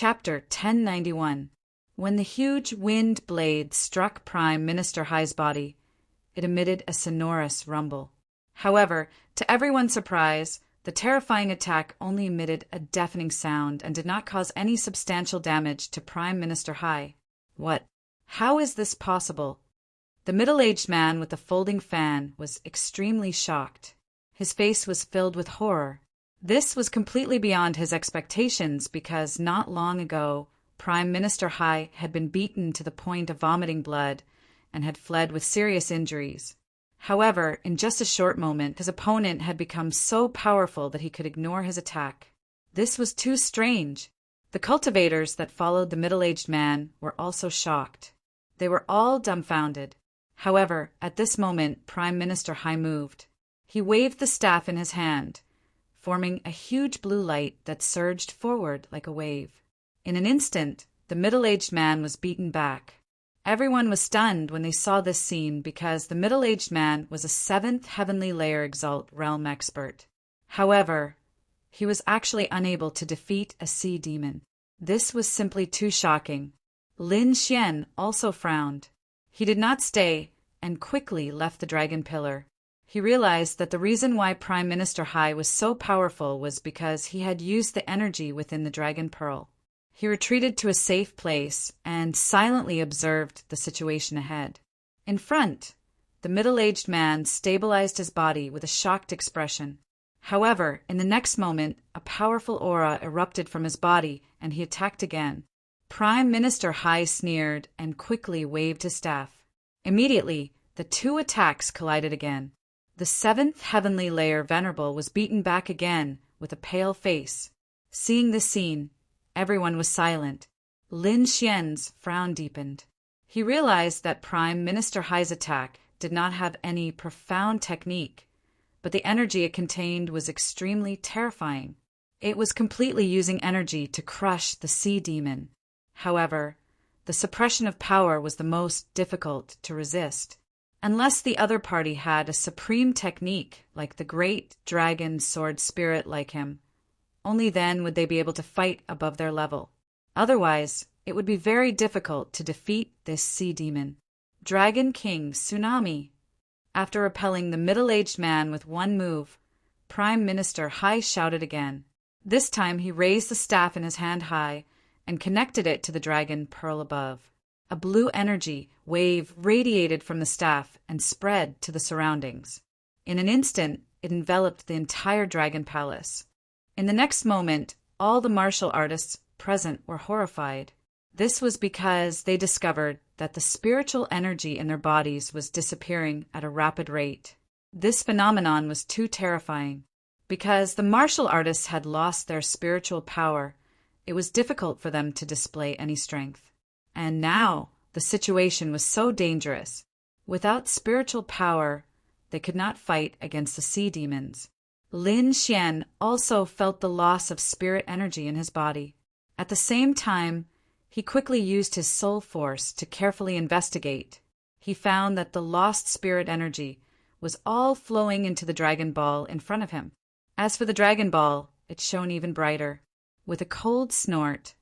Chapter 1091. When the huge wind blade struck Prime Minister Hai's body, it emitted a sonorous rumble. However, to everyone's surprise, the terrifying attack only emitted a deafening sound and did not cause any substantial damage to Prime Minister Hai. What? How is this possible? The middle-aged man with the folding fan was extremely shocked. His face was filled with horror. This was completely beyond his expectations because not long ago, Prime Minister Hai had been beaten to the point of vomiting blood and had fled with serious injuries. However, in just a short moment, his opponent had become so powerful that he could ignore his attack. This was too strange. The cultivators that followed the middle-aged man were also shocked. They were all dumbfounded. However, at this moment, Prime Minister Hai moved. He waved the staff in his hand, forming a huge blue light that surged forward like a wave. In an instant, the middle-aged man was beaten back. Everyone was stunned when they saw this scene because the middle-aged man was a 7th Heavenly Layer Exalt realm expert. However, he was actually unable to defeat a sea demon. This was simply too shocking. Lin Xian also frowned. He did not stay and quickly left the dragon pillar. He realized that the reason why Prime Minister Hai was so powerful was because he had used the energy within the dragon pearl. He retreated to a safe place and silently observed the situation ahead. In front, the middle-aged man stabilized his body with a shocked expression. However, in the next moment, a powerful aura erupted from his body and he attacked again. Prime Minister Hai sneered and quickly waved his staff. Immediately, the two attacks collided again. The 7th Heavenly Layer Venerable was beaten back again with a pale face. Seeing this scene, everyone was silent. Lin Xian's frown deepened. He realized that Prime Minister Hai's attack did not have any profound technique, but the energy it contained was extremely terrifying. It was completely using energy to crush the sea demon. However, the suppression of power was the most difficult to resist. Unless the other party had a supreme technique like the great dragon sword spirit like him, only then would they be able to fight above their level. Otherwise, it would be very difficult to defeat this sea demon. Dragon King Tsunami. After repelling the middle-aged man with one move, Prime Minister Hai shouted again. This time he raised the staff in his hand high and connected it to the dragon pearl above. A blue energy wave radiated from the staff and spread to the surroundings. In an instant, it enveloped the entire dragon palace. In the next moment, all the martial artists present were horrified. This was because they discovered that the spiritual energy in their bodies was disappearing at a rapid rate. This phenomenon was too terrifying. Because the martial artists had lost their spiritual power, it was difficult for them to display any strength. And now, the situation was so dangerous. Without spiritual power, they could not fight against the sea demons. Lin Xian also felt the loss of spirit energy in his body. At the same time, he quickly used his soul force to carefully investigate. He found that the lost spirit energy was all flowing into the dragon ball in front of him. As for the dragon ball, it shone even brighter. With a cold snort,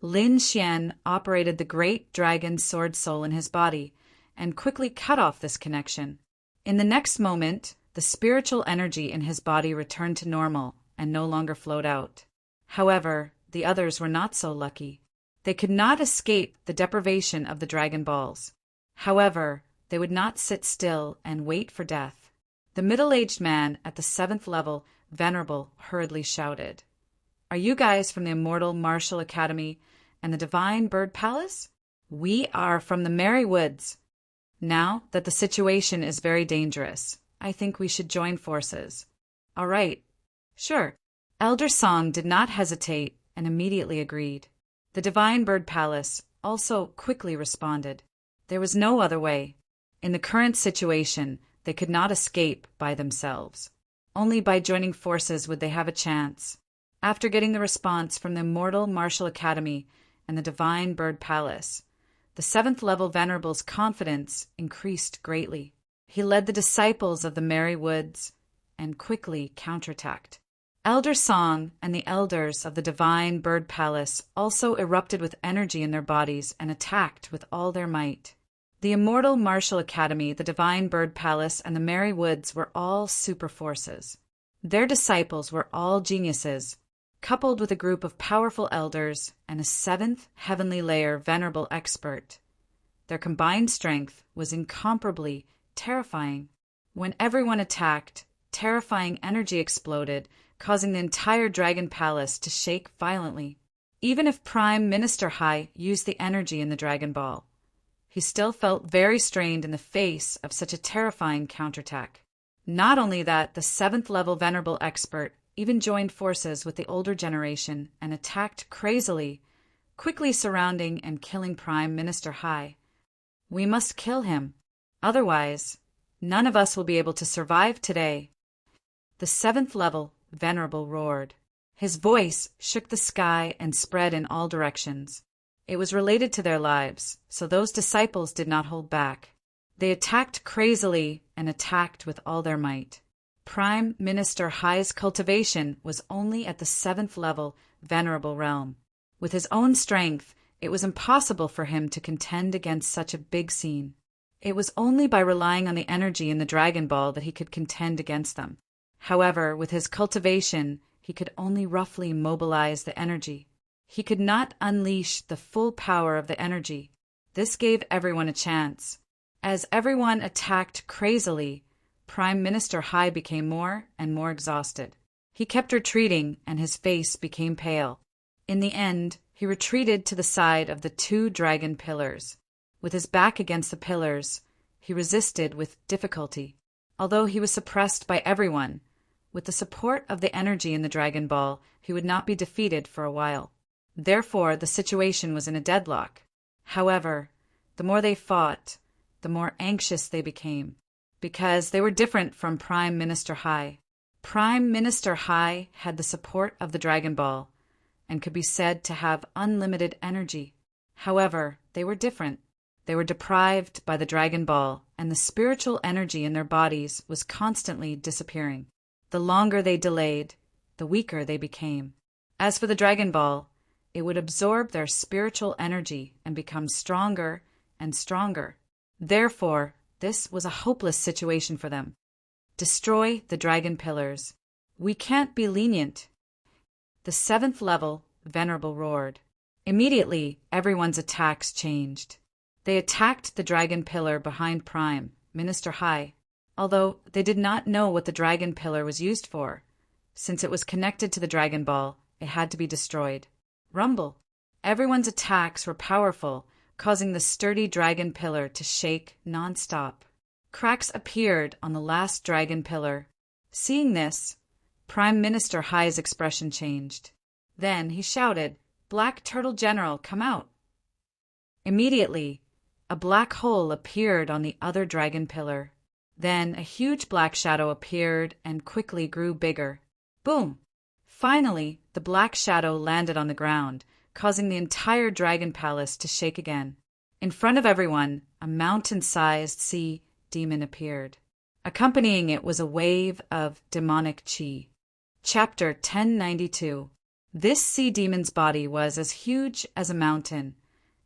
Lin Xian operated the great dragon sword soul in his body and quickly cut off this connection. In the next moment, the spiritual energy in his body returned to normal and no longer flowed out. However, the others were not so lucky. They could not escape the deprivation of the dragon balls. However, they would not sit still and wait for death. The middle-aged man at the 7th level, Venerable, hurriedly shouted, "Are you guys from the Immortal Martial Academy and the Divine Bird Palace?" "We are from the Merry Woods. Now that the situation is very dangerous, I think we should join forces." "All right. Sure." Elder Song did not hesitate and immediately agreed. The Divine Bird Palace also quickly responded. There was no other way. In the current situation, they could not escape by themselves. Only by joining forces would they have a chance. After getting the response from the Immortal Martial Academy and the Divine Bird Palace, the 7th level Venerable's confidence increased greatly. He led the disciples of the Merry Woods and quickly counterattacked. Elder Song and the elders of the divine bird palace also erupted with energy in their bodies and attacked with all their might. The immortal martial academy, the divine bird palace, and the merry woods were all super forces. Their disciples were all geniuses, coupled with a group of powerful elders and a seventh heavenly layer venerable expert. Their combined strength was incomparably terrifying. When everyone attacked, terrifying energy exploded, causing the entire dragon palace to shake violently. Even if Prime Minister Hai used the energy in the Dragon Ball, he still felt very strained in the face of such a terrifying counterattack. Not only that, the 7th level venerable expert even joined forces with the older generation and attacked crazily, quickly surrounding and killing Prime Minister Hai. We must kill him. Otherwise, none of us will be able to survive today. The 7th level venerable roared. His voice shook the sky and spread in all directions. It was related to their lives, so those disciples did not hold back. They attacked crazily and attacked with all their might. Prime Minister Hai's cultivation was only at the 7th level venerable realm. With his own strength, it was impossible for him to contend against such a big scene. It was only by relying on the energy in the Dragon Ball that he could contend against them. However, with his cultivation, he could only roughly mobilize the energy. He could not unleash the full power of the energy. This gave everyone a chance. As everyone attacked crazily, Prime Minister Hai became more and more exhausted. He kept retreating, and his face became pale. In the end, he retreated to the side of the 2 dragon pillars. With his back against the pillars, he resisted with difficulty. Although he was suppressed by everyone, with the support of the energy in the Dragon Ball, he would not be defeated for a while. Therefore, the situation was in a deadlock. However, the more they fought, the more anxious they became, because they were different from Prime Minister Hai. Prime Minister Hai had the support of the Dragon Ball and could be said to have unlimited energy. However, they were different. They were deprived by the Dragon Ball, and the spiritual energy in their bodies was constantly disappearing. The longer they delayed, the weaker they became. As for the Dragon Ball, it would absorb their spiritual energy and become stronger and stronger. Therefore, this was a hopeless situation for them. Destroy the dragon pillars. We can't be lenient. The 7th level venerable roared. Immediately, everyone's attacks changed. They attacked the dragon pillar behind Prime Minister Hai, although they did not know what the dragon pillar was used for. Since it was connected to the Dragon Ball, it had to be destroyed. Rumble. Everyone's attacks were powerful, causing the sturdy dragon pillar to shake non-stop. Cracks appeared on the last dragon pillar. Seeing this, Prime Minister Hai's expression changed. Then he shouted, "Black Turtle General, come out!" Immediately, a black hole appeared on the other dragon pillar. Then a huge black shadow appeared and quickly grew bigger. Boom! Finally, the black shadow landed on the ground, causing the entire dragon palace to shake again. In front of everyone, a mountain-sized sea demon appeared. Accompanying it was a wave of demonic chi. Chapter 1092. This sea demon's body was as huge as a mountain,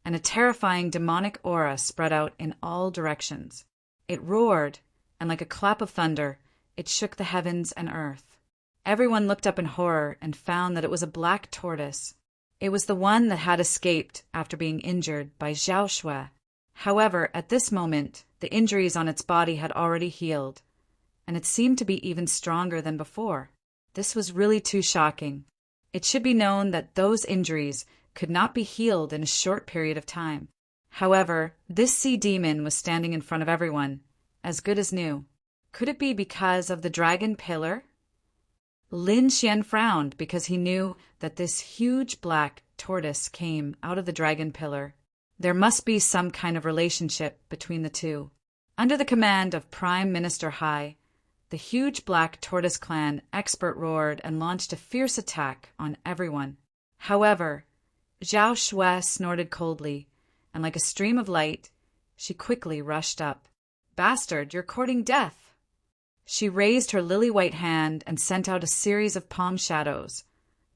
and a terrifying demonic aura spread out in all directions. It roared, and like a clap of thunder, it shook the heavens and earth. Everyone looked up in horror and found that it was a black tortoise. It was the one that had escaped after being injured by Zhao Shui. However, at this moment, the injuries on its body had already healed, and it seemed to be even stronger than before. This was really too shocking. It should be known that those injuries could not be healed in a short period of time. However, this sea demon was standing in front of everyone, as good as new. Could it be because of the dragon pillar? Lin Xian frowned because he knew that this huge black tortoise came out of the dragon pillar. There must be some kind of relationship between the two. Under the command of Prime Minister Hai, the huge black tortoise clan expert roared and launched a fierce attack on everyone. However, Zhao Shui snorted coldly, and like a stream of light, she quickly rushed up. "Bastard, you're courting death!" She raised her lily-white hand and sent out a series of palm shadows,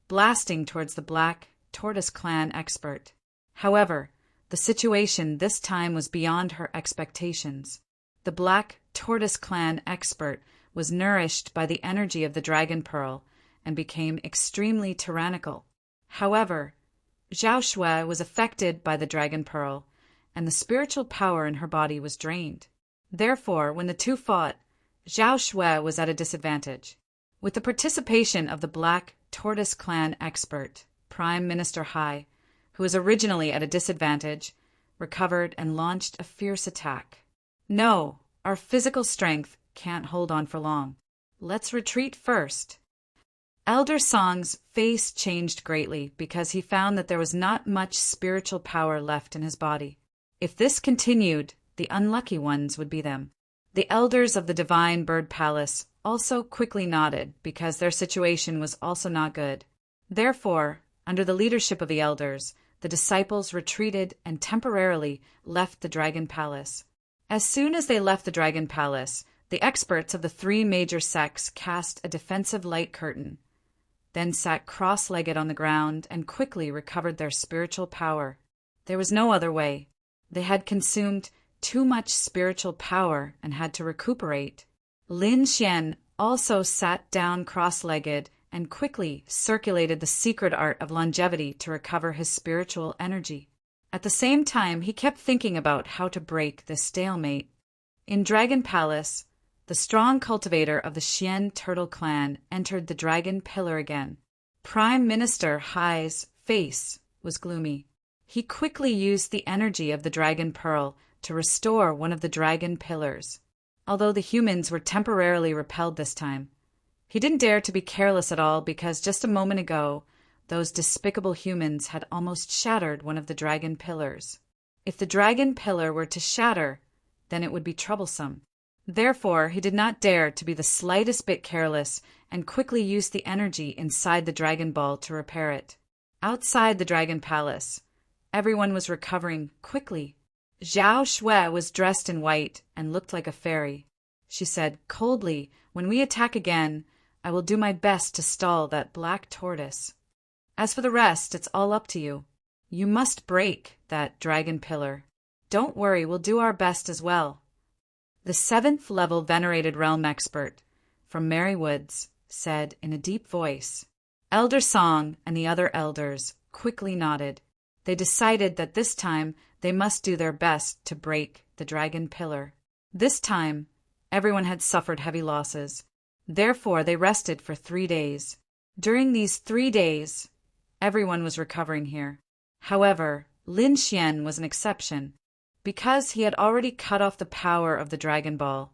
blasting towards the Black Tortoise Clan expert. However, the situation this time was beyond her expectations. The Black Tortoise Clan expert was nourished by the energy of the Dragon Pearl and became extremely tyrannical. However, Zhao Shui was affected by the Dragon Pearl, and the spiritual power in her body was drained. Therefore, when the two fought, Zhao Shui was at a disadvantage. With the participation of the Black Tortoise Clan expert, Prime Minister Hai, who was originally at a disadvantage, recovered and launched a fierce attack. No, our physical strength can't hold on for long. Let's retreat first. Elder Song's face changed greatly because he found that there was not much spiritual power left in his body. If this continued, the unlucky ones would be them. The elders of the Divine Bird Palace also quickly nodded because their situation was also not good. Therefore, under the leadership of the elders, the disciples retreated and temporarily left the Dragon Palace. As soon as they left the Dragon Palace, the experts of the three major sects cast a defensive light curtain, then sat cross-legged on the ground and quickly recovered their spiritual power. There was no other way. They had consumed too much spiritual power and had to recuperate. Lin Xian also sat down cross-legged and quickly circulated the secret art of longevity to recover his spiritual energy. At the same time, he kept thinking about how to break this stalemate. In Dragon Palace, the strong cultivator of the Xian Turtle Clan entered the Dragon Pillar again. Prime Minister Hai's face was gloomy. He quickly used the energy of the Dragon Pearl to restore one of the Dragon Pillars. Although the humans were temporarily repelled this time, he didn't dare to be careless at all because just a moment ago, those despicable humans had almost shattered one of the Dragon Pillars. If the Dragon Pillar were to shatter, then it would be troublesome. Therefore, he did not dare to be the slightest bit careless and quickly used the energy inside the Dragon Ball to repair it. Outside the Dragon Palace, everyone was recovering quickly. Zhao Shui was dressed in white and looked like a fairy. She said coldly, "When we attack again, I will do my best to stall that black tortoise. As for the rest, it's all up to you. You must break that Dragon Pillar. Don't worry, we'll do our best as well." The 7th level venerated realm expert from Merry Woods said in a deep voice. Elder Song and the other elders quickly nodded. They decided that this time they must do their best to break the Dragon Pillar. This time, everyone had suffered heavy losses. Therefore, they rested for 3 days. During these 3 days, everyone was recovering here. However, Lin Xian was an exception. Because he had already cut off the power of the Dragon Ball,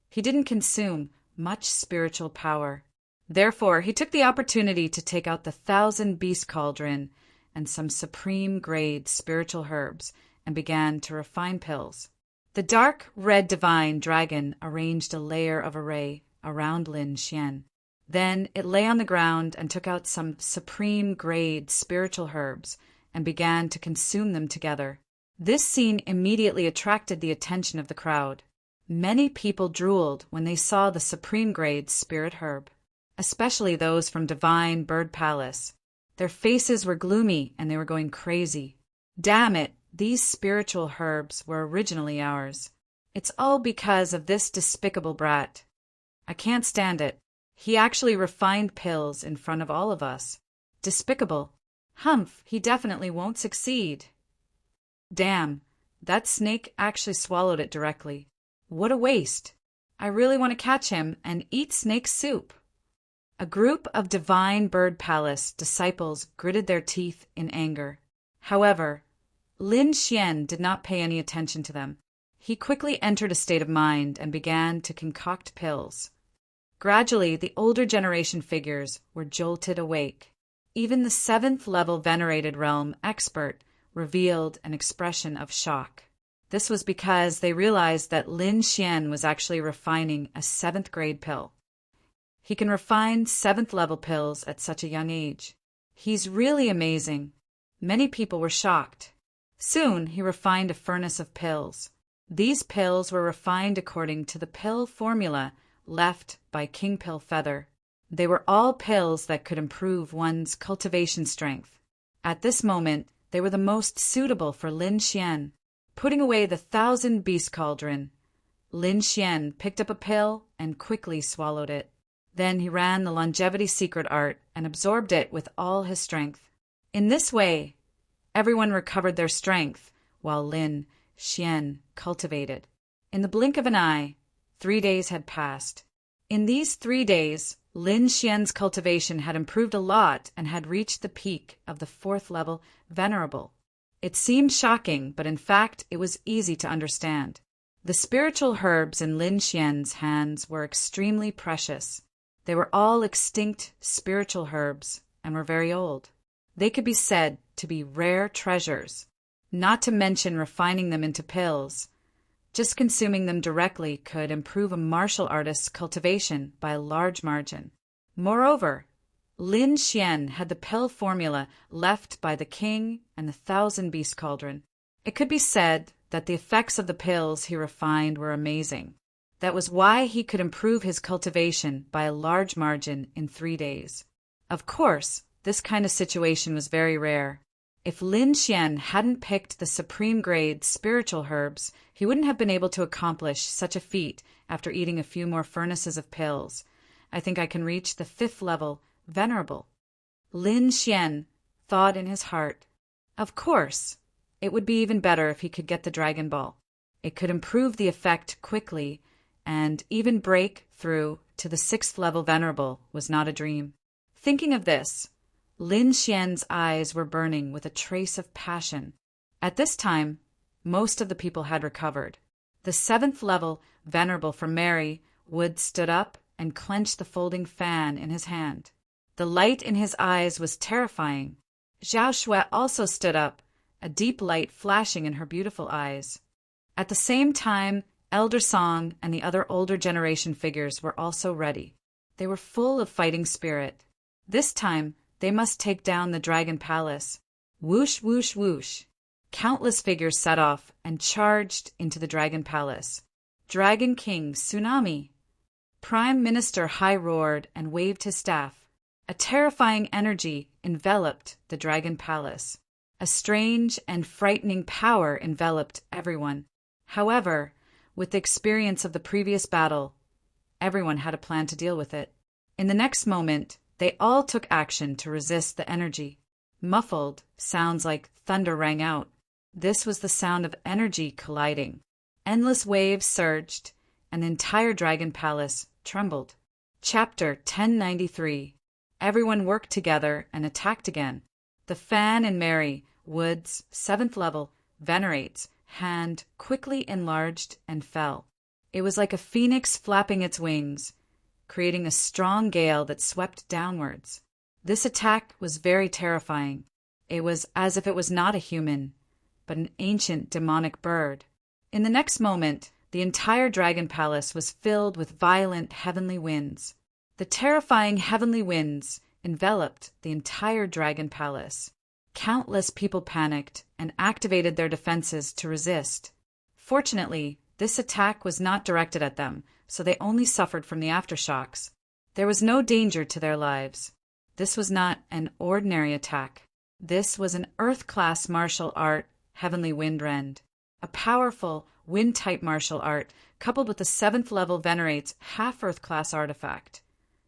he didn't consume much spiritual power. Therefore, he took the opportunity to take out the 1,000 Beast Cauldron and some supreme-grade spiritual herbs and began to refine pills. The dark red divine dragon arranged a layer of array around Lin Xian. Then it lay on the ground and took out some supreme-grade spiritual herbs and began to consume them together. This scene immediately attracted the attention of the crowd. Many people drooled when they saw the supreme-grade spirit herb, especially those from Divine Bird Palace. Their faces were gloomy and they were going crazy. Damn it, these spiritual herbs were originally ours. It's all because of this despicable brat. I can't stand it. He actually refined pills in front of all of us. Despicable. Humph, he definitely won't succeed. Damn, that snake actually swallowed it directly. What a waste. I really want to catch him and eat snake soup. A group of Divine Bird Palace disciples gritted their teeth in anger. However, Lin Xian did not pay any attention to them. He quickly entered a state of mind and began to concoct pills. Gradually, the older generation figures were jolted awake. Even the 7th level venerated realm expert revealed an expression of shock. This was because they realized that Lin Xian was actually refining a 7th grade pill. He can refine 7th level pills at such a young age. He's really amazing. Many people were shocked. Soon he refined a furnace of pills. These pills were refined according to the pill formula left by King Pill Feather. They were all pills that could improve one's cultivation strength. At this moment, they were the most suitable for Lin Xian. Putting away the 1,000-beast cauldron, Lin Xian picked up a pill and quickly swallowed it. Then he ran the longevity secret art and absorbed it with all his strength. In this way, everyone recovered their strength while Lin Xian cultivated. In the blink of an eye, 3 days had passed. In these 3 days, Lin Xian's cultivation had improved a lot and had reached the peak of the 4th level Venerable. It seemed shocking, but in fact it was easy to understand. The spiritual herbs in Lin Xian's hands were extremely precious. They were all extinct spiritual herbs and were very old. They could be said to be rare treasures, not to mention refining them into pills. Just consuming them directly could improve a martial artist's cultivation by a large margin. Moreover, Lin Xian had the pill formula left by the king and the 1,000-beast cauldron. It could be said that the effects of the pills he refined were amazing. That was why he could improve his cultivation by a large margin in 3 days. Of course, this kind of situation was very rare. If Lin Xian hadn't picked the supreme grade spiritual herbs, he wouldn't have been able to accomplish such a feat after eating a few more furnaces of pills. I think I can reach the 5th level Venerable. Lin Xian thought in his heart, of course, it would be even better if he could get the Dragon Ball. It could improve the effect quickly, and even break through to the 6th level Venerable was not a dream. Thinking of this, Lin Xian's eyes were burning with a trace of passion. At this time, most of the people had recovered. The 7th level Venerable from Mary Wood stood up and clenched the folding fan in his hand. The light in his eyes was terrifying. Zhao Shui also stood up, a deep light flashing in her beautiful eyes. At the same time, Elder Song and the other older generation figures were also ready. They were full of fighting spirit. This time, they must take down the Dragon Palace. Whoosh, whoosh, whoosh. Countless figures set off and charged into the Dragon Palace. Dragon King Tsunami. Prime Minister Hai roared and waved his staff. A terrifying energy enveloped the Dragon Palace. A strange and frightening power enveloped everyone. However, with the experience of the previous battle, everyone had a plan to deal with it. In the next moment, they all took action to resist the energy. Muffled sounds like thunder rang out. This was the sound of energy colliding. Endless waves surged, and the entire Dragon Palace trembled. Chapter 1093. Everyone worked together and attacked again. The fan in Mary Wood's 7th level Venerate's hand quickly enlarged and fell. It was like a phoenix flapping its wings, creating a strong gale that swept downwards. This attack was very terrifying. It was as if it was not a human, but an ancient demonic bird. In the next moment, the entire Dragon Palace was filled with violent heavenly winds. The terrifying heavenly winds enveloped the entire Dragon Palace. Countless people panicked and activated their defenses to resist. Fortunately, this attack was not directed at them, so they only suffered from the aftershocks. There was no danger to their lives. This was not an ordinary attack. This was an Earth-class martial art, Heavenly Wind Rend. A powerful, wind-type martial art, coupled with the 7th level Venerate's half-Earth-class artifact,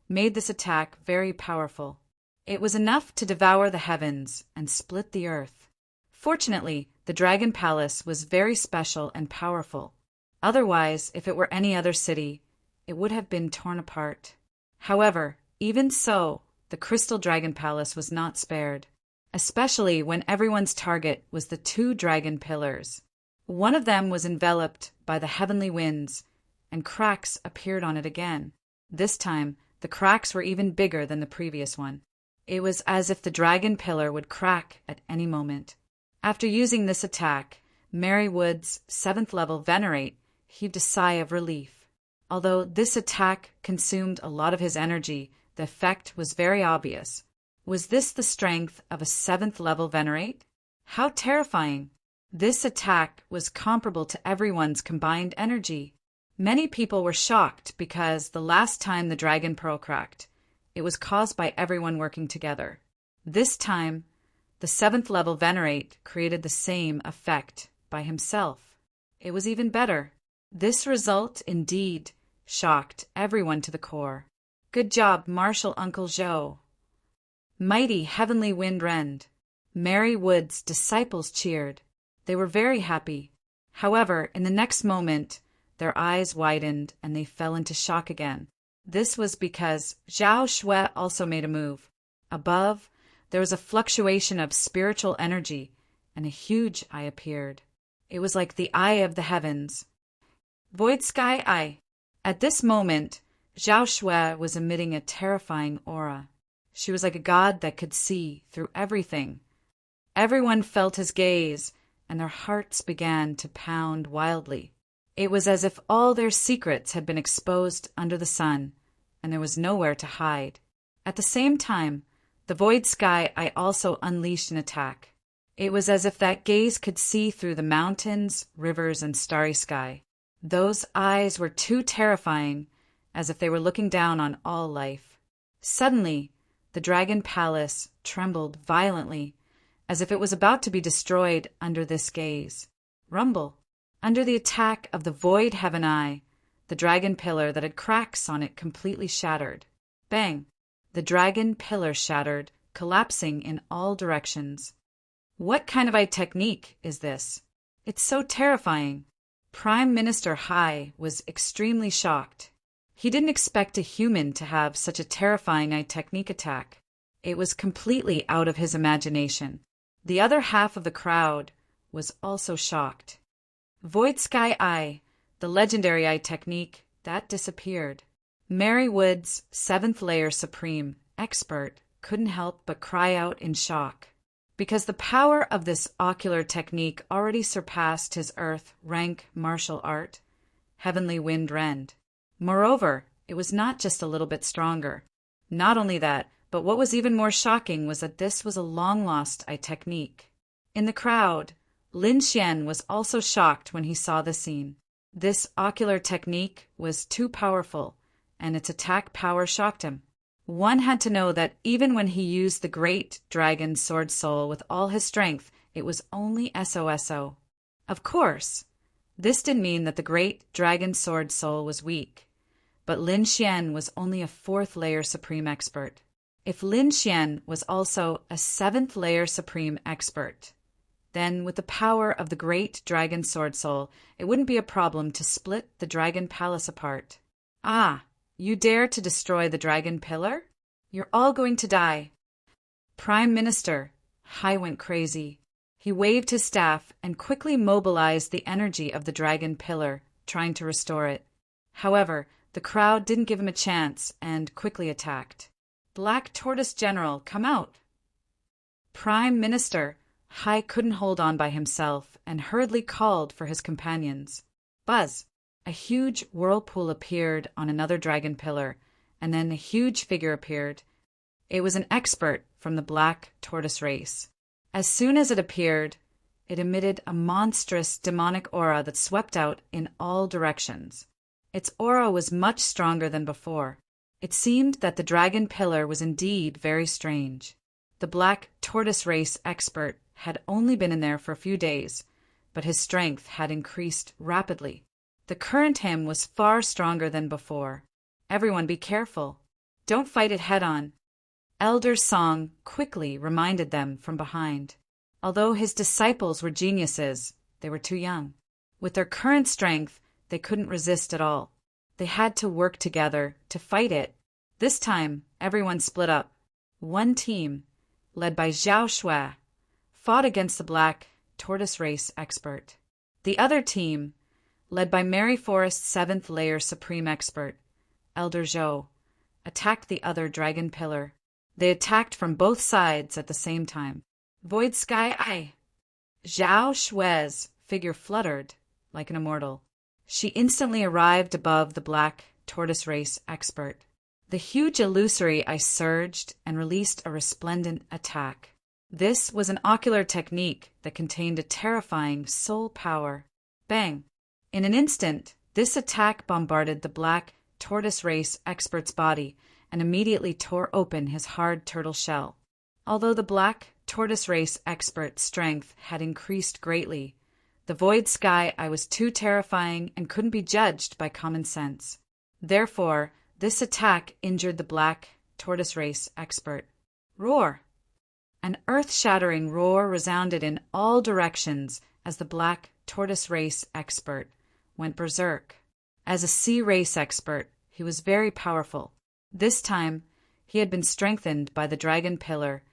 made this attack very powerful. It was enough to devour the heavens and split the earth. Fortunately, the Dragon Palace was very special and powerful. Otherwise, if it were any other city, it would have been torn apart. However, even so, the Crystal Dragon Palace was not spared, especially when everyone's target was the 2 dragon pillars. One of them was enveloped by the heavenly winds, and cracks appeared on it again. This time, the cracks were even bigger than the previous one. It was as if the dragon pillar would crack at any moment. After using this attack, Mary Wood's 7th level Venerate heaved a sigh of relief. Although this attack consumed a lot of his energy, the effect was very obvious. Was this the strength of a 7th level Venerate? How terrifying! This attack was comparable to everyone's combined energy. Many people were shocked because the last time the dragon pearl cracked, it was caused by everyone working together. This time, the 7th level Venerate created the same effect by himself. It was even better. This result indeed shocked everyone to the core. Good job, Martial Uncle Zhou. Mighty Heavenly Wind Rend. Mary Wood's disciples cheered. They were very happy. However, in the next moment, their eyes widened and they fell into shock again. This was because Zhao Shui also made a move. Above, there was a fluctuation of spiritual energy, and a huge eye appeared. It was like the eye of the heavens. Void Sky Eye. At this moment, Zhao Shui was emitting a terrifying aura. She was like a god that could see through everything. Everyone felt his gaze, and their hearts began to pound wildly. It was as if all their secrets had been exposed under the sun, and there was nowhere to hide. At the same time, the Void Sky Eye also unleashed an attack. It was as if that gaze could see through the mountains, rivers, and starry sky. Those eyes were too terrifying, as if they were looking down on all life. Suddenly, the Dragon Palace trembled violently, as if it was about to be destroyed under this gaze. Rumble. Under the attack of the Void Heaven Eye, the dragon pillar that had cracks on it completely shattered. Bang! The dragon pillar shattered, collapsing in all directions. What kind of eye technique is this? It's so terrifying. Prime Minister Hai was extremely shocked. He didn't expect a human to have such a terrifying eye technique attack. It was completely out of his imagination. The other half of the crowd was also shocked. Void Sky Eye, the legendary eye technique, that disappeared. Mary Wood's 7th layer supreme expert couldn't help but cry out in shock, because the power of this ocular technique already surpassed his earth rank martial art, Heavenly Wind Rend. Moreover, it was not just a little bit stronger. Not only that, but what was even more shocking was that this was a long-lost eye technique. In the crowd, Lin Xian was also shocked when he saw the scene. This ocular technique was too powerful, and its attack power shocked him. One had to know that even when he used the great dragon sword soul with all his strength, it was only SOSO. Of course, this didn't mean that the great dragon sword soul was weak, but Lin Xian was only a 4th layer supreme expert. If Lin Xian was also a 7th layer supreme expert, then with the power of the great dragon sword soul, it wouldn't be a problem to split the dragon palace apart. Ah, you dare to destroy the dragon pillar? You're all going to die. Prime Minister Hai went crazy. He waved his staff and quickly mobilized the energy of the dragon pillar, trying to restore it. However, the crowd didn't give him a chance and quickly attacked. Black Tortoise General, come out! Prime Minister Hai couldn't hold on by himself and hurriedly called for his companions. Buzz! A huge whirlpool appeared on another dragon pillar, and then a huge figure appeared. It was an expert from the Black Tortoise race. As soon as it appeared, it emitted a monstrous demonic aura that swept out in all directions. Its aura was much stronger than before. It seemed that the dragon pillar was indeed very strange. The Black Tortoise race expert had only been in there for a few days, but his strength had increased rapidly. The current him was far stronger than before. Everyone be careful. Don't fight it head-on. Elder Song quickly reminded them from behind. Although his disciples were geniuses, they were too young. With their current strength, they couldn't resist at all. They had to work together to fight it. This time, everyone split up. One team, led by Zhao Shui, fought against the Black Tortoise race expert. The other team, led by Mary Forest's 7th layer supreme expert, Elder Zhou, attacked the other dragon pillar. They attacked from both sides at the same time. Void Sky Eye! Zhao Shui's figure fluttered like an immortal. She instantly arrived above the Black Tortoise race expert. The huge illusory eye surged and released a resplendent attack. This was an ocular technique that contained a terrifying soul power. Bang! In an instant, This attack bombarded the black tortoise race expert's body and immediately tore open his hard turtle shell. Although the black tortoise race expert's strength had increased greatly, the void sky eye was too terrifying and couldn't be judged by common sense. Therefore, this attack injured the black tortoise race expert. Roar! An earth-shattering roar resounded in all directions as the black tortoise race expert went berserk. As a sea race expert, he was very powerful. This time, he had been strengthened by the dragon pillar,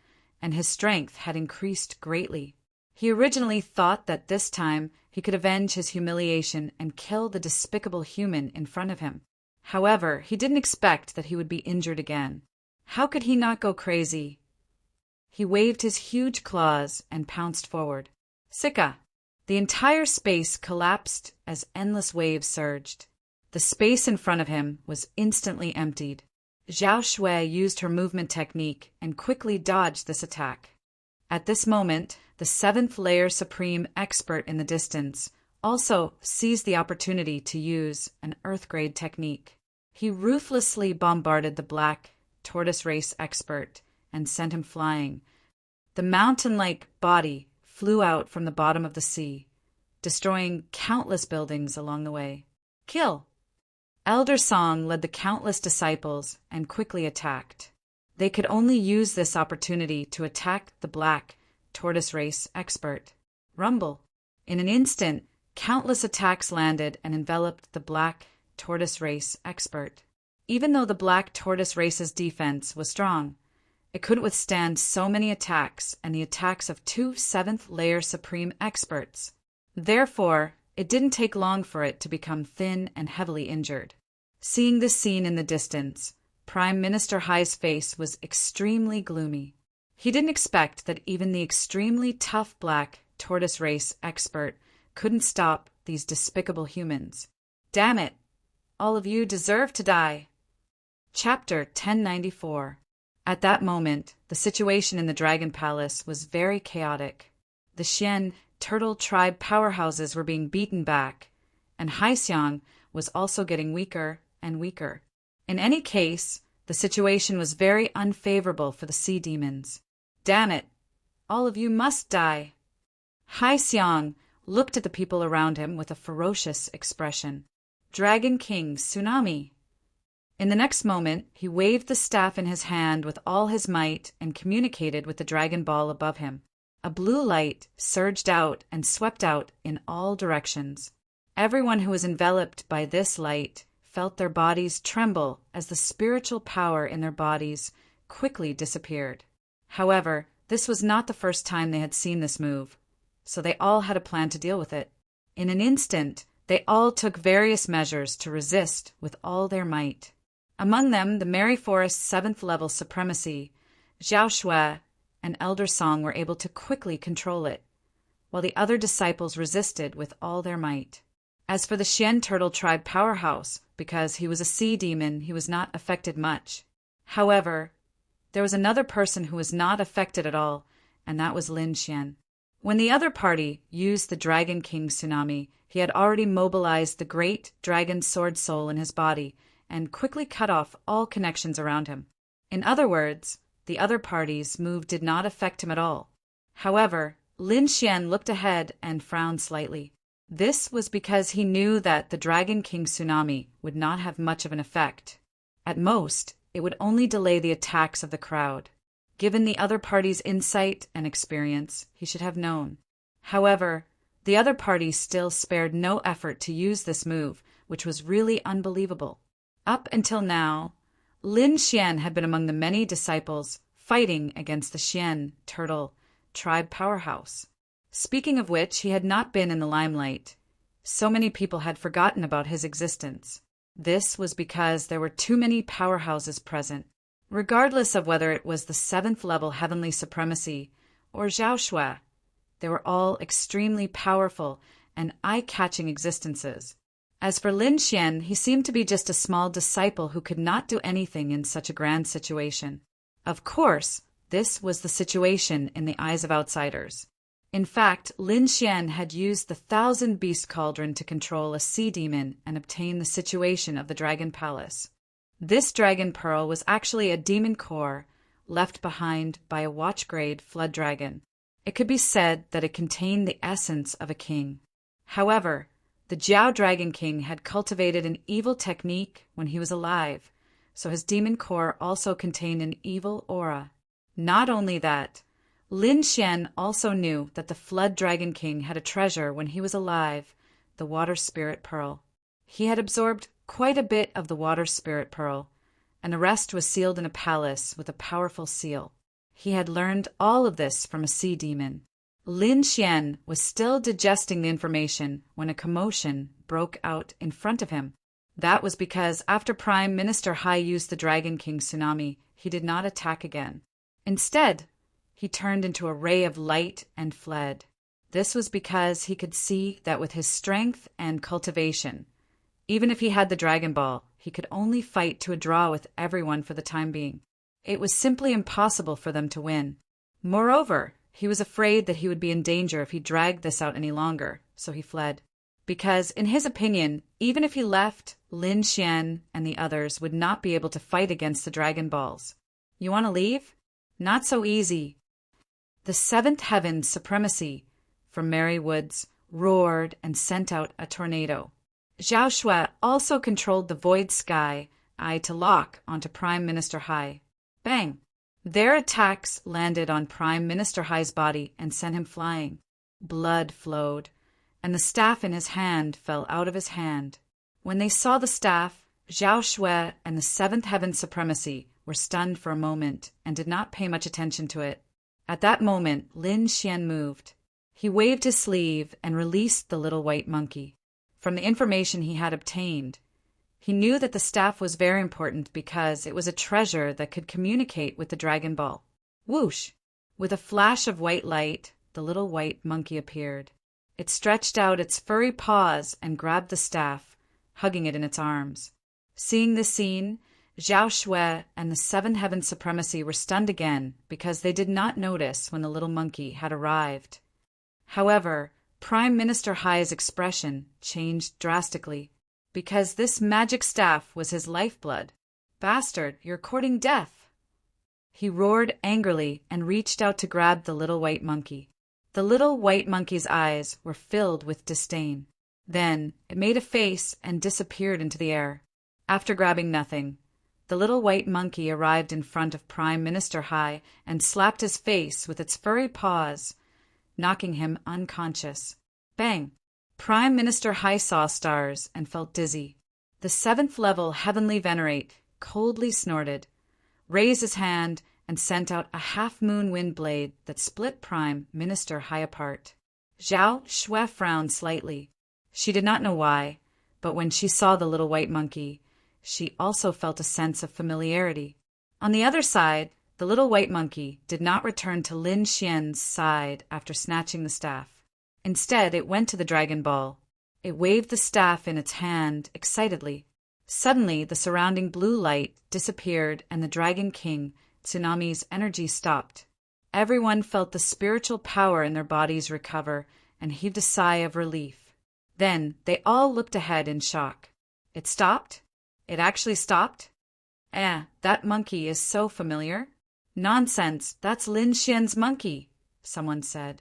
and his strength had increased greatly. He originally thought that this time he could avenge his humiliation and kill the despicable human in front of him. However, he didn't expect that he would be injured again. How could he not go crazy? He waved his huge claws and pounced forward. Sika! The entire space collapsed as endless waves surged. The space in front of him was instantly emptied. Zhao Shui used her movement technique and quickly dodged this attack. At this moment, the 7th layer supreme expert in the distance also seized the opportunity to use an earth-grade technique. He ruthlessly bombarded the black tortoise race expert and sent him flying. The mountain-like body flew out from the bottom of the sea, destroying countless buildings along the way. Kill! Elder Song led the countless disciples and quickly attacked. They could only use this opportunity to attack the black tortoise race expert. Rumble! In an instant, countless attacks landed and enveloped the black tortoise race expert. Even though the black tortoise race's defense was strong, it couldn't withstand so many attacks and the attacks of 2 7th layer supreme experts. Therefore, it didn't take long for it to become thin and heavily injured. Seeing this scene in the distance, Prime Minister Hai's face was extremely gloomy. He didn't expect that even the extremely tough black tortoise race expert couldn't stop these despicable humans. Damn it! All of you deserve to die. Chapter 1094. At that moment, the situation in the Dragon Palace was very chaotic. The Xian turtle tribe powerhouses were being beaten back, and Haixiang was also getting weaker and weaker. In any case, the situation was very unfavorable for the sea demons. Damn it! All of you must die. Haixiang looked at the people around him with a ferocious expression. Dragon King Tsunami! In the next moment, he waved the staff in his hand with all his might and communicated with the dragon ball above him. A blue light surged out and swept out in all directions. Everyone who was enveloped by this light felt their bodies tremble as the spiritual power in their bodies quickly disappeared. However, this was not the first time they had seen this move, so they all had a plan to deal with it. In an instant, they all took various measures to resist with all their might. Among them, the Merry Forest's 7th level supremacy, Zhao Shui and Elder Song were able to quickly control it, while the other disciples resisted with all their might. As for the Xian Turtle Tribe powerhouse, because he was a sea demon, he was not affected much. However, there was another person who was not affected at all, and that was Lin Xian. When the other party used the Dragon King Tsunami, he had already mobilized the great dragon sword soul in his body and quickly cut off all connections around him. In other words, the other party's move did not affect him at all. However, Lin Xian looked ahead and frowned slightly. This was because he knew that the Dragon King Tsunami would not have much of an effect. At most, it would only delay the attacks of the crowd. Given the other party's insight and experience, he should have known. However, the other party still spared no effort to use this move, which was really unbelievable. Up until now, Lin Xian had been among the many disciples fighting against the Xian Turtle Tribe powerhouse. Speaking of which, he had not been in the limelight. So many people had forgotten about his existence. This was because there were too many powerhouses present. Regardless of whether it was the 7th level heavenly supremacy or Zhao Shui, they were all extremely powerful and eye-catching existences. As for Lin Xian, he seemed to be just a small disciple who could not do anything in such a grand situation. Of course, this was the situation in the eyes of outsiders. In fact, Lin Xian had used the 1,000-beast cauldron to control a sea demon and obtain the situation of the Dragon Palace. This dragon pearl was actually a demon core left behind by a watch-grade flood dragon. It could be said that it contained the essence of a king. However, the Jiao Dragon King had cultivated an evil technique when he was alive, so his demon core also contained an evil aura. Not only that, Lin Xian also knew that the Flood Dragon King had a treasure when he was alive, the Water Spirit Pearl. He had absorbed quite a bit of the Water Spirit Pearl, and the rest was sealed in a palace with a powerful seal. He had learned all of this from a sea demon. Lin Xian was still digesting the information when a commotion broke out in front of him. That was because after Prime Minister Hai used the Dragon King tsunami, he did not attack again. Instead, he turned into a ray of light and fled. This was because he could see that with his strength and cultivation, even if he had the Dragon Ball, he could only fight to a draw with everyone for the time being. It was simply impossible for them to win. Moreover, he was afraid that he would be in danger if he dragged this out any longer, so he fled. Because, in his opinion, even if he left, Lin Xian and the others would not be able to fight against the Dragon Balls. You want to leave? Not so easy. The Seventh Heaven's supremacy from Merry Woods roared and sent out a tornado. Zhao Shui also controlled the void sky eye to lock onto Prime Minister Hai. Bang! Their attacks landed on Prime Minister Hai's body and sent him flying. Blood flowed, and the staff in his hand fell out of his hand. When they saw the staff, Zhao Shui and the Seventh Heaven's supremacy were stunned for a moment and did not pay much attention to it. At that moment, Lin Xian moved. He waved his sleeve and released the little white monkey. From the information he had obtained, he knew that the staff was very important because it was a treasure that could communicate with the Dragon Ball. Whoosh! With a flash of white light, the little white monkey appeared. It stretched out its furry paws and grabbed the staff, hugging it in its arms. Seeing this scene, Zhao Shui and the Seven Heaven Supremacy were stunned again because they did not notice when the little monkey had arrived. However, Prime Minister Hai's expression changed drastically because this magic staff was his lifeblood. Bastard, you're courting death! He roared angrily and reached out to grab the little white monkey. The little white monkey's eyes were filled with disdain. Then it made a face and disappeared into the air. After grabbing nothing, the little white monkey arrived in front of Prime Minister Hai and slapped his face with its furry paws, knocking him unconscious. Bang! Prime Minister Hai saw stars and felt dizzy. The 7th level Heavenly Venerate coldly snorted, raised his hand, and sent out a half-moon wind blade that split Prime Minister Hai apart. Zhao Shui frowned slightly. She did not know why, but when she saw the little white monkey, she also felt a sense of familiarity. On the other side, the little white monkey did not return to Lin Xian's side after snatching the staff. Instead, it went to the Dragon Ball. It waved the staff in its hand excitedly. Suddenly, the surrounding blue light disappeared and the Dragon King Tsunami's energy stopped. Everyone felt the spiritual power in their bodies recover and heaved a sigh of relief. Then they all looked ahead in shock. It stopped? It actually stopped? That monkey is so familiar. Nonsense, that's Lin Xian's monkey, someone said.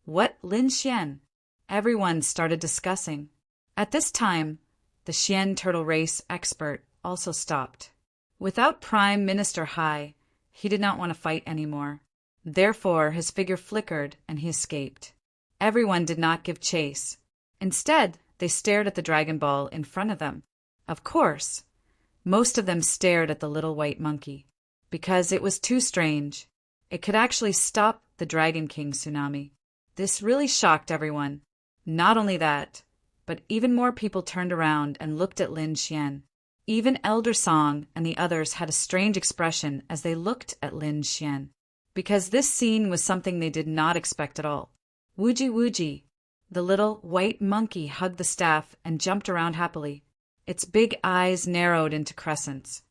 What, Lin Xian? Everyone started discussing. At this time, the Xian turtle race expert also stopped. Without Prime Minister Hai, he did not want to fight anymore. Therefore, his figure flickered and he escaped. Everyone did not give chase. Instead, they stared at the Dragon Ball in front of them. Of course, most of them stared at the little white monkey, because it was too strange. It could actually stop the Dragon King tsunami. This really shocked everyone. Not only that, but even more people turned around and looked at Lin Xian. Even Elder Song and the others had a strange expression as they looked at Lin Xian, because this scene was something they did not expect at all. Wooji wooji. The little white monkey hugged the staff and jumped around happily. Its big eyes narrowed into crescents.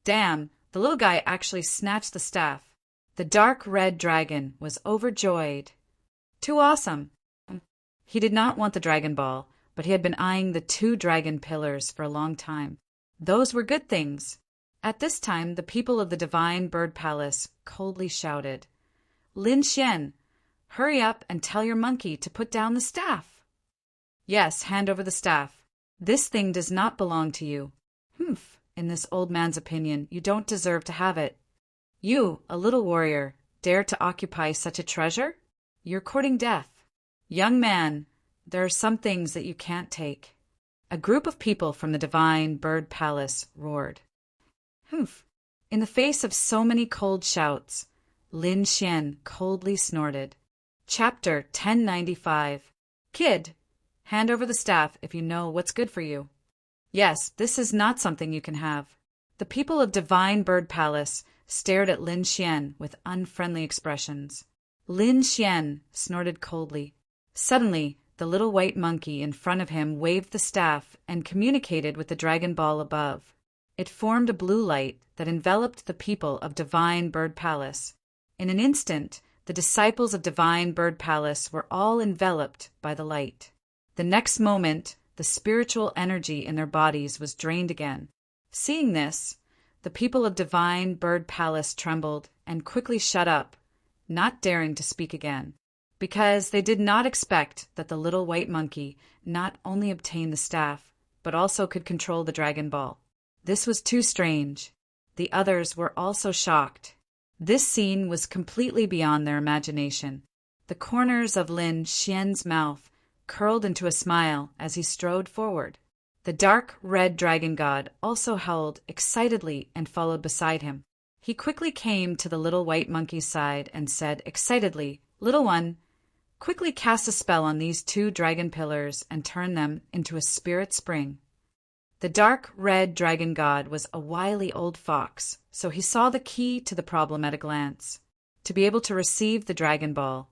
Damn, the little guy actually snatched the staff. The dark red dragon was overjoyed. Too awesome. He did not want the Dragon Ball, but he had been eyeing the 2 dragon pillars for a long time. Those were good things. At this time, the people of the Divine Bird Palace coldly shouted, "Lin Xian, hurry up and tell your monkey to put down the staff." "Yes, hand over the staff. This thing does not belong to you." "Humph, in this old man's opinion, you don't deserve to have it. You, a little warrior, dare to occupy such a treasure? You're courting death. Young man, there are some things that you can't take." A group of people from the Divine Bird Palace roared. "Humph." In the face of so many cold shouts, Lin Xian coldly snorted. Chapter 1095. Kid, hand over the staff if you know what's good for you. Yes, this is not something you can have. The people of Divine Bird Palace stared at Lin Xian with unfriendly expressions. Lin Xian snorted coldly. Suddenly, the little white monkey in front of him waved the staff and communicated with the Dragon Ball above. It formed a blue light that enveloped the people of Divine Bird Palace. In an instant, the disciples of Divine Bird Palace were all enveloped by the light. The next moment, the spiritual energy in their bodies was drained again. Seeing this, the people of Divine Bird Palace trembled and quickly shut up, not daring to speak again, because they did not expect that the little white monkey not only obtained the staff, but also could control the Dragon Ball. This was too strange. The others were also shocked. This scene was completely beyond their imagination. The corners of Lin Xian's mouth curled into a smile as he strode forward. The dark red dragon god also howled excitedly and followed beside him. He quickly came to the little white monkey's side and said excitedly, "Little one, quickly cast a spell on these 2 dragon pillars and turn them into a spirit spring." The dark red dragon god was a wily old fox, so he saw the key to the problem at a glance. To be able to receive the Dragon Ball,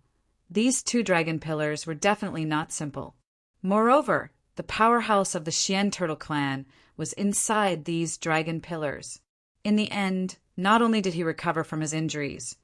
these 2 dragon pillars were definitely not simple. Moreover, the powerhouse of the Xian Turtle clan was inside these dragon pillars. In the end, not only did he recover from his injuries,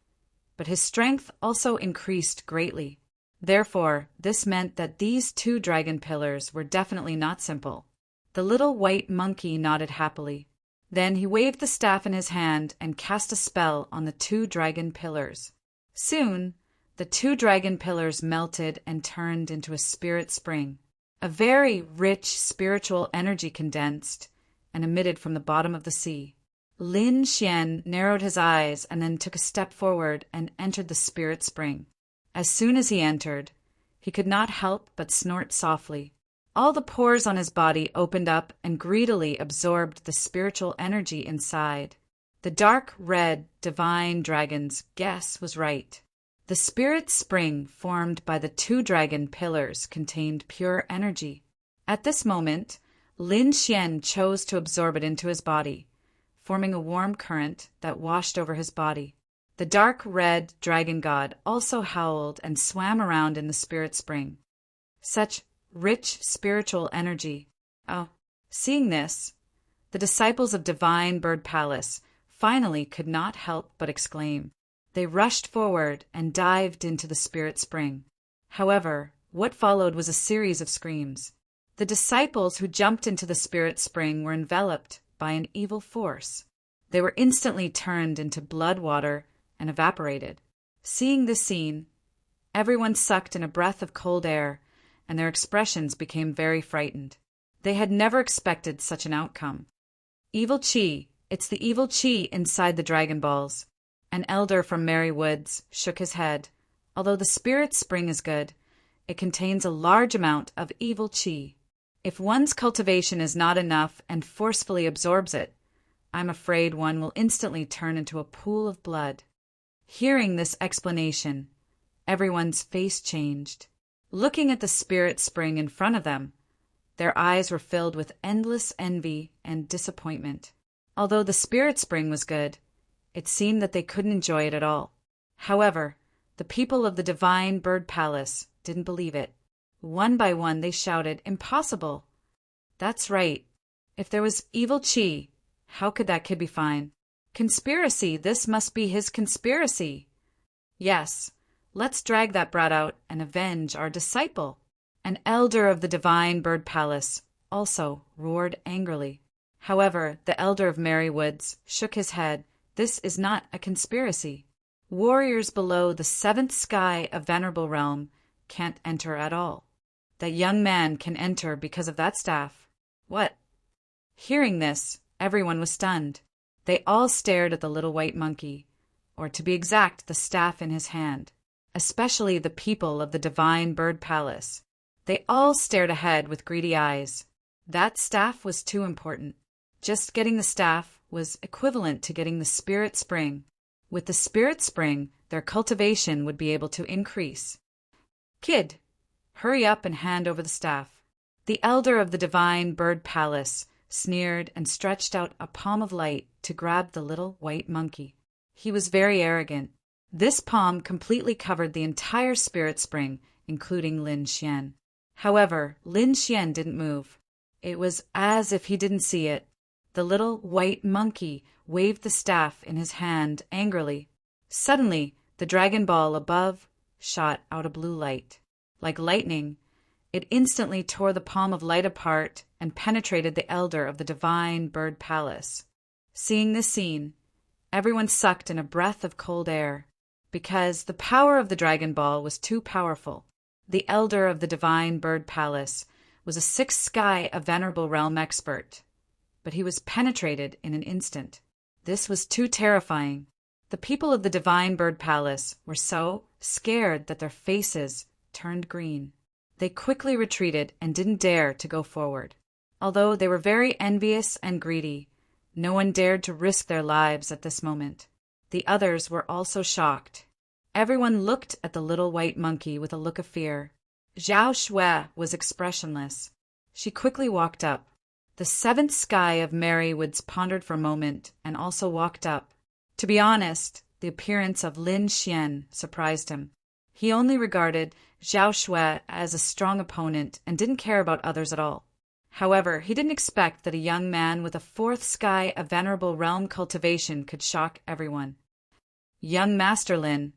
but his strength also increased greatly. Therefore, this meant that these 2 dragon pillars were definitely not simple. The little white monkey nodded happily. Then he waved the staff in his hand and cast a spell on the 2 dragon pillars. Soon, the 2 dragon pillars melted and turned into a spirit spring. A very rich spiritual energy condensed and emitted from the bottom of the sea. Lin Xian narrowed his eyes and then took a step forward and entered the spirit spring. As soon as he entered, he could not help but snort softly. All the pores on his body opened up and greedily absorbed the spiritual energy inside. The dark red divine dragon's guess was right. The spirit spring formed by the 2 dragon pillars contained pure energy. At this moment, Lin Xian chose to absorb it into his body, forming a warm current that washed over his body. The dark red dragon god also howled and swam around in the spirit spring. Such rich spiritual energy. Seeing this, the disciples of Divine Bird Palace finally could not help but exclaim. They rushed forward and dived into the spirit spring. However, what followed was a series of screams. The disciples who jumped into the spirit spring were enveloped by an evil force. They were instantly turned into blood water and evaporated. Seeing this scene, everyone sucked in a breath of cold air, and their expressions became very frightened. They had never expected such an outcome. Evil Chi, it's the evil Chi inside the Dragon Balls. An elder from Merry Woods shook his head. Although the spirit spring is good, it contains a large amount of evil Chi. If one's cultivation is not enough and forcefully absorbs it, I'm afraid one will instantly turn into a pool of blood. Hearing this explanation, everyone's face changed. Looking at the spirit spring in front of them, their eyes were filled with endless envy and disappointment. Although the spirit spring was good, it seemed that they couldn't enjoy it at all. However, the people of the Divine Bird Palace didn't believe it. One by one they shouted, "Impossible!" That's right. If there was evil Chi, how could that kid be fine? Conspiracy! This must be his conspiracy! Yes, Let's drag that brat out and avenge our disciple." An elder of the divine bird palace also roared angrily. However, the elder of Merry Woods shook his head. This is not a conspiracy. Warriors below the seventh sky of Venerable Realm can't enter at all. That young man can enter because of that staff. What? Hearing this, everyone was stunned. They all stared at the little white monkey, or to be exact, the staff in his hand, especially the people of the divine bird palace. They all stared ahead with greedy eyes. That staff was too important. Just getting the staff was equivalent to getting the spirit spring. With the spirit spring, their cultivation would be able to increase. "Kid, hurry up and hand over the staff." The elder of the divine bird palace sneered and stretched out a palm of light to grab the little white monkey. He was very arrogant. This palm completely covered the entire spirit spring, including Lin Xian. However, Lin Xian didn't move. It was as if he didn't see it. The little white monkey waved the staff in his hand angrily. Suddenly, the dragon ball above shot out a blue light. Like lightning, it instantly tore the palm of light apart and penetrated the elder of the divine bird palace. Seeing this scene, everyone sucked in a breath of cold air, because the power of the dragon ball was too powerful. The elder of the divine bird palace was a sixth sky of Venerable Realm expert, but he was penetrated in an instant. This was too terrifying. The people of the divine bird palace were so scared that their faces turned green. They quickly retreated and didn't dare to go forward. Although they were very envious and greedy, no one dared to risk their lives at this moment. The others were also shocked. Everyone looked at the little white monkey with a look of fear. Zhao Shui was expressionless. She quickly walked up. The seventh sky of Merry Woods pondered for a moment and also walked up. To be honest, the appearance of Lin Xian surprised him. He only regarded Zhao Shui as a strong opponent and didn't care about others at all. However, he didn't expect that a young man with a fourth sky of Venerable Realm cultivation could shock everyone. "Young Master Lin,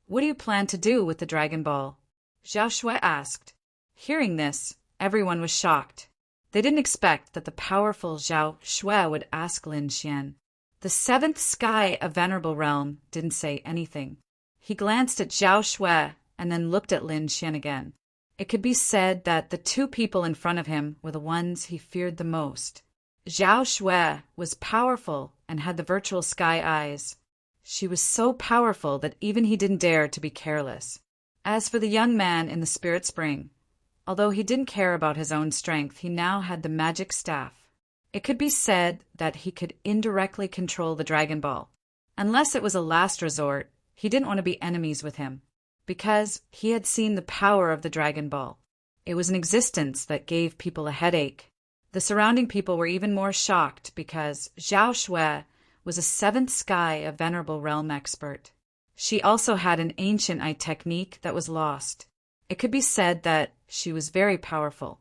what do you plan to do with the Dragon Ball?" Zhao Shui asked. Hearing this, everyone was shocked. They didn't expect that the powerful Zhao Shui would ask Lin Xian. The seventh sky of Venerable Realm didn't say anything. He glanced at Zhao Shui and then looked at Lin Xian again. It could be said that the two people in front of him were the ones he feared the most. Zhao Shui was powerful and had the virtual sky eyes. She was so powerful that even he didn't dare to be careless. As for the young man in the spirit spring, although he didn't care about his own strength, he now had the magic staff. It could be said that he could indirectly control the Dragon Ball. Unless it was a last resort, he didn't want to be enemies with him, because he had seen the power of the Dragon Ball. It was an existence that gave people a headache. The surrounding people were even more shocked because Zhao Shui was a seventh sky of Venerable Realm expert. She also had an ancient eye technique that was lost. It could be said that she was very powerful.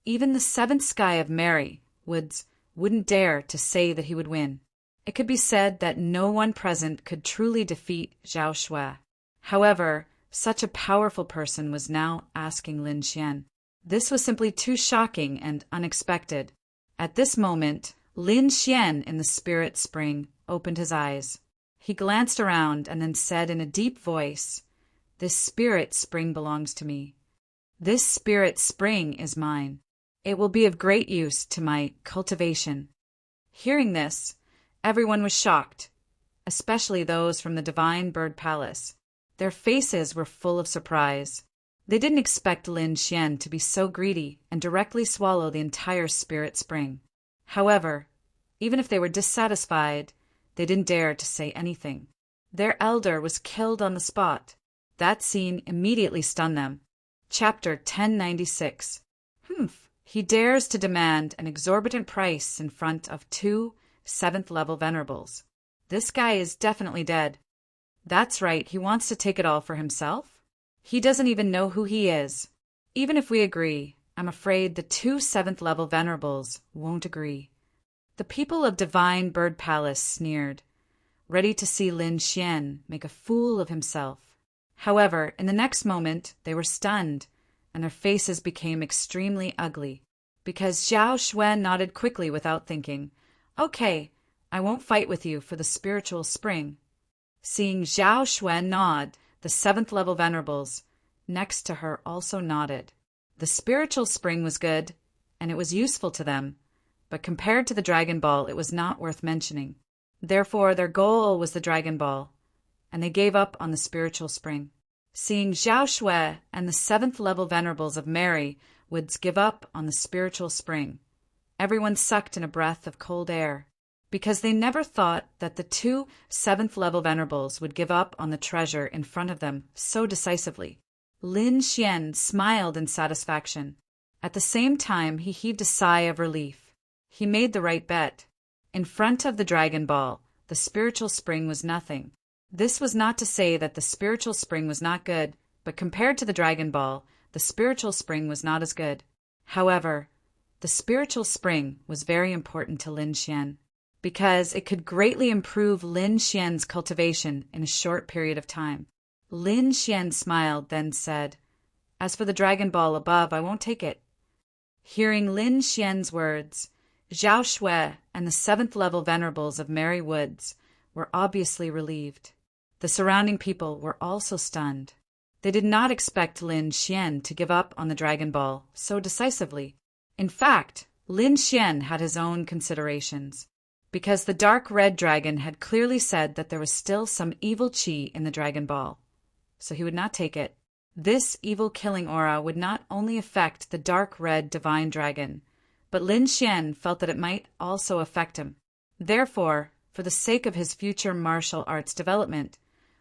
Even the seventh sky of Merry Woods wouldn't dare to say that he would win. It could be said that no one present could truly defeat Zhao Shui. However, such a powerful person was now asking Lin Xian. This was simply too shocking and unexpected. At this moment, Lin Xian in the spirit spring opened his eyes. He glanced around and then said in a deep voice, "This spirit spring belongs to me. This spirit spring is mine. It will be of great use to my cultivation." Hearing this, everyone was shocked, especially those from the Divine Bird Palace. Their faces were full of surprise. They didn't expect Lin Xian to be so greedy and directly swallow the entire spirit spring. However, even if they were dissatisfied, they didn't dare to say anything. Their elder was killed on the spot. That scene immediately stunned them. Chapter 1096. He dares to demand an exorbitant price in front of 2 7th-level venerables. This guy is definitely dead. That's right, he wants to take it all for himself? He doesn't even know who he is. Even if we agree, I'm afraid the 2 7th-level venerables won't agree. The people of Divine Bird Palace sneered, ready to see Lin Xian make a fool of himself. However, in the next moment, they were stunned, and their faces became extremely ugly, because Xiao Shui nodded quickly without thinking. Okay, I won't fight with you for the spiritual spring. Seeing Xiao Shui nod, the 7th level venerables next to her also nodded. The spiritual spring was good, and it was useful to them, but compared to the Dragon Ball, it was not worth mentioning. Therefore, their goal was the Dragon Ball, and they gave up on the spiritual spring. Seeing Xiao Shui and the 7th level venerables of Mary would give up on the spiritual spring, everyone sucked in a breath of cold air, because they never thought that the 2 7th level venerables would give up on the treasure in front of them so decisively. Lin Xian smiled in satisfaction. At the same time, he heaved a sigh of relief. He made the right bet. In front of the Dragon Ball, the spiritual spring was nothing. This was not to say that the spiritual spring was not good, but compared to the Dragon Ball, the spiritual spring was not as good. However, the spiritual spring was very important to Lin Xian, because it could greatly improve Lin Xian's cultivation in a short period of time. Lin Xian smiled, then said, "As for the Dragon Ball above, I won't take it." Hearing Lin Xian's words, Xiao Shui and the 7th level venerables of Mary Woods were obviously relieved. The surrounding people were also stunned. They did not expect Lin Xian to give up on the Dragon Ball so decisively. In fact, Lin Xian had his own considerations, because the dark red dragon had clearly said that there was still some evil chi in the Dragon Ball, so he would not take it. This evil killing aura would not only affect the dark red divine dragon, but Lin Xian felt that it might also affect him. Therefore, for the sake of his future martial arts development,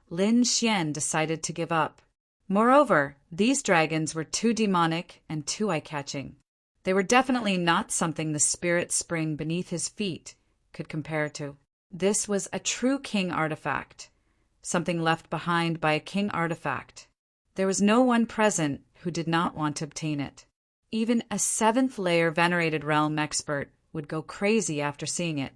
Lin Xian decided to give up. Moreover, these dragons were too demonic and too eye-catching. They were definitely not something the spirit spring beneath his feet could compare to. This was a true king artifact, something left behind by a king artifact. There was no one present who did not want to obtain it. Even a 7th layer venerated realm expert would go crazy after seeing it.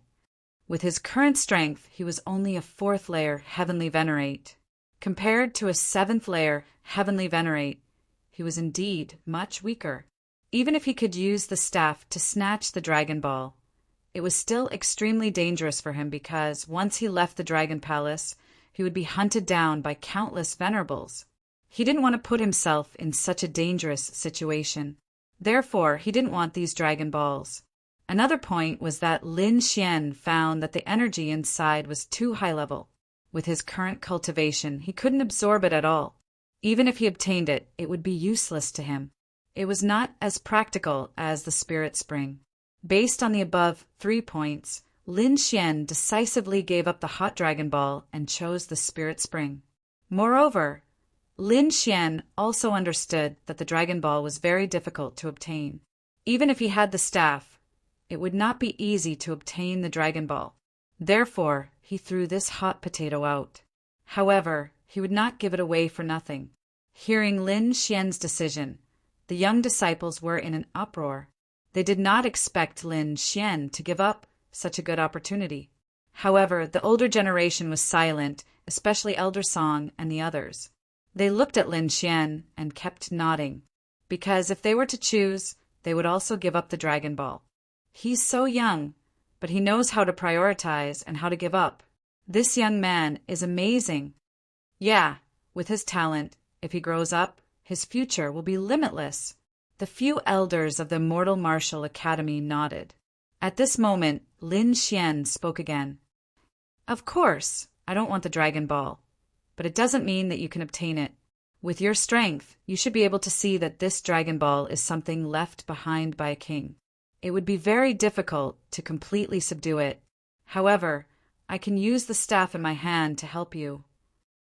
With his current strength, he was only a 4th layer heavenly venerate. Compared to a 7th layer heavenly venerate, he was indeed much weaker. Even if he could use the staff to snatch the Dragon Ball, it was still extremely dangerous for him because once he left the Dragon Palace, he would be hunted down by countless venerables. He didn't want to put himself in such a dangerous situation. Therefore, he didn't want these Dragon Balls. Another point was that Lin Xian found that the energy inside was too high level. With his current cultivation, he couldn't absorb it at all. Even if he obtained it, it would be useless to him. It was not as practical as the Spirit Spring. Based on the above 3 points, Lin Xian decisively gave up the Hot Dragon Ball and chose the Spirit Spring. Moreover, Lin Xian also understood that the Dragon Ball was very difficult to obtain. Even if he had the staff, it would not be easy to obtain the Dragon Ball. Therefore, he threw this hot potato out. However, he would not give it away for nothing. Hearing Lin Xian's decision, the young disciples were in an uproar. They did not expect Lin Xian to give up such a good opportunity. However, the older generation was silent, especially Elder Song and the others. They looked at Lin Xian and kept nodding, because if they were to choose, they would also give up the Dragon Ball. He's so young, but he knows how to prioritize and how to give up. This young man is amazing. Yeah, with his talent, if he grows up, his future will be limitless. The few elders of the Immortal Martial Academy nodded. At this moment, Lin Xian spoke again. Of course, I don't want the Dragon Ball, but it doesn't mean that you can obtain it. With your strength, you should be able to see that this Dragon Ball is something left behind by a king. It would be very difficult to completely subdue it. However, I can use the staff in my hand to help you.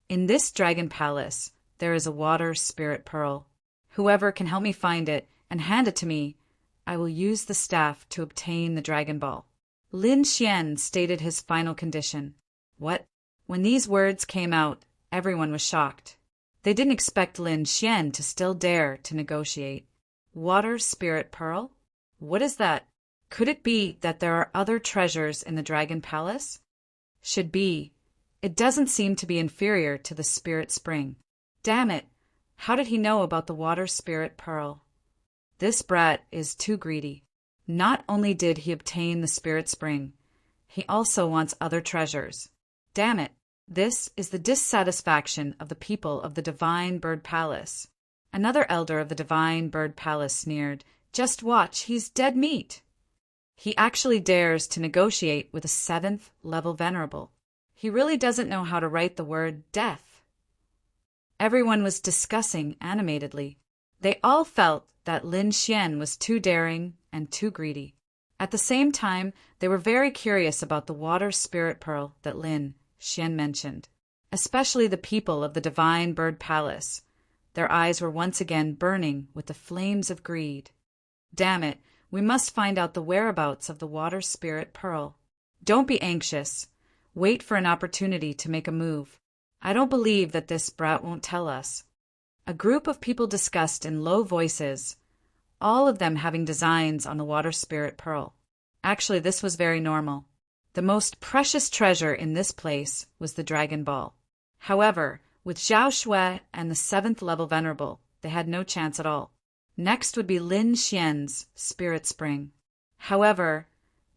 In this Dragon Palace, there is a water spirit pearl. Whoever can help me find it and hand it to me, I will use the staff to obtain the Dragon Ball. Lin Xian stated his final condition. What? When these words came out, everyone was shocked. They didn't expect Lin Xian to still dare to negotiate. Water spirit pearl? What is that? Could it be that there are other treasures in the Dragon Palace? Should be. It doesn't seem to be inferior to the Spirit Spring. Damn it! How did he know about the water spirit pearl? This brat is too greedy. Not only did he obtain the spirit spring, he also wants other treasures. Damn it! This is the dissatisfaction of the people of the Divine Bird Palace. Another elder of the Divine Bird Palace sneered, "Just watch, he's dead meat." He actually dares to negotiate with a 7th level venerable. He really doesn't know how to write the word death. Everyone was discussing animatedly. They all felt that Lin Xian was too daring and too greedy. At the same time, they were very curious about the water spirit pearl that Lin Xian mentioned, especially the people of the Divine Bird Palace. Their eyes were once again burning with the flames of greed. Damn it, we must find out the whereabouts of the water spirit pearl. Don't be anxious. Wait for an opportunity to make a move. I don't believe that this brat won't tell us. A group of people discussed in low voices, all of them having designs on the water spirit pearl. Actually, this was very normal. The most precious treasure in this place was the Dragon Ball. However, with Zhao Shui and the 7th level venerable, they had no chance at all. Next would be Lin Xian's spirit spring. However,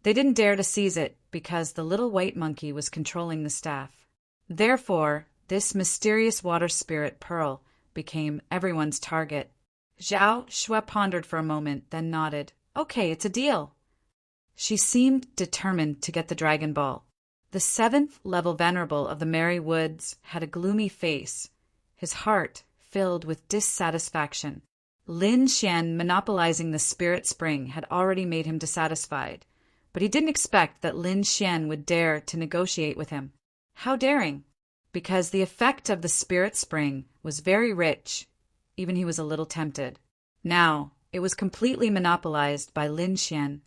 they didn't dare to seize it because the little white monkey was controlling the staff. Therefore, this mysterious water spirit pearl became everyone's target. Zhao Shui pondered for a moment, then nodded. Okay, it's a deal. She seemed determined to get the Dragon Ball. The 7th level venerable of the Merry Woods had a gloomy face, his heart filled with dissatisfaction. Lin Xian monopolizing the spirit spring had already made him dissatisfied, but he didn't expect that Lin Xian would dare to negotiate with him. How daring! Because the effect of the spirit spring was very rich, even he was a little tempted. Now, it was completely monopolized by Lin Xian.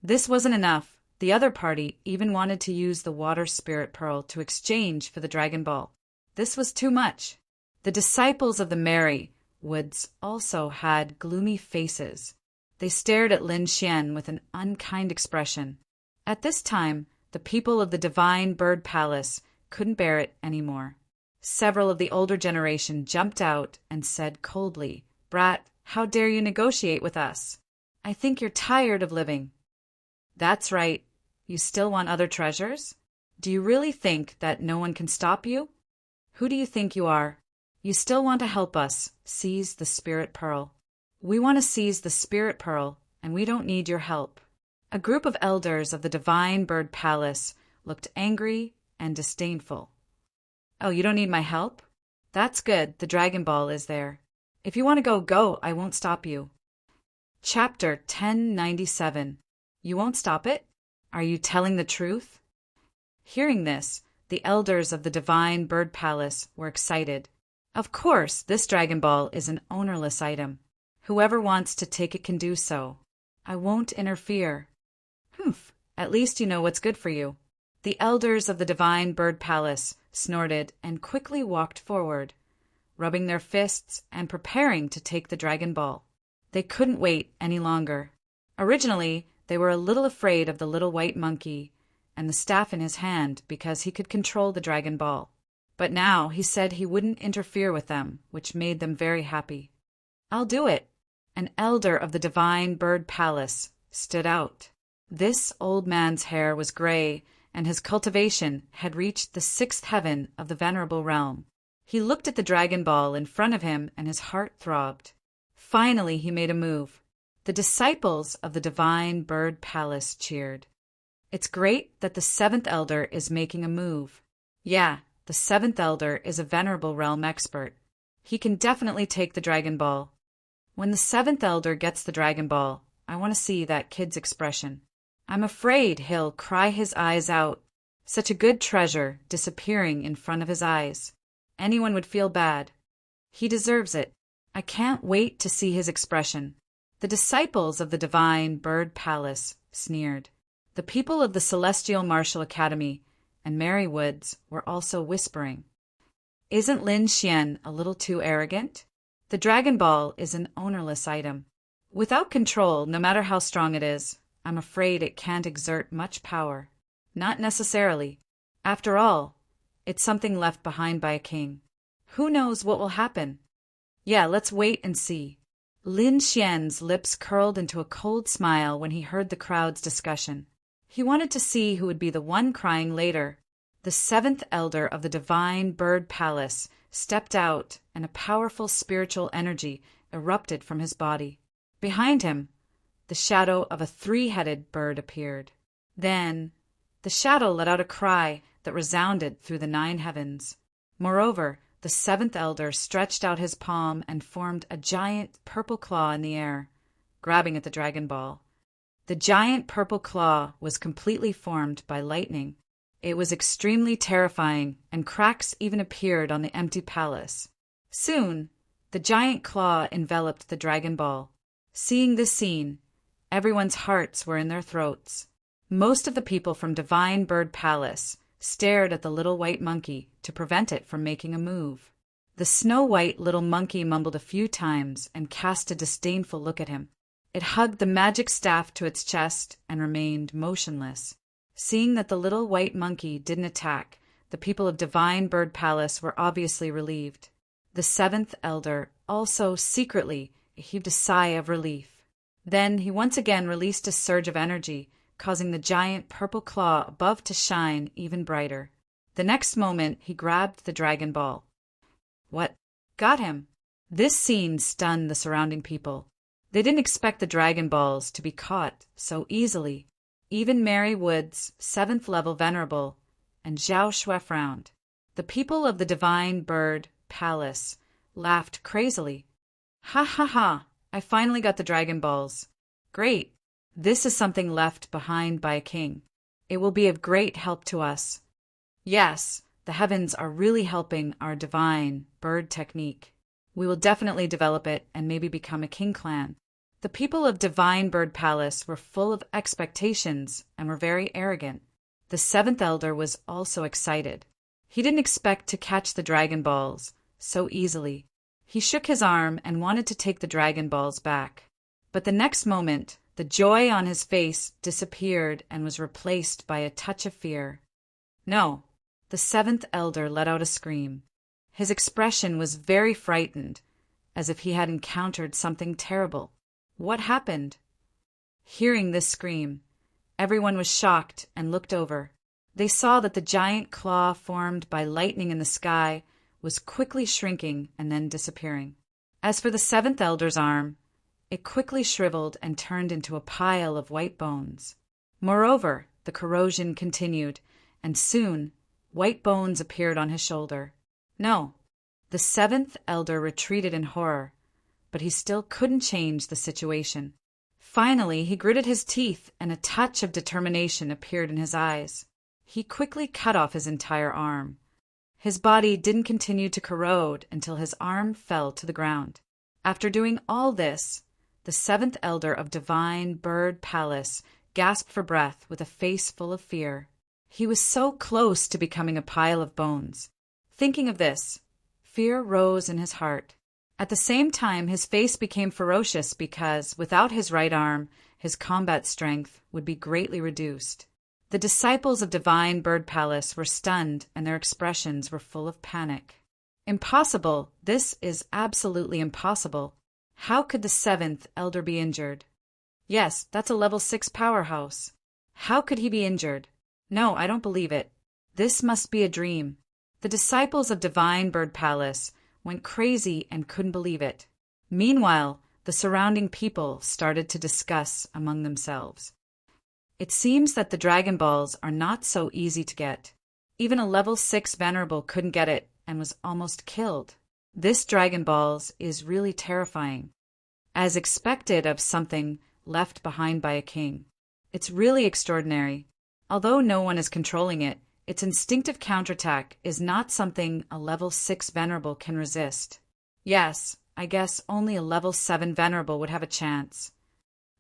This wasn't enough. The other party even wanted to use the water spirit pearl to exchange for the Dragon Ball. This was too much. The disciples of the Merry Woods also had gloomy faces. They stared at Lin Xian with an unkind expression. At this time, the people of the Divine Bird Palace couldn't bear it anymore. Several of the older generation jumped out and said coldly, "Brat, how dare you negotiate with us? I think you're tired of living." "That's right. You still want other treasures? Do you really think that no one can stop you? Who do you think you are? You still want to help us seize the spirit pearl. We want to seize the spirit pearl, and we don't need your help." A group of elders of the Divine Bird Palace looked angry and disdainful. "Oh, you don't need my help? That's good, the Dragon Ball is there. If you want to go, go, I won't stop you." Chapter 1097. You won't stop it? Are you telling the truth? Hearing this, the elders of the Divine Bird Palace were excited. Of course, this Dragon Ball is an ownerless item. Whoever wants to take it can do so. I won't interfere. Humph, at least you know what's good for you. The elders of the Divine Bird Palace snorted and quickly walked forward, rubbing their fists and preparing to take the Dragon Ball. They couldn't wait any longer. Originally, they were a little afraid of the little white monkey and the staff in his hand because he could control the Dragon Ball. But now he said he wouldn't interfere with them, which made them very happy. "I'll do it." An elder of the Divine Bird Palace stood out. This old man's hair was gray, and his cultivation had reached the 6th heaven of the venerable realm. He looked at the Dragon Ball in front of him, and his heart throbbed. Finally, he made a move. The disciples of the Divine Bird Palace cheered. It's great that the 7th elder is making a move. Yeah, the 7th elder is a venerable realm expert. He can definitely take the Dragon Ball. When the 7th elder gets the Dragon Ball, I want to see that kid's expression. I'm afraid he'll cry his eyes out. Such a good treasure disappearing in front of his eyes. Anyone would feel bad. He deserves it. I can't wait to see his expression. The disciples of the Divine Bird Palace sneered. The people of the Celestial Martial Academy and Merry Woods were also whispering. Isn't Lin Xian a little too arrogant? The Dragon Ball is an ownerless item. Without control, no matter how strong it is, I'm afraid it can't exert much power. Not necessarily. After all, it's something left behind by a king. Who knows what will happen? Yeah, let's wait and see. Lin Xian's lips curled into a cold smile when he heard the crowd's discussion. He wanted to see who would be the one crying later. The seventh elder of the divine bird palace stepped out, and a powerful spiritual energy erupted from his body. Behind him, the shadow of a three-headed bird appeared. Then, the shadow let out a cry that resounded through the 9 heavens. Moreover, the seventh elder stretched out his palm and formed a giant purple claw in the air, grabbing at the Dragon Ball. The giant purple claw was completely formed by lightning. It was extremely terrifying, and cracks even appeared on the empty palace. Soon, the giant claw enveloped the Dragon Ball. Seeing this scene, everyone's hearts were in their throats. Most of the people from Divine Bird Palace stared at the little white monkey to prevent it from making a move. The snow-white little monkey mumbled a few times and cast a disdainful look at him. It hugged the magic staff to its chest and remained motionless. Seeing that the little white monkey didn't attack, the people of Divine Bird Palace were obviously relieved. The seventh elder also secretly heaved a sigh of relief. Then he once again released a surge of energy, causing the giant purple claw above to shine even brighter. The next moment, he grabbed the Dragon Ball. What? Got him! This scene stunned the surrounding people. They didn't expect the Dragon Balls to be caught so easily. Even Mary Wood's 7th level venerable and Zhao Xue frowned. The people of the Divine Bird Palace laughed crazily. Ha ha ha! I finally got the Dragon Balls. Great! This is something left behind by a king. It will be of great help to us. Yes, the heavens are really helping our divine bird technique. We will definitely develop it and maybe become a king clan. The people of Divine Bird Palace were full of expectations and were very arrogant. The seventh elder was also excited. He didn't expect to catch the Dragon Balls so easily. He shook his arm and wanted to take the Dragon Balls back. But the next moment, the joy on his face disappeared and was replaced by a touch of fear. No, the seventh elder let out a scream. His expression was very frightened, as if he had encountered something terrible. What happened? Hearing this scream, everyone was shocked and looked over. They saw that the giant claw formed by lightning in the sky was quickly shrinking and then disappearing. As for the seventh elder's arm, it quickly shriveled and turned into a pile of white bones. Moreover, the corrosion continued, and soon white bones appeared on his shoulder. No, the seventh elder retreated in horror, but he still couldn't change the situation. Finally, he gritted his teeth and a touch of determination appeared in his eyes. He quickly cut off his entire arm. His body didn't continue to corrode until his arm fell to the ground. After doing all this, the seventh elder of Divine Bird Palace gasped for breath with a face full of fear. He was so close to becoming a pile of bones. Thinking of this, fear rose in his heart. At the same time, his face became ferocious because, without his right arm, his combat strength would be greatly reduced. The disciples of Divine Bird Palace were stunned and their expressions were full of panic. Impossible! This is absolutely impossible. How could the seventh elder be injured? Yes, that's a level 6 powerhouse. How could he be injured? No, I don't believe it. This must be a dream. The disciples of Divine Bird Palace went crazy and couldn't believe it. Meanwhile, the surrounding people started to discuss among themselves. It seems that the Dragon Balls are not so easy to get. Even a level 6 venerable couldn't get it and was almost killed. This Dragon Balls is really terrifying, as expected of something left behind by a king. It's really extraordinary. Although no one is controlling it, its instinctive counterattack is not something a level 6 venerable can resist. Yes, I guess only a level 7 venerable would have a chance.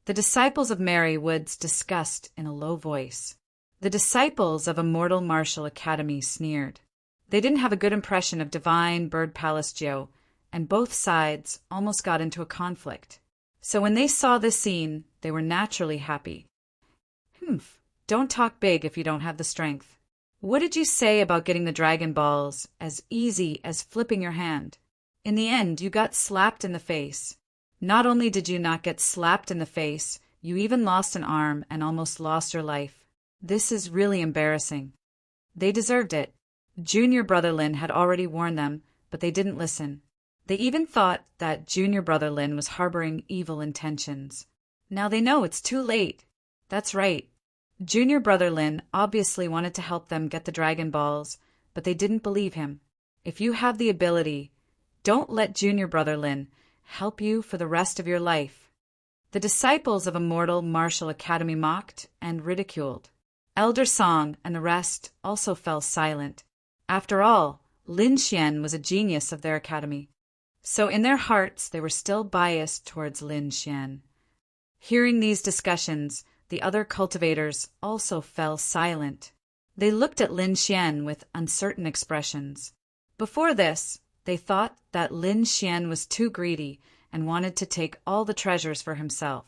The disciples of Mary Woods discussed in a low voice. The disciples of Immortal Martial Academy sneered. They didn't have a good impression of Divine Bird Palace Geo, and both sides almost got into a conflict. So when they saw this scene, they were naturally happy. Don't talk big if you don't have the strength. What did you say about getting the Dragon Balls as easy as flipping your hand? In the end, you got slapped in the face. Not only did you not get slapped in the face, you even lost an arm and almost lost your life. This is really embarrassing. They deserved it. Junior Brother Lin had already warned them, but they didn't listen. They even thought that Junior Brother Lin was harboring evil intentions. Now they know it's too late. That's right. Junior Brother Lin obviously wanted to help them get the Dragon Balls, but they didn't believe him. If you have the ability, don't let Junior Brother Lin help you for the rest of your life. The disciples of Immortal Martial Academy mocked and ridiculed. Elder Song and the rest also fell silent. After all, Lin Xian was a genius of their academy. So in their hearts they were still biased towards Lin Xian. Hearing these discussions, the other cultivators also fell silent. They looked at Lin Xian with uncertain expressions. Before this, they thought that Lin Xian was too greedy and wanted to take all the treasures for himself.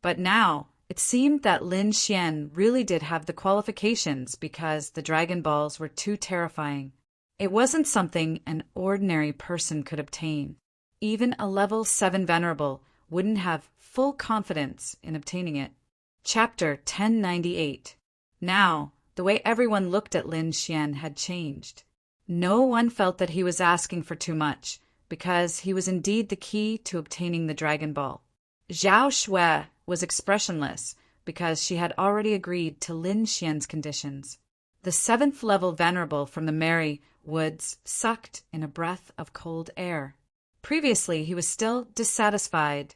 But now, it seemed that Lin Xian really did have the qualifications because the Dragon Balls were too terrifying. It wasn't something an ordinary person could obtain. Even a level 7 Venerable wouldn't have full confidence in obtaining it. Chapter 1098. Now, the way everyone looked at Lin Xian had changed. No one felt that he was asking for too much, because he was indeed the key to obtaining the Dragon Ball. Zhao Shui was expressionless, because she had already agreed to Lin Xian's conditions. The 7th level Venerable from the Merry Woods sucked in a breath of cold air. Previously, he was still dissatisfied,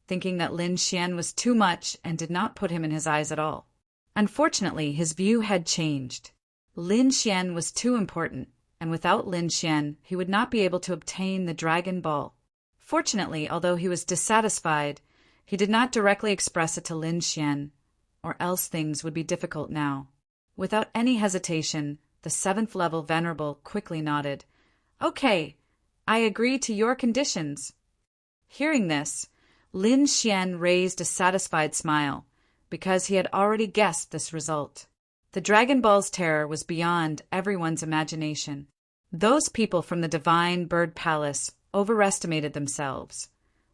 thinking that Lin Xian was too much and did not put him in his eyes at all. Unfortunately, his view had changed. Lin Xian was too important, and without Lin Xian, he would not be able to obtain the Dragon Ball. Fortunately, although he was dissatisfied, he did not directly express it to Lin Xian, or else things would be difficult now. Without any hesitation, the 7th level Venerable quickly nodded. Okay, I agree to your conditions. Hearing this, Lin Xian raised a satisfied smile, because he had already guessed this result. The Dragon Ball's terror was beyond everyone's imagination. Those people from the Divine Bird Palace overestimated themselves,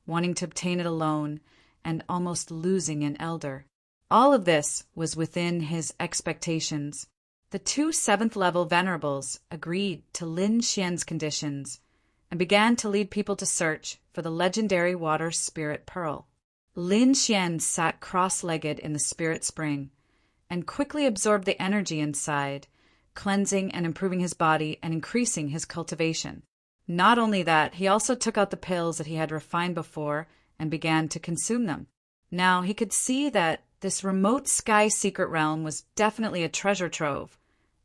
wanting to obtain it alone and almost losing an elder. All of this was within his expectations. The 2 7th level Venerables agreed to Lin Xian's conditions and began to lead people to search for the legendary water spirit pearl. Lin Xian sat cross-legged in the spirit spring and quickly absorbed the energy inside, cleansing and improving his body and increasing his cultivation. Not only that, he also took out the pills that he had refined before and began to consume them. Now he could see that this remote sky secret realm was definitely a treasure trove,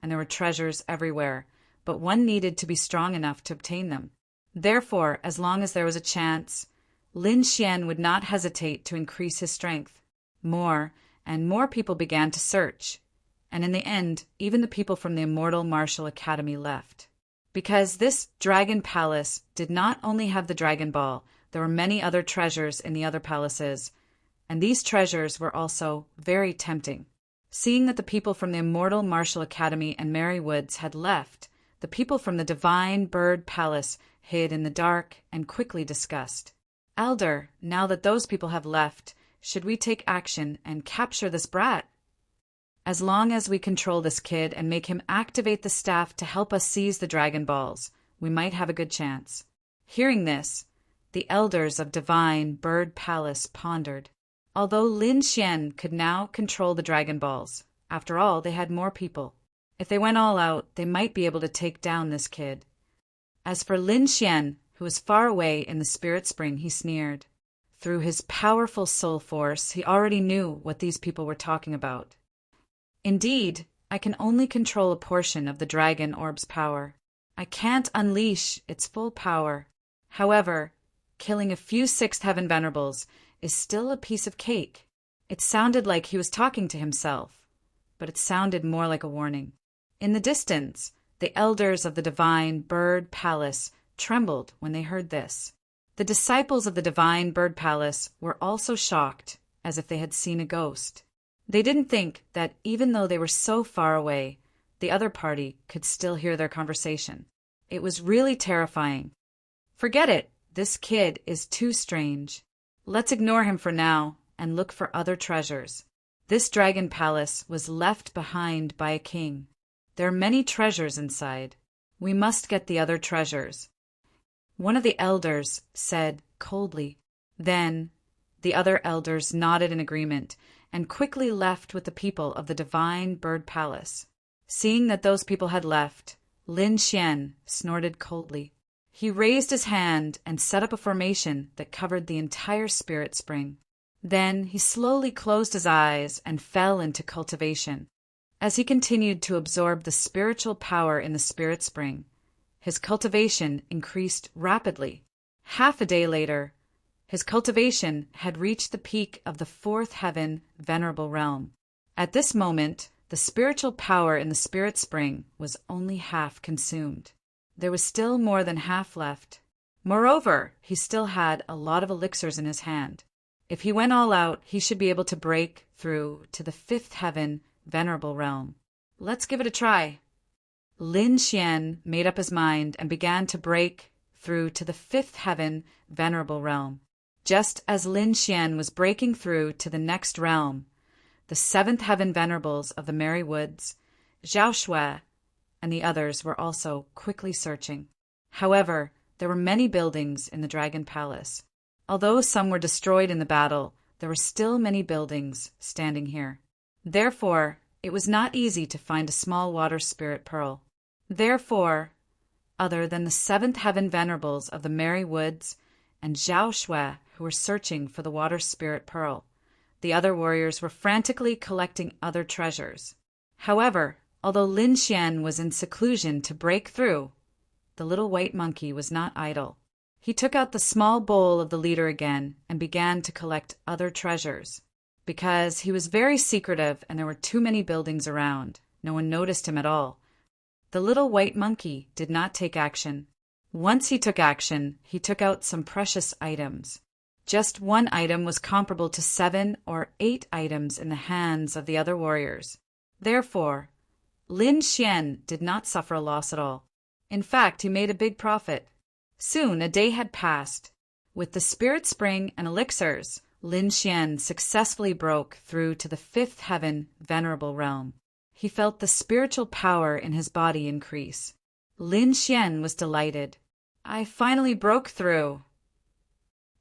and there were treasures everywhere, but one needed to be strong enough to obtain them. Therefore, as long as there was a chance, Lin Xian would not hesitate to increase his strength. More and more people began to search, and in the end, even the people from the Immortal Martial Academy left. Because this Dragon Palace did not only have the Dragon Ball, there were many other treasures in the other palaces, and these treasures were also very tempting. Seeing that the people from the Immortal Martial Academy and Merry Woods had left, the people from the Divine Bird Palace hid in the dark and quickly discussed. Elder, now that those people have left, should we take action and capture this brat? As long as we control this kid and make him activate the staff to help us seize the Dragon Balls, we might have a good chance. Hearing this, the elders of Divine Bird Palace pondered. Although Lin Xian could now control the Dragon Balls, after all, they had more people. If they went all out, they might be able to take down this kid. As for Lin Xian, who was far away in the spirit spring, he sneered. Through his powerful soul force, he already knew what these people were talking about. Indeed, I can only control a portion of the dragon orb's power. I can't unleash its full power. However, killing a few 6th Heaven Venerables is still a piece of cake. It sounded like he was talking to himself, but it sounded more like a warning. In the distance, the elders of the Divine Bird Palace trembled when they heard this. The disciples of the Divine Bird Palace were also shocked, as if they had seen a ghost. They didn't think that even though they were so far away, the other party could still hear their conversation. It was really terrifying. Forget it, this kid is too strange. Let's ignore him for now and look for other treasures. This dragon palace was left behind by a king. There are many treasures inside. We must get the other treasures. One of the elders said coldly. Then the other elders nodded in agreement and quickly left with the people of the divine bird palace. Seeing that those people had left, Lin Xian snorted coldly. He raised his hand and set up a formation that covered the entire spirit spring. Then he slowly closed his eyes and fell into cultivation. As he continued to absorb the spiritual power in the spirit spring, his cultivation increased rapidly. Half a day later, his cultivation had reached the peak of the fourth heaven venerable realm. At this moment, the spiritual power in the spirit spring was only half consumed. There was still more than half left. Moreover, he still had a lot of elixirs in his hand. If he went all out, he should be able to break through to the fifth heaven venerable realm. Let's give it a try. Lin Xian made up his mind and began to break through to the fifth heaven venerable realm. Just as Lin Xian was breaking through to the next realm, the seventh heaven venerables of the Merry Woods, Zhao Shui, and the others were also quickly searching. However, there were many buildings in the Dragon Palace. Although some were destroyed in the battle, there were still many buildings standing here. Therefore, it was not easy to find a small water spirit pearl. Therefore, other than the seventh heaven venerables of the Merry Woods and Zhao Shui who were searching for the water spirit pearl, the other warriors were frantically collecting other treasures. However, although Lin Xian was in seclusion to break through, the little white monkey was not idle. He took out the small bowl of the leader again and began to collect other treasures. Because he was very secretive and there were too many buildings around, no one noticed him at all. The little white monkey did not take action. Once he took action, he took out some precious items. Just one item was comparable to 7 or 8 items in the hands of the other warriors. Therefore, Lin Xian did not suffer a loss at all. In fact, he made a big profit. Soon a day had passed. With the spirit spring and elixirs, Lin Xian successfully broke through to the fifth heaven venerable realm. He felt the spiritual power in his body increase. Lin Xian was delighted. I finally broke through.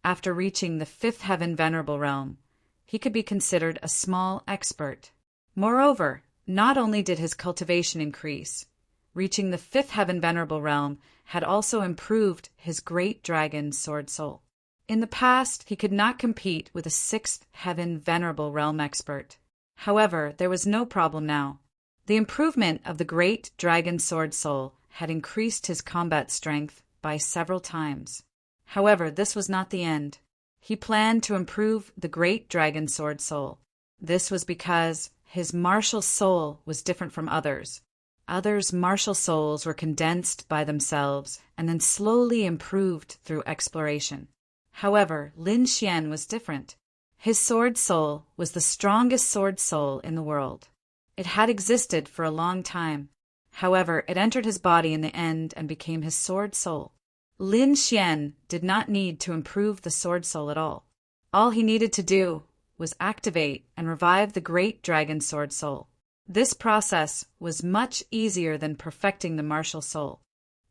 After reaching the fifth heaven venerable realm, he could be considered a small expert. Moreover, not only did his cultivation increase, reaching the fifth heaven venerable realm had also improved his great dragon sword soul. In the past, he could not compete with a sixth heaven venerable realm expert. However, there was no problem now. The improvement of the great dragon sword soul had increased his combat strength by several times. However, this was not the end. He planned to improve the great dragon sword soul. This was because his martial soul was different from others. Others' martial souls were condensed by themselves and then slowly improved through exploration. However, Lin Xian was different. His sword soul was the strongest sword soul in the world. It had existed for a long time. However, it entered his body in the end and became his sword soul. Lin Xian did not need to improve the sword soul at all. All he needed to do was activate and revive the great dragon sword soul. This process was much easier than perfecting the martial soul.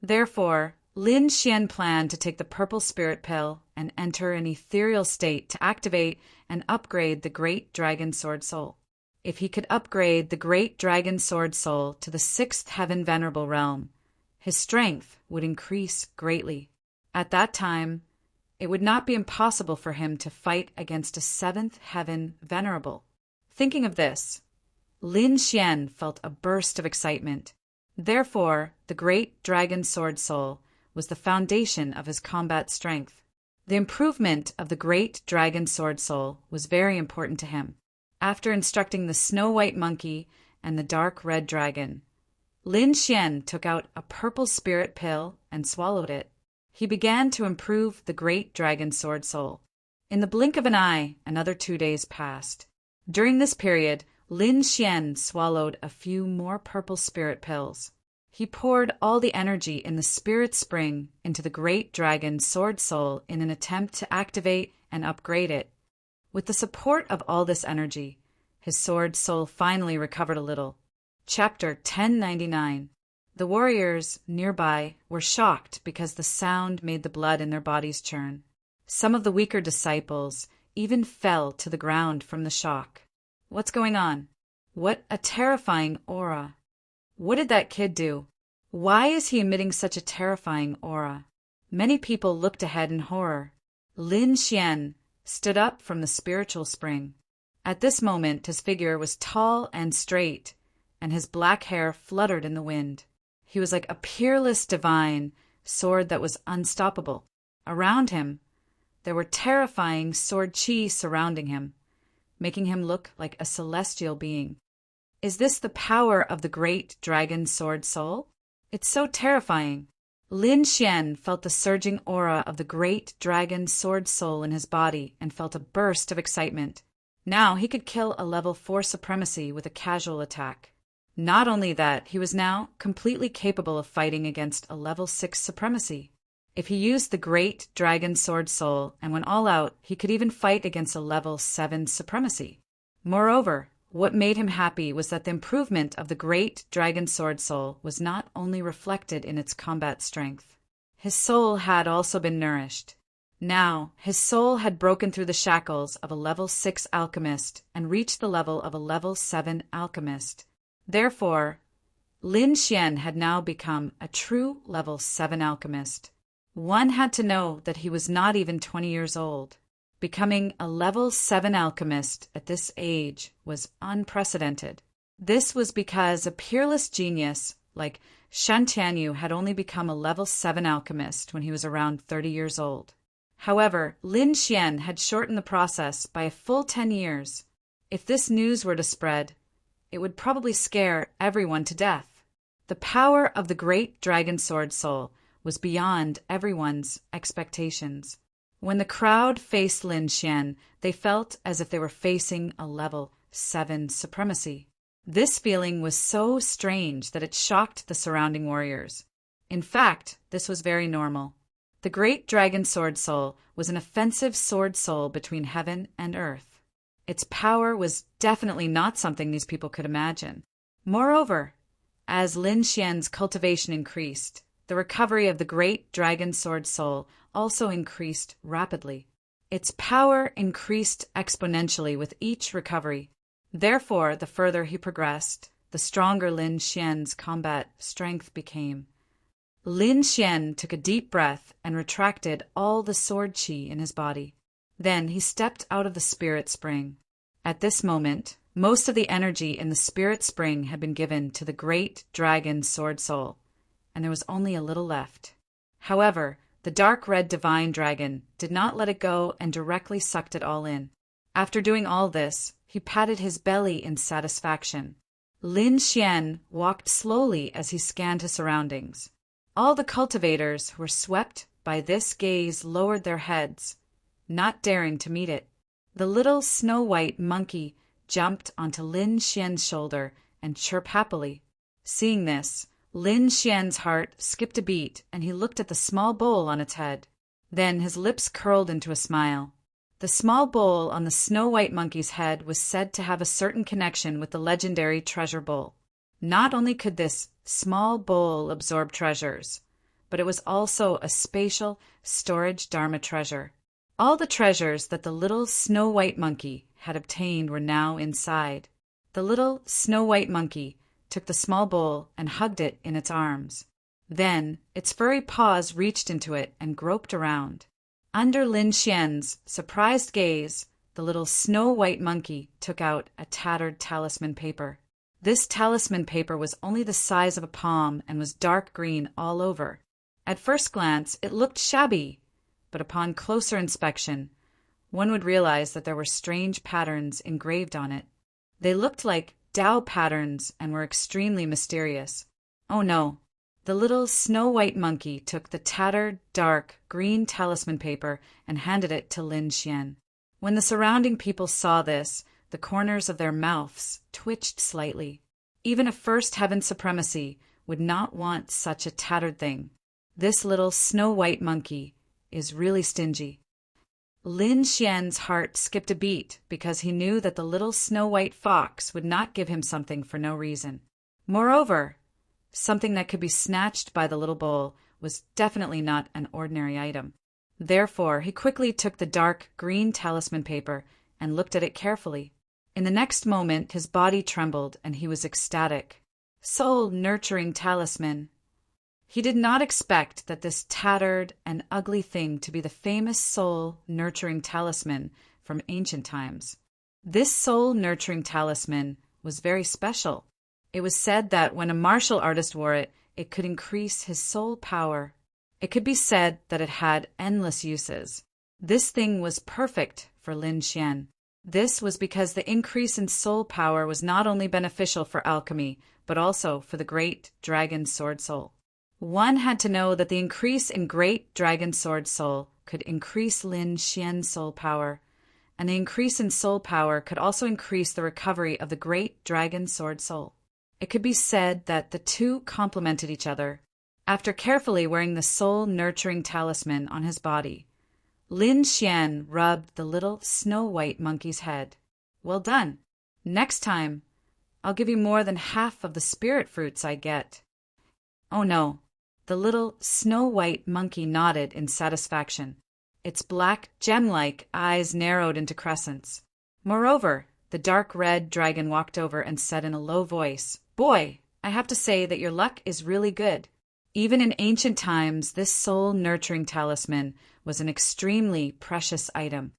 Therefore, Lin Xian planned to take the purple spirit pill and enter an ethereal state to activate and upgrade the great dragon sword soul. If he could upgrade the great dragon sword soul to the sixth heaven venerable realm, his strength would increase greatly. At that time, it would not be impossible for him to fight against a seventh heaven venerable. Thinking of this, Lin Xian felt a burst of excitement. Therefore, the great dragon sword soul was the foundation of his combat strength. The improvement of the great dragon sword soul was very important to him. After instructing the snow white monkey and the dark red dragon, Lin Xian took out a purple spirit pill and swallowed it. He began to improve the great dragon sword soul. In the blink of an eye, another 2 days passed. During this period, Lin Xian swallowed a few more purple spirit pills. He poured all the energy in the spirit spring into the great dragon sword soul in an attempt to activate and upgrade it. With the support of all this energy, his sword soul finally recovered a little. Chapter 1099. The warriors nearby were shocked because the sound made the blood in their bodies churn. Some of the weaker disciples even fell to the ground from the shock. What's going on? What a terrifying aura. What did that kid do? Why is he emitting such a terrifying aura? Many people looked ahead in horror. Lin Xian stood up from the spiritual spring. At this moment, his figure was tall and straight, and his black hair fluttered in the wind. He was like a peerless divine sword that was unstoppable. Around him, there were terrifying sword chi surrounding him, making him look like a celestial being. Is this the power of the great dragon sword soul? It's so terrifying. Lin Xian felt the surging aura of the great dragon sword soul in his body and felt a burst of excitement. Now he could kill a level 4 supremacy with a casual attack. Not only that, he was now completely capable of fighting against a level 6 supremacy. If he used the great dragon sword soul and went all out, he could even fight against a level 7 supremacy. Moreover, what made him happy was that the improvement of the great dragon sword soul was not only reflected in its combat strength. His soul had also been nourished. Now, his soul had broken through the shackles of a level 6 alchemist and reached the level of a level 7 alchemist. Therefore, Lin Xian had now become a true level 7 alchemist. One had to know that he was not even 20 years old. Becoming a level 7 alchemist at this age was unprecedented. This was because a peerless genius like Shan Tianyu had only become a level 7 alchemist when he was around 30 years old. However, Lin Xian had shortened the process by a full 10 years. If this news were to spread, it would probably scare everyone to death. The power of the great dragon sword soul was beyond everyone's expectations. When the crowd faced Lin Xian, they felt as if they were facing a level 7 supremacy. This feeling was so strange that it shocked the surrounding warriors. In fact, this was very normal. The great dragon sword soul was an offensive sword soul between heaven and earth. Its power was definitely not something these people could imagine. Moreover, as Lin Xian's cultivation increased, the recovery of the great dragon sword soul also increased rapidly. Its power increased exponentially with each recovery. Therefore, the further he progressed, the stronger Lin Xian's combat strength became. Lin Xian took a deep breath and retracted all the sword chi in his body. Then he stepped out of the spirit spring. At this moment, most of the energy in the spirit spring had been given to the great dragon sword soul, and there was only a little left. However, the dark red divine dragon did not let it go and directly sucked it all in. After doing all this, he patted his belly in satisfaction. Lin Xian walked slowly as he scanned his surroundings. All the cultivators who were swept by this gaze lowered their heads, not daring to meet it. The little snow-white monkey jumped onto Lin Xian's shoulder and chirped happily. Seeing this, Lin Xian's heart skipped a beat and he looked at the small bowl on its head. Then his lips curled into a smile. The small bowl on the snow-white monkey's head was said to have a certain connection with the legendary treasure bowl. Not only could this small bowl absorb treasures, but it was also a spatial storage Dharma treasure. All the treasures that the little snow-white monkey had obtained were now inside. The little snow-white monkey took the small bowl and hugged it in its arms. Then its furry paws reached into it and groped around. Under Lin Xian's surprised gaze, the little snow-white monkey took out a tattered talisman paper. This talisman paper was only the size of a palm and was dark green all over. At first glance, it looked shabby, but upon closer inspection, one would realize that there were strange patterns engraved on it. They looked like Tao patterns and were extremely mysterious. Oh no! The little snow-white monkey took the tattered, dark, green talisman paper and handed it to Lin Xian. When the surrounding people saw this, the corners of their mouths twitched slightly. Even a first heaven supremacy would not want such a tattered thing. This little snow-white monkey is really stingy. Lin Xian's heart skipped a beat because he knew that the little snow-white fox would not give him something for no reason. Moreover, something that could be snatched by the little bull was definitely not an ordinary item. Therefore, he quickly took the dark green talisman paper and looked at it carefully. In the next moment, his body trembled and he was ecstatic. Soul-nurturing talisman. He did not expect that this tattered and ugly thing to be the famous soul-nurturing talisman from ancient times. This soul-nurturing talisman was very special. It was said that when a martial artist wore it, it could increase his soul power. It could be said that it had endless uses. This thing was perfect for Lin Xian. This was because the increase in soul power was not only beneficial for alchemy, but also for the great dragon sword soul. One had to know that the increase in great dragon sword soul could increase Lin Xian's soul power, and the increase in soul power could also increase the recovery of the great dragon sword soul. It could be said that the two complemented each other. After carefully wearing the soul-nurturing talisman on his body, Lin Xian rubbed the little snow-white monkey's head. Well done. Next time, I'll give you more than half of the spirit fruits I get. Oh no. The little snow-white monkey nodded in satisfaction. Its black, gem-like eyes narrowed into crescents. Moreover, the dark red dragon walked over and said in a low voice, "Boy, I have to say that your luck is really good." Even in ancient times, this soul-nurturing talisman was an extremely precious item.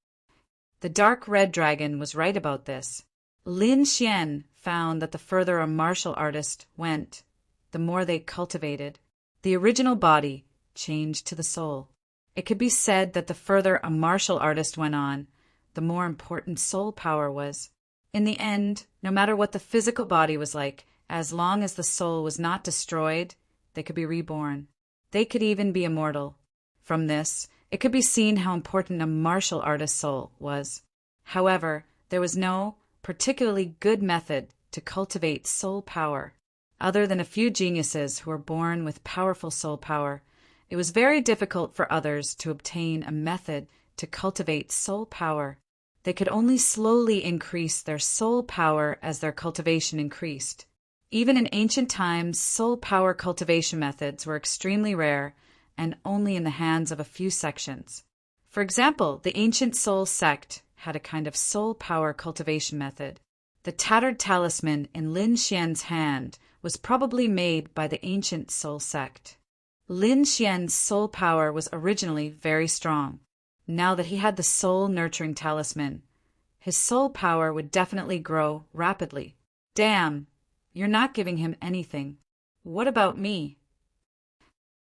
The dark red dragon was right about this. Lin Xian found that the further a martial artist went, the more they cultivated. The original body changed to the soul. It could be said that the further a martial artist went on, the more important soul power was. In the end, no matter what the physical body was like, as long as the soul was not destroyed, they could be reborn. They could even be immortal. From this, it could be seen how important a martial artist's soul was. However, there was no particularly good method to cultivate soul power. Other than a few geniuses who were born with powerful soul power, it was very difficult for others to obtain a method to cultivate soul power. They could only slowly increase their soul power as their cultivation increased. Even in ancient times, soul power cultivation methods were extremely rare and only in the hands of a few sections. For example, the ancient soul sect had a kind of soul power cultivation method. The tattered talisman in Lin Xian's hand was probably made by the ancient soul sect. Lin Xian's soul power was originally very strong. Now that he had the soul-nurturing talisman, his soul power would definitely grow rapidly. Damn, you're not giving him anything. What about me?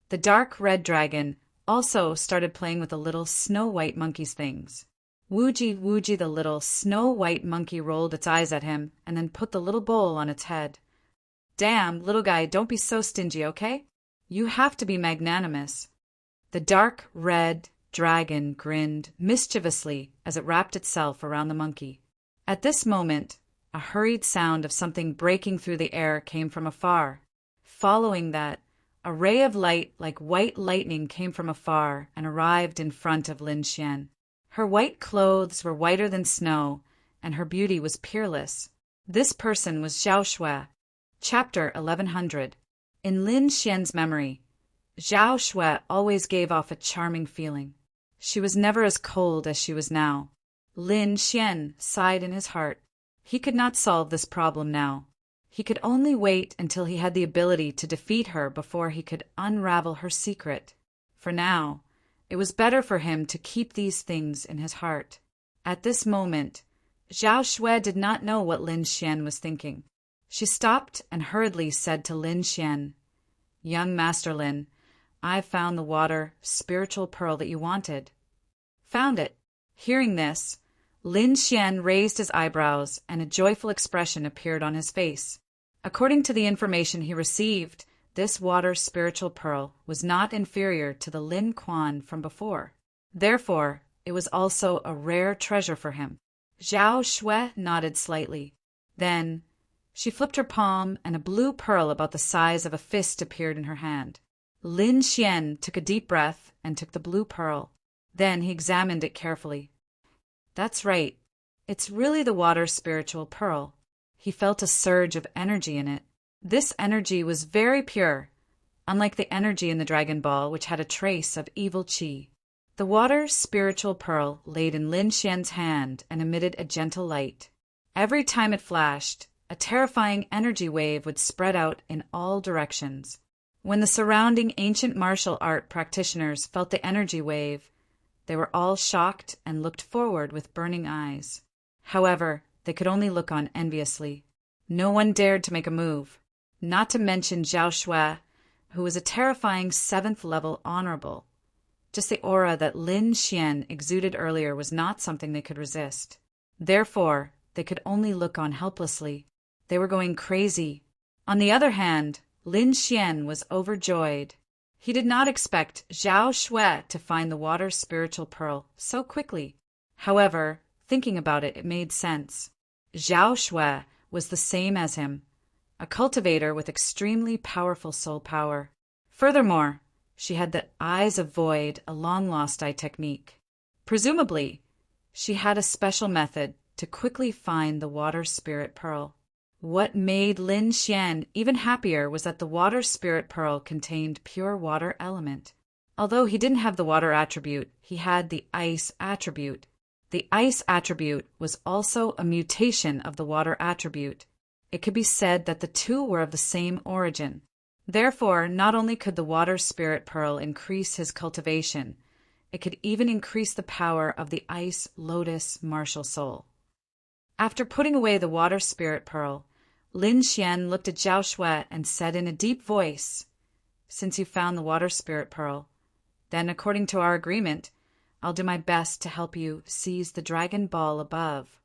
The dark red dragon also started playing with the little snow-white monkey's things. Woogie woogie, the little snow-white monkey rolled its eyes at him and then put the little bowl on its head. Damn, little guy, don't be so stingy, okay? You have to be magnanimous. The dark red dragon grinned mischievously as it wrapped itself around the monkey. At this moment, a hurried sound of something breaking through the air came from afar. Following that, a ray of light like white lightning came from afar and arrived in front of Lin Xian. Her white clothes were whiter than snow, and her beauty was peerless. This person was Zhao Shui. Chapter 1100. In Lin Xian's memory, Zhao Shui always gave off a charming feeling. She was never as cold as she was now. Lin Xian sighed in his heart. He could not solve this problem now. He could only wait until he had the ability to defeat her before he could unravel her secret. For now, it was better for him to keep these things in his heart. At this moment, Zhao Shui did not know what Lin Xian was thinking. She stopped and hurriedly said to Lin Xian, "Young Master Lin, I've found the water spiritual pearl that you wanted." Found it. Hearing this, Lin Xian raised his eyebrows and a joyful expression appeared on his face. According to the information he received, this water spiritual pearl was not inferior to the Lin Quan from before. Therefore, it was also a rare treasure for him. Zhao Shui nodded slightly. Then she flipped her palm, and a blue pearl about the size of a fist appeared in her hand. Lin Xian took a deep breath and took the blue pearl. Then he examined it carefully. That's right. It's really the water spiritual pearl. He felt a surge of energy in it. This energy was very pure, unlike the energy in the Dragon Ball, which had a trace of evil qi. The water spiritual pearl laid in Lin Xian's hand and emitted a gentle light. Every time it flashed, a terrifying energy wave would spread out in all directions. When the surrounding ancient martial art practitioners felt the energy wave, they were all shocked and looked forward with burning eyes. However, they could only look on enviously. No one dared to make a move, not to mention Zhao Shui, who was a terrifying 7th-level honorable. Just the aura that Lin Xian exuded earlier was not something they could resist. Therefore, they could only look on helplessly. They were going crazy. On the other hand, Lin Xian was overjoyed. He did not expect Zhao Shui to find the water spiritual pearl so quickly. However, thinking about it, it made sense. Zhao Shui was the same as him, a cultivator with extremely powerful soul power. Furthermore, she had the Eyes of Void, a long-lost eye technique. Presumably, she had a special method to quickly find the water spirit pearl. What made Lin Xian even happier was that the water spirit pearl contained pure water element. Although he didn't have the water attribute, he had the ice attribute. The ice attribute was also a mutation of the water attribute. It could be said that the two were of the same origin. Therefore, not only could the water spirit pearl increase his cultivation, it could even increase the power of the ice lotus martial soul. After putting away the water spirit pearl, Lin Xian looked at Zhao Shui and said in a deep voice, "Since you found the water spirit pearl, then according to our agreement, I'll do my best to help you seize the Dragon Ball above."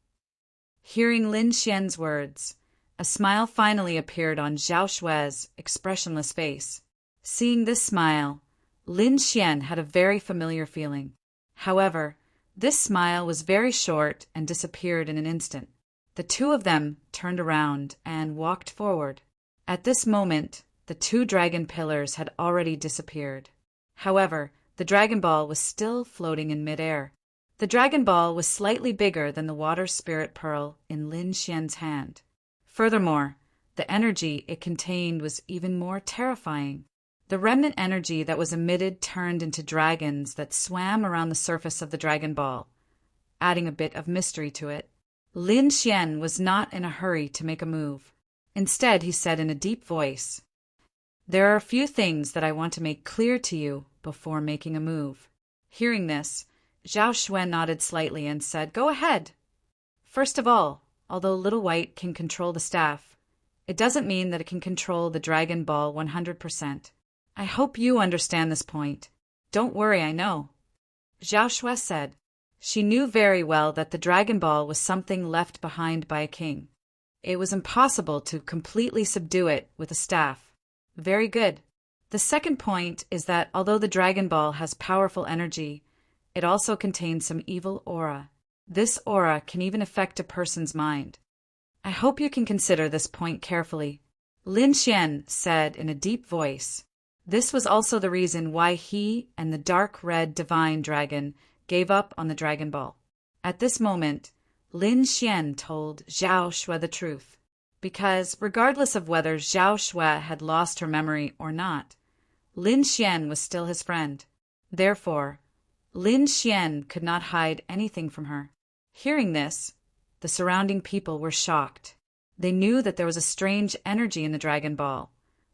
Hearing Lin Xian's words, a smile finally appeared on Zhao Shui's expressionless face. Seeing this smile, Lin Xian had a very familiar feeling. However, this smile was very short and disappeared in an instant. The two of them turned around and walked forward. At this moment, the 2 dragon pillars had already disappeared. However, the Dragon Ball was still floating in midair. The Dragon Ball was slightly bigger than the water spirit pearl in Lin Xian's hand. Furthermore, the energy it contained was even more terrifying. The remnant energy that was emitted turned into dragons that swam around the surface of the Dragon Ball, adding a bit of mystery to it. Lin Xian was not in a hurry to make a move. Instead, he said in a deep voice, "There are a few things that I want to make clear to you before making a move." Hearing this, Zhao Shui nodded slightly and said, "Go ahead." First of all, although Little White can control the staff, it doesn't mean that it can control the Dragon Ball 100%. I hope you understand this point. Don't worry, I know. Zhao Shui said. She knew very well that the Dragon Ball was something left behind by a king. It was impossible to completely subdue it with a staff. Very good. The second point is that although the Dragon Ball has powerful energy, it also contains some evil aura. This aura can even affect a person's mind. I hope you can consider this point carefully. Lin Xian said in a deep voice. This was also the reason why he and the dark red divine dragon gave up on the Dragon Ball. At this moment, Lin Xian told Zhao Shui the truth, because regardless of whether Zhao Shui had lost her memory or not, Lin Xian was still his friend. Therefore, Lin Xian could not hide anything from her. Hearing this, the surrounding people were shocked. They knew that there was a strange energy in the Dragon Ball,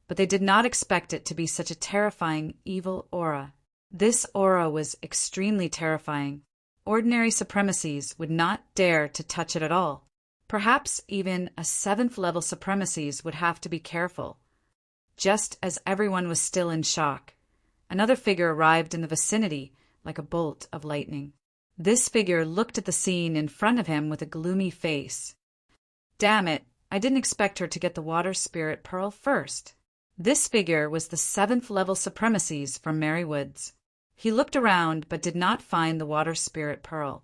but they did not expect it to be such a terrifying evil aura. This aura was extremely terrifying. Ordinary supremacies would not dare to touch it at all. Perhaps even a 7th-level supremacies would have to be careful. Just as everyone was still in shock, another figure arrived in the vicinity like a bolt of lightning. This figure looked at the scene in front of him with a gloomy face. Damn it, I didn't expect her to get the water spirit pearl first. This figure was the 7th-level supremacies from Merry Woods. He looked around but did not find the water spirit pearl.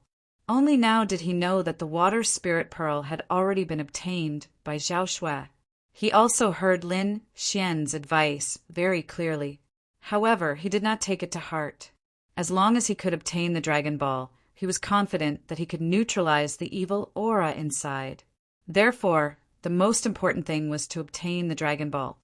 Only now did he know that the water spirit pearl had already been obtained by Zhao Shui. He also heard Lin Xian's advice very clearly. However, he did not take it to heart. As long as he could obtain the Dragon Ball, he was confident that he could neutralize the evil aura inside. Therefore, the most important thing was to obtain the Dragon Ball.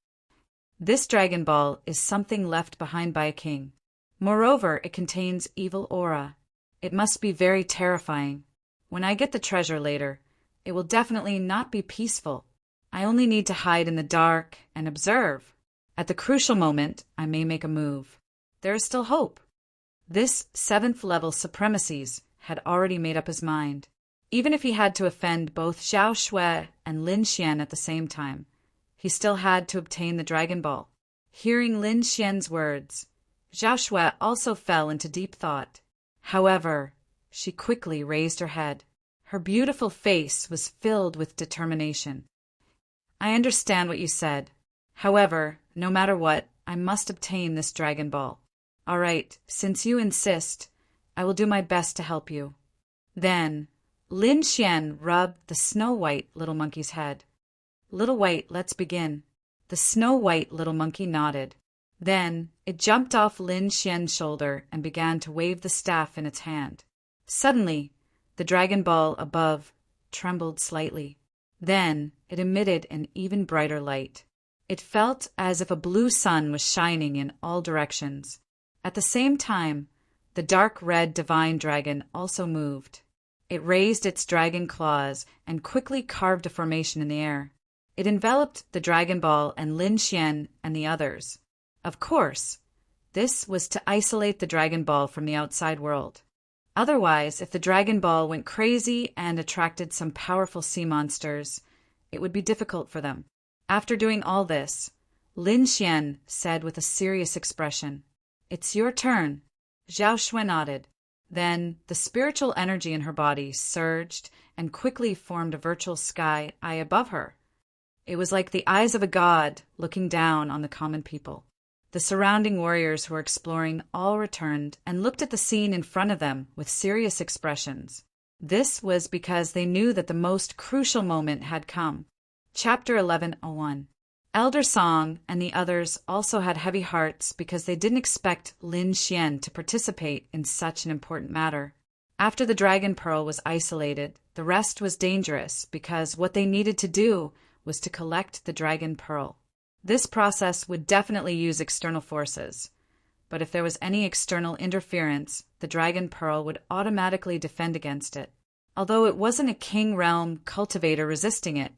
This Dragon Ball is something left behind by a king. Moreover, it contains evil aura. It must be very terrifying. When I get the treasure later, it will definitely not be peaceful. I only need to hide in the dark and observe. At the crucial moment, I may make a move. There is still hope. This 7th level supremacies had already made up his mind. Even if he had to offend both Zhao Shui and Lin Xian at the same time, he still had to obtain the Dragon Ball. Hearing Lin Xian's words, Zhao Shui also fell into deep thought. However, she quickly raised her head. Her beautiful face was filled with determination. I understand what you said. However, no matter what, I must obtain this Dragon Ball. All right, since you insist, I will do my best to help you. Then, Lin Xian rubbed the snow-white little monkey's head. Little White, let's begin. The snow-white little monkey nodded. Then, it jumped off Lin Xian's shoulder and began to wave the staff in its hand. Suddenly, the Dragon Ball above trembled slightly. Then, it emitted an even brighter light. It felt as if a blue sun was shining in all directions. At the same time, the dark red divine dragon also moved. It raised its dragon claws and quickly carved a formation in the air. It enveloped the Dragon Ball and Lin Xian and the others. Of course, this was to isolate the Dragon Ball from the outside world. Otherwise, if the Dragon Ball went crazy and attracted some powerful sea monsters, it would be difficult for them. After doing all this, Lin Xian said with a serious expression, "It's your turn." Zhao Shui nodded. Then the spiritual energy in her body surged and quickly formed a virtual sky eye above her. It was like the eyes of a god looking down on the common people. The surrounding warriors who were exploring all returned and looked at the scene in front of them with serious expressions. This was because they knew that the most crucial moment had come. Chapter 11:01. Elder Song and the others also had heavy hearts because they didn't expect Lin Xian to participate in such an important matter. After the Dragon Pearl was isolated, the rest was dangerous because what they needed to do was to collect the Dragon Pearl. This process would definitely use external forces, but if there was any external interference, the Dragon Pearl would automatically defend against it. Although it wasn't a king realm cultivator resisting it,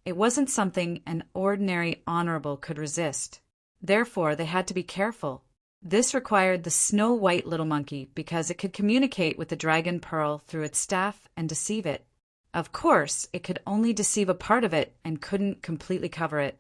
it wasn't something an ordinary honorable could resist. Therefore, they had to be careful. This required the snow-white little monkey because it could communicate with the Dragon Pearl through its staff and deceive it. Of course, it could only deceive a part of it and couldn't completely cover it.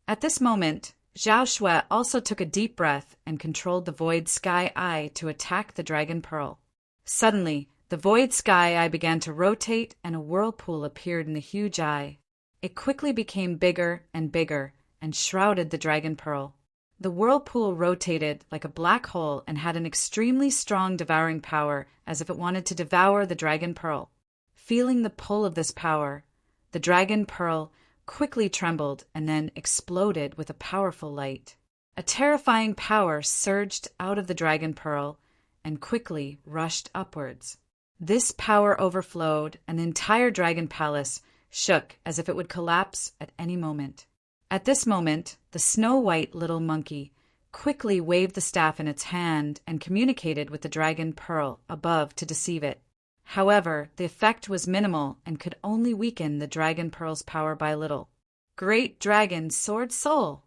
At this moment, Zhao Shui also took a deep breath and controlled the Void Sky Eye to attack the Dragon Pearl. Suddenly, the Void Sky Eye began to rotate and a whirlpool appeared in the huge eye. It quickly became bigger and shrouded the Dragon Pearl. The whirlpool rotated like a black hole and had an extremely strong devouring power as if it wanted to devour the Dragon Pearl. Feeling the pull of this power, the Dragon Pearl quickly trembled and then exploded with a powerful light. A terrifying power surged out of the Dragon Pearl and quickly rushed upwards. This power overflowed and the entire Dragon Palace shook as if it would collapse at any moment. At this moment, the snow-white little monkey quickly waved the staff in its hand and communicated with the Dragon Pearl above to deceive it. However, the effect was minimal and could only weaken the Dragon Pearl's power by little. Great Dragon Sword Soul!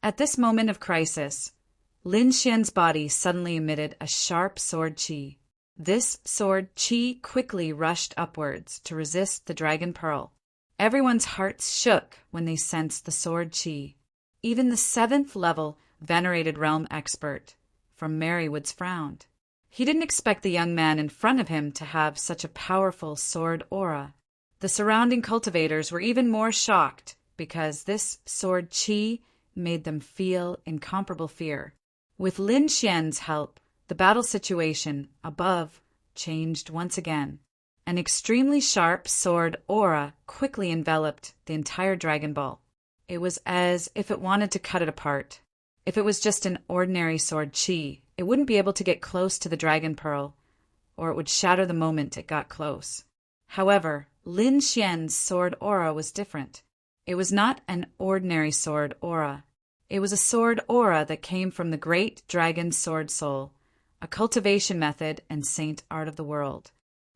At this moment of crisis, Lin Xian's body suddenly emitted a sharp sword qi. This sword qi quickly rushed upwards to resist the Dragon Pearl. Everyone's hearts shook when they sensed the sword qi. Even the 7th level venerated realm expert from Marywood's frowned. He didn't expect the young man in front of him to have such a powerful sword aura. The surrounding cultivators were even more shocked because this sword qi made them feel incomparable fear. With Lin Xian's help, the battle situation above changed once again. An extremely sharp sword aura quickly enveloped the entire Dragon Ball. It was as if it wanted to cut it apart. If it was just an ordinary sword chi, it wouldn't be able to get close to the Dragon Pearl, or it would shatter the moment it got close. However, Lin Xian's sword aura was different. It was not an ordinary sword aura. It was a sword aura that came from the great dragon sword soul, a cultivation method and saint art of the world.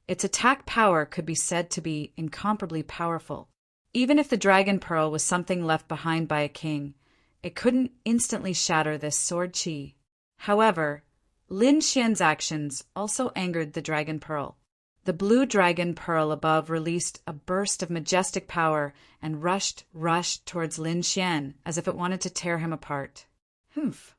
Its attack power could be said to be incomparably powerful. Even if the Dragon Pearl was something left behind by a king, it couldn't instantly shatter this sword chi. However, Lin Xian's actions also angered the Dragon Pearl. The blue Dragon Pearl above released a burst of majestic power and rushed towards Lin Xian as if it wanted to tear him apart. Humph!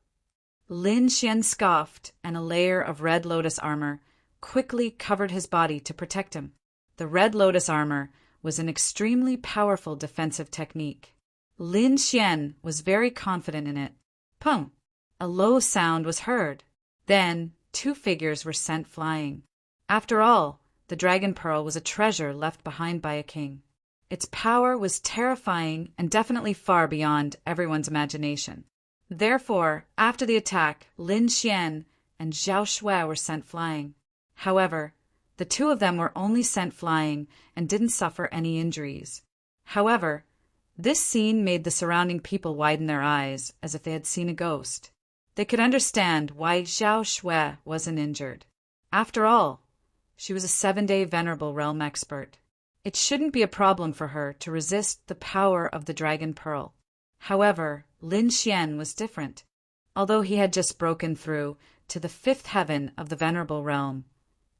Lin Xian scoffed, and a layer of Red Lotus armor quickly covered his body to protect him. The Red Lotus armor was an extremely powerful defensive technique. Lin Xian was very confident in it. Pum! A low sound was heard. Then 2 figures were sent flying. After all, the Dragon Pearl was a treasure left behind by a king. Its power was terrifying and definitely far beyond everyone's imagination. Therefore, after the attack, Lin Xian and Zhao Shui were sent flying. However, the 2 of them were only sent flying and didn't suffer any injuries. However, this scene made the surrounding people widen their eyes as if they had seen a ghost. They could understand why Zhao Shui wasn't injured. After all, she was a 7-day Venerable Realm expert. It shouldn't be a problem for her to resist the power of the Dragon Pearl. However, Lin Xian was different. Although he had just broken through to the 5th heaven of the Venerable Realm,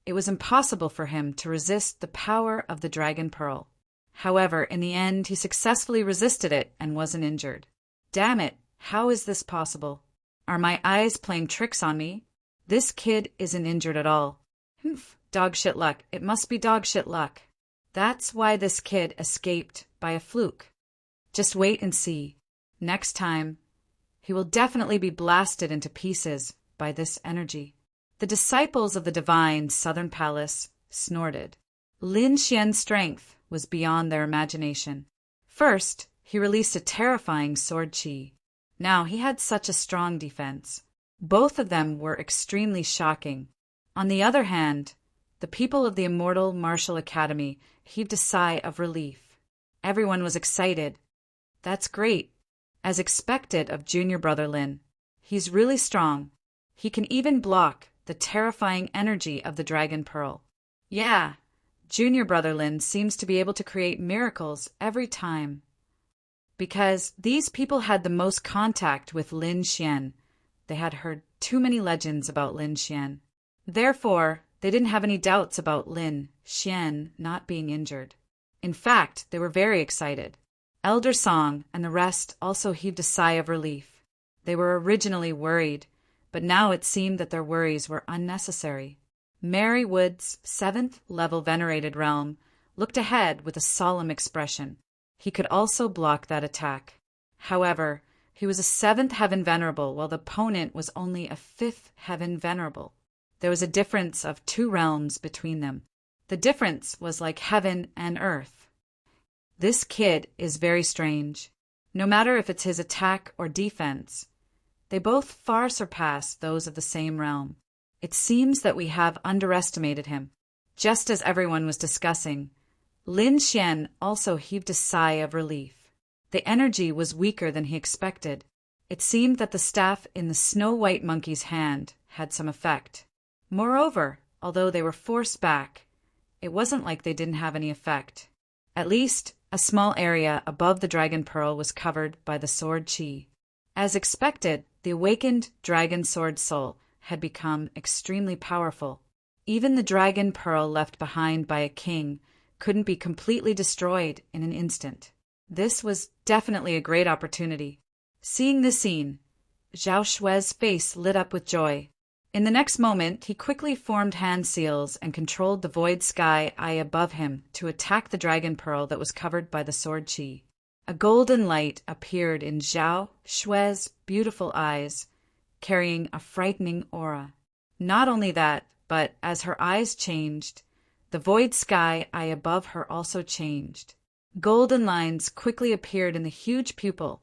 it was impossible for him to resist the power of the Dragon Pearl. However, in the end, he successfully resisted it and wasn't injured. Damn it, how is this possible? Are my eyes playing tricks on me? This kid isn't injured at all. Humph, dog shit luck. It must be dog shit luck. That's why this kid escaped by a fluke. Just wait and see. Next time, he will definitely be blasted into pieces by this energy. The disciples of the divine Southern Palace snorted. Lin Xian's strength was beyond their imagination. First, he released a terrifying sword chi. Now he had such a strong defense. Both of them were extremely shocking. On the other hand, the people of the Immortal Martial Academy heaved a sigh of relief. Everyone was excited. That's great. As expected of junior brother Lin. He's really strong. He can even block the terrifying energy of the Dragon Pearl. Yeah, junior brother Lin seems to be able to create miracles every time. Because these people had the most contact with Lin Xian. They had heard too many legends about Lin Xian. Therefore, they didn't have any doubts about Lin Xian not being injured. In fact, they were very excited. Elder Song and the rest also heaved a sigh of relief. They were originally worried, but now it seemed that their worries were unnecessary. Mary Wood's 7th level venerated realm looked ahead with a solemn expression. He could also block that attack. However, he was a 7th heaven venerable while the opponent was only a 5th heaven venerable. There was a difference of 2 realms between them. The difference was like heaven and earth. This kid is very strange. No matter if it's his attack or defense, they both far surpass those of the same realm. It seems that we have underestimated him. Just as everyone was discussing, Lin Xian also heaved a sigh of relief. The energy was weaker than he expected. It seemed that the staff in the snow-white monkey's hand had some effect. Moreover, although they were forced back, it wasn't like they didn't have any effect. At least, a small area above the Dragon Pearl was covered by the sword chi. As expected, the awakened Dragon Sword Soul had become extremely powerful. Even the Dragon Pearl left behind by a king couldn't be completely destroyed in an instant. This was definitely a great opportunity. Seeing this scene, Zhao Shui's face lit up with joy. In the next moment, he quickly formed hand seals and controlled the void sky eye above him to attack the Dragon Pearl that was covered by the sword chi. A golden light appeared in Zhao Shui's beautiful eyes, carrying a frightening aura. Not only that, but as her eyes changed, The void sky eye above her also changed. Golden lines quickly appeared in the huge pupil,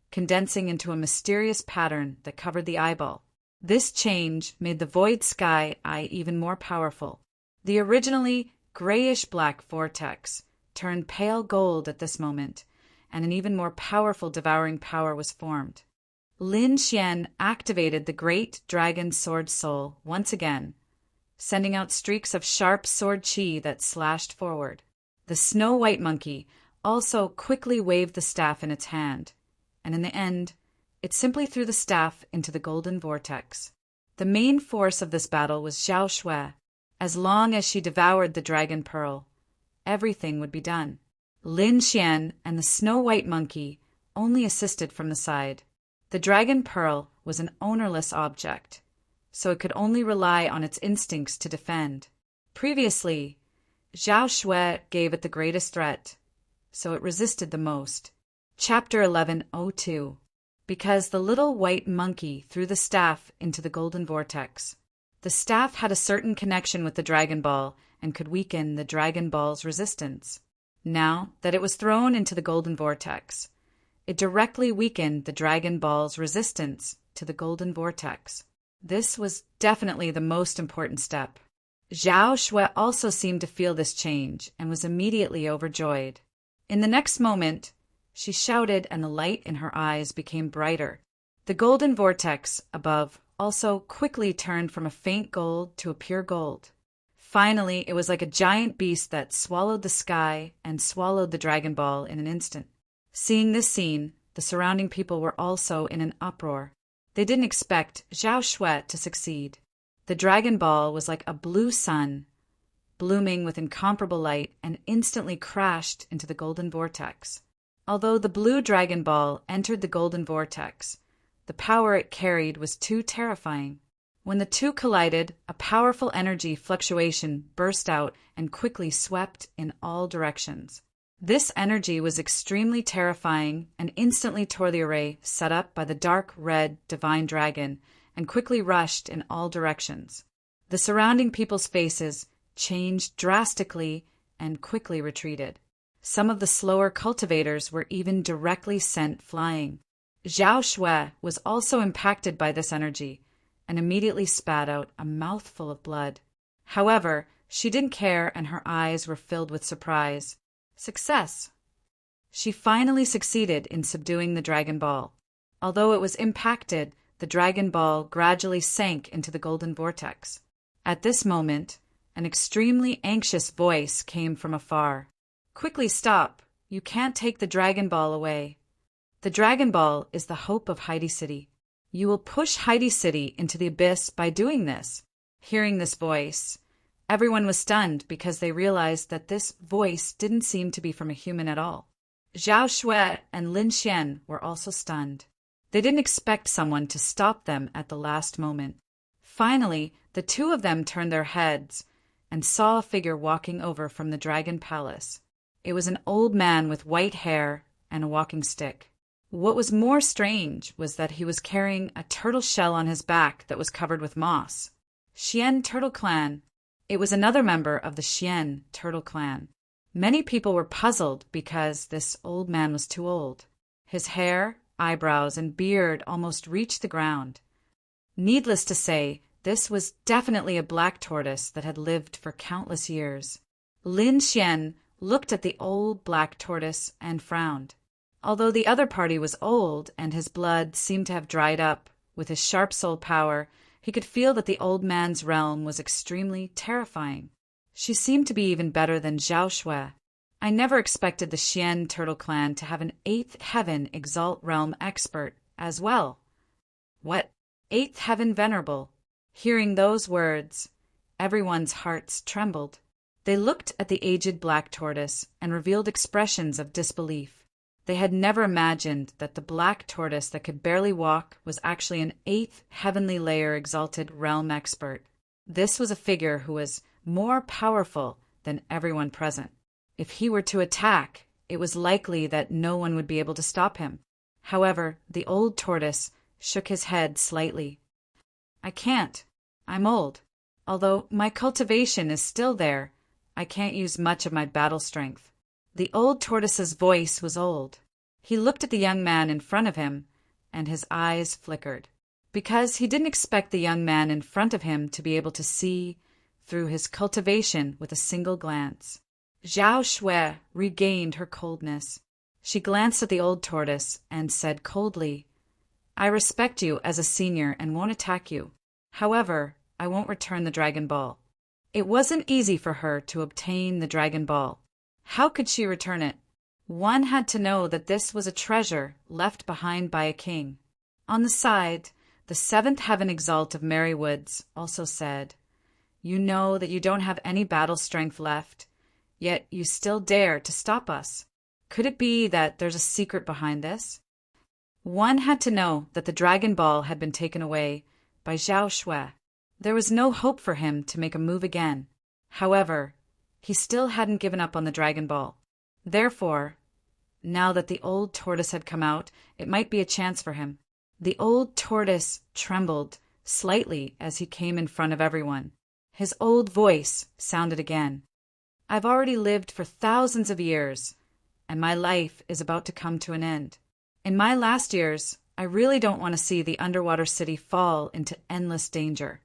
condensing into a mysterious pattern that covered the eyeball. This change made the void sky eye even more powerful. The originally grayish-black vortex turned pale gold at this moment, and an even more powerful devouring power was formed. Lin Xian activated the great dragon sword soul once again, sending out streaks of sharp sword chi that slashed forward. The snow-white monkey also quickly waved the staff in its hand, and in the end, it simply threw the staff into the golden vortex. The main force of this battle was Zhao Shui. As long as she devoured the dragon pearl, everything would be done. Lin Xian and the snow-white monkey only assisted from the side. The dragon pearl was an ownerless object, so it could only rely on its instincts to defend. Previously, Zhao Shui gave it the greatest threat, so it resisted the most. Chapter 1102. Because the little white monkey threw the staff into the golden vortex. The staff had a certain connection with the Dragon Ball and could weaken the Dragon Ball's resistance. Now that it was thrown into the golden vortex, it directly weakened the Dragon Ball's resistance to the golden vortex. This was definitely the most important step. Zhao Shui also seemed to feel this change and was immediately overjoyed. In the next moment, she shouted and the light in her eyes became brighter. The golden vortex above also quickly turned from a faint gold to a pure gold. Finally, it was like a giant beast that swallowed the sky and swallowed the Dragon Ball in an instant. Seeing this scene, the surrounding people were also in an uproar. They didn't expect Zhao Shui to succeed. The Dragon Ball was like a blue sun, blooming with incomparable light, and instantly crashed into the golden vortex. Although the blue Dragon Ball entered the golden vortex, the power it carried was too terrifying. When the two collided, a powerful energy fluctuation burst out and quickly swept in all directions. This energy was extremely terrifying and instantly tore the array set up by the dark red divine dragon and quickly rushed in all directions. The surrounding people's faces changed drastically and quickly retreated. Some of the slower cultivators were even directly sent flying. Zhao Shui was also impacted by this energy and immediately spat out a mouthful of blood. However, she didn't care and her eyes were filled with surprise. Success! She finally succeeded in subduing the Dragon Ball. Although it was impacted, the Dragon Ball gradually sank into the golden vortex. At this moment, an extremely anxious voice came from afar. Quickly stop! You can't take the Dragon Ball away. The Dragon Ball is the hope of Heidi City. You will push Heidi City into the abyss by doing this. Hearing this voice, everyone was stunned because they realized that this voice didn't seem to be from a human at all. Zhao Shui and Lin Xian were also stunned. They didn't expect someone to stop them at the last moment. Finally, the two of them turned their heads and saw a figure walking over from the Dragon Palace. It was an old man with white hair and a walking stick. What was more strange was that he was carrying a turtle shell on his back that was covered with moss. Xian Turtle Clan. It was another member of the Xian Turtle Clan. Many people were puzzled because this old man was too old. His hair, eyebrows, and beard almost reached the ground. Needless to say, this was definitely a black tortoise that had lived for countless years. Lin Xian looked at the old black tortoise and frowned. Although the other party was old and his blood seemed to have dried up, with his sharp soul power, he could feel that the old man's realm was extremely terrifying. She seemed to be even better than Zhao Shui. I never expected the Xian Turtle Clan to have an 8th Heaven Exalt Realm expert as well. What? 8th Heaven Venerable? Hearing those words, everyone's hearts trembled. They looked at the aged black tortoise and revealed expressions of disbelief. They had never imagined that the black tortoise that could barely walk was actually an 8th heavenly layer exalted realm expert. This was a figure who was more powerful than everyone present. If he were to attack, it was likely that no one would be able to stop him. However, the old tortoise shook his head slightly. I can't. I'm old. Although my cultivation is still there, I can't use much of my battle strength." The old tortoise's voice was old. He looked at the young man in front of him, and his eyes flickered, because he didn't expect the young man in front of him to be able to see through his cultivation with a single glance. Zhao Shui regained her coldness. She glanced at the old tortoise and said coldly, "I respect you as a senior and won't attack you. However, I won't return the Dragon Ball." It wasn't easy for her to obtain the Dragon Ball. How could she return it? One had to know that this was a treasure left behind by a king. On the side, the seventh heaven exalt of Merry Woods also said, "You know that you don't have any battle strength left, yet you still dare to stop us. Could it be that there's a secret behind this?" One had to know that the Dragon Ball had been taken away by Zhao Shui. There was no hope for him to make a move again. However, he still hadn't given up on the Dragon Ball. Therefore, now that the old tortoise had come out, it might be a chance for him. The old tortoise trembled slightly as he came in front of everyone. His old voice sounded again. "I've already lived for thousands of years, and my life is about to come to an end. In my last years, I really don't want to see the underwater city fall into endless danger."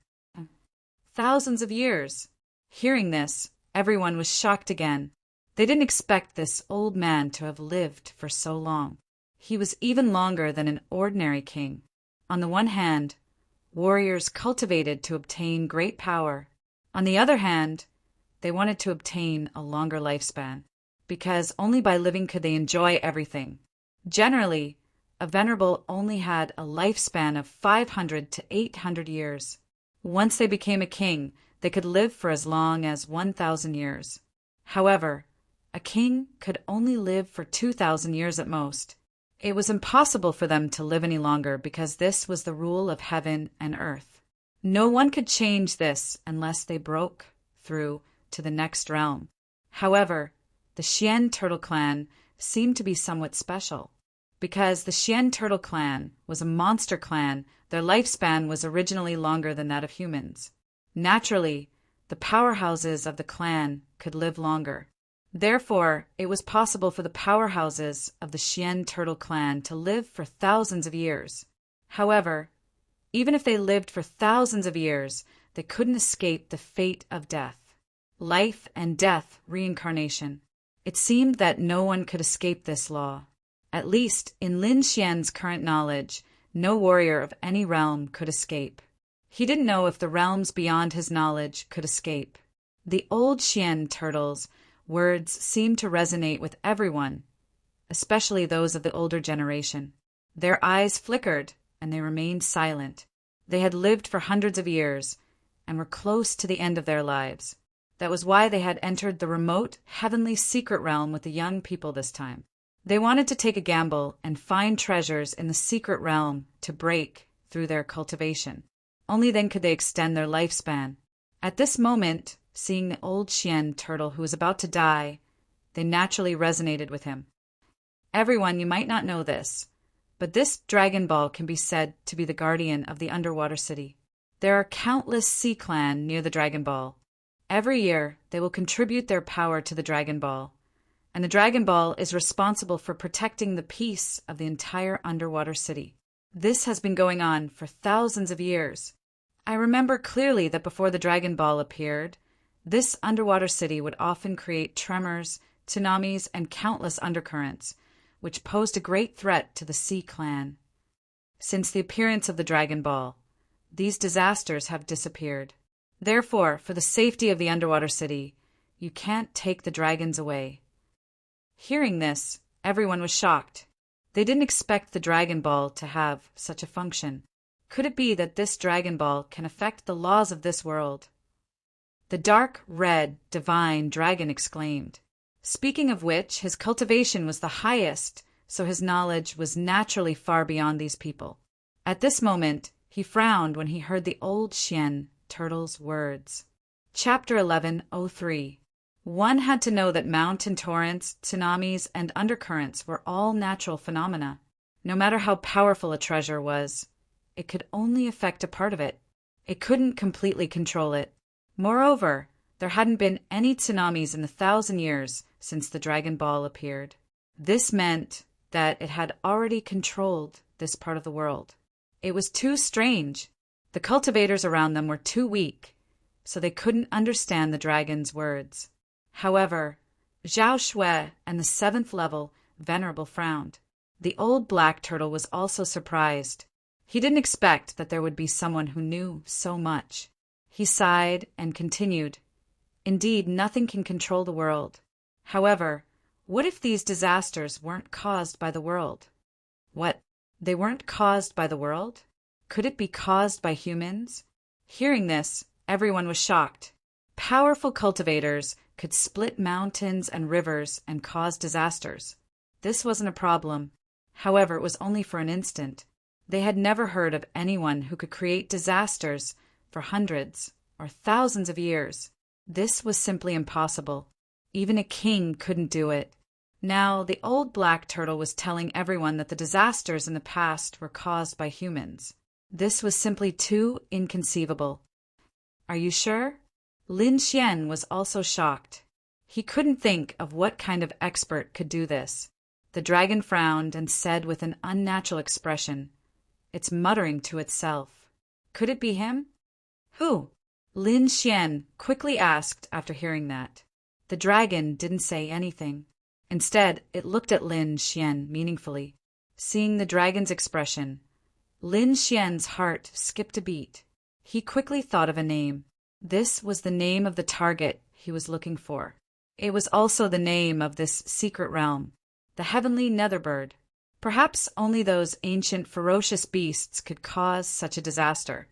Thousands of years. Hearing this, everyone was shocked again. They didn't expect this old man to have lived for so long. He was even longer than an ordinary king. On the one hand, warriors cultivated to obtain great power. On the other hand, they wanted to obtain a longer lifespan, because only by living could they enjoy everything. Generally, a venerable only had a lifespan of 500 to 800 years. Once they became a king, they could live for as long as 1,000 years. However, a king could only live for 2,000 years at most. It was impossible for them to live any longer because this was the rule of heaven and earth. No one could change this unless they broke through to the next realm. However, the Xian Turtle Clan seemed to be somewhat special. Because the Xian Turtle Clan was a monster clan, their lifespan was originally longer than that of humans. Naturally, the powerhouses of the clan could live longer. Therefore, it was possible for the powerhouses of the Xian Turtle Clan to live for thousands of years. However, even if they lived for thousands of years, they couldn't escape the fate of death. Life and death reincarnation. It seemed that no one could escape this law. At least, in Lin Xian's current knowledge, no warrior of any realm could escape. He didn't know if the realms beyond his knowledge could escape. The old Xian turtles' words seemed to resonate with everyone, especially those of the older generation. Their eyes flickered, and they remained silent. They had lived for hundreds of years, and were close to the end of their lives. That was why they had entered the remote, heavenly secret realm with the young people this time. They wanted to take a gamble and find treasures in the secret realm to break through their cultivation. Only then could they extend their lifespan. At this moment, seeing the old Xian turtle who was about to die, they naturally resonated with him. Everyone, you might not know this, but this Dragon Ball can be said to be the guardian of the underwater city. There are countless sea clan near the Dragon Ball. Every year, they will contribute their power to the Dragon Ball, and the Dragon Ball is responsible for protecting the peace of the entire underwater city. This has been going on for thousands of years. I remember clearly that before the Dragon Ball appeared, this underwater city would often create tremors, tsunamis, and countless undercurrents, which posed a great threat to the Sea Clan. Since the appearance of the Dragon Ball, these disasters have disappeared. Therefore, for the safety of the underwater city, you can't take the dragons away. Hearing this, everyone was shocked. They didn't expect the Dragon Ball to have such a function. Could it be that this Dragon Ball can affect the laws of this world? The dark red divine dragon exclaimed. Speaking of which, his cultivation was the highest, so his knowledge was naturally far beyond these people. At this moment, he frowned when he heard the old Xian turtle's words. Chapter 11:03. One had to know that mountain torrents, tsunamis, and undercurrents were all natural phenomena. No matter how powerful a treasure was, it could only affect a part of it. It couldn't completely control it. Moreover, There hadn't been any tsunamis in the 1,000 years since the Dragon Ball appeared. This meant that it had already controlled this part of the world. It was too strange. The cultivators around them were too weak, so they couldn't understand the dragon's words. However, Zhao Shui and the 7th level Venerable frowned. The old black turtle was also surprised. He didn't expect that there would be someone who knew so much. He sighed and continued, "Indeed, nothing can control the world. However, what if these disasters weren't caused by the world?" What? They weren't caused by the world? Could it be caused by humans? Hearing this, everyone was shocked. Powerful cultivators could split mountains and rivers and cause disasters. This wasn't a problem. However, it was only for an instant. They had never heard of anyone who could create disasters for hundreds or thousands of years. This was simply impossible. Even a king couldn't do it. Now, the old black turtle was telling everyone that the disasters in the past were caused by humans. This was simply too inconceivable. Are you sure? Lin Xian was also shocked. He couldn't think of what kind of expert could do this. The dragon frowned and said with an unnatural expression, "It's muttering to itself. Could it be him?" "Who?" Lin Xian quickly asked after hearing that. The dragon didn't say anything. Instead, it looked at Lin Xian meaningfully. Seeing the dragon's expression, Lin Xian's heart skipped a beat. He quickly thought of a name. This was the name of the target he was looking for. It was also the name of this secret realm, the Heavenly Netherbird. Perhaps only those ancient ferocious beasts could cause such a disaster.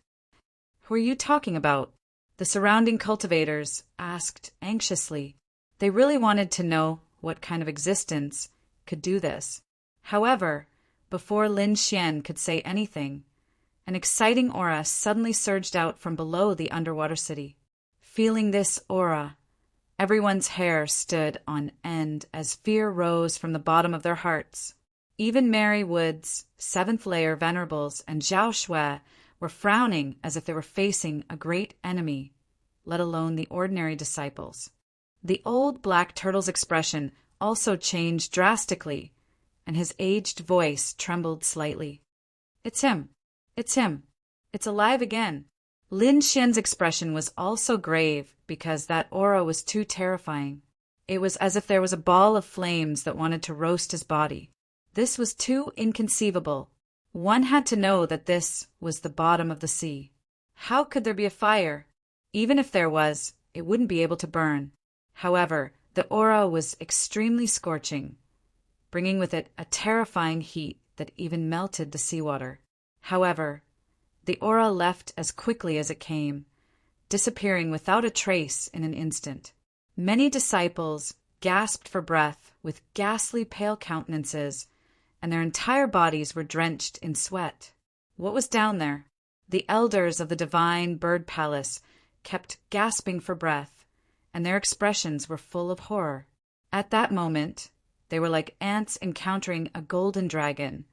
"Who are you talking about?" The surrounding cultivators asked anxiously. They really wanted to know what kind of existence could do this. However, before Lin Xian could say anything, an exciting aura suddenly surged out from below the underwater city. Feeling this aura, everyone's hair stood on end as fear rose from the bottom of their hearts. Even Mary Wood's 7th layer venerables and Zhao Shui were frowning as if they were facing a great enemy, let alone the ordinary disciples. The old black turtle's expression also changed drastically, and his aged voice trembled slightly. "It's him. It's him. It's alive again." Lin Xian's expression was also grave because that aura was too terrifying. It was as if there was a ball of flames that wanted to roast his body. This was too inconceivable. One had to know that this was the bottom of the sea. How could there be a fire? Even if there was, it wouldn't be able to burn. However, the aura was extremely scorching, bringing with it a terrifying heat that even melted the seawater. However, the aura left as quickly as it came, disappearing without a trace in an instant. Many disciples gasped for breath with ghastly pale countenances, and their entire bodies were drenched in sweat. What was down there? The elders of the divine bird palace kept gasping for breath, and their expressions were full of horror. At that moment, they were like ants encountering a golden dragon,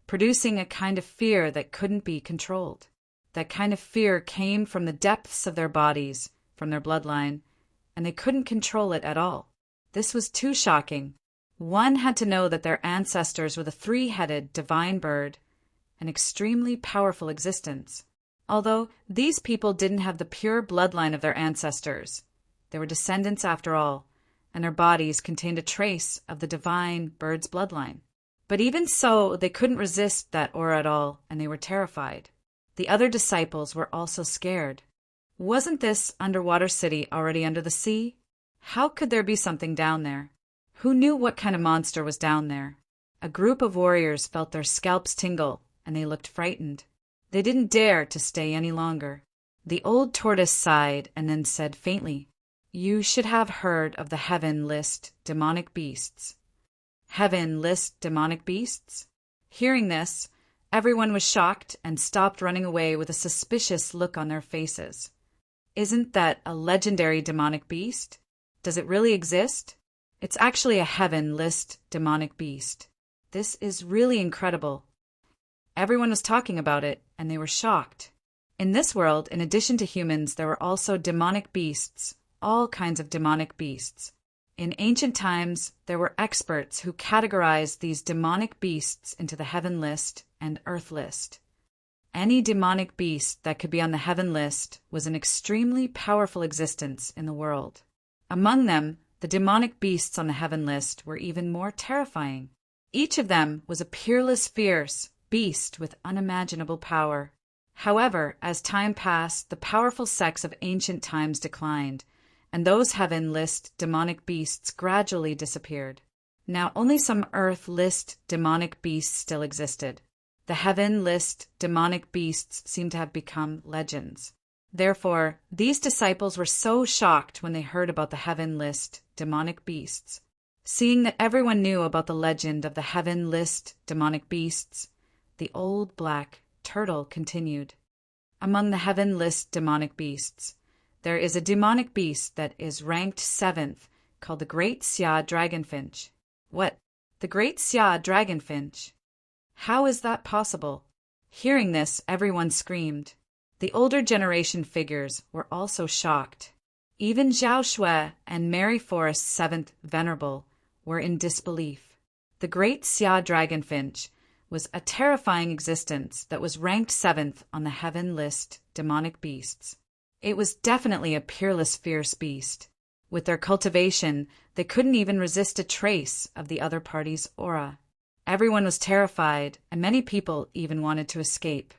producing a kind of fear that couldn't be controlled. That kind of fear came from the depths of their bodies, from their bloodline, and they couldn't control it at all. This was too shocking. One had to know that their ancestors were the 3-headed divine bird, an extremely powerful existence. Although these people didn't have the pure bloodline of their ancestors, they were descendants after all, and their bodies contained a trace of the divine bird's bloodline. But even so, they couldn't resist that aura at all, and they were terrified. The other disciples were also scared. Wasn't this underwater city already under the sea? How could there be something down there? Who knew what kind of monster was down there? A group of warriors felt their scalps tingle, and they looked frightened. They didn't dare to stay any longer. The old tortoise sighed and then said faintly, "You should have heard of the Heaven List demonic beasts." Heaven List demonic beasts? Hearing this, everyone was shocked and stopped running away with a suspicious look on their faces. Isn't that a legendary demonic beast? Does it really exist? It's actually a Heaven List demonic beast. This is really incredible. Everyone was talking about it, and they were shocked. In this world, in addition to humans, there were also demonic beasts, all kinds of demonic beasts. In ancient times, there were experts who categorized these demonic beasts into the heaven list and earth list. Any demonic beast that could be on the heaven list was an extremely powerful existence in the world. Among them, the demonic beasts on the heaven list were even more terrifying. Each of them was a peerless, fierce beast with unimaginable power. However, as time passed, the powerful sects of ancient times declined, and those heaven list demonic beasts gradually disappeared. Now only some earth list demonic beasts still existed. The heaven list demonic beasts seem to have become legends. Therefore, these disciples were so shocked when they heard about the heaven list demonic beasts. Seeing that everyone knew about the legend of the heaven list demonic beasts, the old black turtle continued. Among the heaven list demonic beasts, there is a demonic beast that is ranked 7th, called the Great Xia Dragonfinch. What? The Great Xia Dragonfinch? How is that possible? Hearing this, everyone screamed. The older generation figures were also shocked. Even Zhao Shui and Mary Forrest's 7th Venerable were in disbelief. The Great Xia Dragonfinch was a terrifying existence that was ranked 7th on the heaven list demonic beasts. It was definitely a peerless, fierce beast. With their cultivation, they couldn't even resist a trace of the other party's aura. Everyone was terrified, and many people even wanted to escape.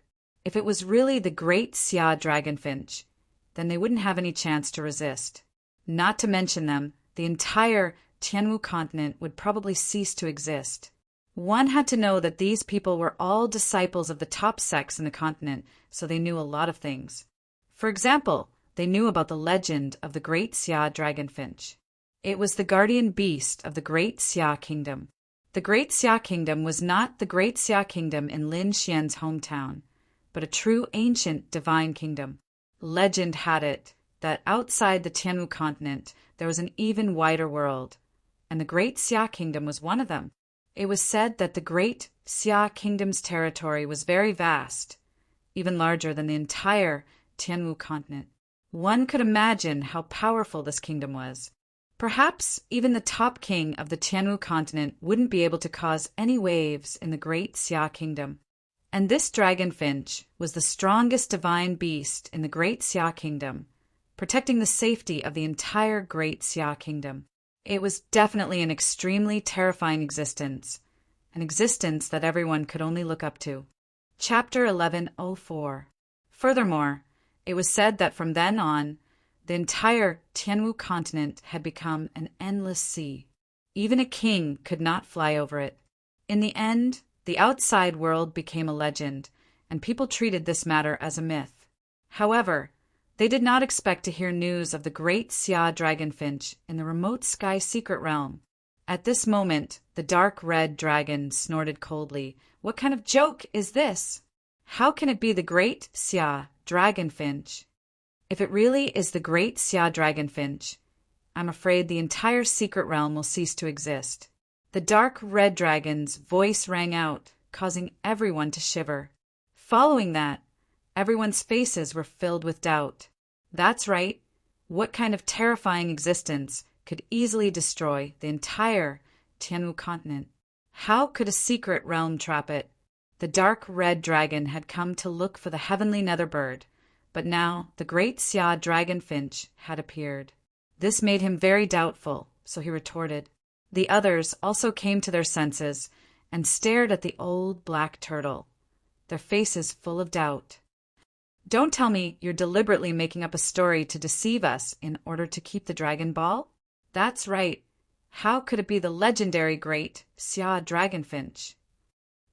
If it was really the Great Xia Dragonfinch, then they wouldn't have any chance to resist. Not to mention them, the entire Tianwu continent would probably cease to exist. One had to know that these people were all disciples of the top sects in the continent, so they knew a lot of things. For example, they knew about the legend of the Great Xia Dragonfinch. It was the guardian beast of the Great Xia Kingdom. The Great Xia Kingdom was not the Great Xia Kingdom in Lin Xian's hometown, but a true ancient divine kingdom. Legend had it that outside the Tianwu continent there was an even wider world, and the Great Xia Kingdom was one of them. It was said that the Great Xia Kingdom's territory was very vast, even larger than the entire Tianwu continent. One could imagine how powerful this kingdom was. Perhaps even the top king of the Tianwu continent wouldn't be able to cause any waves in the Great Xia Kingdom. And this dragonfinch was the strongest divine beast in the Great Xia Kingdom, protecting the safety of the entire Great Xia Kingdom. It was definitely an extremely terrifying existence, an existence that everyone could only look up to. Chapter 1104. Furthermore, it was said that from then on, the entire Tianwu continent had become an endless sea. Even a king could not fly over it. In the end, the outside world became a legend, and people treated this matter as a myth. However, they did not expect to hear news of the Great Xia Dragonfinch in the remote sky secret realm. At this moment, the dark red dragon snorted coldly. What kind of joke is this? How can it be the Great Xia Dragonfinch? If it really is the Great Xia Dragonfinch, I'm afraid the entire secret realm will cease to exist. The dark red dragon's voice rang out, causing everyone to shiver. Following that, everyone's faces were filled with doubt. That's right. What kind of terrifying existence could easily destroy the entire Tianwu continent? How could a secret realm trap it? The dark red dragon had come to look for the heavenly nether bird, but now the Great Xia Dragonfinch had appeared. This made him very doubtful, so he retorted. The others also came to their senses and stared at the old black turtle, their faces full of doubt. Don't tell me you're deliberately making up a story to deceive us in order to keep the dragon ball? That's right. How could it be the legendary Great Xia Dragonfinch?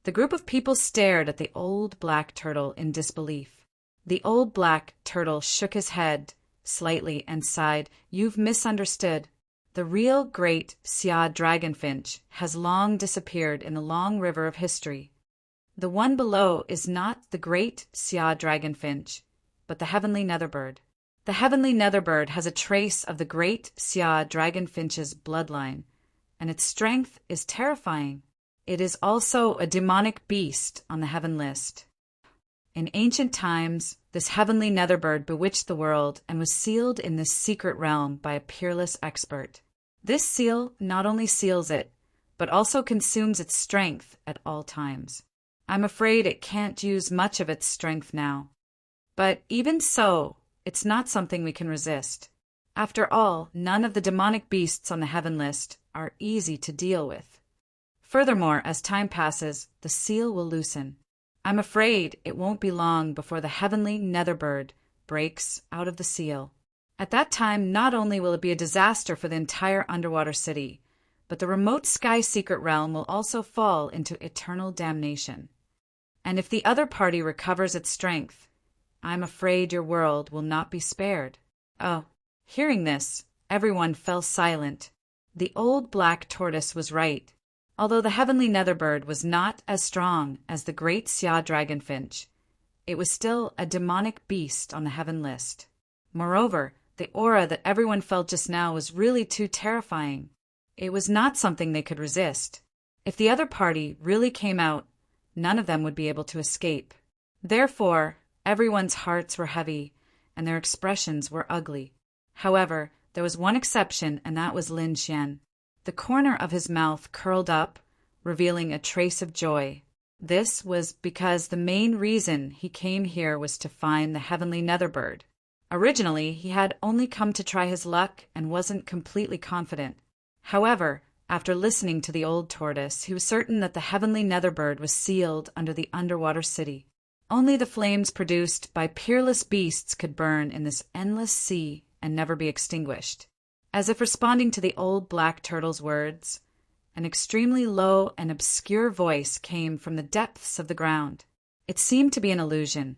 The group of people stared at the old black turtle in disbelief. The old black turtle shook his head slightly and sighed. You've misunderstood. The real Great Xia Dragonfinch has long disappeared in the long river of history. The one below is not the Great Xia Dragonfinch, but the heavenly netherbird. The heavenly netherbird has a trace of the Great Xia Dragonfinch's bloodline, and its strength is terrifying. It is also a demonic beast on the heaven list. In ancient times, this heavenly netherbird bewitched the world and was sealed in this secret realm by a peerless expert. This seal not only seals it, but also consumes its strength at all times. I'm afraid it can't use much of its strength now. But even so, it's not something we can resist. After all, none of the demonic beasts on the heaven list are easy to deal with. Furthermore, as time passes, the seal will loosen. I'm afraid it won't be long before the heavenly netherbird breaks out of the seal. At that time, not only will it be a disaster for the entire underwater city, but the remote sky secret realm will also fall into eternal damnation. And if the other party recovers its strength, I'm afraid your world will not be spared. Oh, hearing this, everyone fell silent. The old black tortoise was right. Although the heavenly netherbird was not as strong as the great sea dragonfinch, it was still a demonic beast on the heaven list. Moreover, the aura that everyone felt just now was really too terrifying. It was not something they could resist. If the other party really came out, none of them would be able to escape. Therefore, everyone's hearts were heavy, and their expressions were ugly. However, there was one exception, and that was Lin Xian. The corner of his mouth curled up, revealing a trace of joy. This was because the main reason he came here was to find the heavenly netherbird. Originally, he had only come to try his luck and wasn't completely confident. However, after listening to the old tortoise, he was certain that the heavenly netherbird was sealed under the underwater city. Only the flames produced by peerless beasts could burn in this endless sea and never be extinguished. As if responding to the old black turtle's words, an extremely low and obscure voice came from the depths of the ground. It seemed to be an illusion,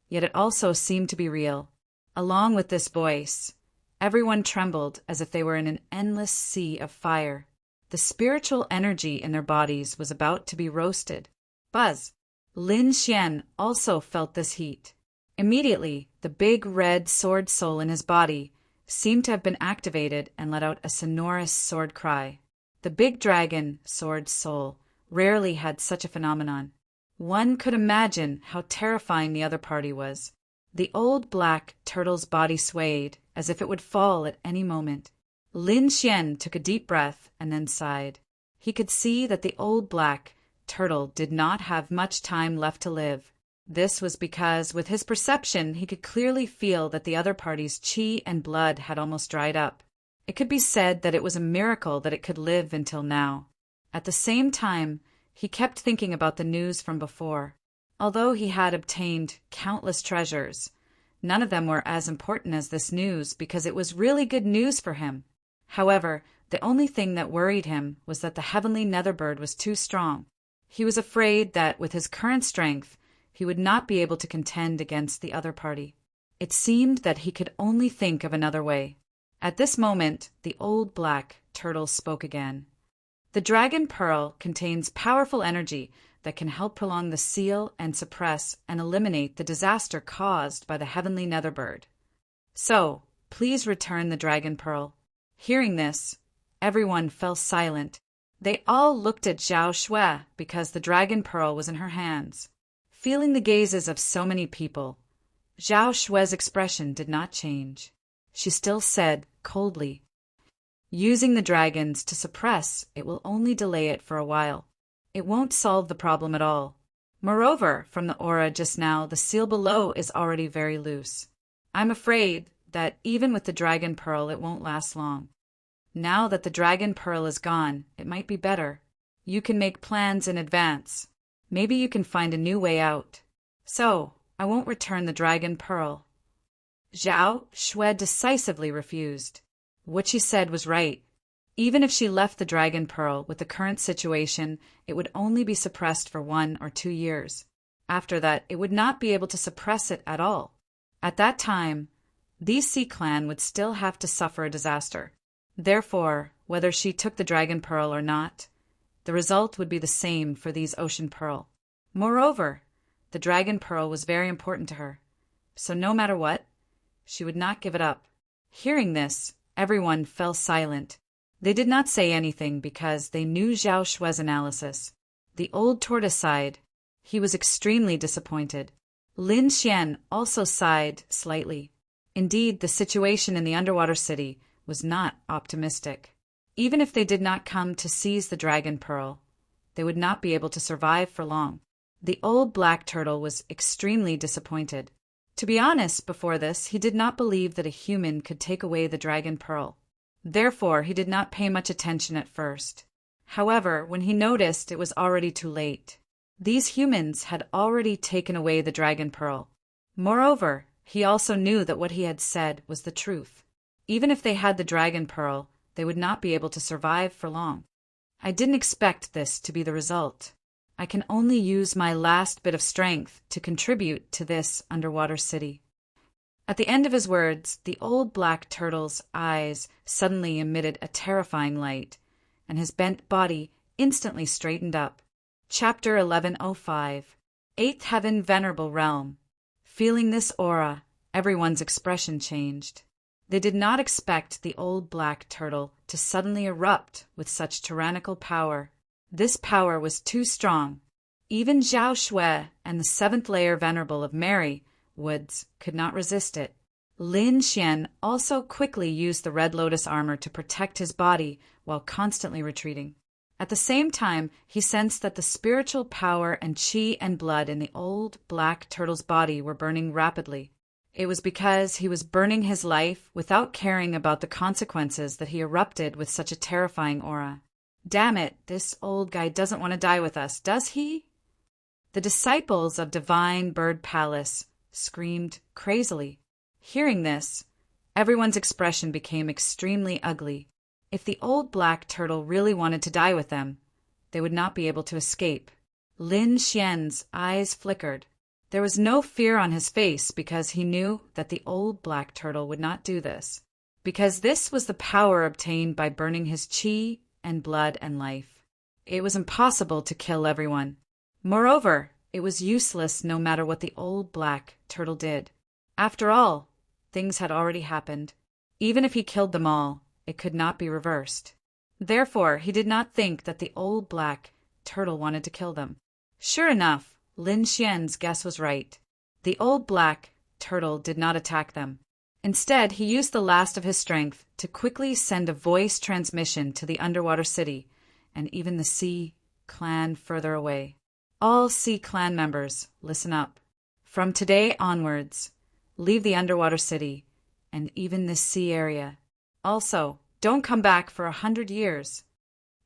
yet it also seemed to be real. Along with this voice, everyone trembled as if they were in an endless sea of fire. The spiritual energy in their bodies was about to be roasted. Buzz! Lin Xian also felt this heat. Immediately, the big red sword soul in his body seemed to have been activated and let out a sonorous sword cry. The big dragon, sword soul, rarely had such a phenomenon. One could imagine how terrifying the other party was. The old black turtle's body swayed as if it would fall at any moment. Lin Xian took a deep breath and then sighed. He could see that the old black turtle did not have much time left to live. This was because, with his perception, he could clearly feel that the other party's qi and blood had almost dried up. It could be said that it was a miracle that it could live until now. At the same time, he kept thinking about the news from before. Although he had obtained countless treasures, none of them were as important as this news because it was really good news for him. However, the only thing that worried him was that the heavenly netherbird was too strong. He was afraid that, with his current strength, he would not be able to contend against the other party. It seemed that he could only think of another way. At this moment, the old black turtle spoke again. The dragon pearl contains powerful energy that can help prolong the seal and suppress and eliminate the disaster caused by the heavenly netherbird. So, please return the dragon pearl. Hearing this, everyone fell silent. They all looked at Zhao Shui because the dragon pearl was in her hands. Feeling the gazes of so many people, Zhao Shui's expression did not change. She still said coldly, "Using the dragons to suppress it will only delay it for a while. It won't solve the problem at all. Moreover, from the aura just now, the seal below is already very loose. I'm afraid that even with the dragon pearl it won't last long. Now that the dragon pearl is gone, it might be better. You can make plans in advance. Maybe you can find a new way out. So, I won't return the dragon pearl." Zhao Shui decisively refused. What she said was right. Even if she left the dragon pearl with the current situation, it would only be suppressed for 1 or 2 years. After that, it would not be able to suppress it at all. At that time, the Sea Clan would still have to suffer a disaster. Therefore, whether she took the dragon pearl or not, the result would be the same for these ocean pearl. Moreover, the dragon pearl was very important to her, so no matter what, she would not give it up. Hearing this, everyone fell silent. They did not say anything because they knew Zhao Shui's analysis. The old tortoise sighed. He was extremely disappointed. Lin Xian also sighed slightly. Indeed, the situation in the underwater city was not optimistic. Even if they did not come to seize the dragon pearl, they would not be able to survive for long. The old black turtle was extremely disappointed. To be honest, before this, he did not believe that a human could take away the dragon pearl. Therefore, he did not pay much attention at first. However, when he noticed, it was already too late. These humans had already taken away the dragon pearl. Moreover, he also knew that what he had said was the truth. Even if they had the dragon pearl, they would not be able to survive for long. I didn't expect this to be the result. I can only use my last bit of strength to contribute to this underwater city. At the end of his words, the old black turtle's eyes suddenly emitted a terrifying light, and his bent body instantly straightened up. Chapter 1105. Eighth Heaven Venerable Realm. Feeling this aura, everyone's expression changed. They did not expect the old black turtle to suddenly erupt with such tyrannical power. This power was too strong. Even Zhao Shui and the seventh layer Venerable of Mary Woods could not resist it. Lin Xian also quickly used the red lotus armor to protect his body while constantly retreating. At the same time, he sensed that the spiritual power and qi and blood in the old black turtle's body were burning rapidly. It was because he was burning his life without caring about the consequences that he erupted with such a terrifying aura. Damn it, this old guy doesn't want to die with us, does he? The disciples of Divine Bird Palace screamed crazily. Hearing this, everyone's expression became extremely ugly. If the old black turtle really wanted to die with them, they would not be able to escape. Lin Xian's eyes flickered. There was no fear on his face because he knew that the old black turtle would not do this, because this was the power obtained by burning his qi and blood and life. It was impossible to kill everyone. Moreover, it was useless no matter what the old black turtle did. After all, things had already happened. Even if he killed them all, it could not be reversed. Therefore, he did not think that the old black turtle wanted to kill them. Sure enough, Lin Xian's guess was right. The old black turtle did not attack them. Instead, he used the last of his strength to quickly send a voice transmission to the underwater city and even the Sea clan further away. All Sea clan members, listen up. From today onwards, leave the underwater city and even this sea area. Also, don't come back for 100 years,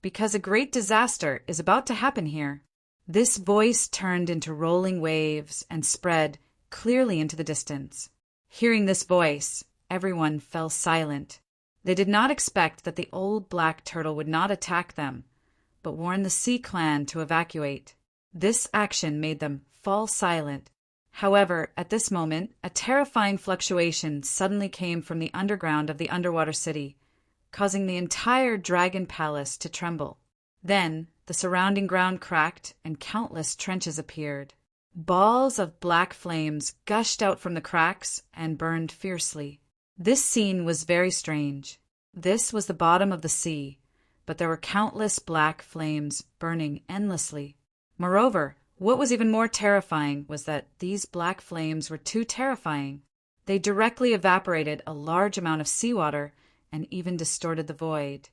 because a great disaster is about to happen here. This voice turned into rolling waves and spread clearly into the distance. Hearing this voice, everyone fell silent. They did not expect that the old black turtle would not attack them, but warned the Sea clan to evacuate. This action made them fall silent. However, at this moment, a terrifying fluctuation suddenly came from the underground of the underwater city, causing the entire dragon palace to tremble. Then, the surrounding ground cracked and countless trenches appeared. Balls of black flames gushed out from the cracks and burned fiercely. This scene was very strange. This was the bottom of the sea, but there were countless black flames burning endlessly. Moreover, what was even more terrifying was that these black flames were too terrifying. They directly evaporated a large amount of seawater and even distorted the void.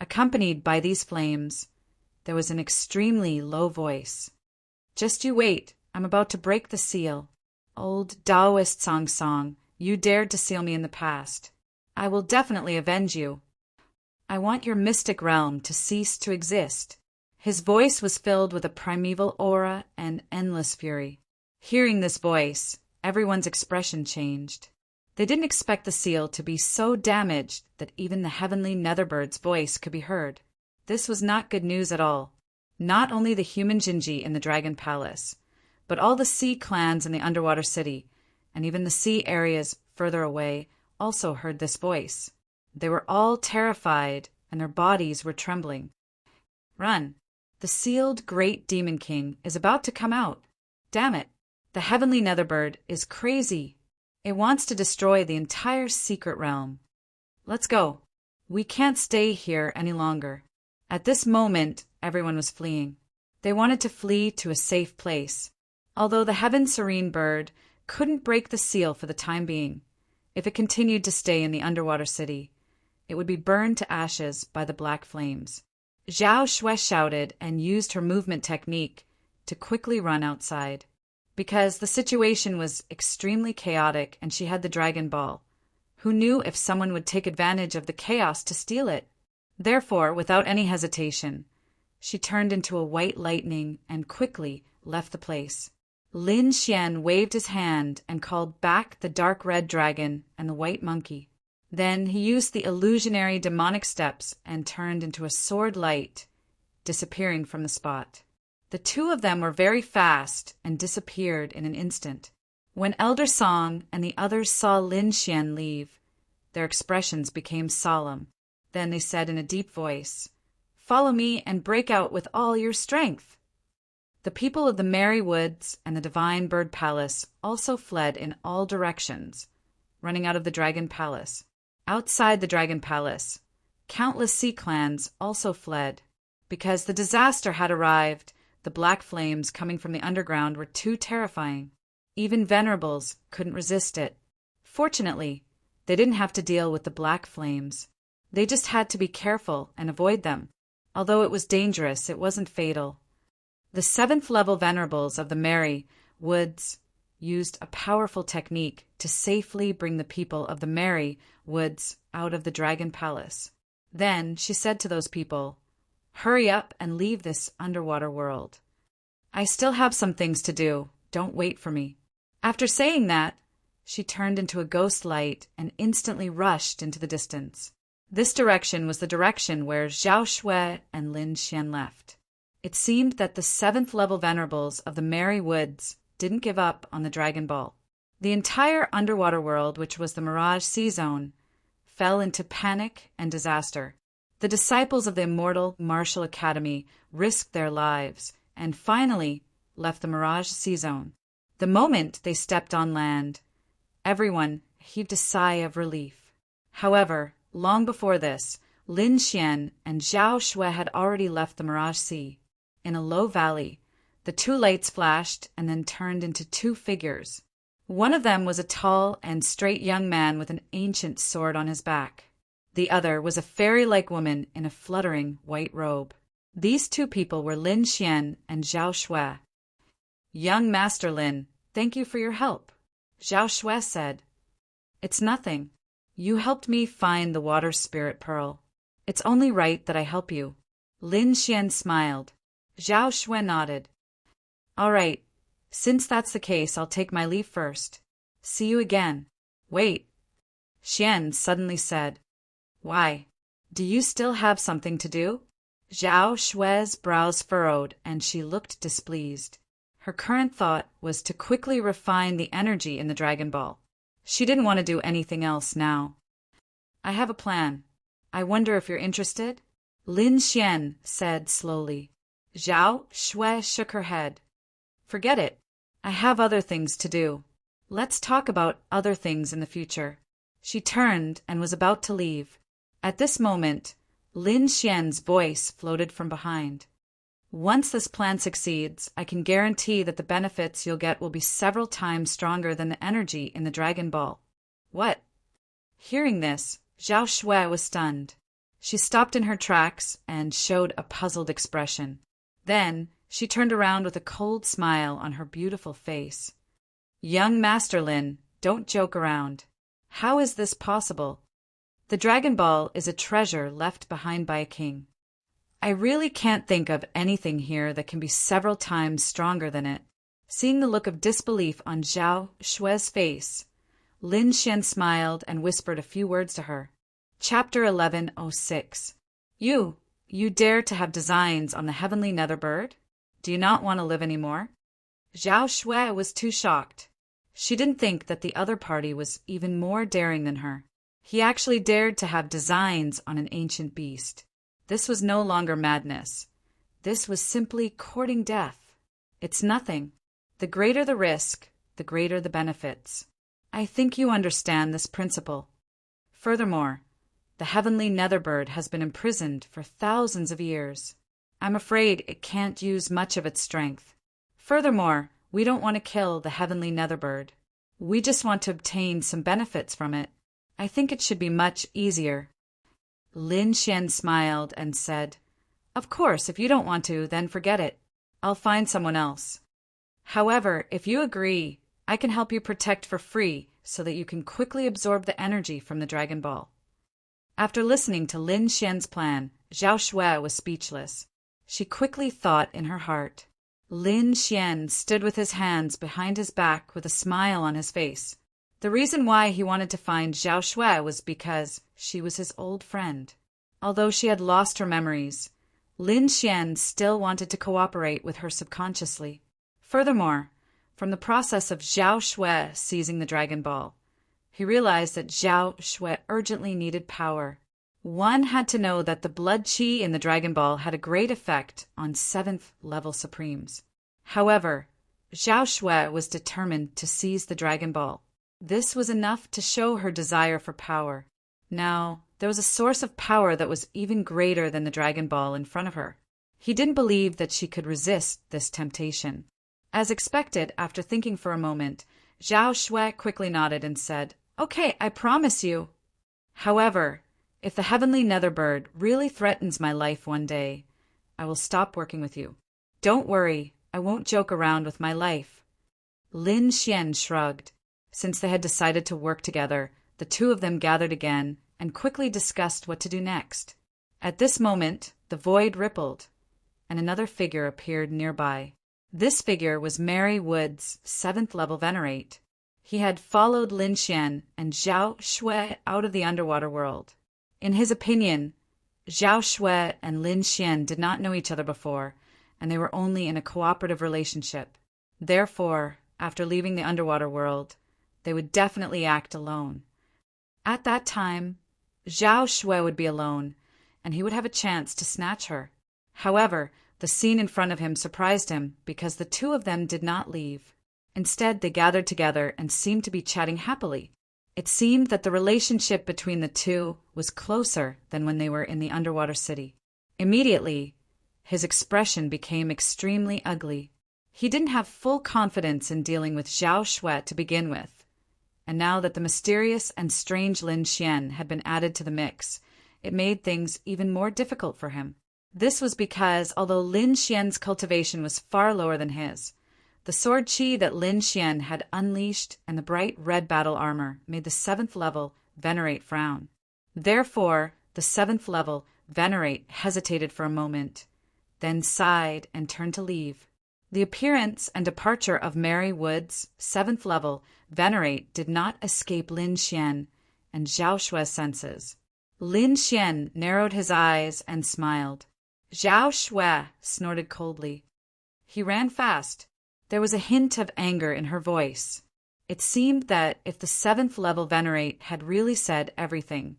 Accompanied by these flames, there was an extremely low voice. "Just you wait, I'm about to break the seal. Old Taoist Song, you dared to seal me in the past. I will definitely avenge you. I want your mystic realm to cease to exist." His voice was filled with a primeval aura and endless fury. Hearing this voice, everyone's expression changed. They didn't expect the seal to be so damaged that even the heavenly Netherbird's voice could be heard. This was not good news at all. Not only the human Jinji in the Dragon Palace, but all the sea clans in the underwater city, and even the sea areas further away, also heard this voice. They were all terrified, and their bodies were trembling. Run! The sealed Great Demon King is about to come out. Damn it! The heavenly Netherbird is crazy. It wants to destroy the entire secret realm. Let's go. We can't stay here any longer. At this moment, everyone was fleeing. They wanted to flee to a safe place. although the heaven-serene bird couldn't break the seal for the time being. If it continued to stay in the underwater city, it would be burned to ashes by the black flames. Zhao Shui shouted and used her movement technique to quickly run outside. Because the situation was extremely chaotic and she had the Dragon Ball, who knew if someone would take advantage of the chaos to steal it? Therefore, without any hesitation, she turned into a white lightning and quickly left the place. Lin Xian waved his hand and called back the dark red dragon and the white monkey. Then he used the illusionary demonic steps and turned into a sword light, disappearing from the spot. The two of them were very fast and disappeared in an instant. When Elder Song and the others saw Lin Xian leave, their expressions became solemn. Then they said in a deep voice, "Follow me and break out with all your strength." The people of the Merry Woods and the Divine Bird Palace also fled in all directions, running out of the Dragon Palace. Outside the Dragon Palace, countless sea clans also fled. Because the disaster had arrived, the black flames coming from the underground were too terrifying. Even venerables couldn't resist it. Fortunately, they didn't have to deal with the black flames. They just had to be careful and avoid them. Although it was dangerous, it wasn't fatal. The 7th level venerables of the Merry Woods used a powerful technique to safely bring the people of the Merry Woods out of the Dragon Palace. Then she said to those people, "Hurry up and leave this underwater world. I still have some things to do. Don't wait for me." After saying that, she turned into a ghost light and instantly rushed into the distance. This direction was the direction where Zhao Shui and Lin Xian left. It seemed that the 7th level venerables of the Merry Woods didn't give up on the Dragon Ball. The entire underwater world, which was the Mirage Sea Zone, fell into panic and disaster. The disciples of the Immortal Martial Academy risked their lives and finally left the Mirage Sea Zone. The moment they stepped on land, everyone heaved a sigh of relief. However, long before this, Lin Xian and Zhao Shui had already left the Mirage Sea. In a low valley, the two lights flashed and then turned into two figures. One of them was a tall and straight young man with an ancient sword on his back. The other was a fairy-like woman in a fluttering white robe. These two people were Lin Xian and Zhao Shui. "Young Master Lin, thank you for your help," Zhao Shui said. "It's nothing. You helped me find the water spirit pearl. It's only right that I help you." Lin Xian smiled. Zhao Shui nodded. "All right. Since that's the case, I'll take my leave first. See you again." "Wait," Xian suddenly said. "Why? Do you still have something to do?" Zhao Shui's brows furrowed and she looked displeased. Her current thought was to quickly refine the energy in the Dragon Ball. She didn't want to do anything else now. "I have a plan. I wonder if you're interested?" Lin Xian said slowly. Zhao Shui shook her head. "Forget it. I have other things to do. Let's talk about other things in the future." She turned and was about to leave. At this moment, Lin Xian's voice floated from behind. "Once this plan succeeds, I can guarantee that the benefits you'll get will be several times stronger than the energy in the Dragon Ball." "What?" Hearing this, Zhao Shui was stunned. She stopped in her tracks and showed a puzzled expression. Then she turned around with a cold smile on her beautiful face. "Young Master Lin, don't joke around. How is this possible? The Dragon Ball is a treasure left behind by a king. I really can't think of anything here that can be several times stronger than it." Seeing the look of disbelief on Zhao Shui's face, Lin Xian smiled and whispered a few words to her. Chapter 1106. You dare to have designs on the heavenly nether bird? Do you not want to live anymore? Zhao Shui was too shocked. She didn't think that the other party was even more daring than her. He actually dared to have designs on an ancient beast. This was no longer madness. This was simply courting death. It's nothing. The greater the risk, the greater the benefits. I think you understand this principle. Furthermore, the heavenly netherbird has been imprisoned for thousands of years. I'm afraid it can't use much of its strength. Furthermore, We don't want to kill the heavenly netherbird. We just want to obtain some benefits from it. I think it should be much easier." Lin Xian smiled and said, "Of course, if you don't want to, then forget it. I'll find someone else. However, if you agree, I can help you protect for free so that you can quickly absorb the energy from the Dragon Ball." After listening to Lin Xian's plan, Zhao Shui was speechless. She quickly thought in her heart. Lin Xian stood with his hands behind his back with a smile on his face. The reason why he wanted to find Zhao Shui was because she was his old friend. Although she had lost her memories, Lin Xian still wanted to cooperate with her subconsciously. Furthermore, from the process of Zhao Shui seizing the Dragon Ball, he realized that Zhao Shui urgently needed power. One had to know that the blood qi in the Dragon Ball had a great effect on 7th level Supremes. However, Zhao Shui was determined to seize the Dragon Ball. This was enough to show her desire for power. Now, there was a source of power that was even greater than the Dragon Ball in front of her. He didn't believe that she could resist this temptation. As expected, after thinking for a moment, Zhao Shui quickly nodded and said, "Okay, I promise you. However, if the heavenly netherbird really threatens my life one day, I will stop working with you. Don't worry, I won't joke around with my life." Lin Xian shrugged. Since they had decided to work together, the two of them gathered again and quickly discussed what to do next. At this moment, the void rippled, and another figure appeared nearby. This figure was Mary Wood's 7th level Venerate. He had followed Lin Xian and Zhao Shui out of the underwater world. In his opinion, Zhao Shui and Lin Xian did not know each other before, and they were only in a cooperative relationship. Therefore, after leaving the underwater world, they would definitely act alone. At that time, Zhao Shui would be alone, and he would have a chance to snatch her. However, the scene in front of him surprised him because the two of them did not leave. Instead, they gathered together and seemed to be chatting happily. It seemed that the relationship between the two was closer than when they were in the underwater city. Immediately, his expression became extremely ugly. He didn't have full confidence in dealing with Zhao Shui to begin with, and now that the mysterious and strange Lin Xian had been added to the mix, it made things even more difficult for him. This was because, although Lin Xian's cultivation was far lower than his, the sword qi that Lin Xian had unleashed and the bright red battle armor made the 7th level Venerate frown. Therefore, the 7th level Venerate hesitated for a moment, then sighed and turned to leave. The appearance and departure of Mary Wood's 7th level Venerate did not escape Lin Xian and Zhao Shui's senses. Lin Xian narrowed his eyes and smiled. Zhao Shui snorted coldly. He ran fast. There was a hint of anger in her voice. It seemed that if the 7th level Venerate had really said everything,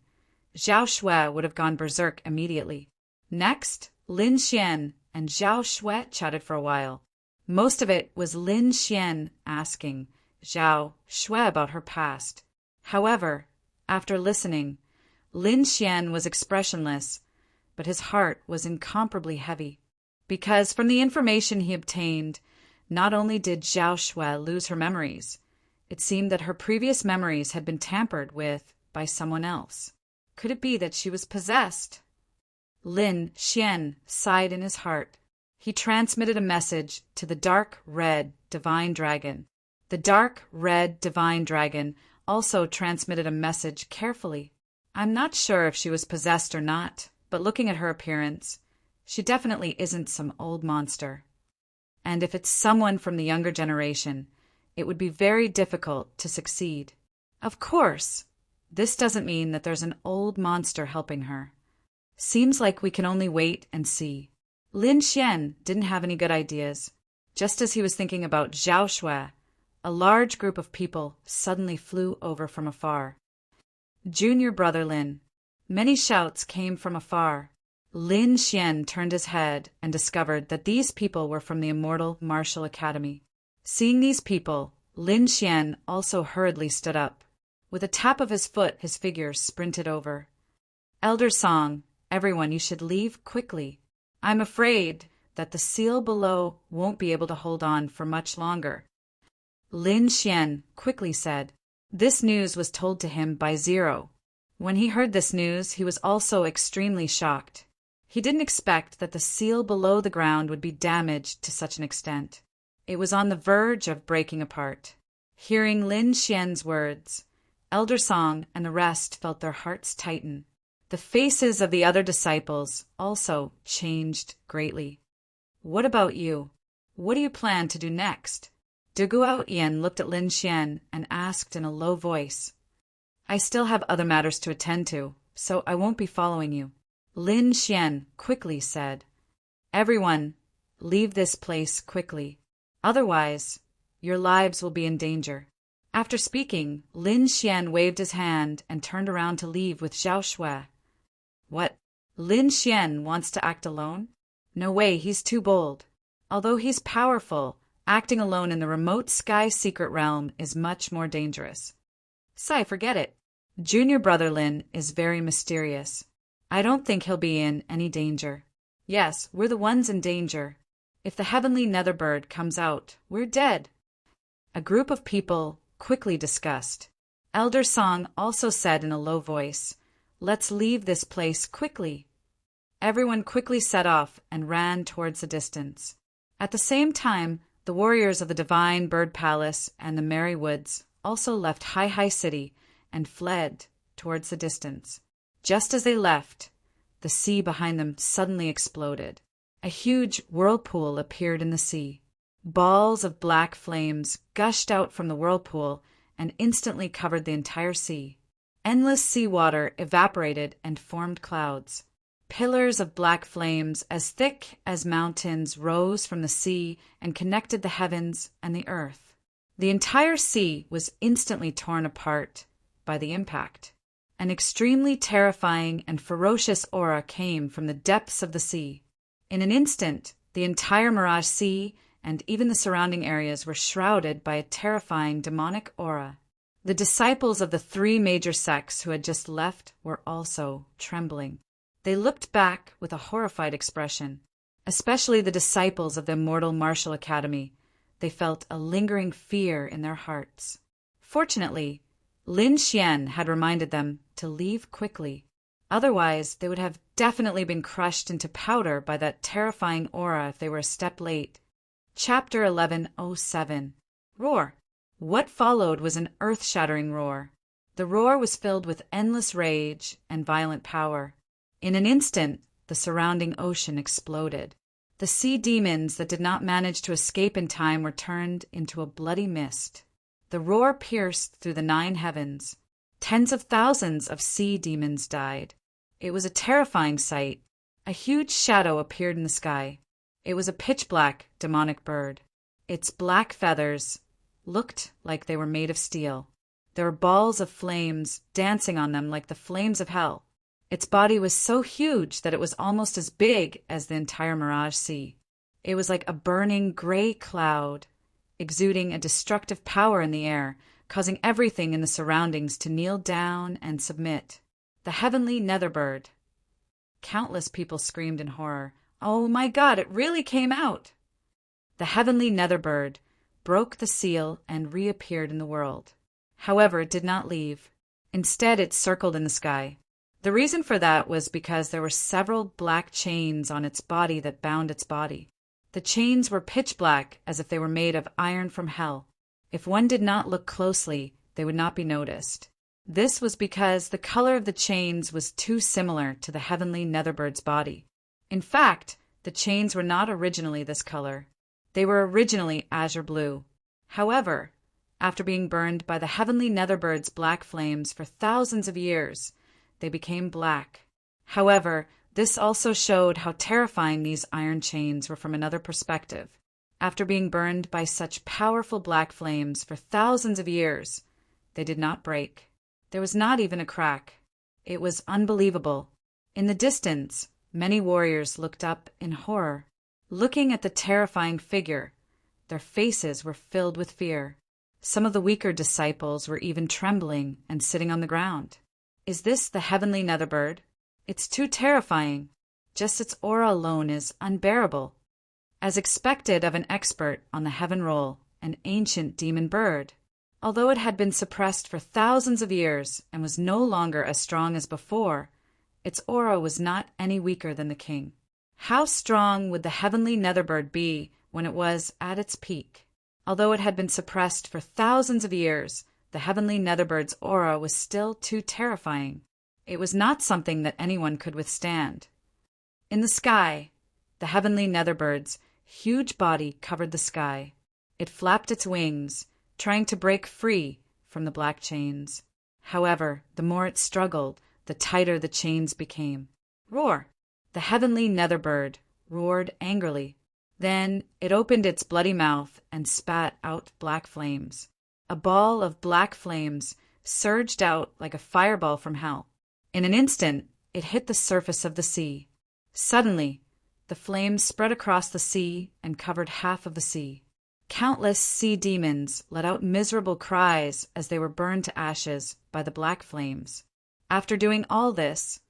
Zhao Shui would have gone berserk immediately. Next, Lin Xian and Zhao Shui chatted for a while. Most of it was Lin Xian asking Zhao Shui about her past. However, after listening, Lin Xian was expressionless, but his heart was incomparably heavy. Because from the information he obtained, not only did Zhao Shui lose her memories, it seemed that her previous memories had been tampered with by someone else. Could it be that she was possessed? Lin Xian sighed in his heart. He transmitted a message to the dark red divine dragon. The dark red divine dragon also transmitted a message carefully. I'm not sure if she was possessed or not, but looking at her appearance, she definitely isn't some old monster. And if it's someone from the younger generation, it would be very difficult to succeed. Of course, this doesn't mean that there's an old monster helping her. Seems like we can only wait and see. Lin Xian didn't have any good ideas. Just as he was thinking about Zhao Shui, a large group of people suddenly flew over from afar. Junior brother Lin. Many shouts came from afar. Lin Xian turned his head and discovered that these people were from the Immortal Martial Academy. Seeing these people, Lin Xian also hurriedly stood up. With a tap of his foot, his figure sprinted over. Elder Song, everyone, you should leave quickly. I'm afraid that the seal below won't be able to hold on for much longer. Lin Xian quickly said. This news was told to him by Zero. When he heard this news, he was also extremely shocked. He didn't expect that the seal below the ground would be damaged to such an extent. It was on the verge of breaking apart. Hearing Lin Xian's words, Elder Song and the rest felt their hearts tighten. The faces of the other disciples also changed greatly. What about you? What do you plan to do next? De Guoyan looked at Lin Xian and asked in a low voice. I still have other matters to attend to, so I won't be following you. Lin Xian quickly said. Everyone, leave this place quickly. Otherwise, your lives will be in danger. After speaking, Lin Xian waved his hand and turned around to leave with Zhao Shui. What? Lin Xian wants to act alone? No way, he's too bold. Although he's powerful, acting alone in the remote sky secret realm is much more dangerous. Sai, forget it. Junior brother Lin is very mysterious. I don't think he'll be in any danger. Yes, we're the ones in danger. If the heavenly Netherbird comes out, we're dead. A group of people quickly discussed. Elder Song also said in a low voice, Let's leave this place quickly. Everyone quickly set off and ran towards the distance. At the same time, the warriors of the Divine Bird Palace and the Merry Woods also left Hai City and fled towards the distance. Just as they left, the sea behind them suddenly exploded. A huge whirlpool appeared in the sea. Balls of black flames gushed out from the whirlpool and instantly covered the entire sea. Endless seawater evaporated and formed clouds. Pillars of black flames as thick as mountains rose from the sea and connected the heavens and the earth. The entire sea was instantly torn apart by the impact. An extremely terrifying and ferocious aura came from the depths of the sea. In an instant, the entire Mirage Sea and even the surrounding areas were shrouded by a terrifying demonic aura. The disciples of the three major sects who had just left were also trembling. They looked back with a horrified expression, especially the disciples of the Immortal Martial Academy. They felt a lingering fear in their hearts. Fortunately, Lin Xian had reminded them to leave quickly. Otherwise, they would have definitely been crushed into powder by that terrifying aura if they were a step late. Chapter 1107. Roar. What followed was an earth-shattering roar. The roar was filled with endless rage and violent power. In an instant, the surrounding ocean exploded. The sea demons that did not manage to escape in time were turned into a bloody mist. The roar pierced through the 9 heavens. Tens of thousands of sea demons died. It was a terrifying sight. A huge shadow appeared in the sky. It was a pitch-black demonic bird. Its black feathers looked like they were made of steel. There were balls of flames dancing on them like the flames of hell. Its body was so huge that it was almost as big as the entire Mirage Sea. It was like a burning gray cloud, exuding a destructive power in the air, causing everything in the surroundings to kneel down and submit. The heavenly Netherbird. Countless people screamed in horror. Oh my God, it really came out! The heavenly Netherbird broke the seal and reappeared in the world. However, it did not leave. Instead, it circled in the sky. The reason for that was because there were several black chains on its body that bound its body. The chains were pitch black, as if they were made of iron from hell. If one did not look closely, they would not be noticed. This was because the color of the chains was too similar to the heavenly Netherbbird's body. In fact, the chains were not originally this color. They were originally azure blue. However, after being burned by the heavenly Netherbird's black flames for thousands of years, they became black. However, this also showed how terrifying these iron chains were from another perspective. After being burned by such powerful black flames for thousands of years, they did not break. There was not even a crack. It was unbelievable. In the distance, many warriors looked up in horror. Looking at the terrifying figure, their faces were filled with fear. Some of the weaker disciples were even trembling and sitting on the ground. Is this the heavenly Netherbird? It's too terrifying. Just its aura alone is unbearable. as expected of an expert on the heaven roll, an ancient demon bird. Although it had been suppressed for thousands of years and was no longer as strong as before, its aura was not any weaker than the king. How strong would the heavenly netherbird be when it was at its peak? Although it had been suppressed for thousands of years, the heavenly netherbird's aura was still too terrifying. It was not something that anyone could withstand. In the sky, the heavenly netherbird's huge body covered the sky. It flapped its wings, trying to break free from the black chains. However, the more it struggled, the tighter the chains became. Roar! The heavenly netherbird roared angrily. Then it opened its bloody mouth and spat out black flames. A ball of black flames surged out like a fireball from hell. In an instant, it hit the surface of the sea. Suddenly, the flames spread across the sea and covered half of the sea. Countless sea demons let out miserable cries as they were burned to ashes by the black flames. After doing all this,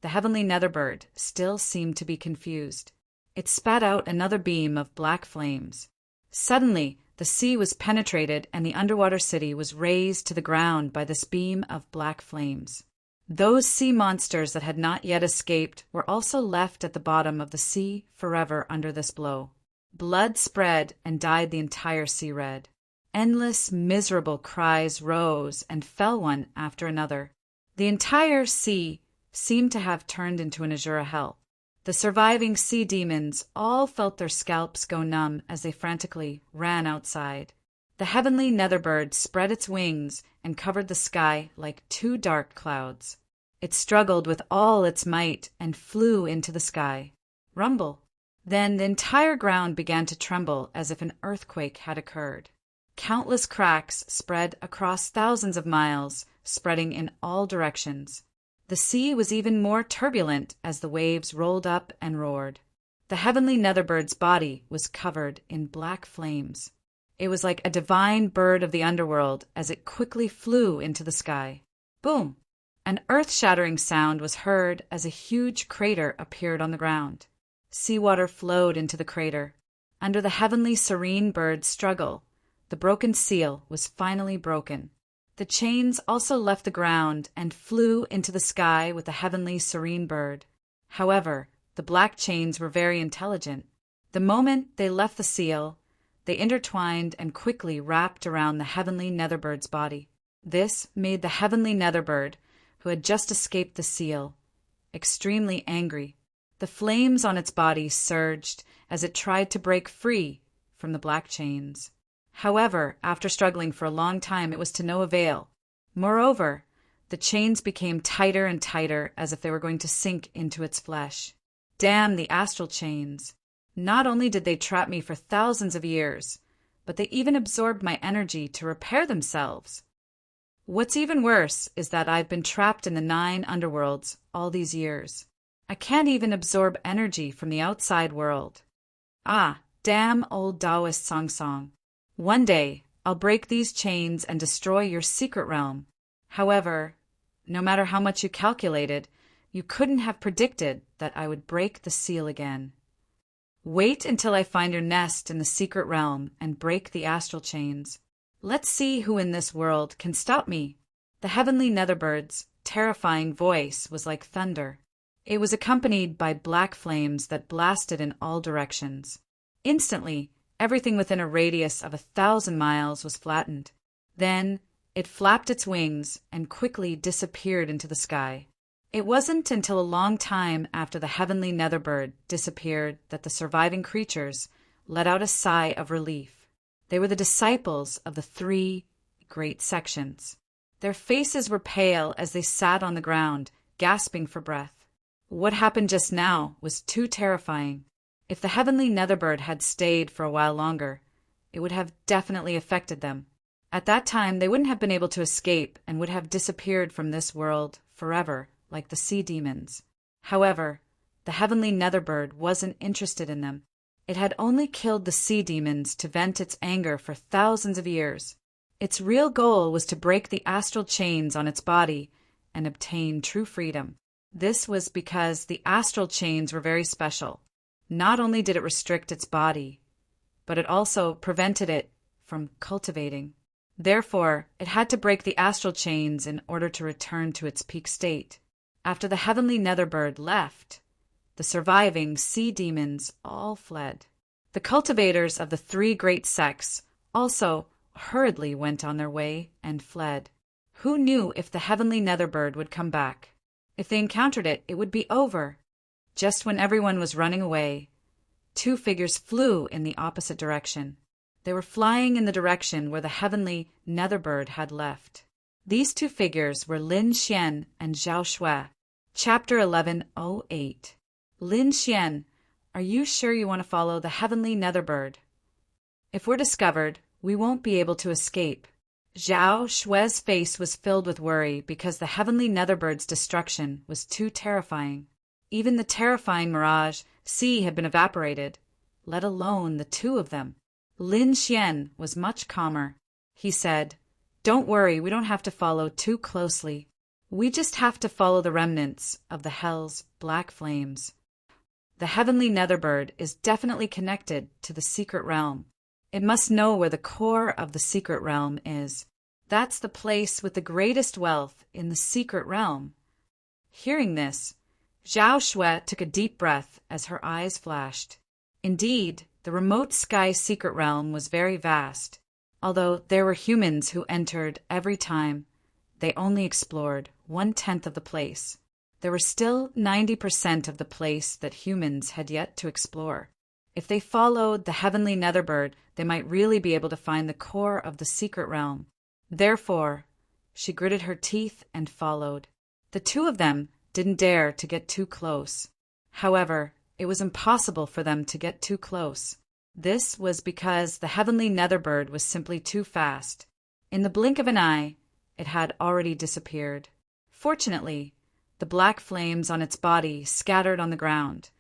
the heavenly netherbird still seemed to be confused. It spat out another beam of black flames. Suddenly, the sea was penetrated and the underwater city was razed to the ground by this beam of black flames. Those sea monsters that had not yet escaped were also left at the bottom of the sea forever under this blow. Blood spread and dyed the entire sea red. Endless, miserable cries rose and fell one after another. The entire sea seemed to have turned into an azure hell. The surviving sea demons all felt their scalps go numb as they frantically ran outside. The heavenly netherbird spread its wings and covered the sky like two dark clouds. It struggled with all its might and flew into the sky. Rumble! Then the entire ground began to tremble as if an earthquake had occurred. Countless cracks spread across thousands of miles, spreading in all directions. The sea was even more turbulent as the waves rolled up and roared. The heavenly netherbbird's body was covered in black flames. It was like a divine bird of the underworld as it quickly flew into the sky. Boom! An earth-shattering sound was heard as a huge crater appeared on the ground. Seawater flowed into the crater. Under the heavenly serene bird's struggle, the broken seal was finally broken. The chains also left the ground and flew into the sky with the heavenly serene bird. However, the black chains were very intelligent. The moment they left the seal, they intertwined and quickly wrapped around the heavenly netherbird's body. This made the heavenly netherbird, who had just escaped the seal, extremely angry. The flames on its body surged as it tried to break free from the black chains. However, after struggling for a long time, it was to no avail. Moreover, the chains became tighter and tighter as if they were going to sink into its flesh. Damn the astral chains! Not only did they trap me for thousands of years, but they even absorbed my energy to repair themselves. What's even worse is that I've been trapped in the 9 underworlds all these years. I can't even absorb energy from the outside world. Ah, damn old Taoist song. One day, I'll break these chains and destroy your secret realm. However, no matter how much you calculated, you couldn't have predicted that I would break the seal again. Wait until I find your nest in the secret realm and break the astral chains. Let's see who in this world can stop me. The heavenly netherbird's terrifying voice was like thunder. It was accompanied by black flames that blasted in all directions. Instantly, everything within a radius of 1,000 miles was flattened. Then, it flapped its wings and quickly disappeared into the sky. It wasn't until a long time after the heavenly netherbird disappeared that the surviving creatures let out a sigh of relief. They were the disciples of the 3 great sections. Their faces were pale as they sat on the ground, gasping for breath. What happened just now was too terrifying. If the heavenly netherbird had stayed for a while longer, it would have definitely affected them. At that time, they wouldn't have been able to escape and would have disappeared from this world forever, like the sea demons. However, the heavenly netherbird wasn't interested in them. It had only killed the sea demons to vent its anger for thousands of years. Its real goal was to break the astral chains on its body and obtain true freedom. This was because the astral chains were very special. Not only did it restrict its body, but it also prevented it from cultivating. Therefore, it had to break the astral chains in order to return to its peak state. After the heavenly netherbird left, the surviving sea demons all fled. The cultivators of the three great sects also hurriedly went on their way and fled. Who knew if the heavenly netherbird would come back? If they encountered it, it would be over. Just when everyone was running away, two figures flew in the opposite direction. They were flying in the direction where the heavenly netherbird had left. These two figures were Lin Xian and Zhao Shui. Chapter 1108. Lin Xian, are you sure you want to follow the heavenly netherbird? If we're discovered, we won't be able to escape. Zhao Shui's face was filled with worry because the heavenly netherbird's destruction was too terrifying. Even the terrifying mirage sea had been evaporated, let alone the two of them. Lin Xian was much calmer. He said, "Don't worry, we don't have to follow too closely. We just have to follow the remnants of the hell's black flames. The heavenly netherbird is definitely connected to the secret realm. It must know where the core of the secret realm is. That's the place with the greatest wealth in the secret realm." Hearing this, Zhao Shui took a deep breath as her eyes flashed. Indeed, the remote sky secret realm was very vast. Although there were humans who entered every time, they only explored 1/10 of the place. There were still 90% of the place that humans had yet to explore. If they followed the heavenly netherbird, they might really be able to find the core of the secret realm. Therefore, she gritted her teeth and followed. The two of them didn't dare to get too close. However, it was impossible for them to get too close. This was because the heavenly netherbird was simply too fast. In the blink of an eye, it had already disappeared. Fortunately, the black flames on its body scattered on the ground,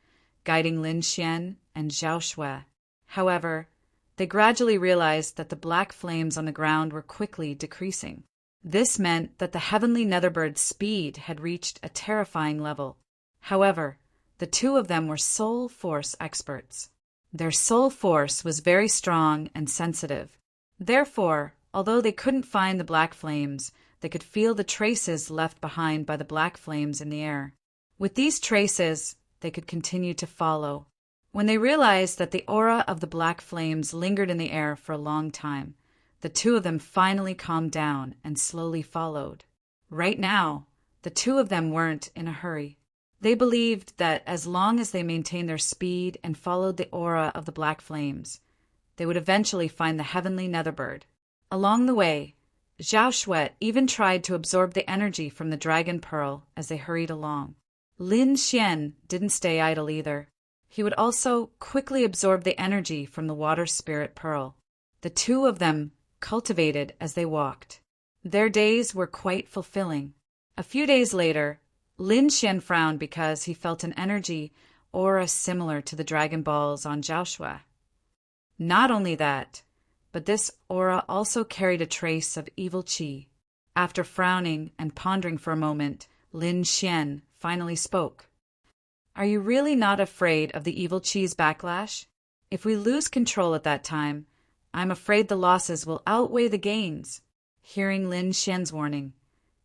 guiding Lin Xian and Zhao Shui. However, they gradually realized that the black flames on the ground were quickly decreasing. This meant that the heavenly netherbird's speed had reached a terrifying level. However, the two of them were soul force experts. Their soul force was very strong and sensitive. Therefore, although they couldn't find the black flames, they could feel the traces left behind by the black flames in the air. With these traces, they could continue to follow. When they realized that the aura of the black flames lingered in the air for a long time, the two of them finally calmed down and slowly followed. Right now, the two of them weren't in a hurry. They believed that as long as they maintained their speed and followed the aura of the black flames, they would eventually find the heavenly netherbird. Along the way, Zhao Shui even tried to absorb the energy from the dragon pearl as they hurried along. Lin Xian didn't stay idle either. He would also quickly absorb the energy from the water spirit pearl. The two of them cultivated as they walked. Their days were quite fulfilling. A few days later, Lin Xian frowned because he felt an energy aura similar to the Dragon Balls on Zhao Shui. Not only that, but this aura also carried a trace of evil qi. After frowning and pondering for a moment, Lin Xian finally spoke. "Are you really not afraid of the evil qi's backlash? If we lose control at that time, I'm afraid the losses will outweigh the gains." Hearing Lin Xian's warning,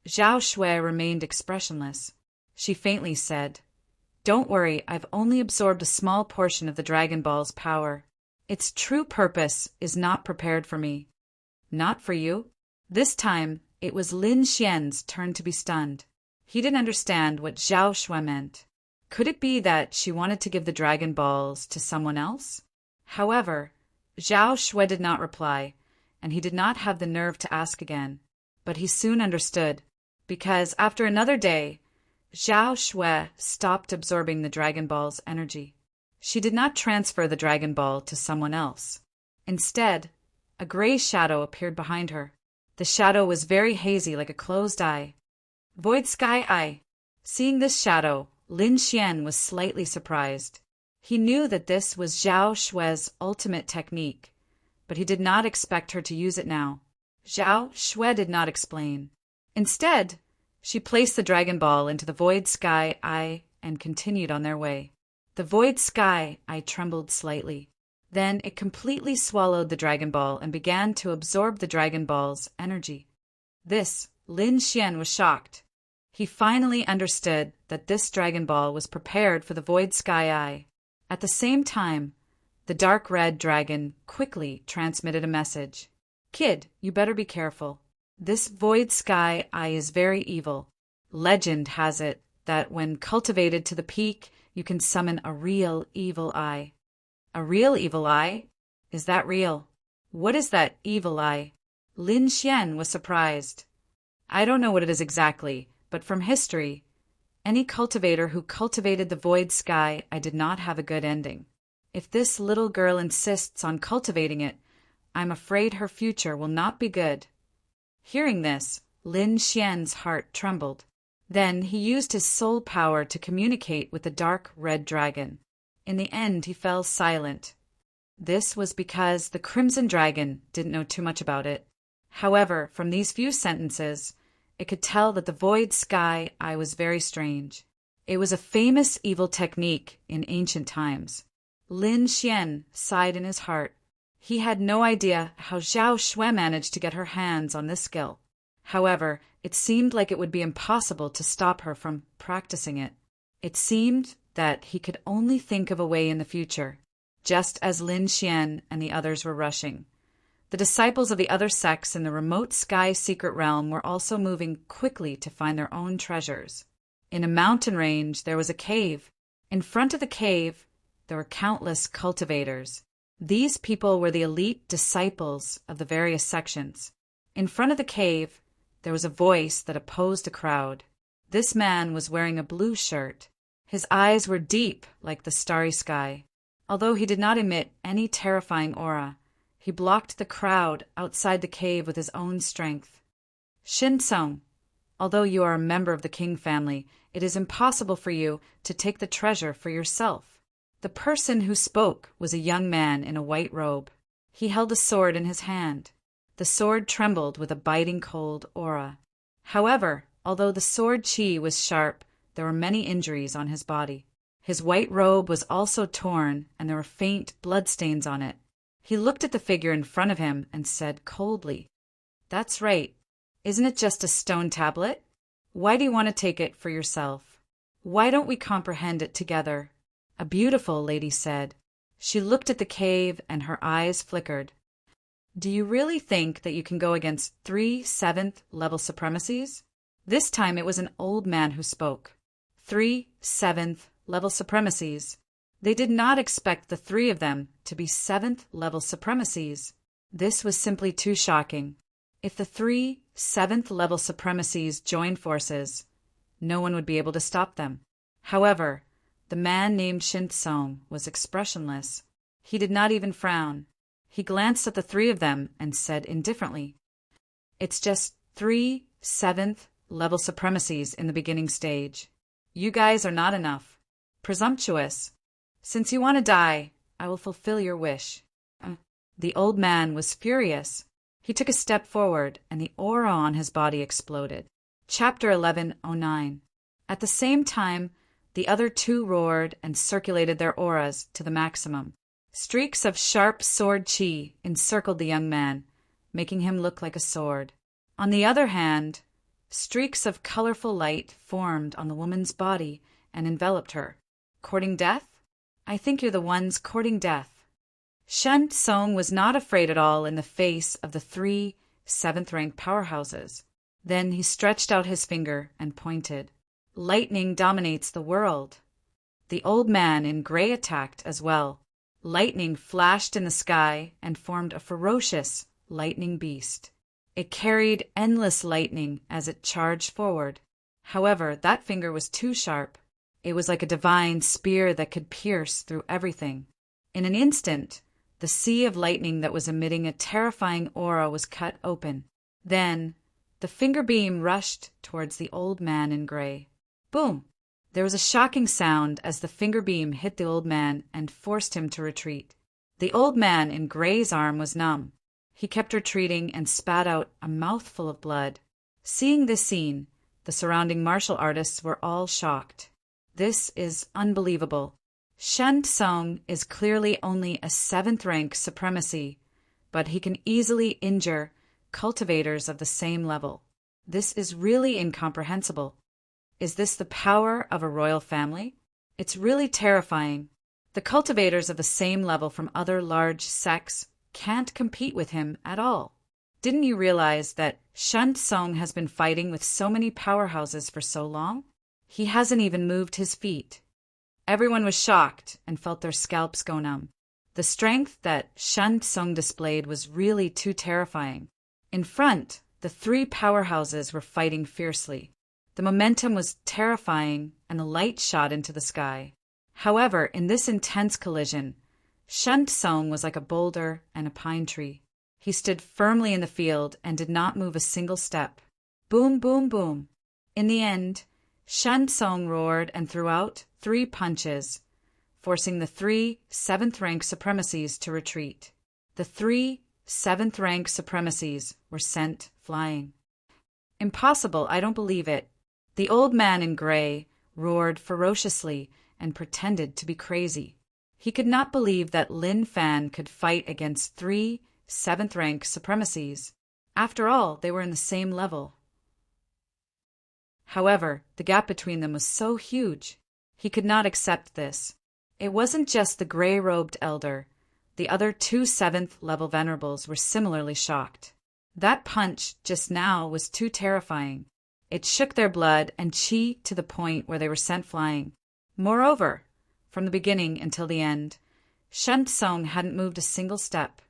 Zhao Shui remained expressionless. She faintly said, "Don't worry, I've only absorbed a small portion of the Dragon Ball's power. Its true purpose is not prepared for me." "Not for you?" This time, it was Lin Xian's turn to be stunned. He didn't understand what Zhao Shui meant. Could it be that she wanted to give the Dragon Balls to someone else? However, Zhao Shui did not reply, and he did not have the nerve to ask again. But he soon understood, because after another day, Zhao Shui stopped absorbing the Dragon Ball's energy. She did not transfer the Dragon Ball to someone else. Instead, a gray shadow appeared behind her. The shadow was very hazy, like a closed eye. Void Sky Eye. Seeing this shadow, Lin Xian was slightly surprised. He knew that this was Zhao Shui's ultimate technique, but he did not expect her to use it now. Zhao Shui did not explain. Instead, she placed the Dragon Ball into the Void Sky Eye and continued on their way. The void sky eye trembled slightly. Then it completely swallowed the Dragon Ball and began to absorb the Dragon Ball's energy. Lin Xian was shocked. He finally understood that this Dragon Ball was prepared for the void sky eye. At the same time, the dark red dragon quickly transmitted a message. Kid, you better be careful. This void sky eye is very evil. Legend has it that when cultivated to the peak, you can summon a real evil eye. A real evil eye? Is that real? What is that evil eye? Lin Xian was surprised. I don't know what it is exactly, but from history, any cultivator who cultivated the void sky eye did not have a good ending. If this little girl insists on cultivating it, I'm afraid her future will not be good. Hearing this, Lin Xian's heart trembled. Then he used his soul power to communicate with the dark red dragon. In the end, he fell silent. This was because the Crimson Dragon didn't know too much about it. However, from these few sentences, it could tell that the void sky eye was very strange. It was a famous evil technique in ancient times. Lin Xian sighed in his heart. He had no idea how Zhao Xue managed to get her hands on this skill. However, it seemed like it would be impossible to stop her from practicing it. It seemed that he could only think of a way in the future, just as Lin Xian and the others were rushing. The disciples of the other sects in the remote sky secret realm were also moving quickly to find their own treasures. In a mountain range, there was a cave. In front of the cave, there were countless cultivators. These people were the elite disciples of the various sections. In front of the cave, there was a voice that opposed the crowd. This man was wearing a blue shirt. His eyes were deep like the starry sky. Although he did not emit any terrifying aura, he blocked the crowd outside the cave with his own strength. Shinsong, although you are a member of the King family, it is impossible for you to take the treasure for yourself. The person who spoke was a young man in a white robe. He held a sword in his hand. The sword trembled with a biting cold aura. However, although the sword chi was sharp, there were many injuries on his body. His white robe was also torn, and there were faint bloodstains on it. He looked at the figure in front of him and said coldly, "That's right. Isn't it just a stone tablet? Why do you want to take it for yourself? Why don't we comprehend it together?" A beautiful lady said. She looked at the cave and her eyes flickered. "Do you really think that you can go against 3 7th level supremacies?" This time it was an old man who spoke. 3 7th level supremacies. They did not expect the 3 of them to be 7th level supremacies. This was simply too shocking. If the 3 7th level supremacies joined forces, no one would be able to stop them. However, the man named Shinsong was expressionless. He did not even frown. He glanced at the 3 of them and said indifferently, "It's just 3 7th level supremacies in the beginning stage. You guys are not enough. Presumptuous. Since you want to die, I will fulfill your wish." The old man was furious. He took a step forward, and the aura on his body exploded. Chapter 1109. At the same time, the other 2 roared and circulated their auras to the maximum. Streaks of sharp sword chi encircled the young man, making him look like a sword. On the other hand, streaks of colorful light formed on the woman's body and enveloped her. Courting death? I think you're the ones courting death. Shen Song was not afraid at all in the face of the 3 7th-rank powerhouses. Then he stretched out his finger and pointed. Lightning dominates the world. The old man in gray attacked as well. Lightning flashed in the sky and formed a ferocious lightning beast. It carried endless lightning as it charged forward. However, that finger was too sharp. It was like a divine spear that could pierce through everything. In an instant, the sea of lightning that was emitting a terrifying aura was cut open. Then, the finger beam rushed towards the old man in gray. Boom! There was a shocking sound as the finger beam hit the old man and forced him to retreat. The old man in gray's arm was numb. He kept retreating and spat out a mouthful of blood. Seeing this scene, the surrounding martial artists were all shocked. This is unbelievable. Shen Song is clearly only a 7th rank supremacy, but he can easily injure cultivators of the same level. This is really incomprehensible. Is this the power of a royal family? It's really terrifying. The cultivators of the same level from other large sects can't compete with him at all. Didn't you realize that Shen Song has been fighting with so many powerhouses for so long? He hasn't even moved his feet. Everyone was shocked and felt their scalps go numb. The strength that Shen Song displayed was really too terrifying. In front, the 3 powerhouses were fighting fiercely. The momentum was terrifying and the light shot into the sky. However, in this intense collision, Shen Song was like a boulder and a pine tree. He stood firmly in the field and did not move a single step. Boom, boom, boom. In the end, Shen Song roared and threw out 3 punches, forcing the 3 7th-rank supremacies to retreat. The 3 7th-rank supremacies were sent flying. Impossible, I don't believe it. The old man in gray roared ferociously and pretended to be crazy. He could not believe that Lin Fan could fight against 3 7th-rank supremacies. After all, they were in the same level. However, the gap between them was so huge. He could not accept this. It wasn't just the gray-robed elder. The other 2 7th-level venerables were similarly shocked. That punch just now was too terrifying. It shook their blood and chi to the point where they were sent flying. Moreover, from the beginning until the end, Shen Song hadn't moved a single step.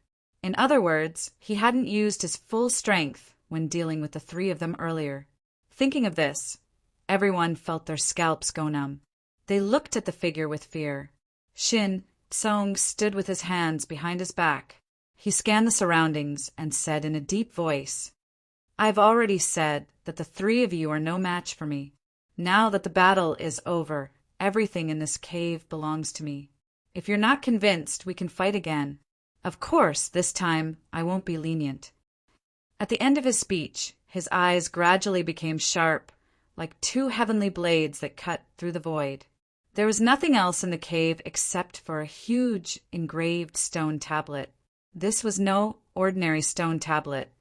In other words, he hadn't used his full strength when dealing with the 3 of them earlier. Thinking of this, everyone felt their scalps go numb. They looked at the figure with fear. Shen Song stood with his hands behind his back. He scanned the surroundings and said in a deep voice, "I've already said that the 3 of you are no match for me. Now that the battle is over, everything in this cave belongs to me. If you're not convinced, we can fight again. Of course, this time I won't be lenient." At the end of his speech, his eyes gradually became sharp, like 2 heavenly blades that cut through the void. There was nothing else in the cave except for a huge engraved stone tablet. This was no ordinary stone tablet.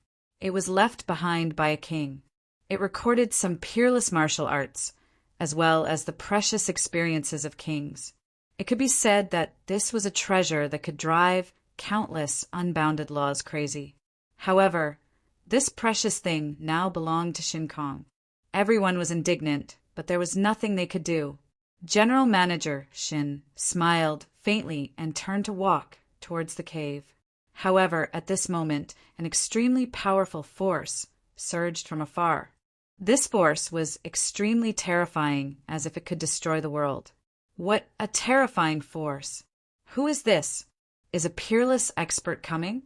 It was left behind by a king. It recorded some peerless martial arts, as well as the precious experiences of kings. It could be said that this was a treasure that could drive countless unbounded laws crazy. However, this precious thing now belonged to Shin Kong. Everyone was indignant, but there was nothing they could do. General Manager Shin smiled faintly and turned to walk towards the cave. However, at this moment, an extremely powerful force surged from afar. This force was extremely terrifying, as if it could destroy the world. What a terrifying force! Who is this? Is a peerless expert coming?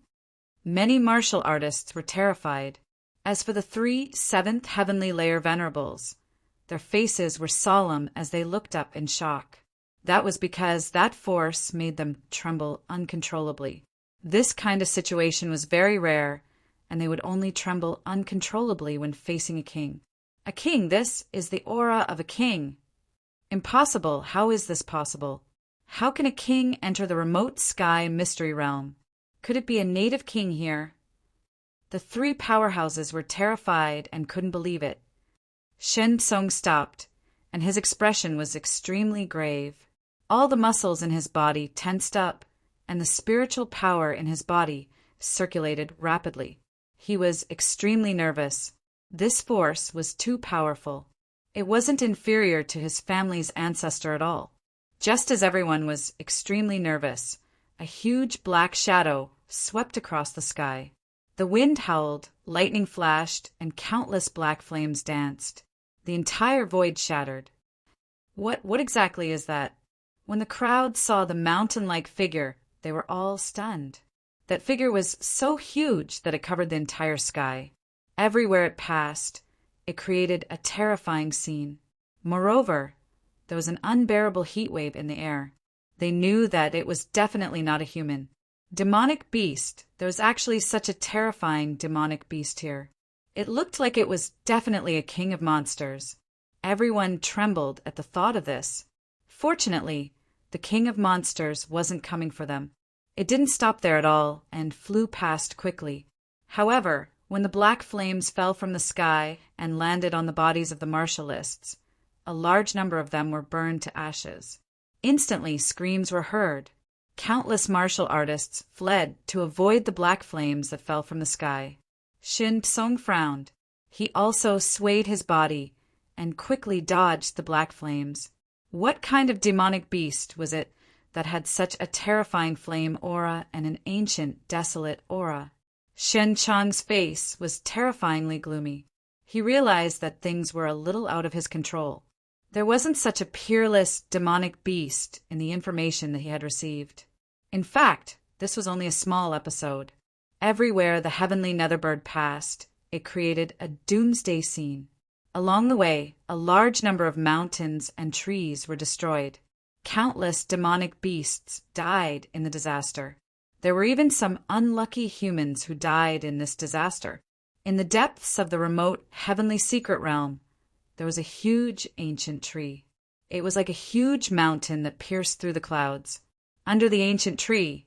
Many martial artists were terrified. As for the 3 7th heavenly layer venerables, their faces were solemn as they looked up in shock. That was because that force made them tremble uncontrollably. This kind of situation was very rare, and they would only tremble uncontrollably when facing a king. A king, this is the aura of a king. Impossible, how is this possible? How can a king enter the remote sky mystery realm? Could it be a native king here? The 3 powerhouses were terrified and couldn't believe it. Shen Song stopped, and his expression was extremely grave. All the muscles in his body tensed up, and the spiritual power in his body circulated rapidly. He was extremely nervous. This force was too powerful. It wasn't inferior to his family's ancestor at all. Just as everyone was extremely nervous, a huge black shadow swept across the sky. The wind howled, lightning flashed, and countless black flames danced. The entire void shattered. What exactly is that? When the crowd saw the mountain-like figure, they were all stunned. That figure was so huge that it covered the entire sky. Everywhere it passed, it created a terrifying scene. Moreover, there was an unbearable heat wave in the air. They knew that it was definitely not a human. Demonic beast. There was actually such a terrifying demonic beast here. It looked like it was definitely a king of monsters. Everyone trembled at the thought of this. Fortunately, The king of monsters wasn't coming for them. It didn't stop there at all and flew past quickly. However, when the black flames fell from the sky and landed on the bodies of the martialists, a large number of them were burned to ashes. Instantly, screams were heard. Countless martial artists fled to avoid the black flames that fell from the sky. Shin Tsung frowned. He also swayed his body and quickly dodged the black flames. What kind of demonic beast was it that had such a terrifying flame aura and an ancient, desolate aura? Shen Chang's face was terrifyingly gloomy. He realized that things were a little out of his control. There wasn't such a peerless, demonic beast in the information that he had received. In fact, this was only a small episode. Everywhere the heavenly Netherbird passed, it created a doomsday scene. Along the way, a large number of mountains and trees were destroyed. Countless demonic beasts died in the disaster. There were even some unlucky humans who died in this disaster. In the depths of the remote heavenly secret realm, there was a huge ancient tree. It was like a huge mountain that pierced through the clouds. Under the ancient tree,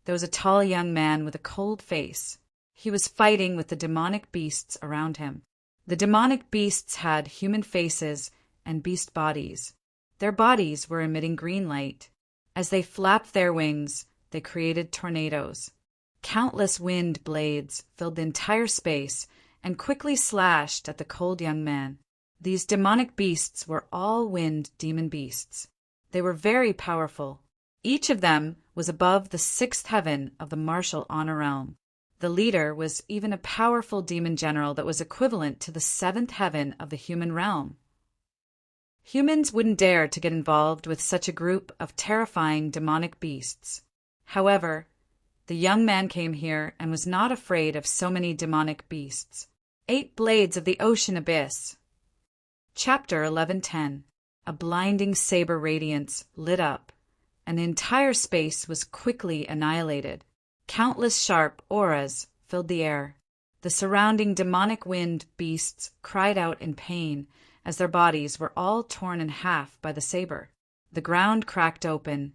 there was a tall young man with a cold face. He was fighting with the demonic beasts around him. The demonic beasts had human faces and beast bodies. Their bodies were emitting green light. As they flapped their wings, they created tornadoes. Countless wind blades filled the entire space and quickly slashed at the cold young man. These demonic beasts were all wind demon beasts. They were very powerful. Each of them was above the sixth heaven of the martial honor realm. The leader was even a powerful demon general that was equivalent to the seventh heaven of the human realm. Humans wouldn't dare to get involved with such a group of terrifying demonic beasts. However, the young man came here and was not afraid of so many demonic beasts. 8 Blades of the Ocean Abyss. Chapter 11:10. A blinding saber radiance lit up, and the entire space was quickly annihilated. Countless sharp auras filled the air. The surrounding demonic wind beasts cried out in pain as their bodies were all torn in half by the saber. The ground cracked open,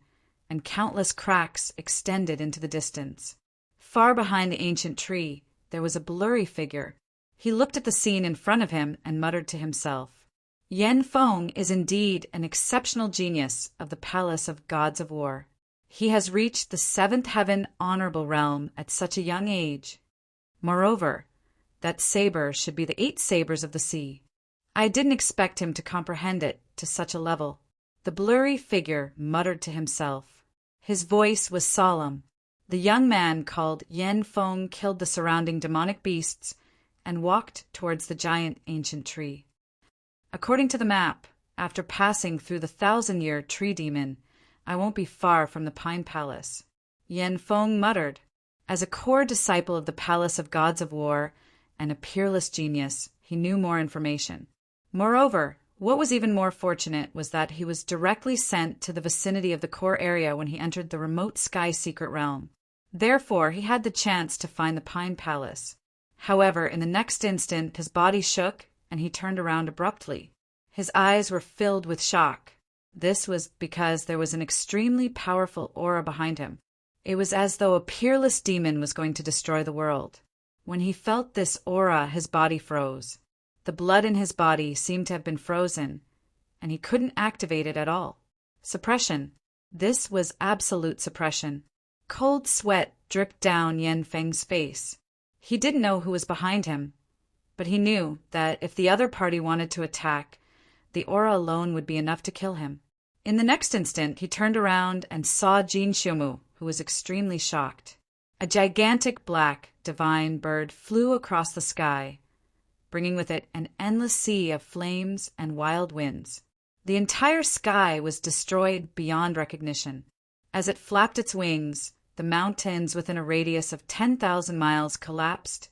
and countless cracks extended into the distance. Far behind the ancient tree, there was a blurry figure. He looked at the scene in front of him and muttered to himself, "Yen Feng is indeed an exceptional genius of the Palace of Gods of War. He has reached the seventh heaven honorable realm at such a young age. Moreover, that saber should be the 8 sabers of the sea. I didn't expect him to comprehend it to such a level." The blurry figure muttered to himself. His voice was solemn. The young man called Yen Feng killed the surrounding demonic beasts and walked towards the giant ancient tree. According to the map, after passing through the 1,000-year tree demon, I won't be far from the Pine Palace. Yen Feng muttered. As a core disciple of the Palace of Gods of War and a peerless genius, he knew more information. Moreover, what was even more fortunate was that he was directly sent to the vicinity of the core area when he entered the remote sky secret realm. Therefore, he had the chance to find the Pine Palace. However, in the next instant, his body shook and he turned around abruptly. His eyes were filled with shock. This was because there was an extremely powerful aura behind him. It was as though a peerless demon was going to destroy the world. When he felt this aura, his body froze. The blood in his body seemed to have been frozen, and he couldn't activate it at all. Suppression. This was absolute suppression. Cold sweat dripped down Yen Feng's face. He didn't know who was behind him, but he knew that if the other party wanted to attack, the aura alone would be enough to kill him. In the next instant, he turned around and saw Jin Xiumu, who was extremely shocked. A gigantic black, divine bird flew across the sky, bringing with it an endless sea of flames and wild winds. The entire sky was destroyed beyond recognition. As it flapped its wings, the mountains within a radius of 10,000 miles collapsed,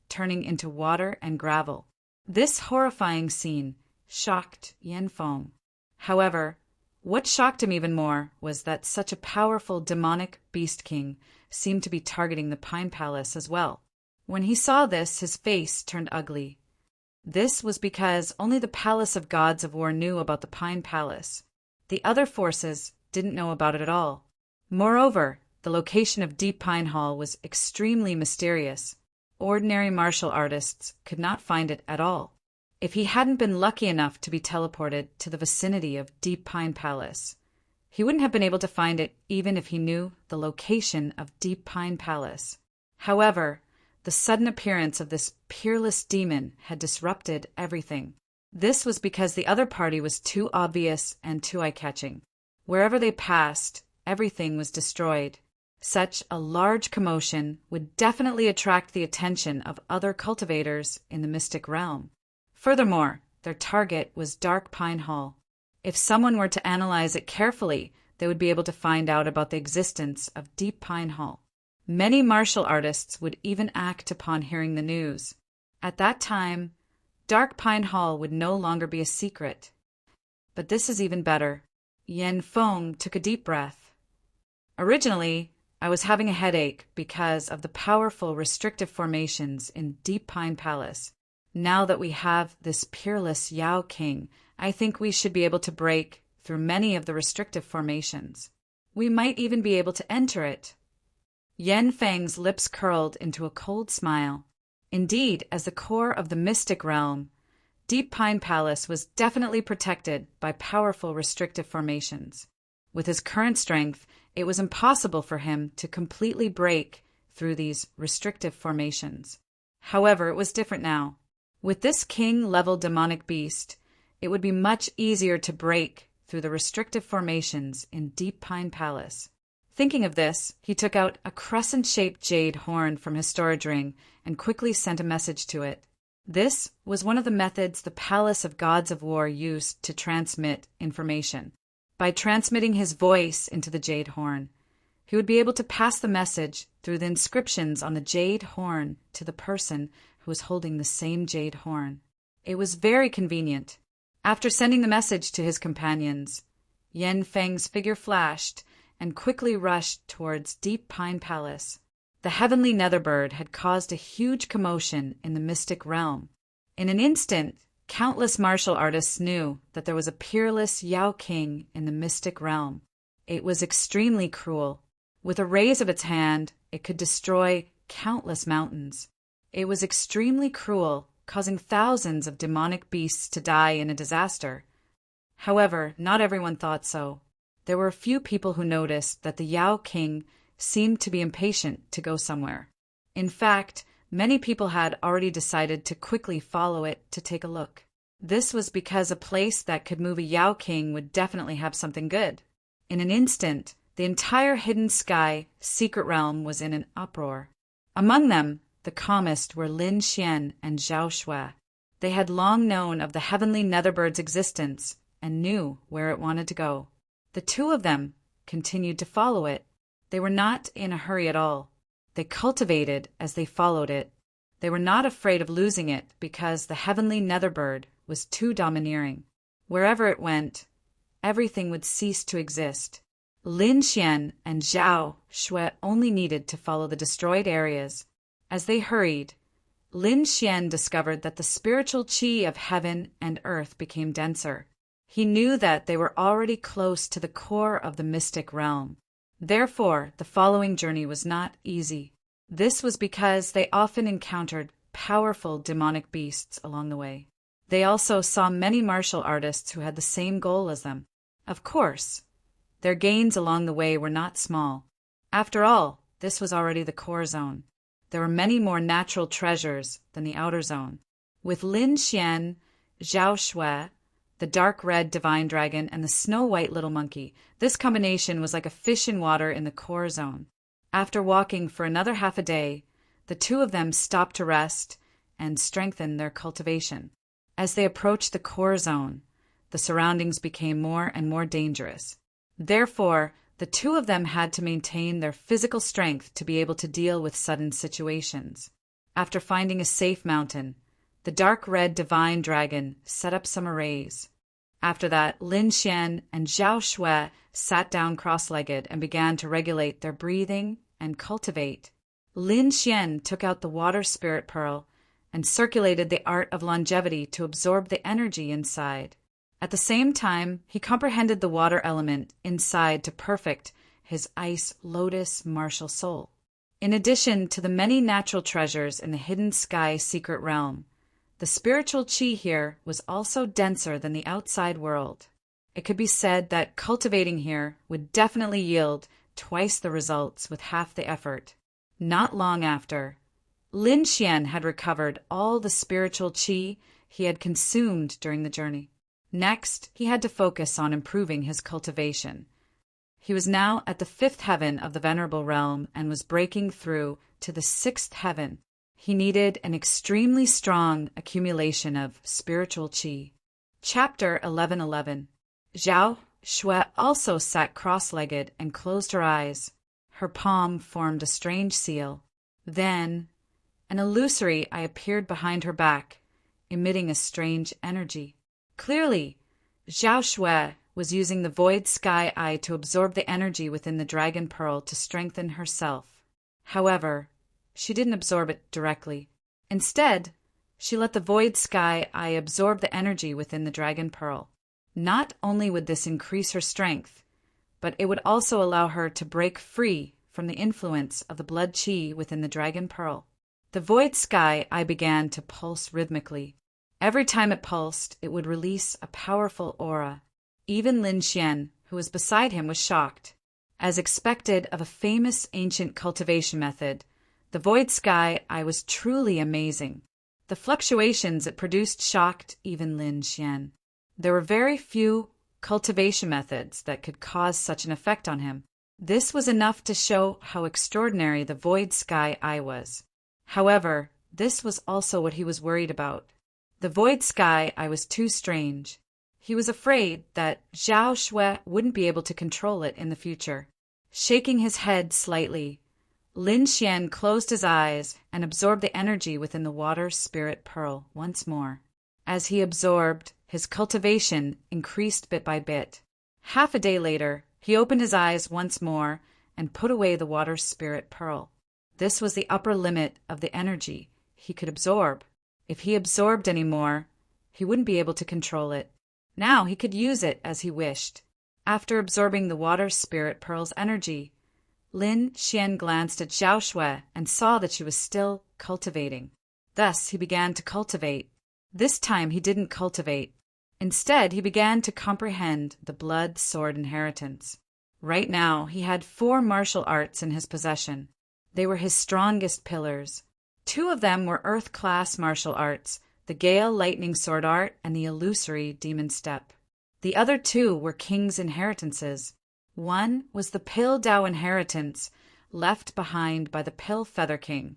turning into water and gravel. This horrifying scene shocked Yen Feng. However, what shocked him even more was that such a powerful demonic beast king seemed to be targeting the Pine Palace as well. When he saw this, his face turned ugly. This was because only the Palace of Gods of War knew about the Pine Palace. The other forces didn't know about it at all. Moreover, the location of Deep Pine Hall was extremely mysterious. Ordinary martial artists could not find it at all. If he hadn't been lucky enough to be teleported to the vicinity of Deep Pine Palace, he wouldn't have been able to find it even if he knew the location of Deep Pine Palace. However, the sudden appearance of this peerless demon had disrupted everything. This was because the other party was too obvious and too eye-catching. Wherever they passed, everything was destroyed. Such a large commotion would definitely attract the attention of other cultivators in the mystic realm. Furthermore, their target was Dark Pine Hall. If someone were to analyze it carefully, they would be able to find out about the existence of Deep Pine Hall. Many martial artists would even act upon hearing the news. At that time, Dark Pine Hall would no longer be a secret. But this is even better. Yen Feng took a deep breath. Originally, I was having a headache because of the powerful restrictive formations in Deep Pine Palace. Now that we have this peerless Yao King, I think we should be able to break through many of the restrictive formations. We might even be able to enter it. Yen Feng's lips curled into a cold smile. Indeed, as the core of the mystic realm, Deep Pine Palace was definitely protected by powerful restrictive formations. With his current strength, it was impossible for him to completely break through these restrictive formations. However, it was different now. With this king-level demonic beast, it would be much easier to break through the restrictive formations in Deep Pine Palace. Thinking of this, he took out a crescent-shaped jade horn from his storage ring and quickly sent a message to it. This was one of the methods the Palace of Gods of War used to transmit information. By transmitting his voice into the jade horn, he would be able to pass the message through the inscriptions on the jade horn to the person who was holding the same jade horn. It was very convenient. After sending the message to his companions, Yen Feng's figure flashed and quickly rushed towards Deep Pine Palace. The heavenly Netherbird had caused a huge commotion in the mystic realm. In an instant, countless martial artists knew that there was a peerless Yao King in the mystic realm. It was extremely cruel. With a raise of its hand, it could destroy countless mountains. It was extremely cruel, causing thousands of demonic beasts to die in a disaster. However, not everyone thought so. There were a few people who noticed that the Yao King seemed to be impatient to go somewhere. In fact, many people had already decided to quickly follow it to take a look. This was because a place that could move a Yao King would definitely have something good. In an instant, the entire hidden sky secret realm was in an uproar. Among them, the calmest were Lin Xian and Zhao Shui. They had long known of the heavenly Netherbird's existence and knew where it wanted to go. The two of them continued to follow it. They were not in a hurry at all. They cultivated as they followed it. They were not afraid of losing it because the heavenly Netherbird was too domineering. Wherever it went, everything would cease to exist. Lin Xian and Zhao Shui only needed to follow the destroyed areas. As they hurried, Lin Xian discovered that the spiritual qi of heaven and earth became denser. He knew that they were already close to the core of the mystic realm. Therefore, the following journey was not easy. This was because they often encountered powerful demonic beasts along the way. They also saw many martial artists who had the same goal as them. Of course, their gains along the way were not small. After all, this was already the core zone. There were many more natural treasures than the outer zone. With Lin Xian, Zhao Shui, the dark red divine dragon, and the snow-white little monkey, this combination was like a fish in water in the core zone. After walking for another half a day, the two of them stopped to rest and strengthen their cultivation. As they approached the core zone, the surroundings became more and more dangerous. Therefore, the two of them had to maintain their physical strength to be able to deal with sudden situations. After finding a safe mountain, the dark red divine dragon set up some arrays. After that, Lin Xian and Zhao Shui sat down cross-legged and began to regulate their breathing and cultivate. Lin Xian took out the water spirit pearl and circulated the art of longevity to absorb the energy inside. At the same time, he comprehended the water element inside to perfect his ice lotus martial soul. In addition to the many natural treasures in the hidden sky secret realm, the spiritual chi here was also denser than the outside world. It could be said that cultivating here would definitely yield twice the results with half the effort. Not long after, Lin Xian had recovered all the spiritual chi he had consumed during the journey. Next, he had to focus on improving his cultivation. He was now at the 5th heaven of the Venerable Realm and was breaking through to the 6th heaven. He needed an extremely strong accumulation of spiritual chi. Chapter 11:11. Zhao Shui also sat cross-legged and closed her eyes. Her palm formed a strange seal. Then, an illusory eye appeared behind her back, emitting a strange energy. Clearly, Zhao Shui was using the void sky eye to absorb the energy within the dragon pearl to strengthen herself. However, she didn't absorb it directly. Instead, she let the void sky eye absorb the energy within the dragon pearl. Not only would this increase her strength, but it would also allow her to break free from the influence of the blood chi within the dragon pearl. The void sky eye began to pulse rhythmically. Every time it pulsed, it would release a powerful aura. Even Lin Xian, who was beside him, was shocked. As expected of a famous ancient cultivation method, the void sky eye was truly amazing. The fluctuations it produced shocked even Lin Xian. There were very few cultivation methods that could cause such an effect on him. This was enough to show how extraordinary the void sky eye was. However, this was also what he was worried about. The void sky eye was too strange. He was afraid that Zhao Shui wouldn't be able to control it in the future. Shaking his head slightly, Lin Xian closed his eyes and absorbed the energy within the water spirit pearl once more. As he absorbed, his cultivation increased bit by bit. Half a day later, he opened his eyes once more and put away the water spirit pearl. This was the upper limit of the energy he could absorb. If he absorbed any more, he wouldn't be able to control it. Now he could use it as he wished. After absorbing the water spirit pearl's energy, Lin Xian glanced at Zhao Shui and saw that she was still cultivating. Thus he began to cultivate. This time he didn't cultivate. Instead, he began to comprehend the blood sword inheritance. Right now, he had 4 martial arts in his possession. They were his strongest pillars. 2 of them were Earth-class martial arts, the Gale Lightning Sword Art and the Illusory Demon Step. The other 2 were King's inheritances. One was the Pill Dao inheritance, left behind by the Pill Feather King,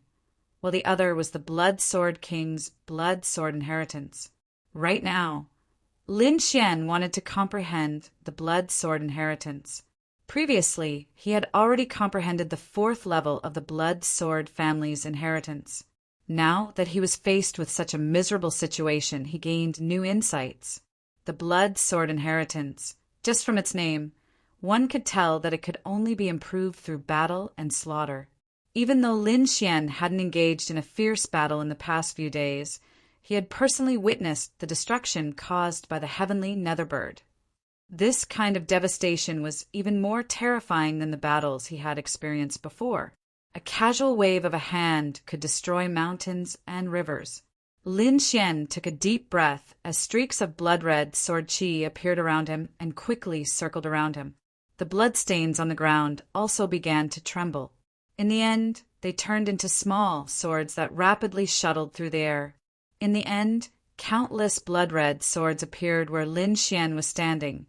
while the other was the Blood Sword King's Blood Sword inheritance. Right now, Lin Xian wanted to comprehend the Blood Sword inheritance. Previously, he had already comprehended the 4th level of the Blood Sword family's inheritance. Now that he was faced with such a miserable situation, he gained new insights. The Blood Sword inheritance, just from its name, one could tell that it could only be improved through battle and slaughter. Even though Lin Xian hadn't engaged in a fierce battle in the past few days, he had personally witnessed the destruction caused by the heavenly Netherbird. This kind of devastation was even more terrifying than the battles he had experienced before. A casual wave of a hand could destroy mountains and rivers. Lin Xian took a deep breath as streaks of blood-red sword chi appeared around him and quickly circled around him. The bloodstains on the ground also began to tremble. In the end, they turned into small swords that rapidly shuttled through the air. In the end, countless blood-red swords appeared where Lin Xian was standing,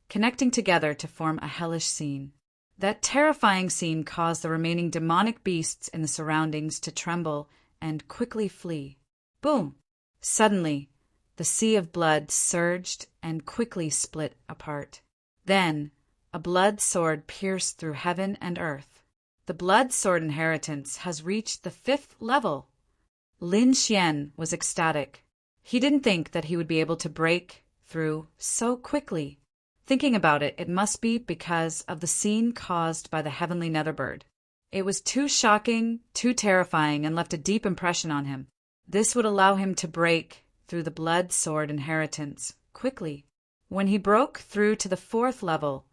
connecting together to form a hellish scene. That terrifying scene caused the remaining demonic beasts in the surroundings to tremble and quickly flee. Boom! Suddenly, the sea of blood surged and quickly split apart. Then, a blood sword pierced through heaven and earth. The blood sword inheritance has reached the 5th level. Lin Xian was ecstatic. He didn't think that he would be able to break through so quickly. Thinking about it, it must be because of the scene caused by the heavenly Netherbird. It was too shocking, too terrifying, and left a deep impression on him. This would allow him to break through the blood sword inheritance quickly. When he broke through to the 4th level,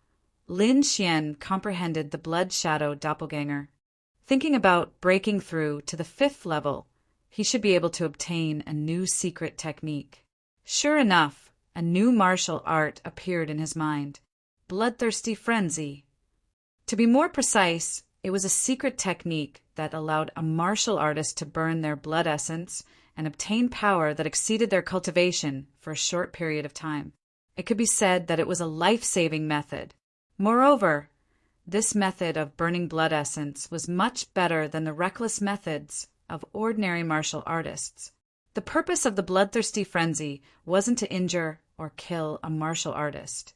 Lin Xian comprehended the blood shadow doppelganger. Thinking about breaking through to the 5th level, he should be able to obtain a new secret technique. Sure enough, a new martial art appeared in his mind: bloodthirsty frenzy. To be more precise, it was a secret technique that allowed a martial artist to burn their blood essence and obtain power that exceeded their cultivation for a short period of time. It could be said that it was a life-saving method. Moreover, this method of burning blood essence was much better than the reckless methods of ordinary martial artists. The purpose of the bloodthirsty frenzy wasn't to injure or kill a martial artist,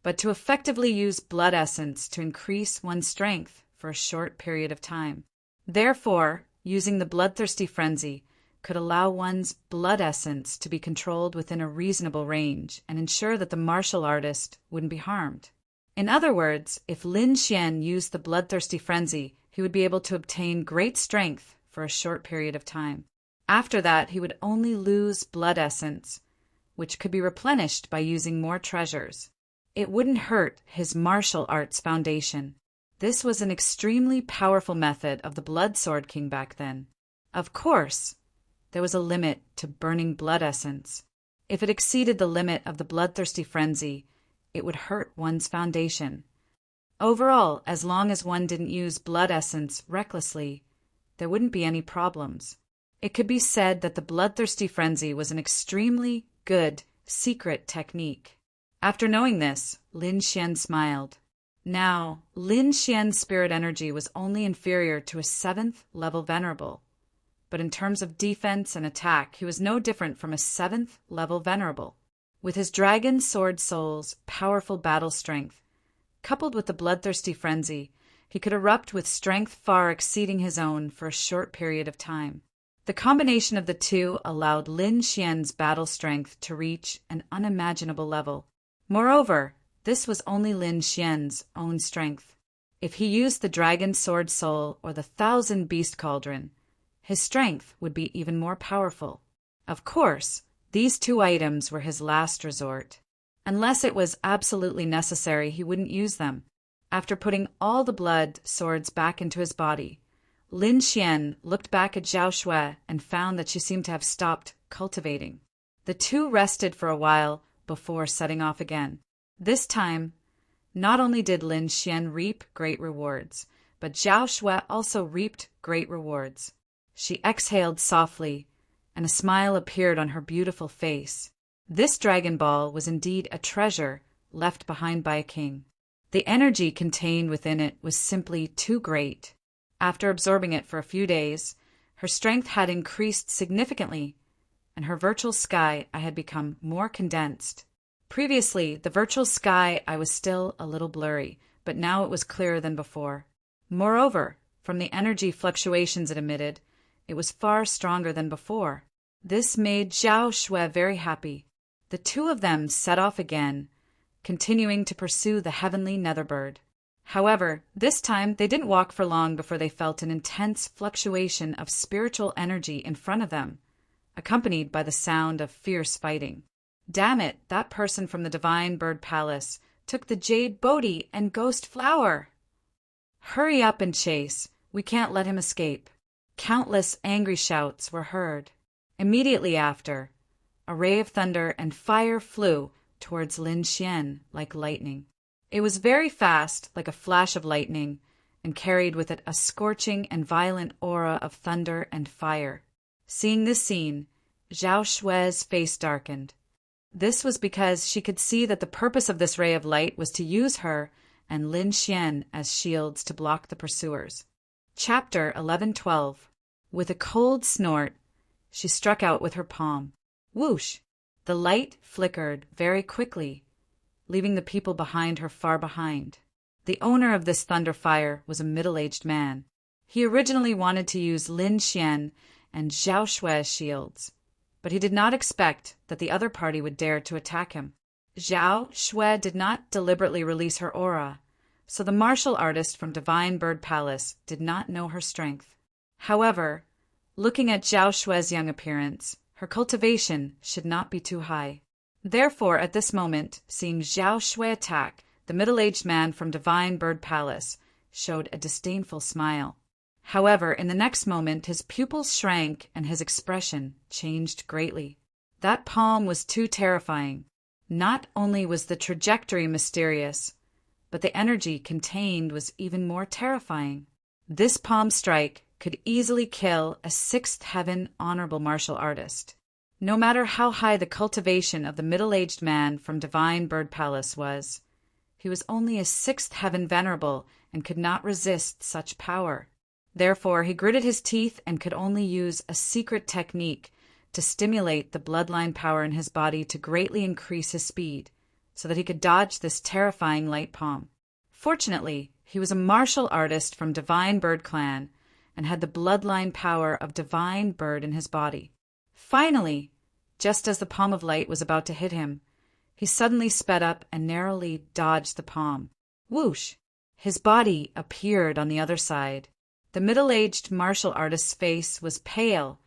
but to effectively use blood essence to increase one's strength for a short period of time. Therefore, using the bloodthirsty frenzy could allow one's blood essence to be controlled within a reasonable range and ensure that the martial artist wouldn't be harmed. In other words, if Lin Xian used the bloodthirsty frenzy, he would be able to obtain great strength for a short period of time. After that, he would only lose blood essence, which could be replenished by using more treasures. It wouldn't hurt his martial arts foundation. This was an extremely powerful method of the Blood Sword King back then. Of course, there was a limit to burning blood essence. If it exceeded the limit of the bloodthirsty frenzy, it would hurt one's foundation. Overall, as long as one didn't use blood essence recklessly, there wouldn't be any problems. It could be said that the bloodthirsty frenzy was an extremely good secret technique. After knowing this, Lin Xian smiled. Now, Lin Xian's spirit energy was only inferior to a 7th level venerable, but in terms of defense and attack, he was no different from a 7th level venerable. With his dragon sword soul's powerful battle strength, coupled with the bloodthirsty frenzy, he could erupt with strength far exceeding his own for a short period of time. The combination of the two allowed Lin Xian's battle strength to reach an unimaginable level. Moreover, this was only Lin Xian's own strength. If he used the dragon sword soul or the 1,000 beast cauldron, his strength would be even more powerful. Of course, these two items were his last resort. Unless it was absolutely necessary, he wouldn't use them. After putting all the blood swords back into his body, Lin Xian looked back at Zhao Shui and found that she seemed to have stopped cultivating. The two rested for a while before setting off again. This time, not only did Lin Xian reap great rewards, but Zhao Shui also reaped great rewards. She exhaled softly, and a smile appeared on her beautiful face. This Dragon Ball was indeed a treasure left behind by a king. The energy contained within it was simply too great. After absorbing it for a few days, her strength had increased significantly, and her virtual sky eye had become more condensed. Previously, the virtual sky eye was still a little blurry, but now it was clearer than before. Moreover, from the energy fluctuations it emitted, it was far stronger than before. This made Zhao Shui very happy. The two of them set off again, continuing to pursue the heavenly netherbird. However, this time they didn't walk for long before they felt an intense fluctuation of spiritual energy in front of them, accompanied by the sound of fierce fighting. Damn it, that person from the Divine Bird Palace took the Jade Bodhi and Ghost Flower. Hurry up and chase, we can't let him escape. Countless angry shouts were heard. Immediately after, a ray of thunder and fire flew towards Lin Xian like lightning. It was very fast, like a flash of lightning, and carried with it a scorching and violent aura of thunder and fire. Seeing this scene, Zhao Shui's face darkened. This was because she could see that the purpose of this ray of light was to use her and Lin Xian as shields to block the pursuers. Chapter 11:12. With a cold snort, she struck out with her palm. Whoosh! The light flickered very quickly, leaving the people behind her far behind. The owner of this thunder fire was a middle-aged man. He originally wanted to use Lin Xian and Zhao Shui's shields, but he did not expect that the other party would dare to attack him. Zhao Shui did not deliberately release her aura, so the martial artist from Divine Bird Palace did not know her strength. However, looking at Zhao Shui's young appearance, her cultivation should not be too high. Therefore, at this moment, seeing Zhao Shui attack, the middle-aged man from Divine Bird Palace showed a disdainful smile. However, in the next moment, his pupils shrank and his expression changed greatly. That palm was too terrifying. Not only was the trajectory mysterious, but the energy contained was even more terrifying. This palm strike could easily kill a sixth heaven honorable martial artist. No matter how high the cultivation of the middle-aged man from Divine Bird Palace was, he was only a sixth heaven venerable and could not resist such power. Therefore, he gritted his teeth and could only use a secret technique to stimulate the bloodline power in his body to greatly increase his speed, so that he could dodge this terrifying light palm. Fortunately, he was a martial artist from Divine Bird Clan and had the bloodline power of Divine Bird in his body. Finally, just as the palm of light was about to hit him, he suddenly sped up and narrowly dodged the palm. Whoosh! His body appeared on the other side. The middle-aged martial artist's face was pale,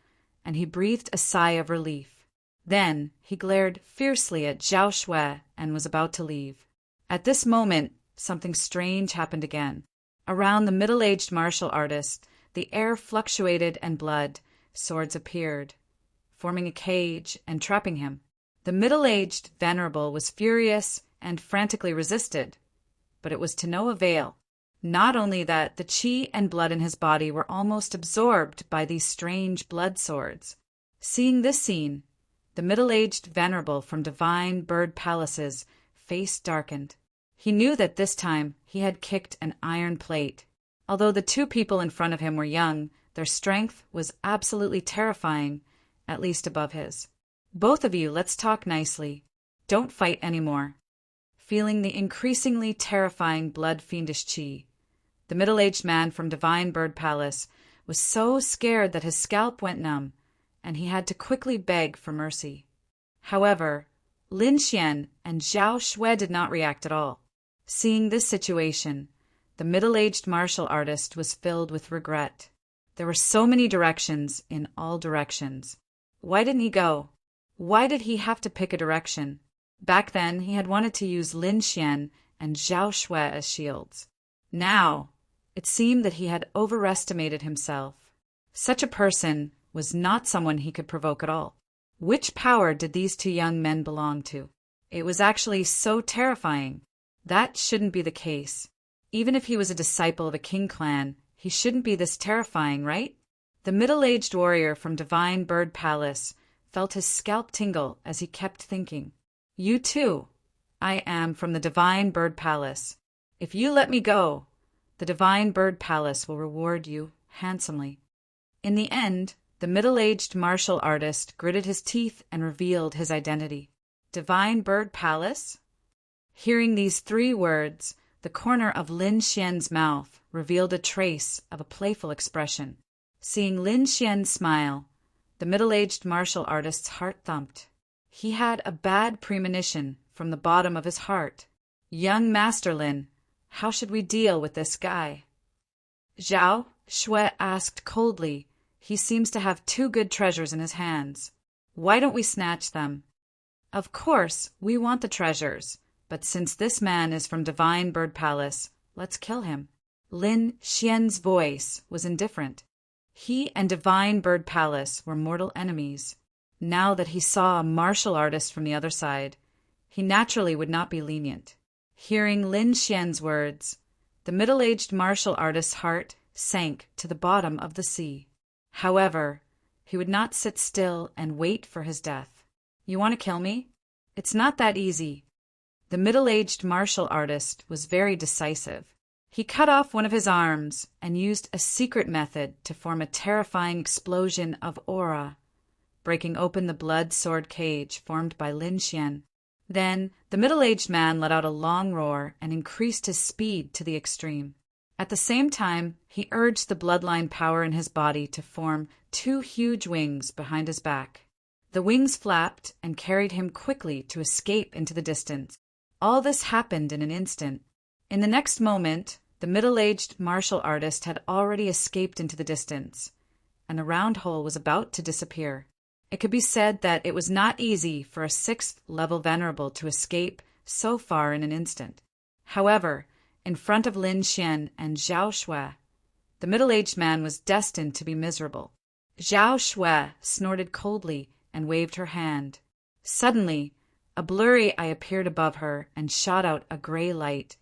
and he breathed a sigh of relief. Then he glared fiercely at Zhao Shui and was about to leave. At this moment, something strange happened again. Around the middle-aged martial artist, the air fluctuated and blood, swords appeared, forming a cage and trapping him. The middle-aged venerable was furious and frantically resisted, but it was to no avail. Not only that, the chi and blood in his body were almost absorbed by these strange blood swords. Seeing this scene, the middle-aged venerable from Divine Bird Palace's face darkened. He knew that this time he had kicked an iron plate. Although the two people in front of him were young, their strength was absolutely terrifying, at least above his. Both of you, let's talk nicely. Don't fight anymore. Feeling the increasingly terrifying blood-fiendish chi, the middle-aged man from Divine Bird Palace was so scared that his scalp went numb, and he had to quickly beg for mercy. However, Lin Xian and Zhao Shui did not react at all. Seeing this situation, the middle-aged martial artist was filled with regret. There were so many directions in all directions. Why didn't he go? Why did he have to pick a direction? Back then, he had wanted to use Lin Xian and Zhao Shui as shields. Now, it seemed that he had overestimated himself. Such a person was not someone he could provoke at all. Which power did these two young men belong to? It was actually so terrifying. That shouldn't be the case. Even if he was a disciple of a king clan, he shouldn't be this terrifying, right? The middle-aged warrior from Divine Bird Palace felt his scalp tingle as he kept thinking. You too. I am from the Divine Bird Palace. If you let me go, the Divine Bird Palace will reward you handsomely. In the end, the middle-aged martial artist gritted his teeth and revealed his identity. Divine Bird Palace? Hearing these three words, the corner of Lin Xian's mouth revealed a trace of a playful expression. Seeing Lin Xian smile, the middle-aged martial artist's heart thumped. He had a bad premonition from the bottom of his heart. Young Master Lin, how should we deal with this guy? Zhao Shui asked coldly. He seems to have two good treasures in his hands. Why don't we snatch them? Of course, we want the treasures, but since this man is from Divine Bird Palace, let's kill him. Lin Xian's voice was indifferent. He and Divine Bird Palace were mortal enemies. Now that he saw a martial artist from the other side, he naturally would not be lenient. Hearing Lin Xian's words, the middle-aged martial artist's heart sank to the bottom of the sea. However, he would not sit still and wait for his death. You want to kill me? It's not that easy. The middle-aged martial artist was very decisive. He cut off one of his arms and used a secret method to form a terrifying explosion of aura, breaking open the blood sword cage formed by Lin Xian. Then the middle-aged man let out a long roar and increased his speed to the extreme. At the same time, he urged the bloodline power in his body to form two huge wings behind his back. The wings flapped and carried him quickly to escape into the distance. All this happened in an instant. In the next moment, the middle-aged martial artist had already escaped into the distance, and the round hole was about to disappear. It could be said that it was not easy for a sixth-level venerable to escape so far in an instant. However, in front of Lin Xian and Zhao Shui, the middle-aged man was destined to be miserable. Zhao Shui snorted coldly and waved her hand. Suddenly, a blurry eye appeared above her and shot out a gray light,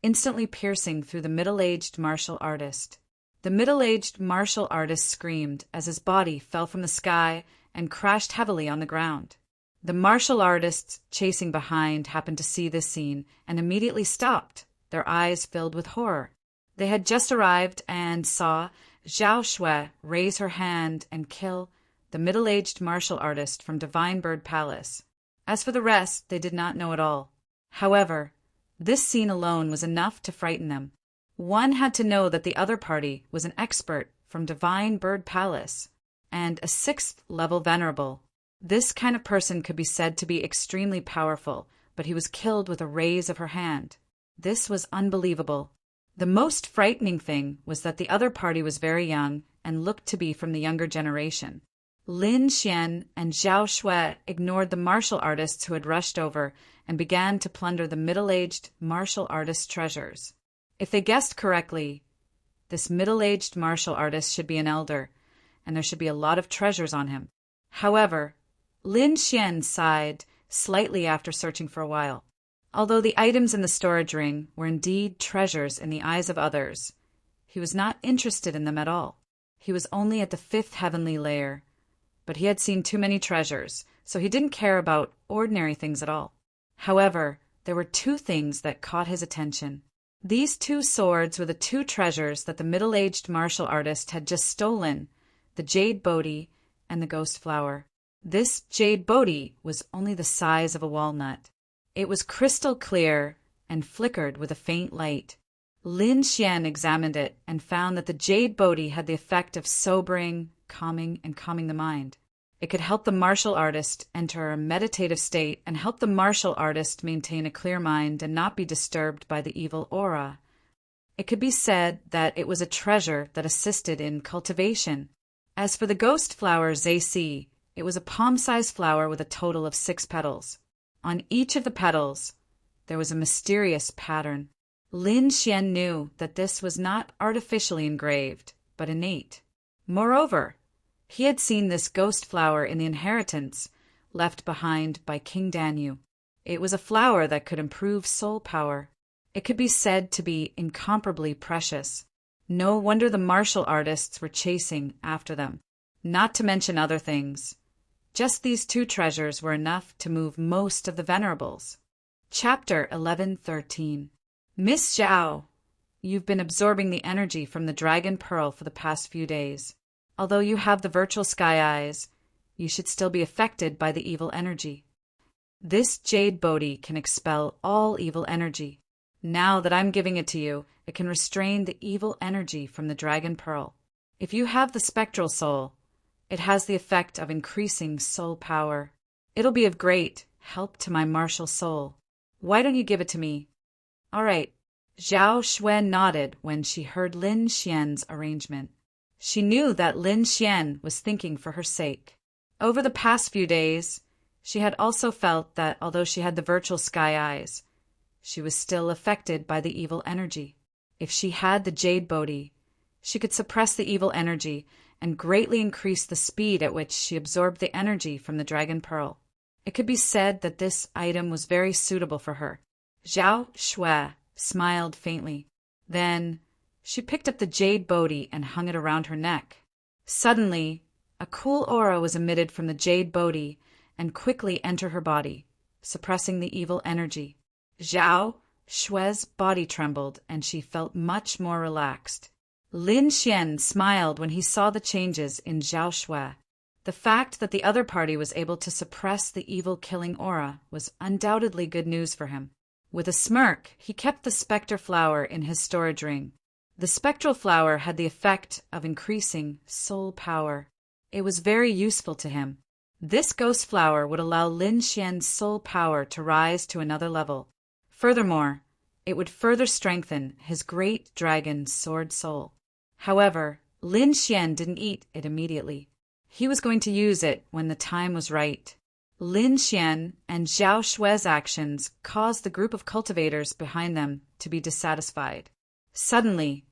instantly piercing through the middle-aged martial artist. The middle-aged martial artist screamed as his body fell from the sky and crashed heavily on the ground. The martial artists chasing behind happened to see this scene and immediately stopped, their eyes filled with horror. They had just arrived and saw Zhao Shui raise her hand and kill the middle-aged martial artist from Divine Bird Palace. As for the rest, they did not know at all. However, this scene alone was enough to frighten them. One had to know that the other party was an expert from Divine Bird Palace and a sixth-level venerable. This kind of person could be said to be extremely powerful, but he was killed with a raise of her hand. This was unbelievable. The most frightening thing was that the other party was very young and looked to be from the younger generation. Lin Xian and Zhao Shui ignored the martial artists who had rushed over and began to plunder the middle-aged martial artist's treasures. If they guessed correctly, this middle-aged martial artist should be an elder, and there should be a lot of treasures on him. However, Lin Xian sighed slightly after searching for a while. Although the items in the storage ring were indeed treasures in the eyes of others, he was not interested in them at all. He was only at the fifth heavenly layer, but he had seen too many treasures, so he didn't care about ordinary things at all. However, there were two things that caught his attention. These two swords were the two treasures that the middle-aged martial artist had just stolen, the jade Bodhi and the ghost flower. This jade Bodhi was only the size of a walnut. It was crystal clear and flickered with a faint light. Lin Xian examined it and found that the jade Bodhi had the effect of sobering, calming the mind. It could help the martial artist enter a meditative state and help the martial artist maintain a clear mind and not be disturbed by the evil aura. It could be said that it was a treasure that assisted in cultivation. As for the ghost flower Zai, it was a palm-sized flower with a total of 6 petals. On each of the petals, there was a mysterious pattern. Lin Xian knew that this was not artificially engraved, but innate. Moreover, he had seen this ghost flower in the inheritance left behind by King Danyu. It was a flower that could improve soul power. It could be said to be incomparably precious. No wonder the martial artists were chasing after them, not to mention other things. Just these two treasures were enough to move most of the venerables. Chapter 11:13. Miss Zhao, you've been absorbing the energy from the dragon pearl for the past few days. Although you have the virtual sky eyes, you should still be affected by the evil energy. This jade Bodhi can expel all evil energy. Now that I'm giving it to you, it can restrain the evil energy from the dragon pearl. If you have the spectral soul, it has the effect of increasing soul power. It'll be of great help to my martial soul. Why don't you give it to me? All right. Zhao Shui nodded when she heard Lin Xian's arrangement. She knew that Lin Xian was thinking for her sake. Over the past few days, she had also felt that although she had the virtual sky eyes, she was still affected by the evil energy. If she had the jade Bodhi, she could suppress the evil energy and greatly increase the speed at which she absorbed the energy from the dragon pearl. It could be said that this item was very suitable for her. Zhao Shui smiled faintly. Then she picked up the jade Bodhi and hung it around her neck. Suddenly, a cool aura was emitted from the jade Bodhi and quickly entered her body, suppressing the evil energy. Zhao Shui's body trembled and she felt much more relaxed. Lin Xian smiled when he saw the changes in Zhao Shui. The fact that the other party was able to suppress the evil-killing aura was undoubtedly good news for him. With a smirk, he kept the spectre flower in his storage ring. The spectral flower had the effect of increasing soul power. It was very useful to him. This ghost flower would allow Lin Xian's soul power to rise to another level. Furthermore, it would further strengthen his great dragon sword soul. However, Lin Xian didn't eat it immediately. He was going to use it when the time was right. Lin Xian and Zhao Shue's actions caused the group of cultivators behind them to be dissatisfied. Suddenly,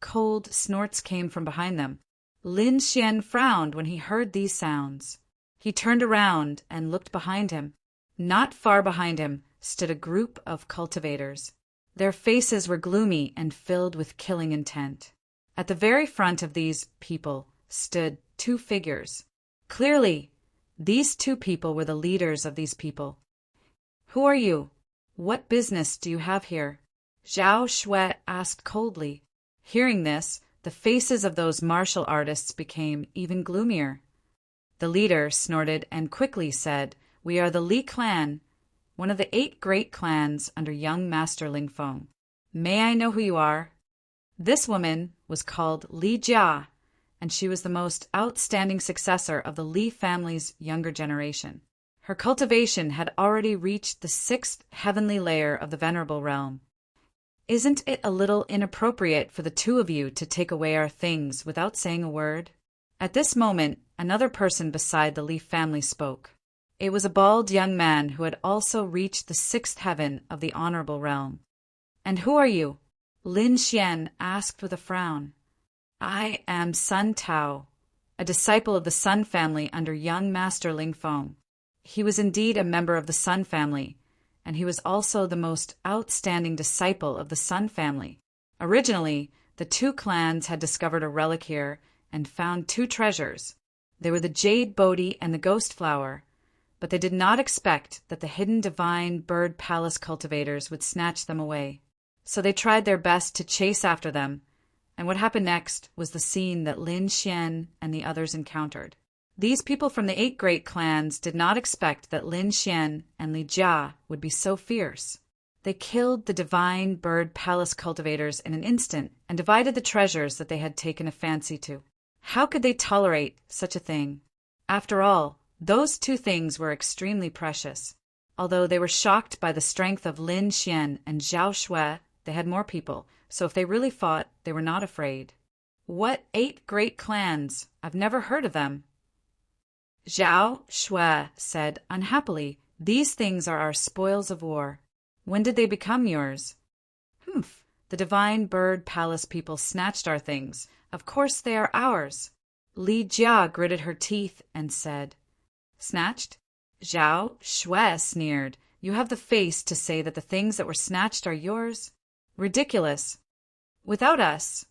cold snorts came from behind them. Lin Xian frowned when he heard these sounds. He turned around and looked behind him. Not far behind him stood a group of cultivators. Their faces were gloomy and filled with killing intent. At the very front of these people stood two figures. Clearly, these two people were the leaders of these people. "Who are you? What business do you have here?" Zhao Shui asked coldly. Hearing this, the faces of those martial artists became even gloomier. The leader snorted and quickly said, "We are the Li clan, one of the 8 great clans under young Master Ling Feng. May I know who you are?" This woman was called Li Jia, and she was the most outstanding successor of the Li family's younger generation. Her cultivation had already reached the 6th heavenly layer of the Venerable Realm. "Isn't it a little inappropriate for the two of you to take away our things without saying a word?" At this moment, another person beside the Li family spoke. It was a bald young man who had also reached the 6th heaven of the Honorable Realm. "And who are you?" Lin Xian asked with a frown. "I am Sun Tao, a disciple of the Sun family under young Master Ling Feng." He was indeed a member of the Sun family, and he was also the most outstanding disciple of the Sun family. Originally, the two clans had discovered a relic here and found 2 treasures. They were the Jade Bodhi and the Ghost Flower, but they did not expect that the hidden divine bird palace cultivators would snatch them away. So they tried their best to chase after them, and what happened next was the scene that Lin Xian and the others encountered. These people from the 8 great clans did not expect that Lin Xian and Li Jia would be so fierce. They killed the divine bird palace cultivators in an instant and divided the treasures that they had taken a fancy to. How could they tolerate such a thing? After all, those 2 things were extremely precious. Although they were shocked by the strength of Lin Xian and Zhao Shui, they had more people, so if they really fought, they were not afraid. "What 8 great clans? I've never heard of them." Zhao Shui said unhappily, "These things are our spoils of war." "When did they become yours?" "Humph, the divine bird palace people snatched our things. Of course they are ours." Li Jia gritted her teeth and said, "Snatched?" Zhao Shui sneered, "You have the face to say that the things that were snatched are yours? Ridiculous. Without us,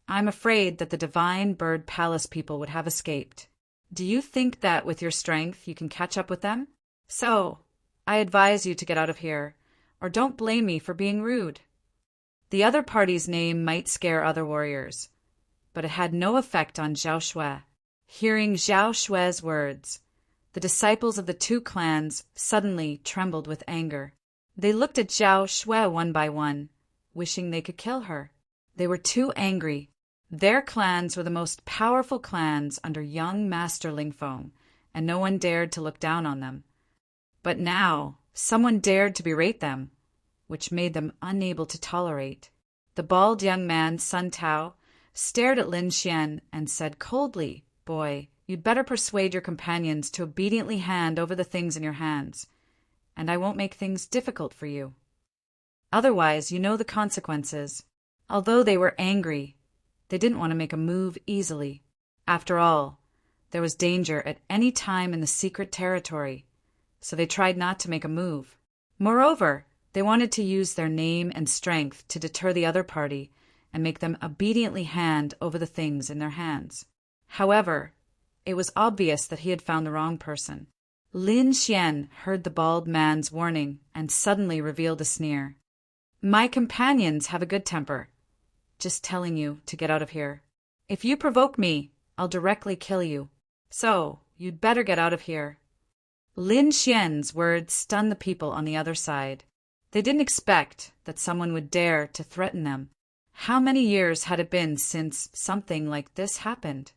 I'm afraid that the divine bird palace people would have escaped. Do you think that with your strength you can catch up with them? So, I advise you to get out of here, or don't blame me for being rude." The other party's name might scare other warriors, but it had no effect on Zhao Shui. Hearing Zhao Shui's words, the disciples of the 2 clans suddenly trembled with anger. They looked at Zhao Shui one by one, wishing they could kill her. They were too angry. Their clans were the most powerful clans under young Master Ling Feng, and no one dared to look down on them. But now, someone dared to berate them, which made them unable to tolerate. The bald young man, Sun Tao, stared at Lin Xian and said coldly, "Boy, you'd better persuade your companions to obediently hand over the things in your hands, and I won't make things difficult for you. Otherwise, you know the consequences." Although they were angry, they didn't want to make a move easily. After all, there was danger at any time in the secret territory, so they tried not to make a move. Moreover, they wanted to use their name and strength to deter the other party and make them obediently hand over the things in their hands. However, it was obvious that he had found the wrong person. Lin Xian heard the bald man's warning and suddenly revealed a sneer. "My companions have a good temper. Just telling you to get out of here. If you provoke me, I'll directly kill you. So, you'd better get out of here." Lin Xian's words stunned the people on the other side. They didn't expect that someone would dare to threaten them. How many years had it been since something like this happened?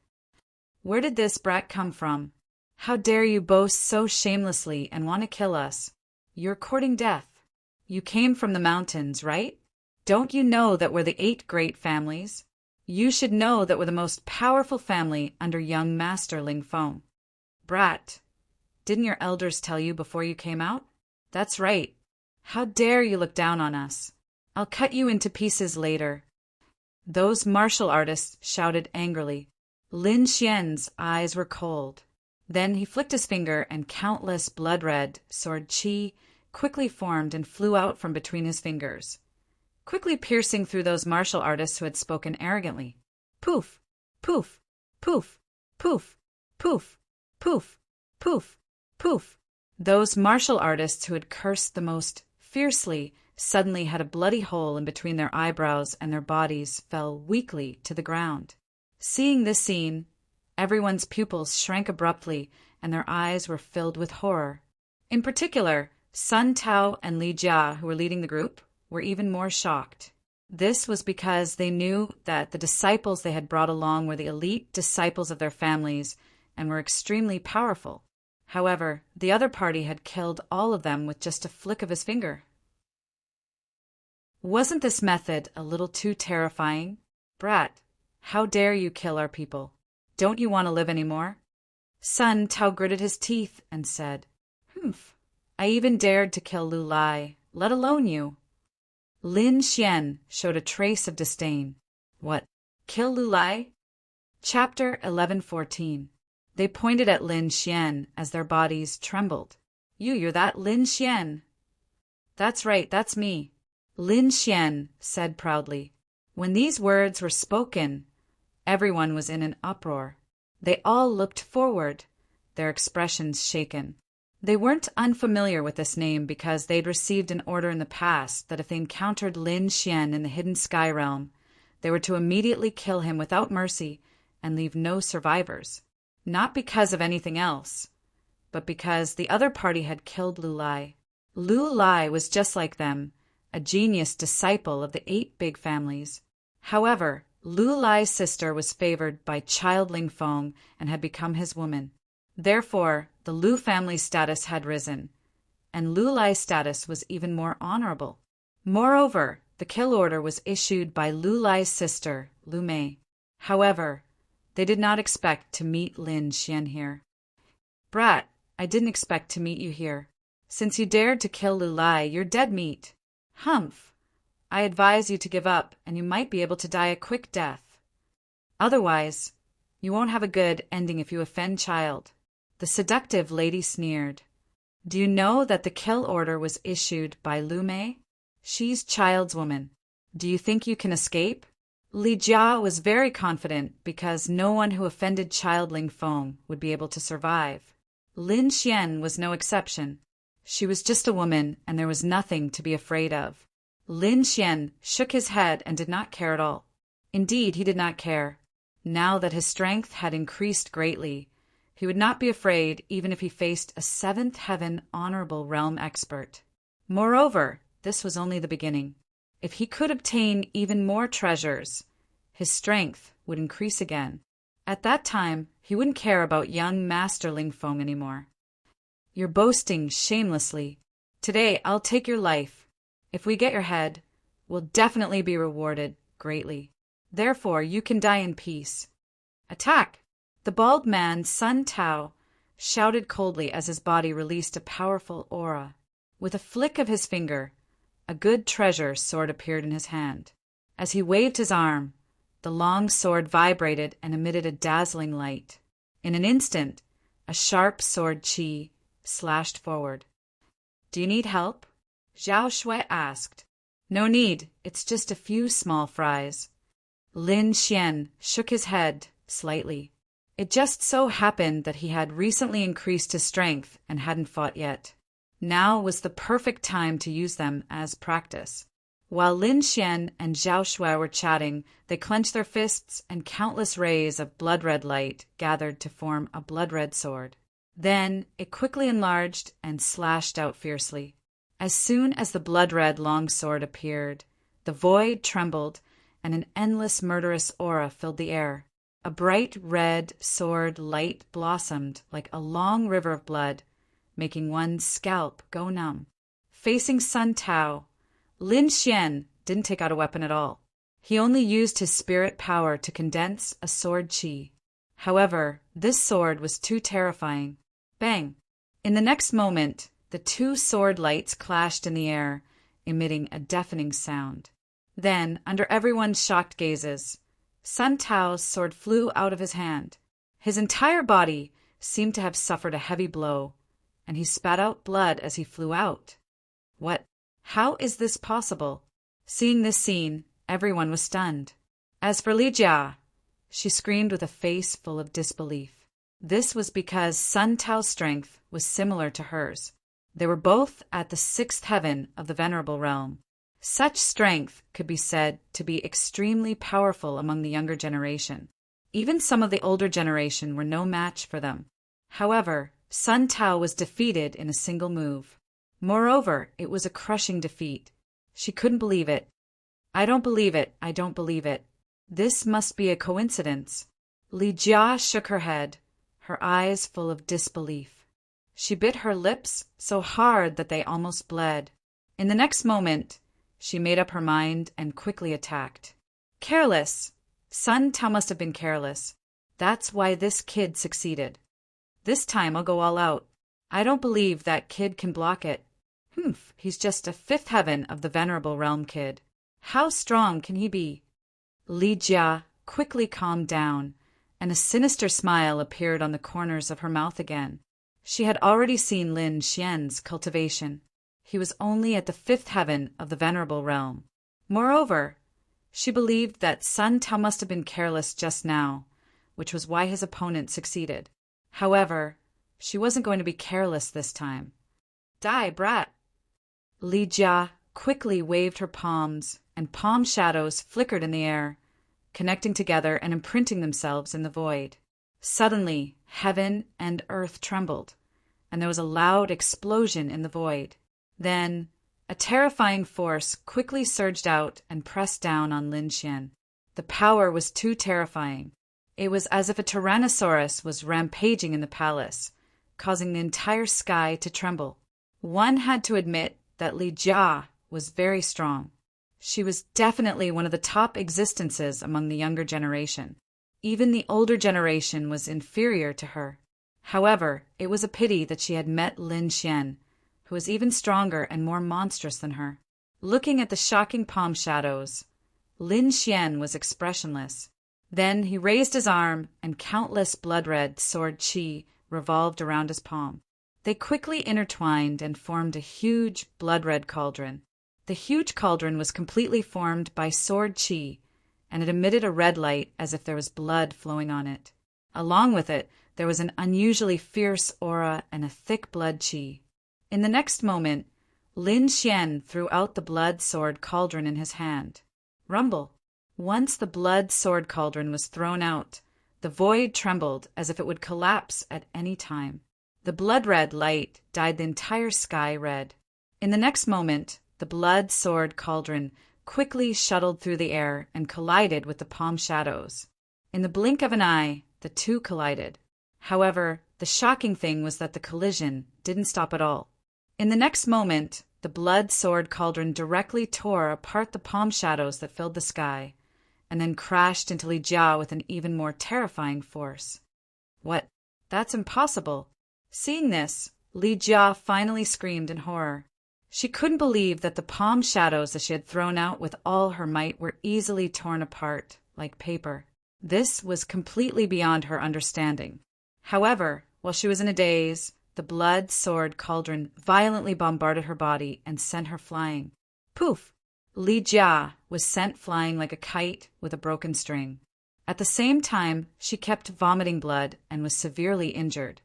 Where did this brat come from? How dare you boast so shamelessly and want to kill us? You're courting death. You came from the mountains, right? Don't you know that we're the 8 great families? You should know that we're the most powerful family under young Master Ling Feng. Brat, didn't your elders tell you before you came out? That's right. How dare you look down on us? I'll cut you into pieces later. Those martial artists shouted angrily. Lin Xian's eyes were cold. Then he flicked his finger and countless blood-red sword qi quickly formed and flew out from between his fingers, quickly piercing through those martial artists who had spoken arrogantly. Poof! Poof! Poof! Poof! Poof! Poof! Poof! Poof! Those martial artists who had cursed the most fiercely suddenly had a bloody hole in between their eyebrows and their bodies fell weakly to the ground. Seeing this scene, everyone's pupils shrank abruptly and their eyes were filled with horror. In particular, Sun Tao and Li Jia, who were leading the group, were even more shocked. This was because they knew that the disciples they had brought along were the elite disciples of their families and were extremely powerful. However, the other party had killed all of them with just a flick of his finger. Wasn't this method a little too terrifying? Brat, how dare you kill our people? Don't you want to live anymore? Sun Tao gritted his teeth and said, Humph, I even dared to kill Lu Lai, let alone you. Lin Xian showed a trace of disdain. What, kill Lu Lai? Chapter 11:14. They pointed at Lin Xian as their bodies trembled. You're that Lin Xian. That's right, that's me. Lin Xian said proudly. When these words were spoken, everyone was in an uproar. They all looked forward, their expressions shaken. They weren't unfamiliar with this name because they'd received an order in the past that if they encountered Lin Xian in the hidden sky realm, they were to immediately kill him without mercy and leave no survivors. Not because of anything else, but because the other party had killed Lu Lai. Lu Lai was just like them, a genius disciple of the 8 big families. However, Lu Lai's sister was favored by Child Ling Feng and had become his woman. Therefore, the Lu family's status had risen, and Lu Lai's status was even more honorable. Moreover, the kill order was issued by Lu Lai's sister, Lu Mei. However, they did not expect to meet Lin Xian here. Brat, I didn't expect to meet you here. Since you dared to kill Lu Lai, you're dead meat. Humph! I advise you to give up, and you might be able to die a quick death. Otherwise, you won't have a good ending if you offend Child. The seductive lady sneered. Do you know that the kill order was issued by Lu Mei? She's Child's woman. Do you think you can escape? Li Jia was very confident because no one who offended Child Ling Feng would be able to survive. Lin Xian was no exception. She was just a woman, and there was nothing to be afraid of. Lin Xian shook his head and did not care at all. Indeed, he did not care. Now that his strength had increased greatly, he would not be afraid even if he faced a 7th heaven honorable realm expert. Moreover, this was only the beginning. If he could obtain even more treasures, his strength would increase again. At that time, he wouldn't care about young Master Ling Feng anymore. You're boasting shamelessly. Today, I'll take your life. If we get your head, we'll definitely be rewarded greatly. Therefore, you can die in peace. Attack! The bald man, Sun Tao, shouted coldly as his body released a powerful aura. With a flick of his finger, a good treasure sword appeared in his hand. As he waved his arm, the long sword vibrated and emitted a dazzling light. In an instant, a sharp sword qi slashed forward. Do you need help? Zhao Shui asked. No need, it's just a few small fries. Lin Xian shook his head slightly. It just so happened that he had recently increased his strength and hadn't fought yet. Now was the perfect time to use them as practice. While Lin Xian and Zhao Shui were chatting, they clenched their fists and countless rays of blood-red light gathered to form a blood-red sword. Then it quickly enlarged and slashed out fiercely. As soon as the blood-red long sword appeared, the void trembled and an endless murderous aura filled the air. A bright red sword light blossomed like a long river of blood, making one's scalp go numb. Facing Sun Tao, Lin Xian didn't take out a weapon at all. He only used his spirit power to condense a sword chi. However, this sword was too terrifying. Bang! In the next moment, the two sword lights clashed in the air, emitting a deafening sound. Then, under everyone's shocked gazes, Sun Tao's sword flew out of his hand. His entire body seemed to have suffered a heavy blow, and he spat out blood as he flew out. What? How is this possible? Seeing this scene, everyone was stunned. As for Li Jia, she screamed with a face full of disbelief. This was because Sun Tao's strength was similar to hers. They were both at the sixth heaven of the Venerable Realm. Such strength could be said to be extremely powerful among the younger generation. Even some of the older generation were no match for them. However, Sun Tao was defeated in a single move. Moreover, it was a crushing defeat. She couldn't believe it. I don't believe it, I don't believe it. This must be a coincidence. Li Jia shook her head, her eyes full of disbelief. She bit her lips so hard that they almost bled. In the next moment, she made up her mind and quickly attacked. Careless! Sun Tao must have been careless. That's why this kid succeeded. This time I'll go all out. I don't believe that kid can block it. He's just a fifth heaven of the Venerable Realm kid. How strong can he be? Li Jia quickly calmed down, and a sinister smile appeared on the corners of her mouth again. She had already seen Lin Xian's cultivation. He was only at the fifth heaven of the Venerable Realm. Moreover, she believed that Sun Tao must have been careless just now, which was why his opponent succeeded. However, she wasn't going to be careless this time. Die, brat! Li Jia quickly waved her palms, and palm shadows flickered in the air, connecting together and imprinting themselves in the void. Suddenly, heaven and earth trembled, and there was a loud explosion in the void. Then, a terrifying force quickly surged out and pressed down on Lin Xian. The power was too terrifying. It was as if a tyrannosaurus was rampaging in the palace, causing the entire sky to tremble. One had to admit that Li Jia was very strong. She was definitely one of the top existences among the younger generation. Even the older generation was inferior to her. However, it was a pity that she had met Lin Xian, who was even stronger and more monstrous than her. Looking at the shocking palm shadows, Lin Xian was expressionless. Then he raised his arm, and countless blood-red sword chi revolved around his palm. They quickly intertwined and formed a huge blood-red cauldron. The huge cauldron was completely formed by sword chi, and it emitted a red light as if there was blood flowing on it. Along with it, there was an unusually fierce aura and a thick blood chi. In the next moment, Lin Xian threw out the blood sword cauldron in his hand. Rumble! Once the blood sword cauldron was thrown out, the void trembled as if it would collapse at any time. The blood-red light dyed the entire sky red. In the next moment, the blood sword cauldron quickly shuttled through the air and collided with the palm shadows. In the blink of an eye, the two collided. However, the shocking thing was that the collision didn't stop at all. In the next moment, the blood sword cauldron directly tore apart the palm shadows that filled the sky, and then crashed into Li Jia with an even more terrifying force. What? That's impossible. Seeing this, Li Jia finally screamed in horror. She couldn't believe that the palm shadows that she had thrown out with all her might were easily torn apart, like paper. This was completely beyond her understanding. However, while she was in a daze, the blood sword cauldron violently bombarded her body and sent her flying. Poof! Li Jia was sent flying like a kite with a broken string. At the same time, she kept vomiting blood and was severely injured.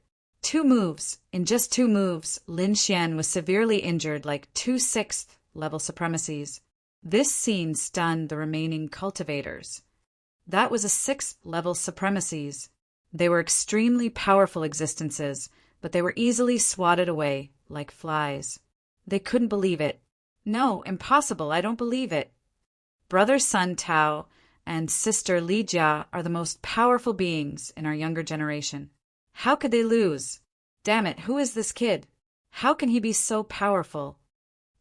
In just 2 moves, Lin Xian was severely injured like 2 6th level supremacies. This scene stunned the remaining cultivators. That was a 6th level supremacies. They were extremely powerful existences, but they were easily swatted away like flies. They couldn't believe it. No, impossible, I don't believe it. Brother Sun Tao and sister Li Jia are the most powerful beings in our younger generation. How could they lose? Damn it, who is this kid? How can he be so powerful?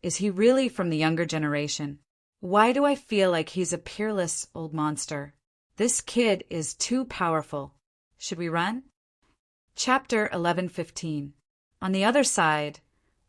Is he really from the younger generation? Why do I feel like he's a peerless old monster? This kid is too powerful. Should we run? Chapter 11:15. On the other side,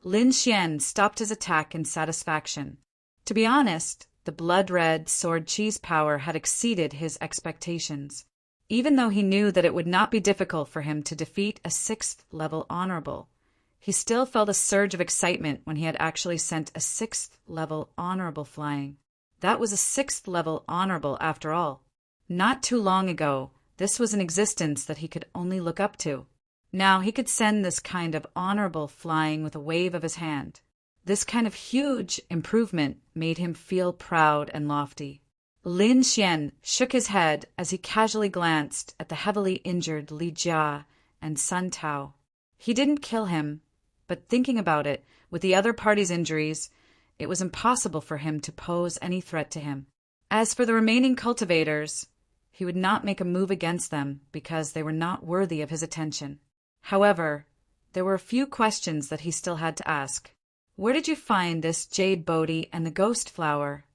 Lin Xian stopped his attack in satisfaction. To be honest, the blood-red sword Qi's power had exceeded his expectations. Even though he knew that it would not be difficult for him to defeat a 6th-level honorable, he still felt a surge of excitement when he had actually sent a 6th-level honorable flying. That was a 6th-level honorable after all. Not too long ago, this was an existence that he could only look up to. Now he could send this kind of honorable flying with a wave of his hand. This kind of huge improvement made him feel proud and lofty. Lin Xian shook his head as he casually glanced at the heavily injured Li Jia and Sun Tao. He didn't kill him, but thinking about it, with the other party's injuries, it was impossible for him to pose any threat to him. As for the remaining cultivators, he would not make a move against them because they were not worthy of his attention. However, there were a few questions that he still had to ask. Where did you find this jade Bodhi and the ghost flower?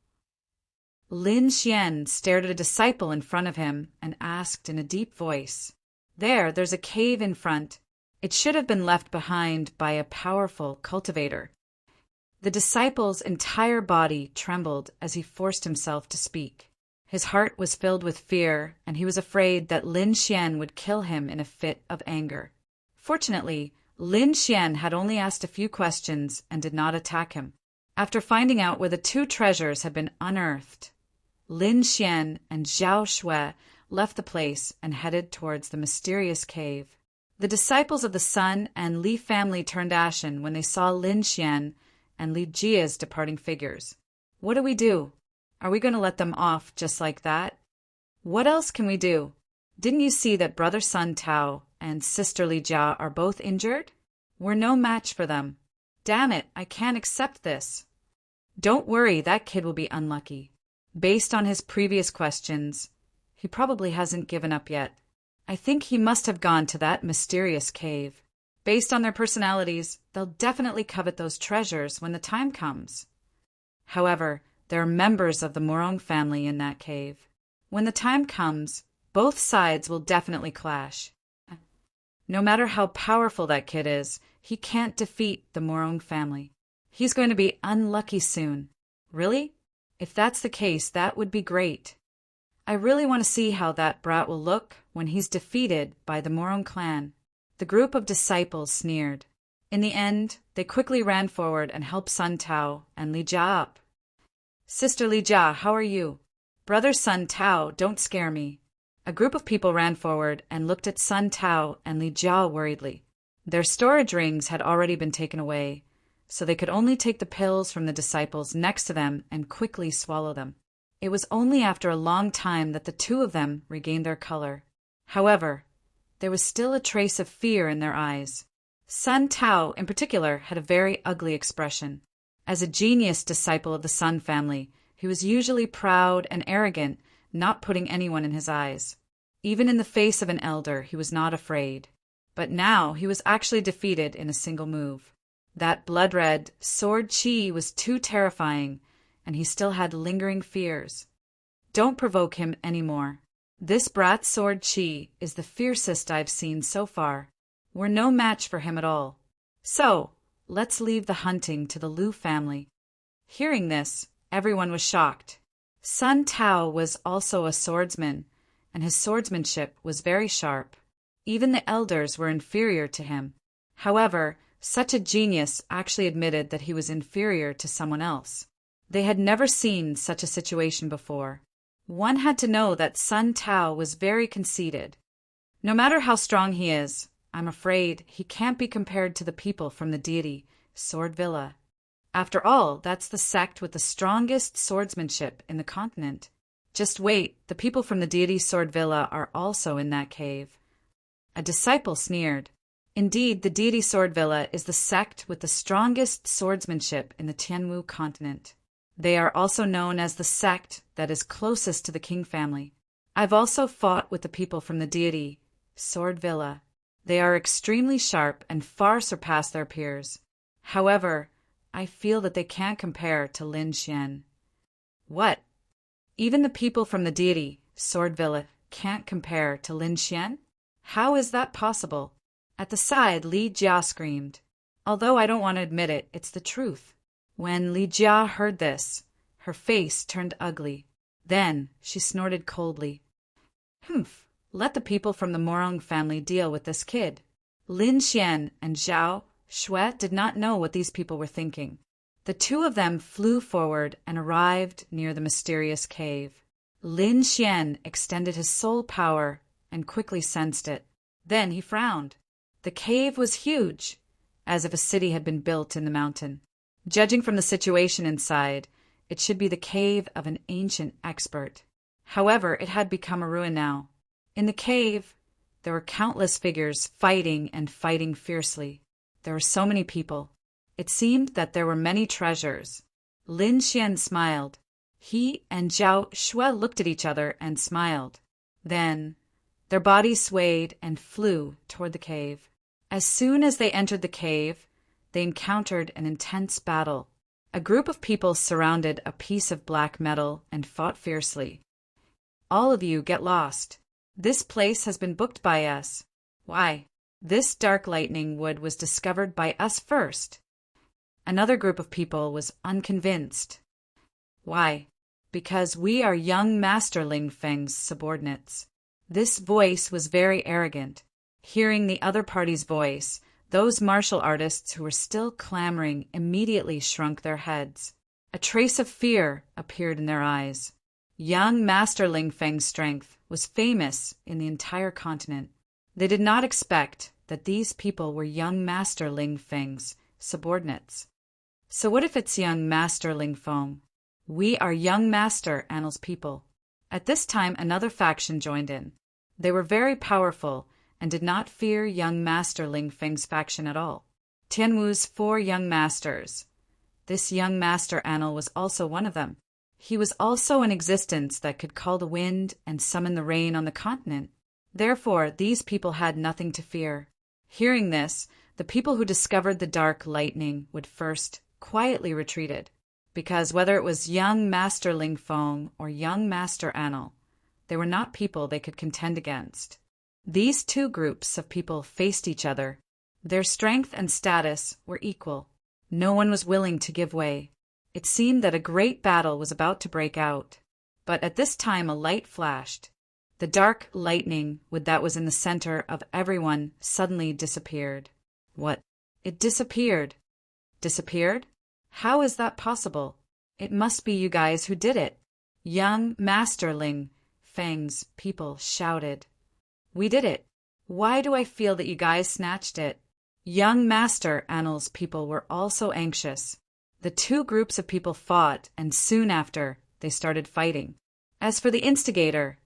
Lin Xian stared at a disciple in front of him and asked in a deep voice. There's a cave in front. It should have been left behind by a powerful cultivator. The disciple's entire body trembled as he forced himself to speak. His heart was filled with fear, and he was afraid that Lin Xian would kill him in a fit of anger. Fortunately, Lin Xian had only asked a few questions and did not attack him. After finding out where the 2 treasures had been unearthed, Lin Xian and Zhao Shui left the place and headed towards the mysterious cave. The disciples of the Sun and Li family turned ashen when they saw Lin Xian and Li Jia's departing figures. What do we do? Are we going to let them off just like that? What else can we do? Didn't you see that brother Sun Tao and sister Li Jia are both injured? We're no match for them. Damn it, I can't accept this. Don't worry, that kid will be unlucky. Based on his previous questions, he probably hasn't given up yet. I think he must have gone to that mysterious cave. Based on their personalities, they'll definitely covet those treasures when the time comes. However, there are members of the Morong family in that cave. When the time comes, both sides will definitely clash. No matter how powerful that kid is, he can't defeat the Morong family. He's going to be unlucky soon. Really? If that's the case, that would be great. I really want to see how that brat will look when he's defeated by the Morong clan. The group of disciples sneered. In the end, they quickly ran forward and helped Sun Tao and Li Jia up. Sister Li Jia, how are you? Brother Sun Tao, don't scare me. A group of people ran forward and looked at Sun Tao and Li Jia worriedly. Their storage rings had already been taken away, so they could only take the pills from the disciples next to them and quickly swallow them. It was only after a long time that the 2 of them regained their color. However, there was still a trace of fear in their eyes. Sun Tao, in particular, had a very ugly expression. As a genius disciple of the Sun family, he was usually proud and arrogant, not putting anyone in his eyes. Even in the face of an elder, he was not afraid. But now he was actually defeated in a single move. That blood-red sword Qi was too terrifying, and he still had lingering fears. Don't provoke him any more. This brat sword Qi is the fiercest I've seen so far. We're no match for him at all. So, let's leave the hunting to the Lu family. Hearing this, everyone was shocked. Sun Tao was also a swordsman, and his swordsmanship was very sharp. Even the elders were inferior to him. However, such a genius actually admitted that he was inferior to someone else. They had never seen such a situation before. One had to know that Sun Tao was very conceited. No matter how strong he is, I'm afraid he can't be compared to the people from the deity, Sword Villa. After all, that's the sect with the strongest swordsmanship in the continent. Just wait, the people from the deity Sword Villa are also in that cave. A disciple sneered. Indeed, the deity Sword Villa is the sect with the strongest swordsmanship in the Tianwu continent. They are also known as the sect that is closest to the king family. I've also fought with the people from the deity Sword Villa. They are extremely sharp and far surpass their peers. However, I feel that they can't compare to Lin Xian. What? Even the people from the deity, Sword Villa, can't compare to Lin Xian? How is that possible? At the side, Li Jia screamed. Although I don't want to admit it, it's the truth. When Li Jia heard this, her face turned ugly. Then she snorted coldly. Humph, let the people from the Morong family deal with this kid. Lin Xian and Zhao Shui did not know what these people were thinking. The two of them flew forward and arrived near the mysterious cave. Lin Xian extended his soul power and quickly sensed it. Then he frowned. The cave was huge, as if a city had been built in the mountain. Judging from the situation inside, it should be the cave of an ancient expert. However, it had become a ruin now. In the cave, there were countless figures fighting and fighting fiercely. There were so many people. It seemed that there were many treasures. Lin Xian smiled. He and Zhao Shui looked at each other and smiled. Then, their bodies swayed and flew toward the cave. As soon as they entered the cave, they encountered an intense battle. A group of people surrounded a piece of black metal and fought fiercely. All of you get lost. This place has been booked by us. Why? This dark lightning wood was discovered by us first. Another group of people was unconvinced. Why? Because we are young Master Ling Feng's subordinates. This voice was very arrogant. Hearing the other party's voice, those martial artists who were still clamoring immediately shrunk their heads. A trace of fear appeared in their eyes. Young Master Ling Feng's strength was famous in the entire continent. They did not expect that these people were young Master Ling Feng's subordinates. So what if it's young Master Ling Feng? We are young Master Annel's people. At this time, another faction joined in. They were very powerful and did not fear young Master Ling Feng's faction at all. Tianwu's 4 young masters. This young Master Annel was also one of them. He was also an existence that could call the wind and summon the rain on the continent. Therefore, these people had nothing to fear. Hearing this, the people who discovered the dark lightning would first quietly retreated, because whether it was young Master Ling Feng or young Master Annel, they were not people they could contend against. These two groups of people faced each other. Their strength and status were equal. No one was willing to give way. It seemed that a great battle was about to break out. But at this time a light flashed. The dark lightning that was in the center of everyone suddenly disappeared. What? It disappeared. Disappeared? How is that possible? It must be you guys who did it. Young Master Ling Feng's people shouted. We did it. Why do I feel that you guys snatched it? Young Master Annel's people were also anxious. The two groups of people fought, and soon after, they started fighting. As for the instigator,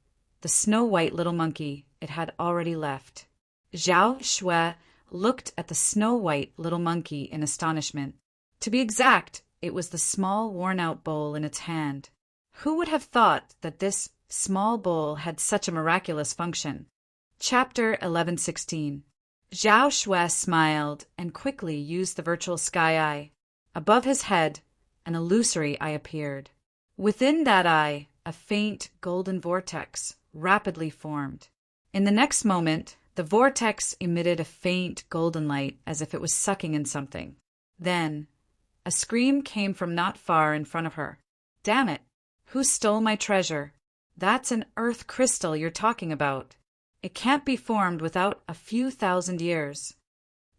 the snow-white little monkey, it had already left. Zhao Shui looked at the snow-white little monkey in astonishment. To be exact, it was the small worn-out bowl in its hand. Who would have thought that this small bowl had such a miraculous function? Chapter 1116. Zhao Shui smiled and quickly used the virtual sky eye. Above his head, an illusory eye appeared. Within that eye, a faint golden vortex rapidly formed. In the next moment, the vortex emitted a faint golden light as if it was sucking in something. Then, a scream came from not far in front of her. Damn it! Who stole my treasure? That's an earth crystal you're talking about. It can't be formed without a few thousand years.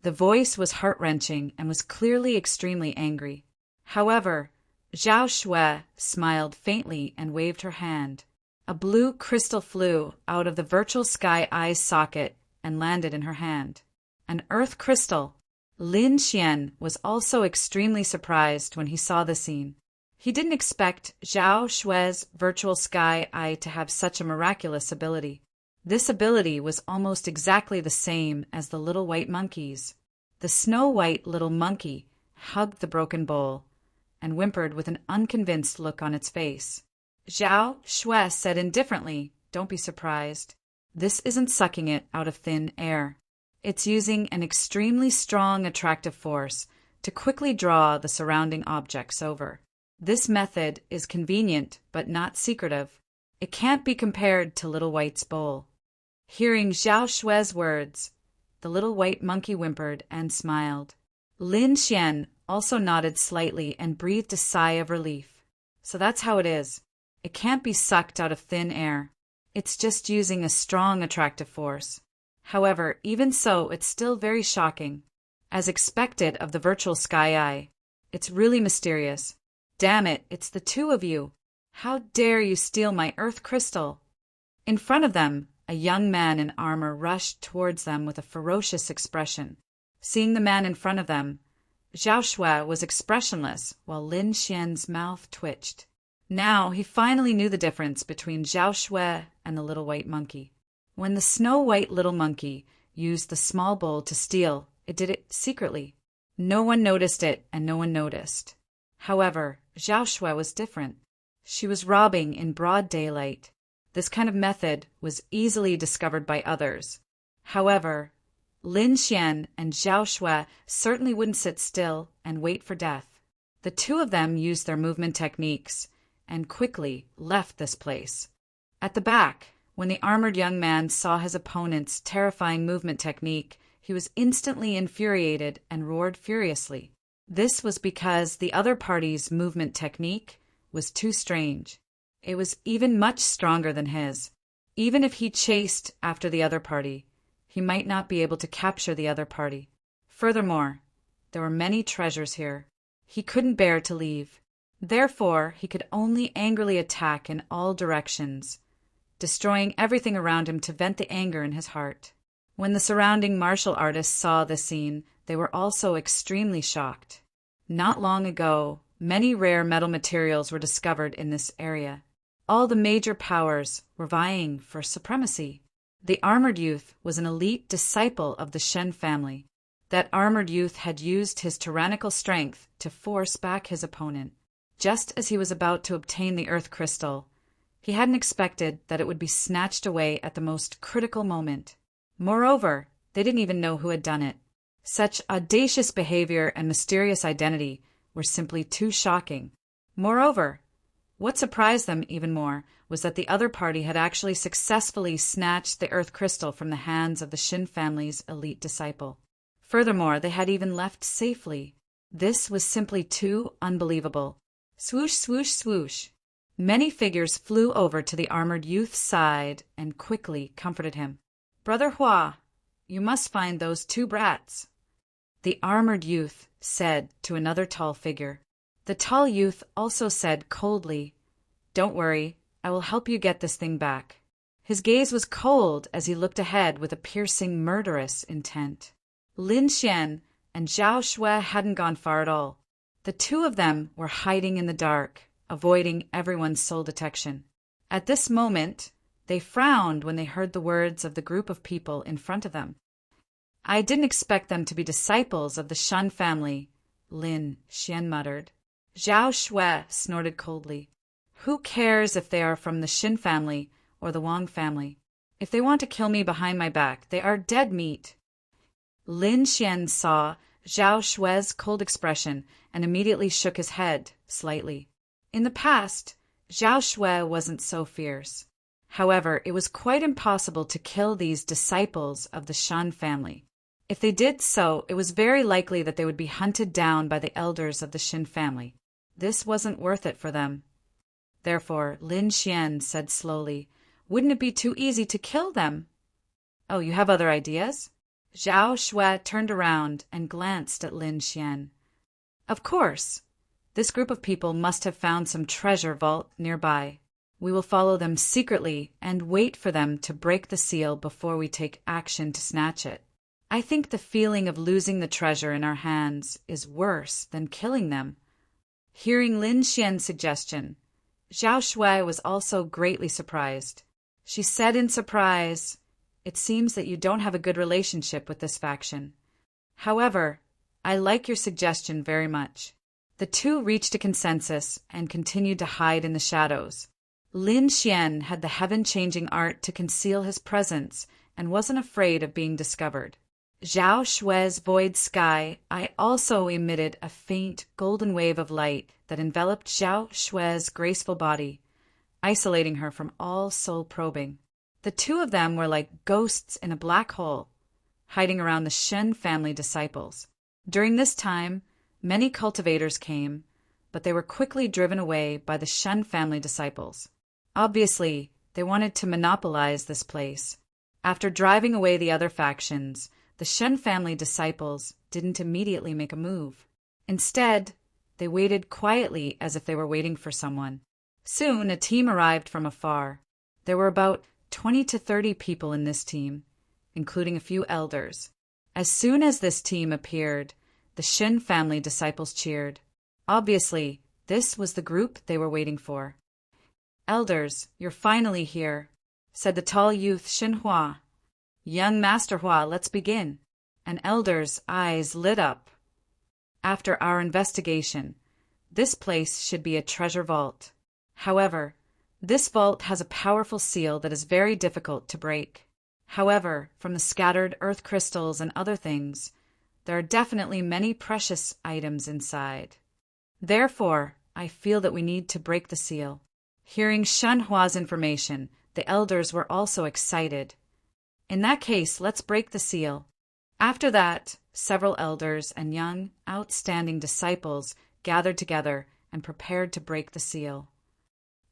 The voice was heart-wrenching and was clearly extremely angry. However, Zhao Shui smiled faintly and waved her hand. A blue crystal flew out of the virtual sky eye's socket and landed in her hand. An earth crystal! Lin Xian was also extremely surprised when he saw the scene. He didn't expect Zhao Shui's virtual sky eye to have such a miraculous ability. This ability was almost exactly the same as the little white monkey's. The snow-white little monkey hugged the broken bowl and whimpered with an unconvinced look on its face. Zhao Shui said indifferently, "Don't be surprised. This isn't sucking it out of thin air. It's using an extremely strong attractive force to quickly draw the surrounding objects over." This method is convenient but not secretive. It can't be compared to Little White's bowl. Hearing Zhao Xue's words, the little white monkey whimpered and smiled. Lin Xian also nodded slightly and breathed a sigh of relief. So that's how it is. It can't be sucked out of thin air. It's just using a strong attractive force. However, even so, it's still very shocking. As expected of the virtual Sky Eye, it's really mysterious. Damn it, it's the two of you. How dare you steal my earth crystal? In front of them, a young man in armor rushed towards them with a ferocious expression. Seeing the man in front of them, Zhao Xue was expressionless while Lin Xian's mouth twitched. Now he finally knew the difference between Zhao Xue and the little white monkey. When the snow-white little monkey used the small bowl to steal, it did it secretly. No one noticed it and no one noticed. However, Zhao Xue was different. She was robbing in broad daylight. This kind of method was easily discovered by others. However, Lin Xian and Zhao Xue certainly wouldn't sit still and wait for death. The two of them used their movement techniques and quickly left this place. At the back, when the armored young man saw his opponent's terrifying movement technique, he was instantly infuriated and roared furiously. This was because the other party's movement technique was too strange. It was even much stronger than his. Even if he chased after the other party, he might not be able to capture the other party. Furthermore, there were many treasures here. He couldn't bear to leave. Therefore, he could only angrily attack in all directions, destroying everything around him to vent the anger in his heart. When the surrounding martial artists saw this scene, they were also extremely shocked. Not long ago, many rare metal materials were discovered in this area. All the major powers were vying for supremacy. The armored youth was an elite disciple of the Shen family. That armored youth had used his tyrannical strength to force back his opponent. Just as he was about to obtain the earth crystal, he hadn't expected that it would be snatched away at the most critical moment. Moreover, they didn't even know who had done it. Such audacious behavior and mysterious identity were simply too shocking. Moreover, what surprised them even more was that the other party had actually successfully snatched the earth crystal from the hands of the Shin family's elite disciple. Furthermore, they had even left safely. This was simply too unbelievable. Swoosh, swoosh, swoosh. Many figures flew over to the armored youth's side and quickly comforted him. "Brother Hua, you must find those two brats," the armored youth said to another tall figure. The tall youth also said coldly, "Don't worry, I will help you get this thing back." His gaze was cold as he looked ahead with a piercing, murderous intent. Lin Xian and Zhao Xue hadn't gone far at all. The two of them were hiding in the dark, avoiding everyone's soul detection. At this moment, they frowned when they heard the words of the group of people in front of them. "I didn't expect them to be disciples of the Shan family," Lin Xian muttered. Zhao Xue snorted coldly. "Who cares if they are from the Shin family or the Wang family? If they want to kill me behind my back, they are dead meat." Lin Xian saw Zhao Xue's cold expression and immediately shook his head slightly. In the past, Zhao Xue wasn't so fierce. However, it was quite impossible to kill these disciples of the Shan family. If they did so, it was very likely that they would be hunted down by the elders of the Shin family. This wasn't worth it for them. Therefore, Lin Xian said slowly, "Wouldn't it be too easy to kill them?" "Oh, you have other ideas?" Zhao Xue turned around and glanced at Lin Xian. "Of course. This group of people must have found some treasure vault nearby. We will follow them secretly and wait for them to break the seal before we take action to snatch it. I think the feeling of losing the treasure in our hands is worse than killing them." Hearing Lin Xian's suggestion, Zhao Xue was also greatly surprised. She said in surprise, "It seems that you don't have a good relationship with this faction. However, I like your suggestion very much." The two reached a consensus and continued to hide in the shadows. Lin Xian had the heaven-changing art to conceal his presence and wasn't afraid of being discovered. Zhao Shui's void sky eye also emitted a faint golden wave of light that enveloped Zhao Shui's graceful body, isolating her from all soul probing. The two of them were like ghosts in a black hole, hiding around the Shen family disciples. During this time, many cultivators came, but they were quickly driven away by the Shen family disciples. Obviously, they wanted to monopolize this place. After driving away the other factions, the Shen family disciples didn't immediately make a move. Instead, they waited quietly as if they were waiting for someone. Soon, a team arrived from afar. There were about 20 to 30 people in this team, including a few elders. As soon as this team appeared, the Shen family disciples cheered. Obviously, this was the group they were waiting for. "Elders, you're finally here," said the tall youth Shen Hua. "Young Master Hua, let's begin." An elder's eyes lit up. "After our investigation, this place should be a treasure vault. However, this vault has a powerful seal that is very difficult to break. However, from the scattered earth crystals and other things, there are definitely many precious items inside. Therefore, I feel that we need to break the seal." Hearing Shen Hua's information, the elders were also excited. "In that case, let's break the seal." After that, several elders and young, outstanding disciples gathered together and prepared to break the seal.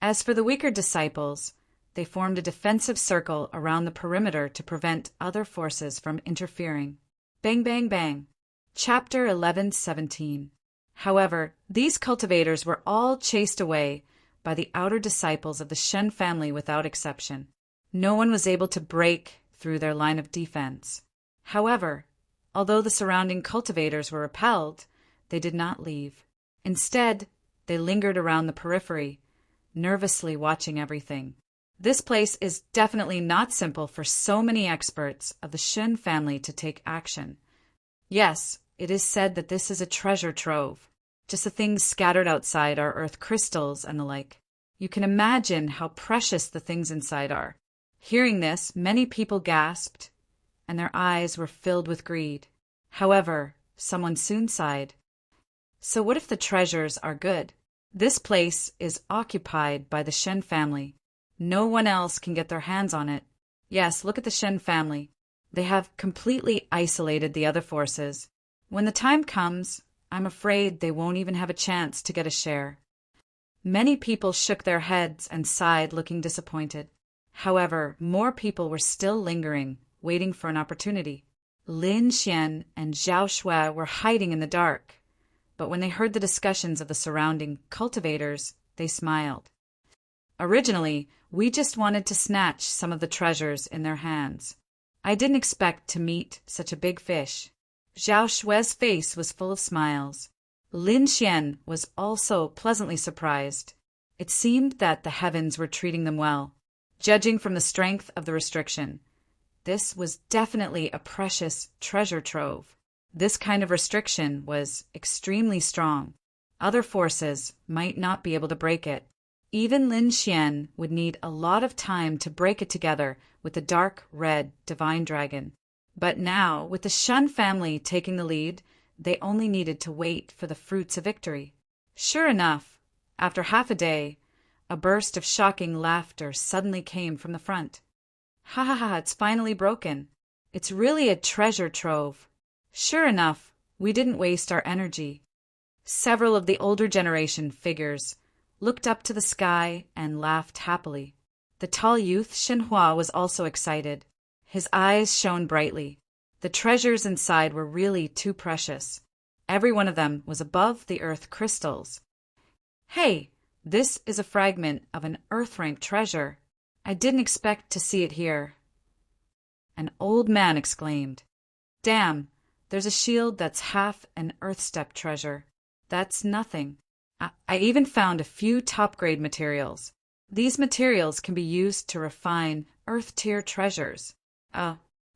As for the weaker disciples, they formed a defensive circle around the perimeter to prevent other forces from interfering. Bang, bang, bang. Chapter 11:17. However, these cultivators were all chased away by the outer disciples of the Shen family without exception. No one was able to break through their line of defense. However, although the surrounding cultivators were repelled, they did not leave. Instead, they lingered around the periphery, nervously watching everything. This place is definitely not simple for so many experts of the Shen family to take action. Yes, it is said that this is a treasure trove. Just the things scattered outside are earth crystals and the like. You can imagine how precious the things inside are. Hearing this, many people gasped, and their eyes were filled with greed. However, someone soon sighed. "So what if the treasures are good? This place is occupied by the Shen family. No one else can get their hands on it. Yes, look at the Shen family. They have completely isolated the other forces. When the time comes, I'm afraid they won't even have a chance to get a share." Many people shook their heads and sighed, looking disappointed. However, more people were still lingering, waiting for an opportunity. Lin Xian and Zhao Shui were hiding in the dark, but when they heard the discussions of the surrounding cultivators, they smiled. "Originally, we just wanted to snatch some of the treasures in their hands. I didn't expect to meet such a big fish." Zhao Shui's face was full of smiles. Lin Xian was also pleasantly surprised. It seemed that the heavens were treating them well. Judging from the strength of the restriction, this was definitely a precious treasure trove. This kind of restriction was extremely strong. Other forces might not be able to break it. Even Lin Xian would need a lot of time to break it together with the dark red divine dragon. But now, with the Shen family taking the lead, they only needed to wait for the fruits of victory. Sure enough, after half a day, a burst of shocking laughter suddenly came from the front. "Ha ha ha, it's finally broken. It's really a treasure trove. Sure enough, we didn't waste our energy." Several of the older generation figures looked up to the sky and laughed happily. The tall youth Shen Hua was also excited. His eyes shone brightly. The treasures inside were really too precious. Every one of them was above the earth crystals. "Hey, this is a fragment of an earth-rank treasure. I didn't expect to see it here." An old man exclaimed, "Damn, there's a shield that's half an earth-step treasure. That's nothing. I even found a few top-grade materials. These materials can be used to refine earth-tier treasures."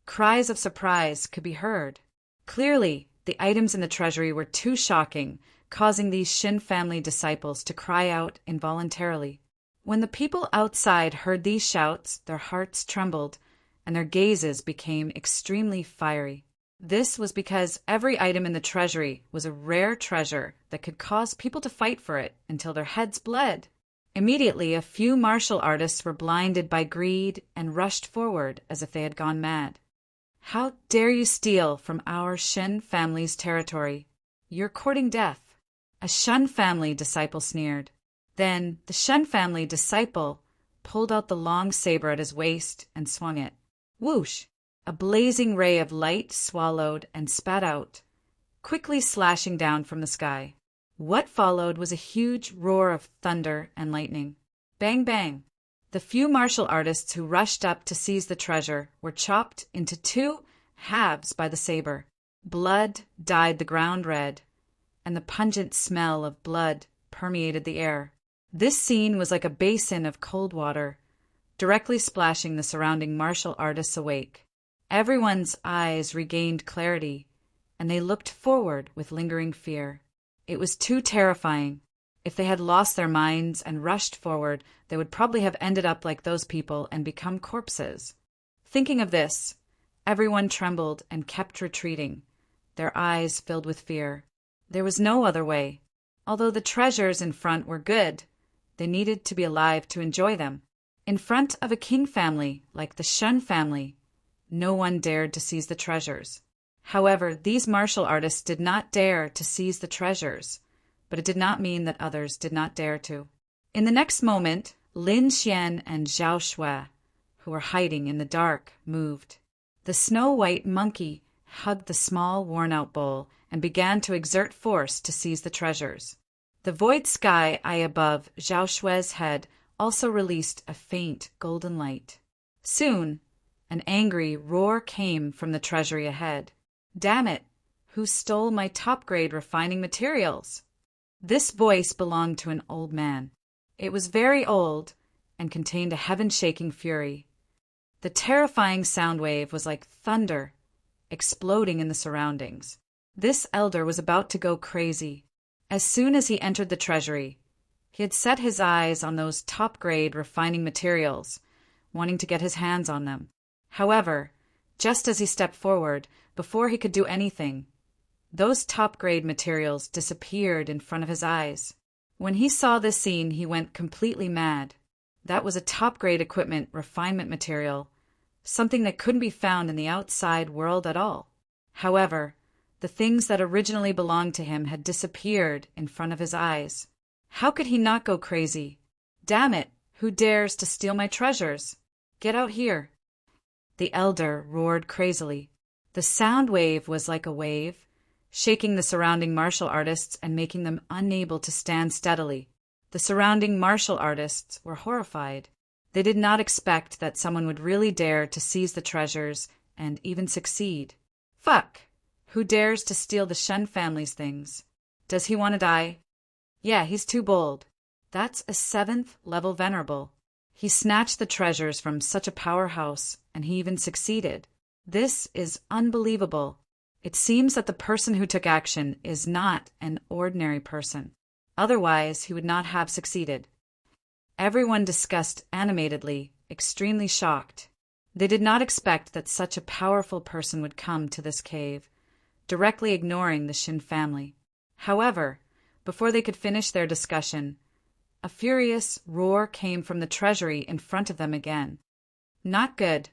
Cries of surprise could be heard. Clearly, the items in the treasury were too shocking, causing these Shen family disciples to cry out involuntarily. When the people outside heard these shouts, their hearts trembled, and their gazes became extremely fiery. This was because every item in the treasury was a rare treasure that could cause people to fight for it until their heads bled. Immediately, a few martial artists were blinded by greed and rushed forward as if they had gone mad. "How dare you steal from our Shen family's territory? You're courting death." A Shen family disciple sneered. Then the Shen family disciple pulled out the long saber at his waist and swung it. Whoosh! A blazing ray of light swallowed and spat out, quickly slashing down from the sky. What followed was a huge roar of thunder and lightning. Bang, bang! The few martial artists who rushed up to seize the treasure were chopped into two halves by the saber. Blood dyed the ground red, and the pungent smell of blood permeated the air. This scene was like a basin of cold water, directly splashing the surrounding martial artists awake. Everyone's eyes regained clarity, and they looked forward with lingering fear. It was too terrifying. If they had lost their minds and rushed forward, they would probably have ended up like those people and become corpses. Thinking of this, everyone trembled and kept retreating, their eyes filled with fear. There was no other way. Although the treasures in front were good, they needed to be alive to enjoy them. In front of a king family like the Shen family, no one dared to seize the treasures. However, these martial artists did not dare to seize the treasures, but it did not mean that others did not dare to. In the next moment, Lin Xian and Zhao Shui, who were hiding in the dark, moved. The snow-white monkey hugged the small, worn-out bowl and began to exert force to seize the treasures. The void sky eye above Zhao Shui's head also released a faint golden light. Soon, an angry roar came from the treasury ahead. "Damn it! Who stole my top-grade refining materials?" This voice belonged to an old man. It was very old and contained a heaven-shaking fury. The terrifying sound wave was like thunder, exploding in the surroundings. This elder was about to go crazy. As soon as he entered the treasury, he had set his eyes on those top-grade refining materials, wanting to get his hands on them. However, just as he stepped forward, before he could do anything, those top-grade materials disappeared in front of his eyes. When he saw this scene, he went completely mad. That was a top-grade equipment refinement material, something that couldn't be found in the outside world at all. However, the things that originally belonged to him had disappeared in front of his eyes. How could he not go crazy? "Damn it! Who dares to steal my treasures? Get out here!" The elder roared crazily. The sound wave was like a wave, shaking the surrounding martial artists and making them unable to stand steadily. The surrounding martial artists were horrified. They did not expect that someone would really dare to seize the treasures and even succeed. Fuck! Who dares to steal the Shen family's things? Does he want to die? Yeah, he's too bold. That's a 7th level venerable. He snatched the treasures from such a powerhouse, and he even succeeded. This is unbelievable. It seems that the person who took action is not an ordinary person. Otherwise, he would not have succeeded. Everyone discussed animatedly, extremely shocked. They did not expect that such a powerful person would come to this cave, directly ignoring the Shin family. However, before they could finish their discussion, a furious roar came from the treasury in front of them again. "Not good.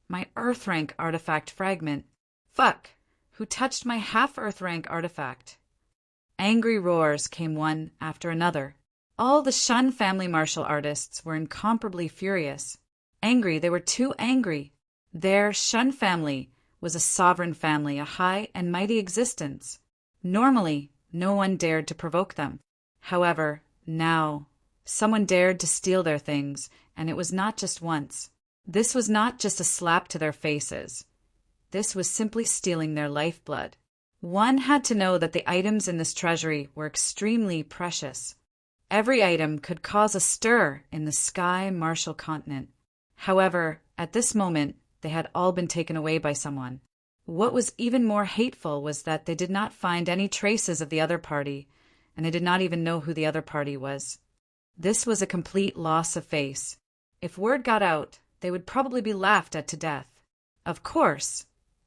My Earth rank artifact fragment. Fuck! Who touched my half-Earth rank artifact?" Angry roars came one after another. All the Shun family martial artists were incomparably furious. Angry, they were too angry. Their Shun family was a sovereign family, a high and mighty existence. Normally, no one dared to provoke them. However, now, someone dared to steal their things, and it was not just once. This was not just a slap to their faces. This was simply stealing their lifeblood. One had to know that the items in this treasury were extremely precious. Every item could cause a stir in the Sky Martial Continent. However, at this moment, they had all been taken away by someone. What was even more hateful was that they did not find any traces of the other party, and they did not even know who the other party was. This was a complete loss of face. If word got out, they would probably be laughed at to death. Of course,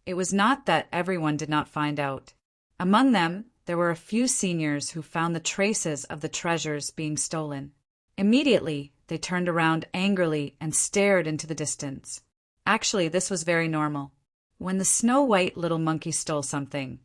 It was not that everyone did not find out. Among them, there were a few seniors who found the traces of the treasures being stolen. Immediately, they turned around angrily and stared into the distance. Actually, this was very normal. When the snow-white little monkey stole something,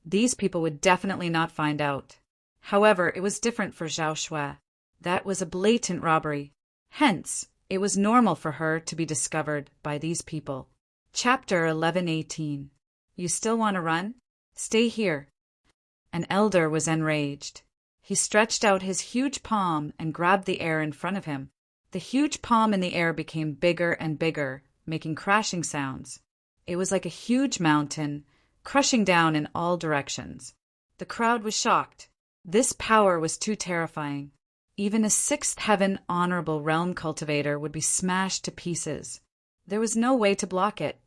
these people would definitely not find out. However, it was different for Zhao Shui. That was a blatant robbery. Hence, it was normal for her to be discovered by these people. Chapter 11:18. You still want to run? Stay here. An elder was enraged. He stretched out his huge palm and grabbed the air in front of him. The huge palm in the air became bigger and bigger, making crashing sounds. It was like a huge mountain, crushing down in all directions. The crowd was shocked. This power was too terrifying. Even a sixth heaven honorable realm cultivator would be smashed to pieces. There was no way to block it.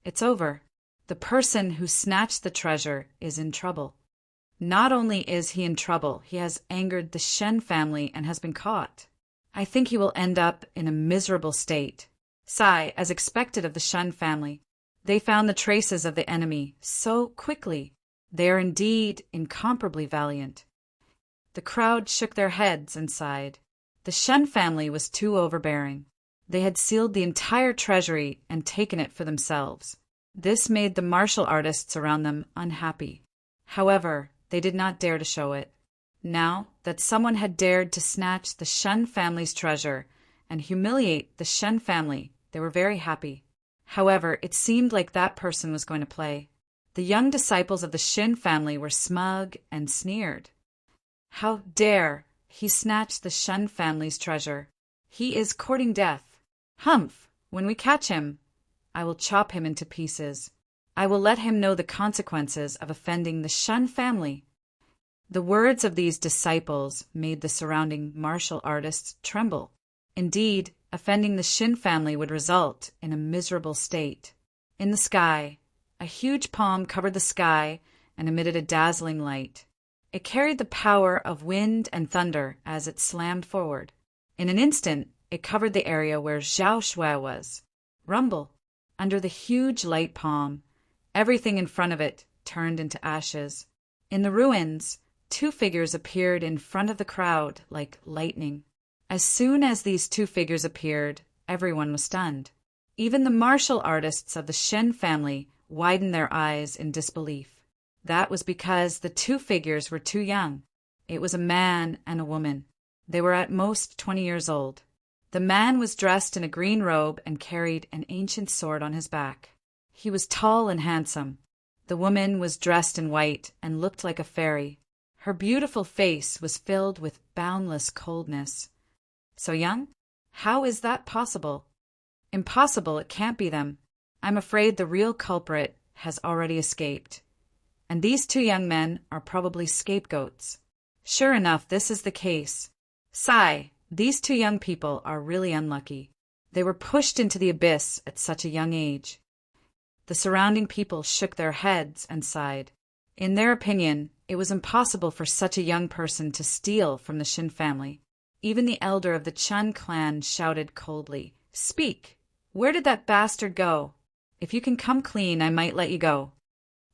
It's over. The person who snatched the treasure is in trouble. Not only is he in trouble, he has angered the Shen family and has been caught. I think he will end up in a miserable state. Sigh, as expected of the Shen family. They found the traces of the enemy so quickly. They are indeed incomparably valiant. The crowd shook their heads and sighed. The Shen family was too overbearing. They had sealed the entire treasury and taken it for themselves. This made the martial artists around them unhappy. However, they did not dare to show it. Now that someone had dared to snatch the Shen family's treasure and humiliate the Shen family, they were very happy. However, it seemed like that person was going to play. The young disciples of the Shen family were smug and sneered. How dare he snatch the Shen family's treasure? He is courting death. Humph! When we catch him, I will chop him into pieces. I will let him know the consequences of offending the Shen family. The words of these disciples made the surrounding martial artists tremble. Indeed, offending the Shen family would result in a miserable state. In the sky, a huge palm covered the sky and emitted a dazzling light. It carried the power of wind and thunder as it slammed forward. In an instant, it covered the area where Zhao Shui was. Rumble! Under the huge light palm, everything in front of it turned into ashes. In the ruins, two figures appeared in front of the crowd like lightning. As soon as these two figures appeared, everyone was stunned. Even the martial artists of the Shen family widened their eyes in disbelief. That was because the two figures were too young. It was a man and a woman. They were at most 20 years old. The man was dressed in a green robe and carried an ancient sword on his back. He was tall and handsome. The woman was dressed in white and looked like a fairy. Her beautiful face was filled with boundless coldness. So young? How is that possible? Impossible, it can't be them. I'm afraid the real culprit has already escaped. And these two young men are probably scapegoats. Sure enough, this is the case. Sigh, these two young people are really unlucky. They were pushed into the abyss at such a young age. The surrounding people shook their heads and sighed. In their opinion, it was impossible for such a young person to steal from the Shen family. Even the elder of the Chun clan shouted coldly, "Speak! Where did that bastard go? If you can come clean, I might let you go.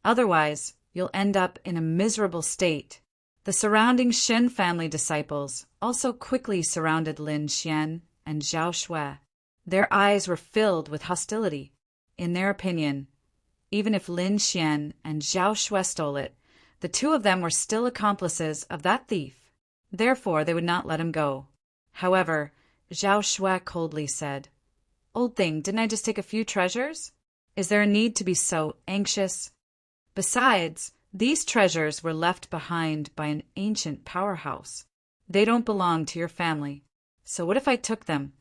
Otherwise, you'll end up in a miserable state." The surrounding Shen family disciples also quickly surrounded Lin Xian and Zhao Shui. Their eyes were filled with hostility. In their opinion, even if Lin Xian and Zhao Shui stole it, the two of them were still accomplices of that thief. Therefore, they would not let him go. However, Zhao Shui coldly said, "Old thing, didn't I just take a few treasures? Is there a need to be so anxious? Besides, these treasures were left behind by an ancient powerhouse. They don't belong to your family. So what if I took them?"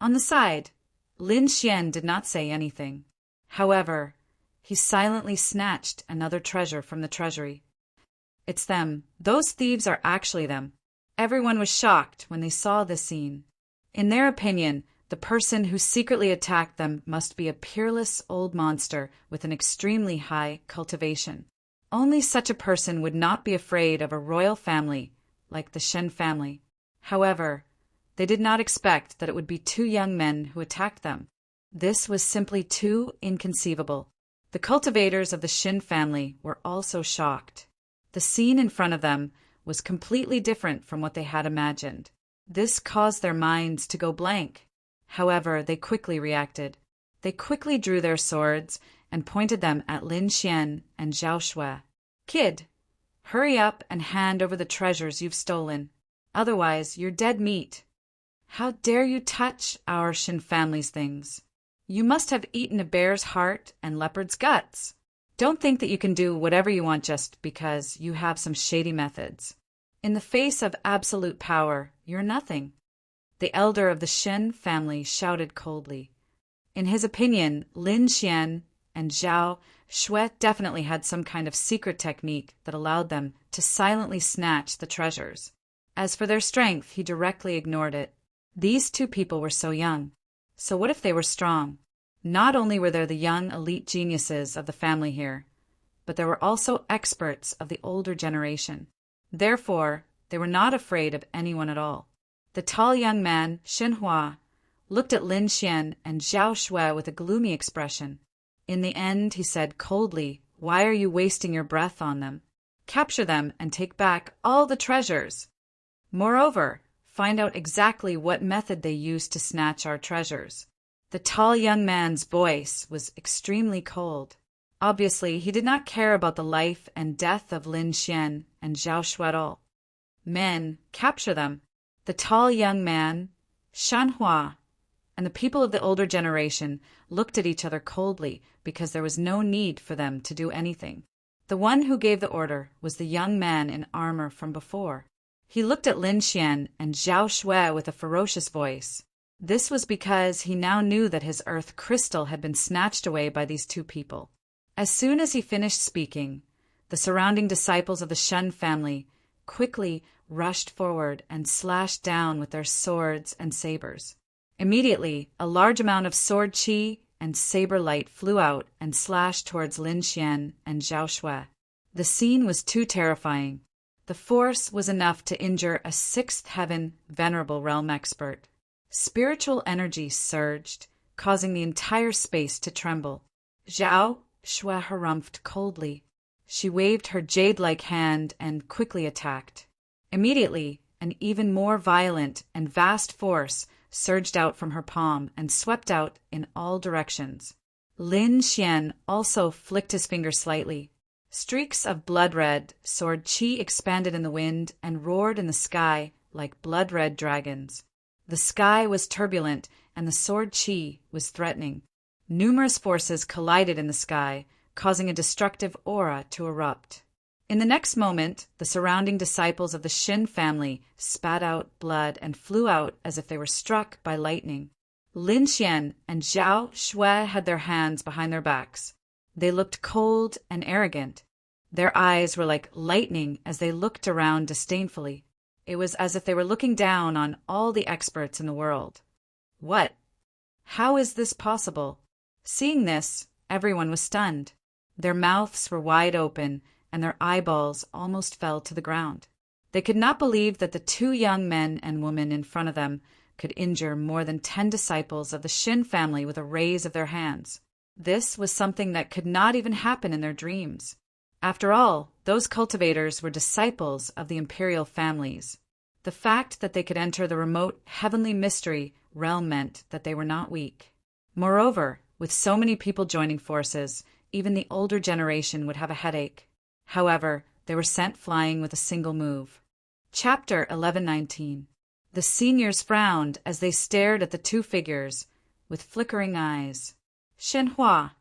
On the side, Lin Xian did not say anything. However, he silently snatched another treasure from the treasury. It's them. Those thieves are actually them. Everyone was shocked when they saw this scene. In their opinion, the person who secretly attacked them must be a peerless old monster with an extremely high cultivation. Only such a person would not be afraid of a royal family like the Shen family. However, they did not expect that it would be two young men who attacked them. This was simply too inconceivable. The cultivators of the Shin family were also shocked. The scene in front of them was completely different from what they had imagined. This caused their minds to go blank. However, they quickly reacted. They quickly drew their swords and pointed them at Lin Xian and Zhao Shui. "Kid, hurry up and hand over the treasures you've stolen. Otherwise, you're dead meat. How dare you touch our Shin family's things? You must have eaten a bear's heart and leopard's guts. Don't think that you can do whatever you want just because you have some shady methods. In the face of absolute power, you're nothing." The elder of the Shin family shouted coldly. In his opinion, Lin Xian and Zhao Shui definitely had some kind of secret technique that allowed them to silently snatch the treasures. As for their strength, he directly ignored it. These two people were so young. So what if they were strong? Not only were there the young elite geniuses of the family here, but there were also experts of the older generation. Therefore, they were not afraid of anyone at all. The tall young man, Xinhua, looked at Lin Xian and Zhao Shui with a gloomy expression. In the end, he said coldly, "Why are you wasting your breath on them? Capture them and take back all the treasures. Moreover, find out exactly what method they used to snatch our treasures." The tall young man's voice was extremely cold. Obviously, he did not care about the life and death of Lin Xian and Zhao Shui at all. "Men, capture them." The tall young man, Shanhua, and the people of the older generation looked at each other coldly because there was no need for them to do anything. The one who gave the order was the young man in armor from before. He looked at Lin Xian and Zhao Shui with a ferocious voice. This was because he now knew that his earth crystal had been snatched away by these two people. As soon as he finished speaking, the surrounding disciples of the Shen family quickly rushed forward and slashed down with their swords and sabers. Immediately, a large amount of sword qi and saber light flew out and slashed towards Lin Xian and Zhao Shui. The scene was too terrifying. The force was enough to injure a sixth heaven venerable realm expert. Spiritual energy surged, causing the entire space to tremble. Zhao Shui harumphed coldly. She waved her jade-like hand and quickly attacked. Immediately, an even more violent and vast force surged out from her palm and swept out in all directions. Lin Xian also flicked his finger slightly. Streaks of blood-red sword qi expanded in the wind and roared in the sky like blood-red dragons. The sky was turbulent and the sword qi was threatening. Numerous forces collided in the sky, causing a destructive aura to erupt. In the next moment, the surrounding disciples of the Shin family spat out blood and flew out as if they were struck by lightning. Lin Xian and Zhao Shui had their hands behind their backs. They looked cold and arrogant. Their eyes were like lightning as they looked around disdainfully. It was as if they were looking down on all the experts in the world. What? How is this possible? Seeing this, everyone was stunned. Their mouths were wide open, and their eyeballs almost fell to the ground. They could not believe that the two young men and women in front of them could injure more than 10 disciples of the Shin family with a raise of their hands. This was something that could not even happen in their dreams. After all, those cultivators were disciples of the imperial families. The fact that they could enter the remote heavenly mystery realm meant that they were not weak. Moreover, with so many people joining forces, even the older generation would have a headache. However, they were sent flying with a single move. Chapter 1119. The seniors frowned as they stared at the two figures with flickering eyes. Xinhua,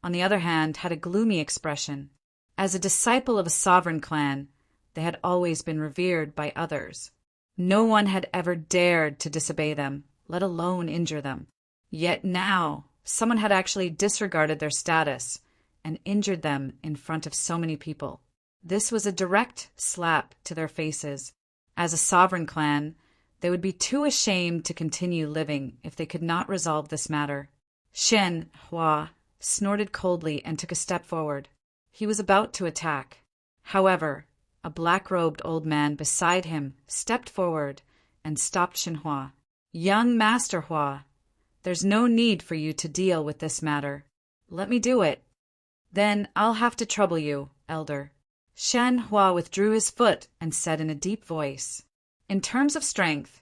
on the other hand, had a gloomy expression. As a disciple of a sovereign clan, they had always been revered by others. No one had ever dared to disobey them, let alone injure them. Yet now, someone had actually disregarded their status and injured them in front of so many people. This was a direct slap to their faces. As a sovereign clan, they would be too ashamed to continue living if they could not resolve this matter. Shen Hua snorted coldly and took a step forward. He was about to attack. However, a black-robed old man beside him stepped forward and stopped Xinhua. "Young Master Hua, there's no need for you to deal with this matter. Let me do it." Then I'll have to trouble you, elder. Shen Hua withdrew his foot and said in a deep voice. In terms of strength,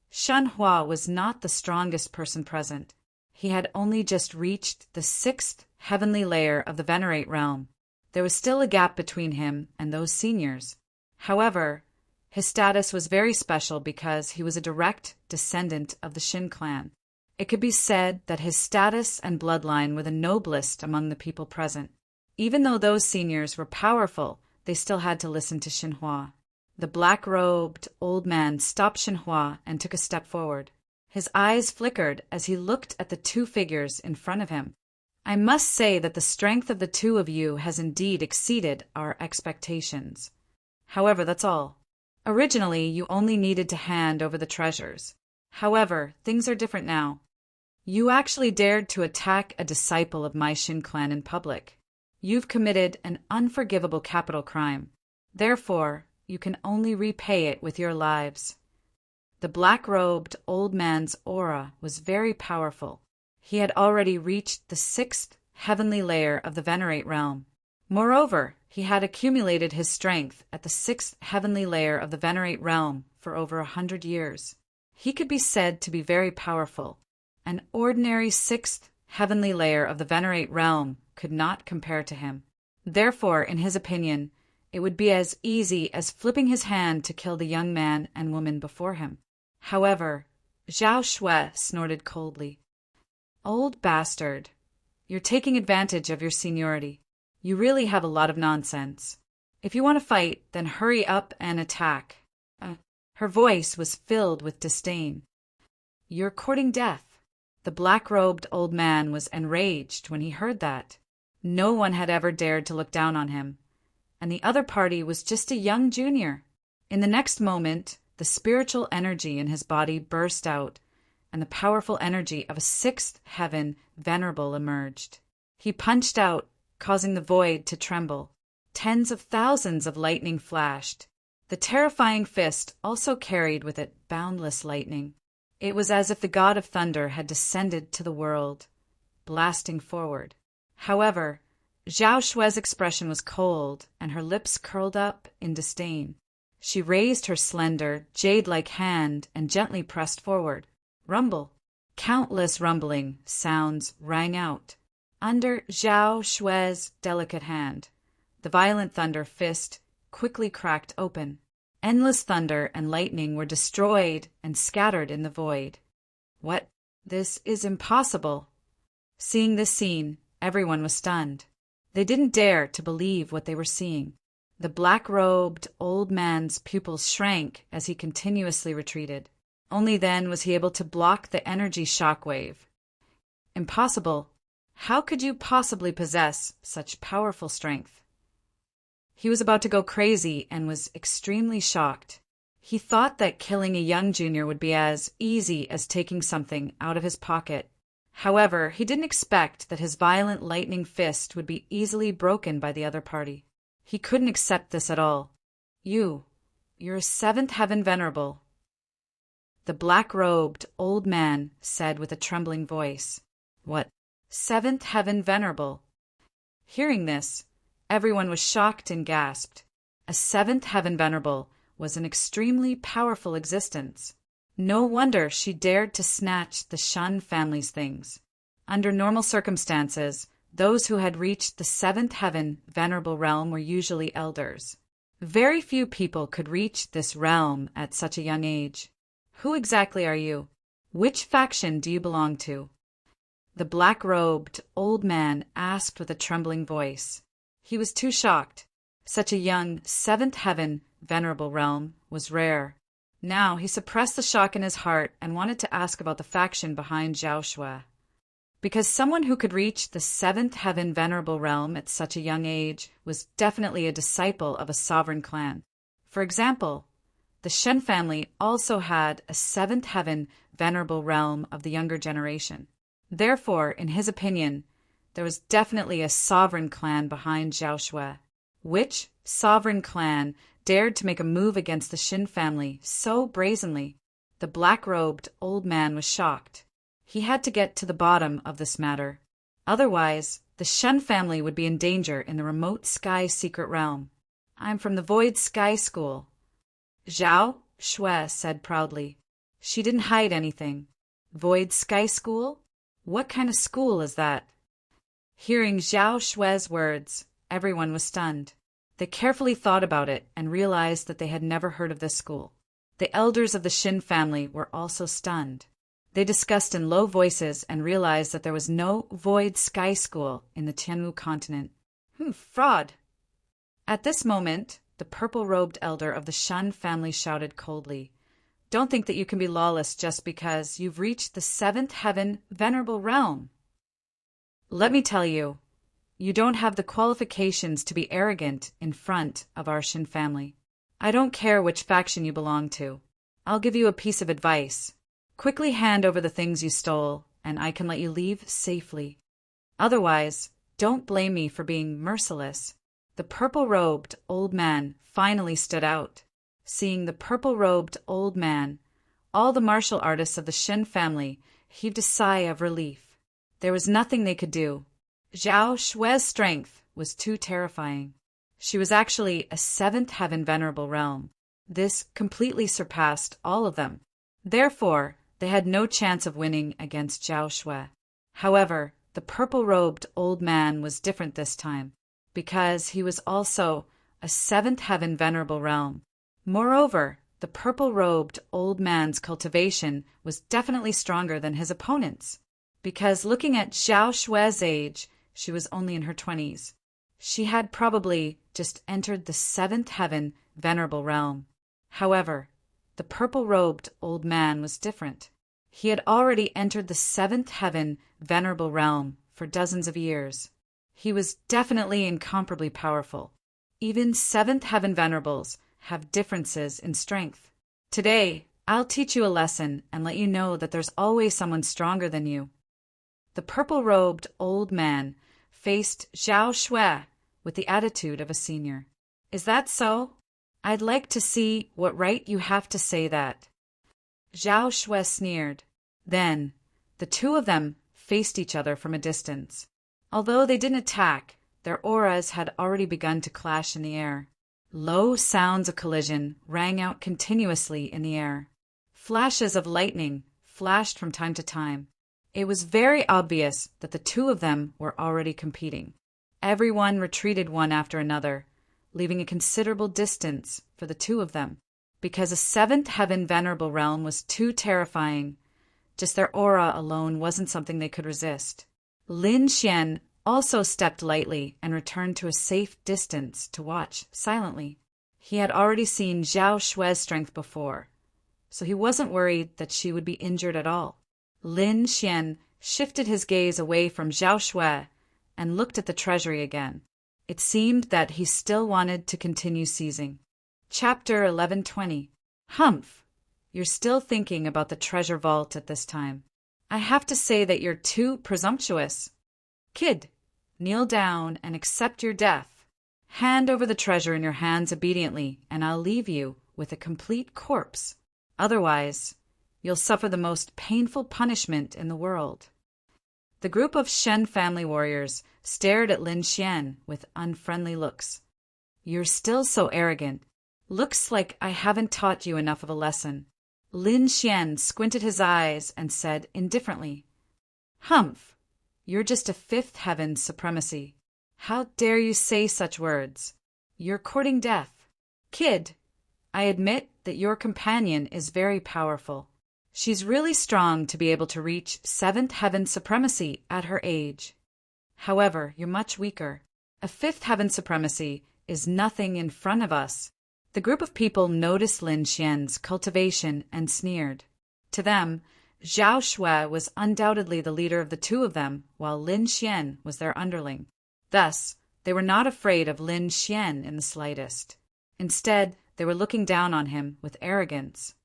Shen Hua was not the strongest person present. He had only just reached the 6th heavenly layer of the Venerate realm. There was still a gap between him and those seniors. However, his status was very special because he was a direct descendant of the Shin clan. It could be said that his status and bloodline were the noblest among the people present. Even though those seniors were powerful, they still had to listen to Xinhua. The black-robed old man stopped Xinhua and took a step forward. His eyes flickered as he looked at the two figures in front of him. I must say that the strength of the two of you has indeed exceeded our expectations. However, that's all. Originally, you only needed to hand over the treasures. However, things are different now. You actually dared to attack a disciple of my Shin clan in public. You've committed an unforgivable capital crime. Therefore, you can only repay it with your lives. The black-robed old man's aura was very powerful. He had already reached the 6th heavenly layer of the Venerate realm. Moreover, he had accumulated his strength at the 6th heavenly layer of the Venerate realm for over 100 years. He could be said to be very powerful. An ordinary 6th heavenly layer of the Venerate realm could not compare to him. Therefore, in his opinion, it would be as easy as flipping his hand to kill the young man and woman before him. However, Zhao Shui snorted coldly. Old bastard, you're taking advantage of your seniority. You really have a lot of nonsense. If you want to fight, then hurry up and attack. Her voice was filled with disdain. You're courting death. The black-robed old man was enraged when he heard that. No one had ever dared to look down on him, and the other party was just a young junior. In the next moment, the spiritual energy in his body burst out, and the powerful energy of a 6th heaven venerable emerged. He punched out, causing the void to tremble. Tens of thousands of lightning flashed. The terrifying fist also carried with it boundless lightning. It was as if the god of thunder had descended to the world, blasting forward. However, Zhao Shui's expression was cold, and her lips curled up in disdain. She raised her slender, jade-like hand and gently pressed forward. Rumble. Countless rumbling sounds rang out. Under Zhao Shui's delicate hand, the violent thunder fist quickly cracked open. Endless thunder and lightning were destroyed and scattered in the void. What? This is impossible. Seeing this scene, everyone was stunned. They didn't dare to believe what they were seeing. The black-robed old man's pupils shrank as he continuously retreated. Only then was he able to block the energy shockwave. Impossible. How could you possibly possess such powerful strength? He was about to go crazy and was extremely shocked. He thought that killing a young junior would be as easy as taking something out of his pocket. However, he didn't expect that his violent lightning fist would be easily broken by the other party. He couldn't accept this at all. You're a 7th heaven venerable. The black-robed old man said with a trembling voice. What? 7th heaven venerable? Hearing this, everyone was shocked and gasped. A 7th heaven venerable was an extremely powerful existence. No wonder she dared to snatch the Shun family's things. Under normal circumstances, those who had reached the 7th heaven venerable realm were usually elders. Very few people could reach this realm at such a young age. Who exactly are you? Which faction do you belong to? The black-robed old man asked with a trembling voice. He was too shocked. Such a young 7th heaven venerable realm was rare. Now he suppressed the shock in his heart and wanted to ask about the faction behind Zhao Shui. Because someone who could reach the 7th heaven venerable realm at such a young age was definitely a disciple of a sovereign clan. For example, the Shen family also had a 7th heaven venerable realm of the younger generation. Therefore, in his opinion, there was definitely a sovereign clan behind Zhao Shui. Which sovereign clan dared to make a move against the Shin family so brazenly? The black-robed old man was shocked. He had to get to the bottom of this matter. Otherwise, The Shen family would be in danger in the remote sky secret realm. I'm from the Void Sky School. Zhao Shui said proudly. She didn't hide anything. Void Sky School? What kind of school is that? Hearing Zhao Shui's words, everyone was stunned. They carefully thought about it and realized that they had never heard of this school. The elders of the Shin family were also stunned. They discussed in low voices and realized that there was no Void Sky School in the Tianwu continent. Fraud! At this moment, the purple-robed elder of the Shan family shouted coldly, "Don't think that you can be lawless just because you've reached the seventh heaven venerable realm. Let me tell you, you don't have the qualifications to be arrogant in front of our Shin family. I don't care which faction you belong to. I'll give you a piece of advice. Quickly hand over the things you stole, and I can let you leave safely. Otherwise, don't blame me for being merciless." The purple-robed old man finally stood out. Seeing the purple-robed old man, all the martial artists of the Shin family heaved a sigh of relief. There was nothing they could do. Zhao Shui's strength was too terrifying. She was actually a seventh heaven venerable realm. This completely surpassed all of them. Therefore, they had no chance of winning against Zhao Shui. However, the purple-robed old man was different this time, because he was also a seventh heaven venerable realm. Moreover, the purple-robed old man's cultivation was definitely stronger than his opponent's, because looking at Zhao Shui's age, she was only in her 20s. She had probably just entered the seventh heaven venerable realm. However, the purple-robed old man was different. He had already entered the seventh heaven venerable realm for dozens of years. He was definitely incomparably powerful. Even seventh heaven venerables have differences in strength. Today, I'll teach you a lesson and let you know that there's always someone stronger than you. The purple-robed old man faced Zhao Shui with the attitude of a senior. Is that so? I'd like to see what right you have to say that. Zhao Shui sneered. Then, the two of them faced each other from a distance. Although they didn't attack, their auras had already begun to clash in the air. Low sounds of collision rang out continuously in the air. Flashes of lightning flashed from time to time. It was very obvious that the two of them were already competing. Everyone retreated one after another, leaving a considerable distance for the two of them, because a seventh heaven venerable realm was too terrifying. Just their aura alone wasn't something they could resist. Lin Xian also stepped lightly and returned to a safe distance to watch silently. He had already seen Zhao Shui's strength before, so he wasn't worried that she would be injured at all. Lin Xian shifted his gaze away from Zhao Shui and looked at the treasury again. It seemed that he still wanted to continue seizing. Chapter 1120. Humph! You're still thinking about the treasure vault at this time. I have to say that you're too presumptuous. Kid, kneel down and accept your death. Hand over the treasure in your hands obediently, and I'll leave you with a complete corpse. Otherwise, you'll suffer the most painful punishment in the world. The group of Shen family warriors stared at Lin Xian with unfriendly looks. You're still so arrogant. Looks like I haven't taught you enough of a lesson. Lin Xian squinted his eyes and said indifferently, Humph, you're just a fifth heaven supremacy. How dare you say such words? You're courting death. Kid, I admit that your companion is very powerful. She's really strong to be able to reach seventh heaven supremacy at her age. However, you're much weaker. A fifth heaven supremacy is nothing in front of us. The group of people noticed Lin Xian's cultivation and sneered. To them, Zhao Shui was undoubtedly the leader of the two of them, while Lin Xian was their underling. Thus, they were not afraid of Lin Xian in the slightest. Instead, they were looking down on him with arrogance.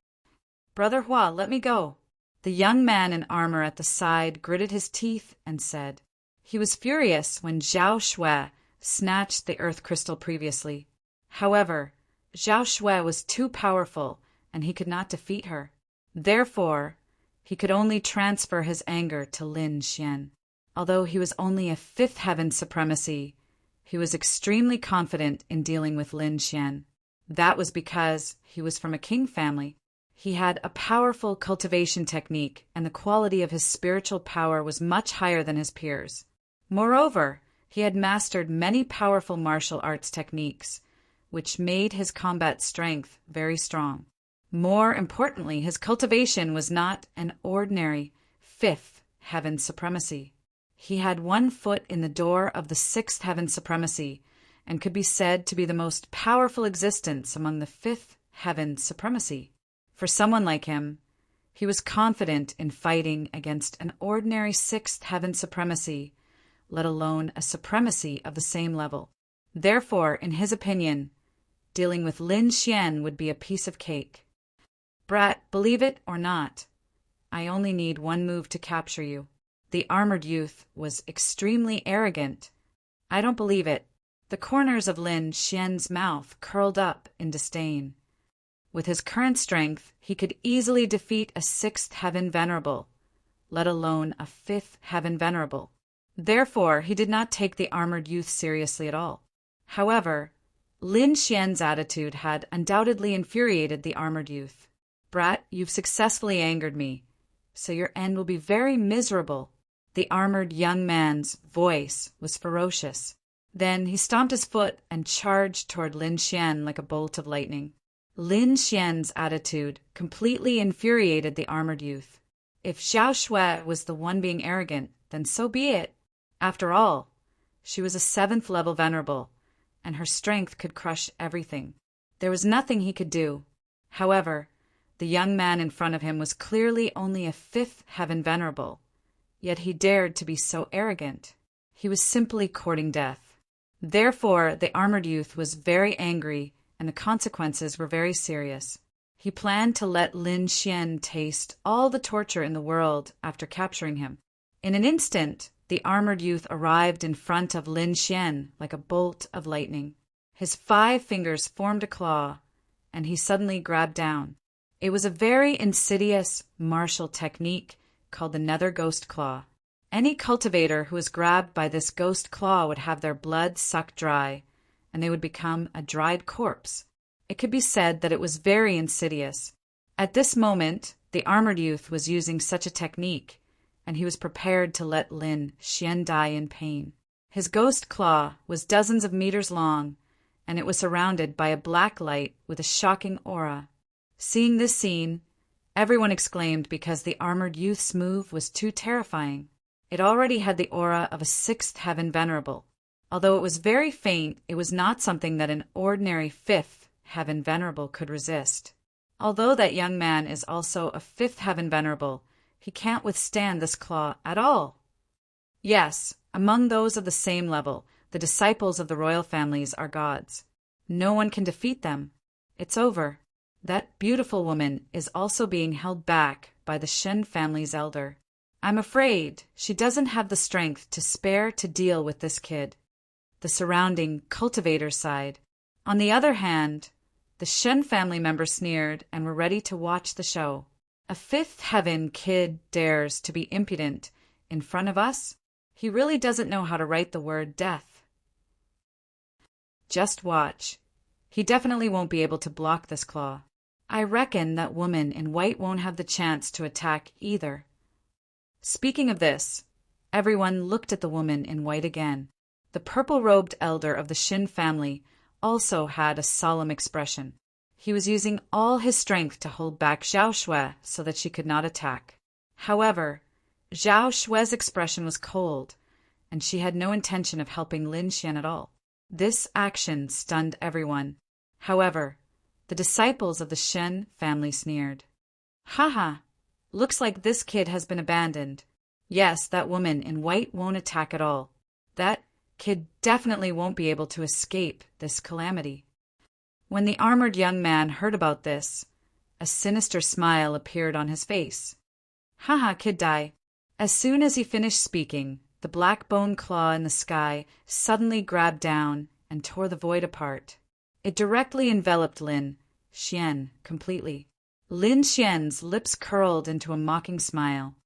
Brother Hua, let me go. The young man in armor at the side gritted his teeth and said. He was furious when Zhao Shui snatched the earth crystal previously. However, Zhao Shui was too powerful and he could not defeat her. Therefore, he could only transfer his anger to Lin Xian. Although he was only a fifth heaven supremacy, he was extremely confident in dealing with Lin Xian. That was because he was from a king family. He had a powerful cultivation technique, and the quality of his spiritual power was much higher than his peers. Moreover, he had mastered many powerful martial arts techniques, which made his combat strength very strong. More importantly, his cultivation was not an ordinary fifth heaven supremacy. He had one foot in the door of the sixth heaven supremacy and could be said to be the most powerful existence among the fifth heaven supremacy. For someone like him, he was confident in fighting against an ordinary sixth heaven supremacy, let alone a supremacy of the same level. Therefore, in his opinion, dealing with Lin Xian would be a piece of cake. Brat, believe it or not, I only need one move to capture you. The armored youth was extremely arrogant. I don't believe it. The corners of Lin Xian's mouth curled up in disdain. With his current strength, he could easily defeat a sixth heaven venerable, let alone a fifth heaven venerable. Therefore, he did not take the armored youth seriously at all. However, Lin Xian's attitude had undoubtedly infuriated the armored youth. Brat, you've successfully angered me, so your end will be very miserable. The armored young man's voice was ferocious. Then he stomped his foot and charged toward Lin Xian like a bolt of lightning. Lin Xian's attitude completely infuriated the armored youth. If Xiao Shui was the one being arrogant, then so be it. After all, she was a seventh-level venerable, and her strength could crush everything. There was nothing he could do. However, the young man in front of him was clearly only a fifth heaven venerable, yet he dared to be so arrogant. He was simply courting death. Therefore, the armored youth was very angry, and the consequences were very serious. He planned to let Lin Xian taste all the torture in the world after capturing him. In an instant, the armored youth arrived in front of Lin Xian like a bolt of lightning. His 5 fingers formed a claw, and he suddenly grabbed down. It was a very insidious martial technique called the Nether Ghost Claw. Any cultivator who was grabbed by this ghost claw would have their blood sucked dry, and they would become a dried corpse. It could be said that it was very insidious. At this moment, the armored youth was using such a technique, and he was prepared to let Lin Xian die in pain. His ghost claw was dozens of meters long, and it was surrounded by a black light with a shocking aura. Seeing this scene, everyone exclaimed because the armored youth's move was too terrifying. It already had the aura of a sixth heaven venerable. Although it was very faint, it was not something that an ordinary fifth heaven venerable could resist. Although that young man is also a fifth heaven venerable, he can't withstand this claw at all. Yes, among those of the same level, the disciples of the royal families are gods. No one can defeat them. It's over. That beautiful woman is also being held back by the Shen family's elder. I'm afraid she doesn't have the strength to spare to deal with this kid. The surrounding cultivator sighed. On the other hand, the Shen family members sneered and were ready to watch the show. A fifth heaven kid dares to be impudent in front of us? He really doesn't know how to write the word death. Just watch. He definitely won't be able to block this claw. I reckon that woman in white won't have the chance to attack either. Speaking of this, everyone looked at the woman in white again. The purple-robed elder of the Shin family also had a solemn expression. He was using all his strength to hold back Zhao Shui so that she could not attack. However, Zhao Shui's expression was cold, and she had no intention of helping Lin Xian at all. This action stunned everyone. However, the disciples of the Shen family sneered. Haha, looks like this kid has been abandoned. Yes, that woman in white won't attack at all. That kid definitely won't be able to escape this calamity. When the armored young man heard about this, a sinister smile appeared on his face. Haha, kid die. As soon as he finished speaking, the black bone claw in the sky suddenly grabbed down and tore the void apart. It directly enveloped Lin Xian completely. Lin Xian's lips curled into a mocking smile.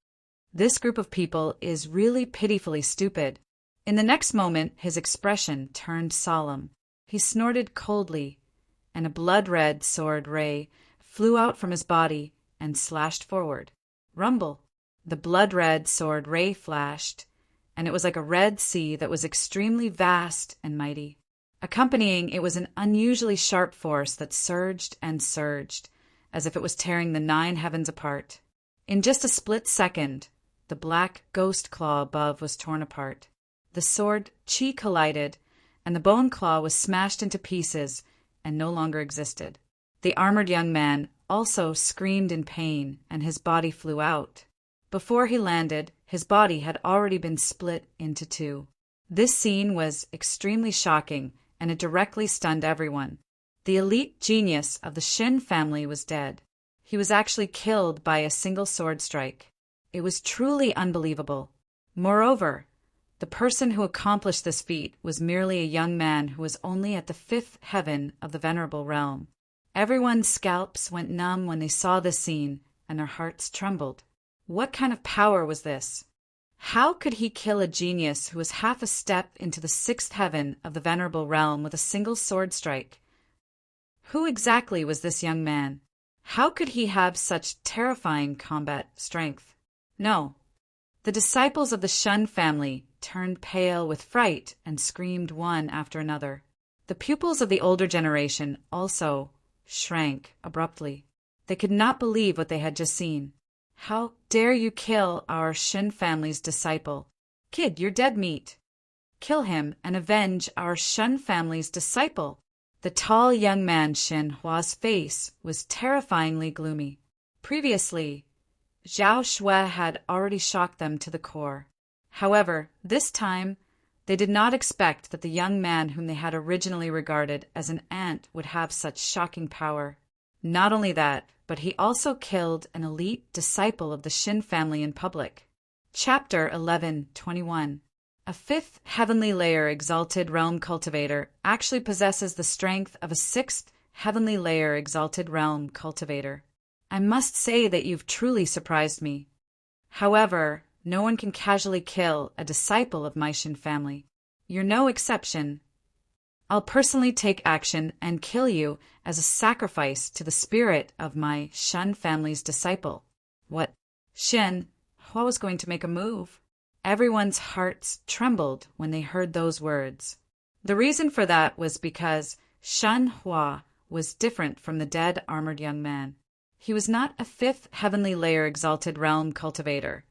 This group of people is really pitifully stupid. In the next moment, his expression turned solemn. He snorted coldly, and a blood-red sword ray flew out from his body and slashed forward. Rumble! The blood-red sword ray flashed, and it was like a red sea that was extremely vast and mighty. Accompanying it was an unusually sharp force that surged and surged, as if it was tearing the 9 heavens apart. In just a split second, the black ghost claw above was torn apart. The sword chi collided, and the bone claw was smashed into pieces and no longer existed. The armored young man also screamed in pain, and his body flew out. Before he landed, his body had already been split into 2. This scene was extremely shocking, and it directly stunned everyone. The elite genius of the Shin family was dead. He was actually killed by a single sword strike. It was truly unbelievable. Moreover, the person who accomplished this feat was merely a young man who was only at the 5th heaven of the Venerable Realm. Everyone's scalps went numb when they saw this scene, and their hearts trembled. What kind of power was this? How could he kill a genius who was half a step into the 6th heaven of the Venerable Realm with a single sword strike? Who exactly was this young man? How could he have such terrifying combat strength? No. The disciples of the Shun family turned pale with fright and screamed one after another. The pupils of the older generation also shrank abruptly. They could not believe what they had just seen. How dare you kill our Shin family's disciple? Kid, you're dead meat. Kill him and avenge our Shun family's disciple. The tall young man Shin Hua's face was terrifyingly gloomy. Previously, Zhao Shui had already shocked them to the core. However, this time, they did not expect that the young man whom they had originally regarded as an ant would have such shocking power. Not only that, but he also killed an elite disciple of the Shin family in public. Chapter 11:21. A 5th heavenly layer exalted realm cultivator actually possesses the strength of a 6th heavenly layer exalted realm cultivator. I must say that you've truly surprised me. However, no one can casually kill a disciple of my Shin family. You're no exception. I'll personally take action and kill you as a sacrifice to the spirit of my Shun family's disciple. What? Shin Hua was going to make a move. Everyone's hearts trembled when they heard those words. The reason for that was because Shin Hua was different from the dead armored young man. He was not a 5th heavenly layer exalted realm cultivator,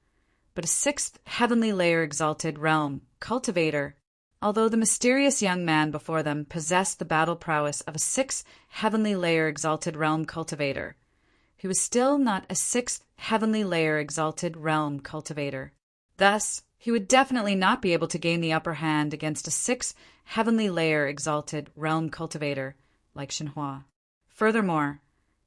but a 6th heavenly layer exalted realm cultivator. Although the mysterious young man before them possessed the battle prowess of a 6th heavenly layer exalted realm cultivator, he was still not a 6th heavenly layer exalted realm cultivator. Thus, he would definitely not be able to gain the upper hand against a 6th heavenly layer exalted realm cultivator like Shin Hua. Furthermore,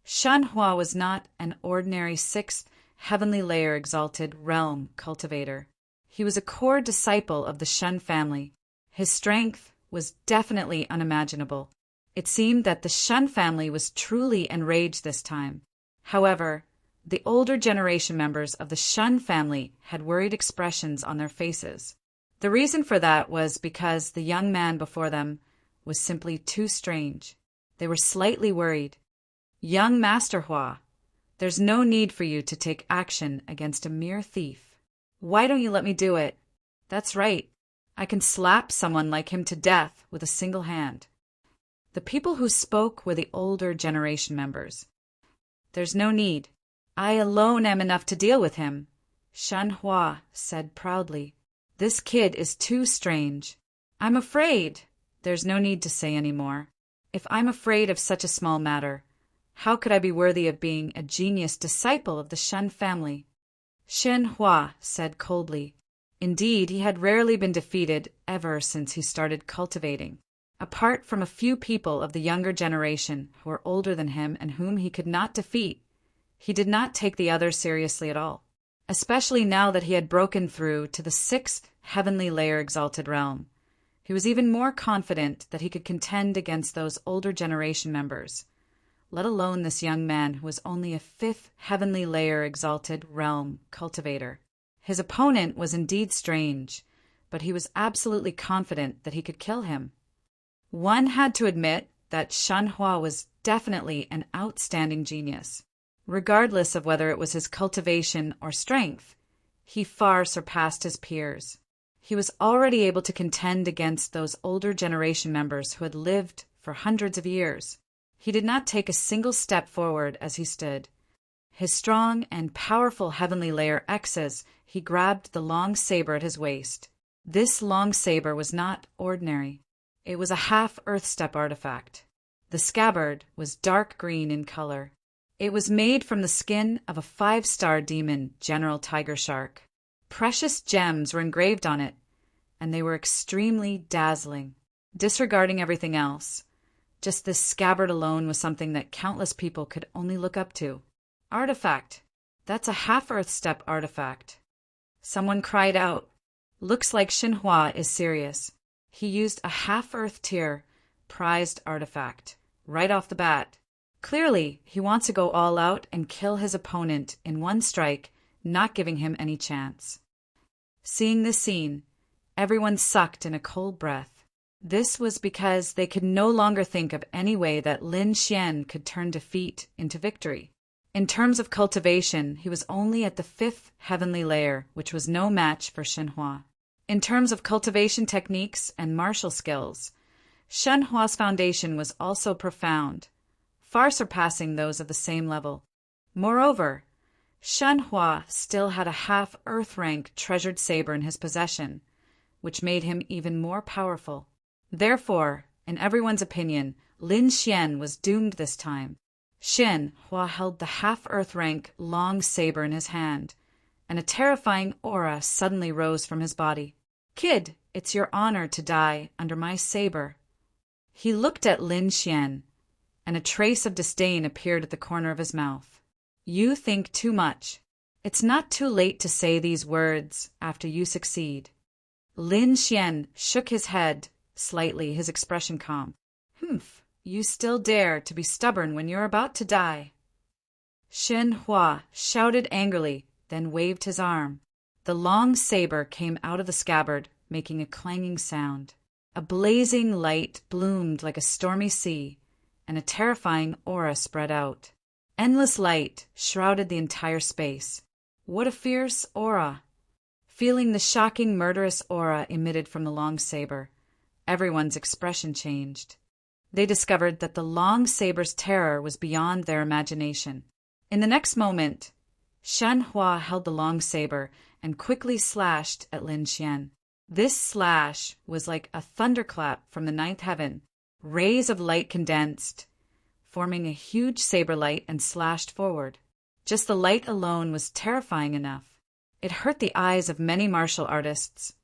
Shin Hua was not an ordinary 6th heavenly layer exalted realm cultivator. He was a core disciple of the Shun family. His strength was definitely unimaginable. It seemed that the Shun family was truly enraged this time. However, the older generation members of the Shun family had worried expressions on their faces. The reason for that was because the young man before them was simply too strange. They were slightly worried. Young Master Hua, there's no need for you to take action against a mere thief. Why don't you let me do it? That's right. I can slap someone like him to death with a single hand. The people who spoke were the older generation members. There's no need. I alone am enough to deal with him, Shin Hua said proudly. This kid is too strange. I'm afraid. There's no need to say any more. If I'm afraid of such a small matter, how could I be worthy of being a genius disciple of the Shun family? Shin Hua said coldly. Indeed, he had rarely been defeated ever since he started cultivating. Apart from a few people of the younger generation who were older than him and whom he could not defeat, he did not take the others seriously at all, especially now that he had broken through to the 6th heavenly layer exalted realm. He was even more confident that he could contend against those older generation members, let alone this young man who was only a 5th heavenly layer exalted realm cultivator. His opponent was indeed strange, but he was absolutely confident that he could kill him. One had to admit that Shen Hua was definitely an outstanding genius. Regardless of whether it was his cultivation or strength, he far surpassed his peers. He was already able to contend against those older generation members who had lived for hundreds of years. He did not take a single step forward as he stood. His strong and powerful heavenly layer X's, he grabbed the long saber at his waist. This long saber was not ordinary. It was a half-earth step artifact. The scabbard was dark green in color. It was made from the skin of a 5-star demon, General Tiger Shark. Precious gems were engraved on it, and they were extremely dazzling. Disregarding everything else, just this scabbard alone was something that countless people could only look up to. Artifact. That's a half-earth step artifact. Someone cried out. Looks like Shen Hua is serious. He used a half-earth tier, prized artifact, right off the bat. Clearly, he wants to go all out and kill his opponent in one strike, not giving him any chance. Seeing this scene, everyone sucked in a cold breath. This was because they could no longer think of any way that Lin Xian could turn defeat into victory. In terms of cultivation, he was only at the 5th heavenly layer, which was no match for Shen Hua. In terms of cultivation techniques and martial skills, Shen Hua's foundation was also profound, far surpassing those of the same level. Moreover, Shen Hua still had a half-earth rank treasured saber in his possession, which made him even more powerful. Therefore, in everyone's opinion, Lin Xian was doomed this time. Shen Hua held the half-earth rank long saber in his hand, and a terrifying aura suddenly rose from his body. "Kid, it's your honor to die under my saber." He looked at Lin Xian, and a trace of disdain appeared at the corner of his mouth. "You think too much. It's not too late to say these words after you succeed." Lin Xian shook his head slightly, his expression calm. "Humph, you still dare to be stubborn when you're about to die." Shen Hua shouted angrily, then waved his arm. The long saber came out of the scabbard, making a clanging sound. A blazing light bloomed like a stormy sea, and a terrifying aura spread out. Endless light shrouded the entire space. What a fierce aura! Feeling the shocking, murderous aura emitted from the long saber, everyone's expression changed. They discovered that the long saber's terror was beyond their imagination. In the next moment, Shen Hua held the long saber and quickly slashed at Lin Xian. This slash was like a thunderclap from the 9th heaven. Rays of light condensed, forming a huge saber light, and slashed forward. Just the light alone was terrifying enough. It hurt the eyes of many martial artists,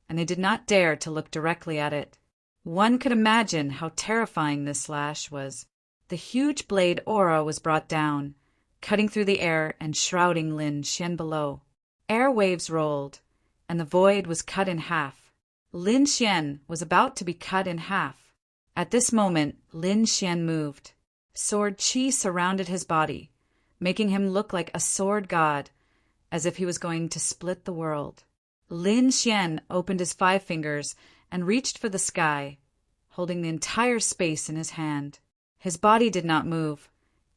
and they did not dare to look directly at it. One could imagine how terrifying this slash was. The huge blade aura was brought down, cutting through the air and shrouding Lin Xian below. Air waves rolled, and the void was cut in half. Lin Xian was about to be cut in half. At this moment, Lin Xian moved. Sword chi surrounded his body, making him look like a sword god, as if he was going to split the world. Lin Xian opened his 5 fingers and reached for the sky, holding the entire space in his hand. His body did not move,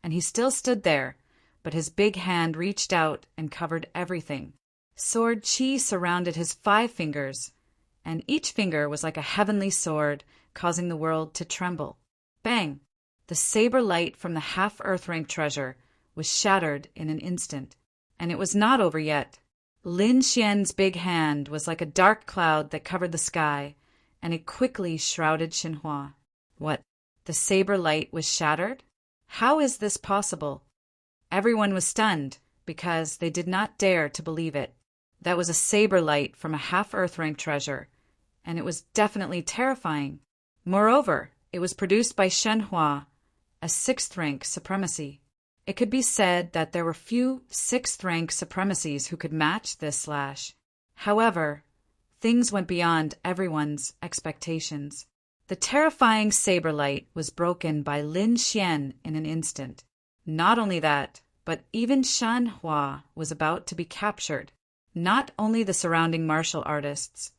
and he still stood there, but his big hand reached out and covered everything. Sword chi surrounded his 5 fingers, and each finger was like a heavenly sword, causing the world to tremble. Bang! The saber light from the half-earth rank treasure was shattered in an instant. And it was not over yet. Lin Xian's big hand was like a dark cloud that covered the sky, and it quickly shrouded Shen Hua. What? The saber light was shattered? How is this possible? Everyone was stunned, because they did not dare to believe it. That was a saber light from a half-earth rank treasure, and it was definitely terrifying. Moreover, it was produced by Shen Hua, a 6th rank supremacy. It could be said that there were few 6th rank supremacies who could match this slash. However, things went beyond everyone's expectations. The terrifying saber light was broken by Lin Xian in an instant. Not only that, but even Shen Hua was about to be captured. Not only the surrounding martial artists,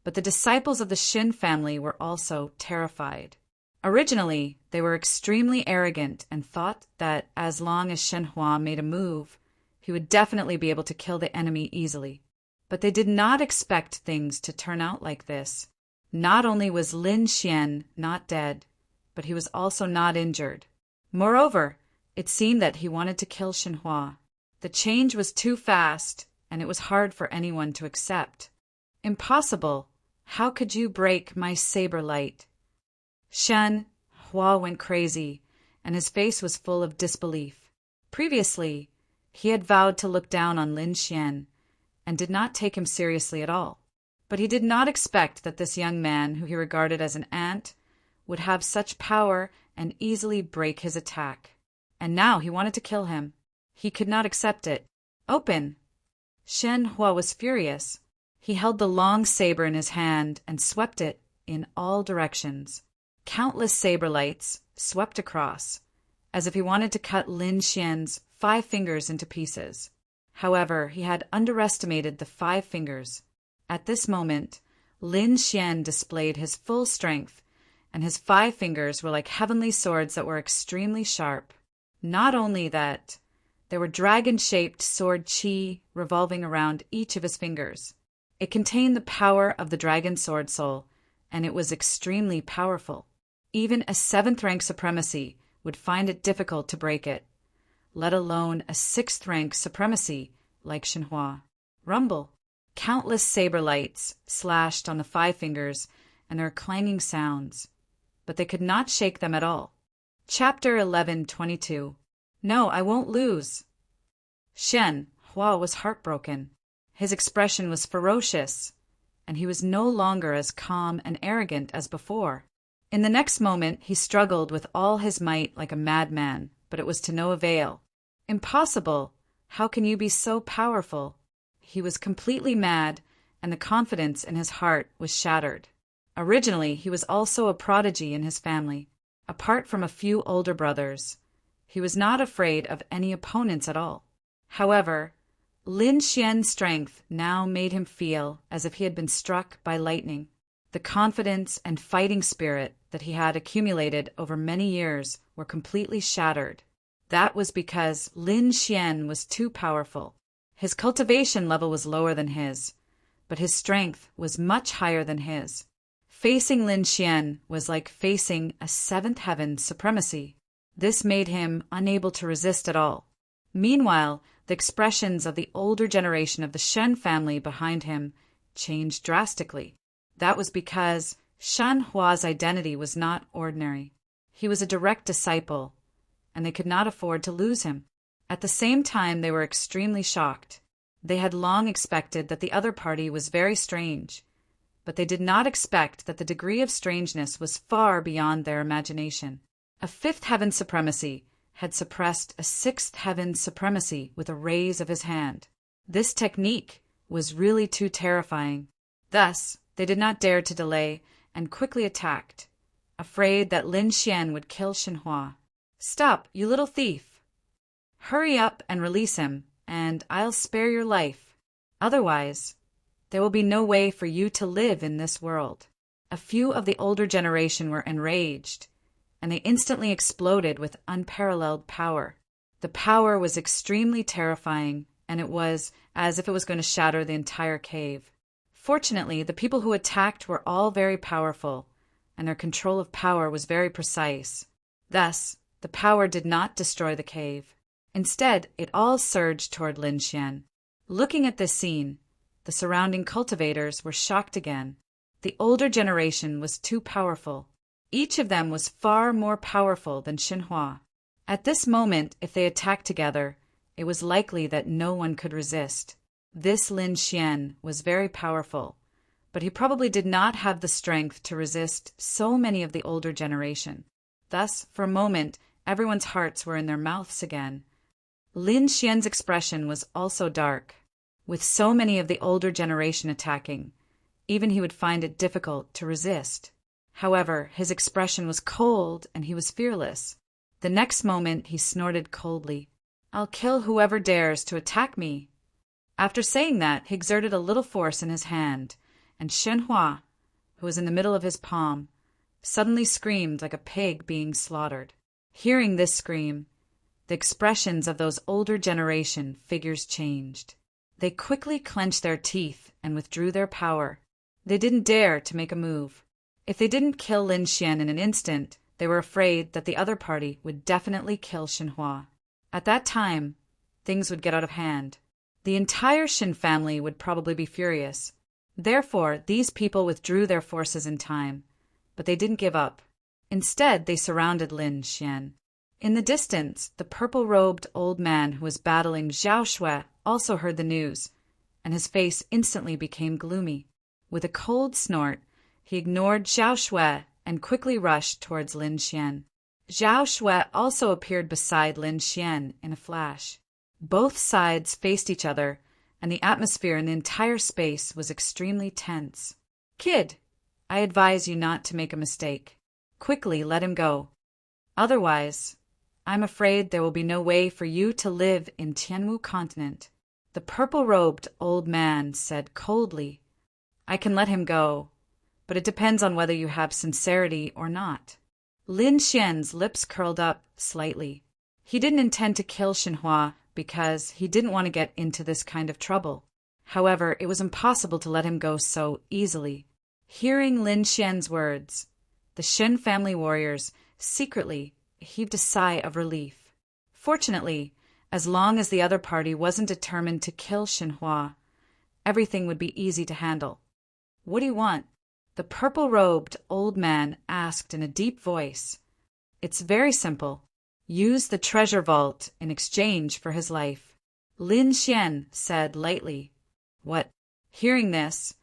but the disciples of the Shin family were also terrified. Originally, they were extremely arrogant and thought that as long as Shen Hua made a move, he would definitely be able to kill the enemy easily. But they did not expect things to turn out like this. Not only was Lin Xian not dead, but he was also not injured. Moreover, it seemed that he wanted to kill Shen Hua. The change was too fast, and it was hard for anyone to accept. Impossible! How could you break my saber light? Shen Hua went crazy, and his face was full of disbelief. Previously, he had vowed to look down on Lin Xian, and did not take him seriously at all. But he did not expect that this young man, who he regarded as an ant, would have such power and easily break his attack. And now he wanted to kill him. He could not accept it. Open! Shen Hua was furious. He held the long saber in his hand and swept it in all directions. Countless saber lights swept across, as if he wanted to cut Lin Xian's 5 fingers into pieces. However, he had underestimated the 5 fingers. At this moment, Lin Xian displayed his full strength, and his 5 fingers were like heavenly swords that were extremely sharp. Not only that, there were dragon-shaped sword qi revolving around each of his fingers. It contained the power of the dragon sword soul, and it was extremely powerful. Even a 7th-rank supremacy would find it difficult to break it, let alone a 6th-rank supremacy like Shen Hua. Rumble! Countless saber lights slashed on the 5 fingers, and there were clanging sounds, but they could not shake them at all. Chapter 11:22. No, I won't lose. Shen Hua was heartbroken. His expression was ferocious, and he was no longer as calm and arrogant as before. In the next moment, he struggled with all his might like a madman, but it was to no avail. Impossible! How can you be so powerful? He was completely mad, and the confidence in his heart was shattered. Originally, he was also a prodigy in his family. Apart from a few older brothers, he was not afraid of any opponents at all. However, Lin Xian's strength now made him feel as if he had been struck by lightning. The confidence and fighting spirit that he had accumulated over many years were completely shattered. That was because Lin Xian was too powerful. His cultivation level was lower than his, but his strength was much higher than his. Facing Lin Xian was like facing a 7th heaven supremacy. This made him unable to resist at all. Meanwhile, the expressions of the older generation of the Shen family behind him changed drastically. That was because Shen Hua's identity was not ordinary. He was a direct disciple, and they could not afford to lose him. At the same time, they were extremely shocked. They had long expected that the other party was very strange, but they did not expect that the degree of strangeness was far beyond their imagination. A 5th heaven supremacy had suppressed a 6th heaven supremacy with a raise of his hand. This technique was really too terrifying. Thus, they did not dare to delay and quickly attacked, afraid that Lin Xian would kill Shen Hua. Stop, you little thief! Hurry up and release him, and I'll spare your life. Otherwise, there will be no way for you to live in this world. A few of the older generation were enraged, and they instantly exploded with unparalleled power. The power was extremely terrifying, and it was as if it was going to shatter the entire cave. Fortunately, the people who attacked were all very powerful, and their control of power was very precise. Thus, the power did not destroy the cave. Instead, it all surged toward Lin Xian. Looking at this scene, the surrounding cultivators were shocked again. The older generation was too powerful. Each of them was far more powerful than Shen Hua. At this moment, if they attacked together, it was likely that no one could resist. This Lin Xian was very powerful, but he probably did not have the strength to resist so many of the older generation. Thus, for a moment, everyone's hearts were in their mouths again. Lin Xian's expression was also dark. With so many of the older generation attacking, even he would find it difficult to resist. However, his expression was cold and he was fearless. The next moment he snorted coldly. I'll kill whoever dares to attack me. After saying that, he exerted a little force in his hand, and Shenhua, who was in the middle of his palm, suddenly screamed like a pig being slaughtered. Hearing this scream, the expressions of those older generation figures changed. They quickly clenched their teeth and withdrew their power. They didn't dare to make a move. If they didn't kill Lin Xian in an instant, they were afraid that the other party would definitely kill Shenhua. At that time, things would get out of hand. The entire Shin family would probably be furious. Therefore, these people withdrew their forces in time, but they didn't give up. Instead, they surrounded Lin Xian. In the distance, the purple-robed old man who was battling Zhao Shui also heard the news, and his face instantly became gloomy. With a cold snort, he ignored Zhao Shui and quickly rushed towards Lin Xian. Zhao Shui also appeared beside Lin Xian in a flash. Both sides faced each other, and the atmosphere in the entire space was extremely tense. "Kid, I advise you not to make a mistake. Quickly let him go. Otherwise, I'm afraid there will be no way for you to live in Tianwu continent," the purple-robed old man said coldly. "I can let him go, but it depends on whether you have sincerity or not." Lin Xian's lips curled up slightly. He didn't intend to kill Shenhua because he didn't want to get into this kind of trouble. However, it was impossible to let him go so easily. Hearing Lin Xian's words, the Shen family warriors secretly heaved a sigh of relief. Fortunately, as long as the other party wasn't determined to kill Shenhua, everything would be easy to handle. "What do you want?" the purple-robed old man asked in a deep voice. "It's very simple. Use the treasure vault in exchange for his life," Lin Xian said lightly. "What?" Hearing this,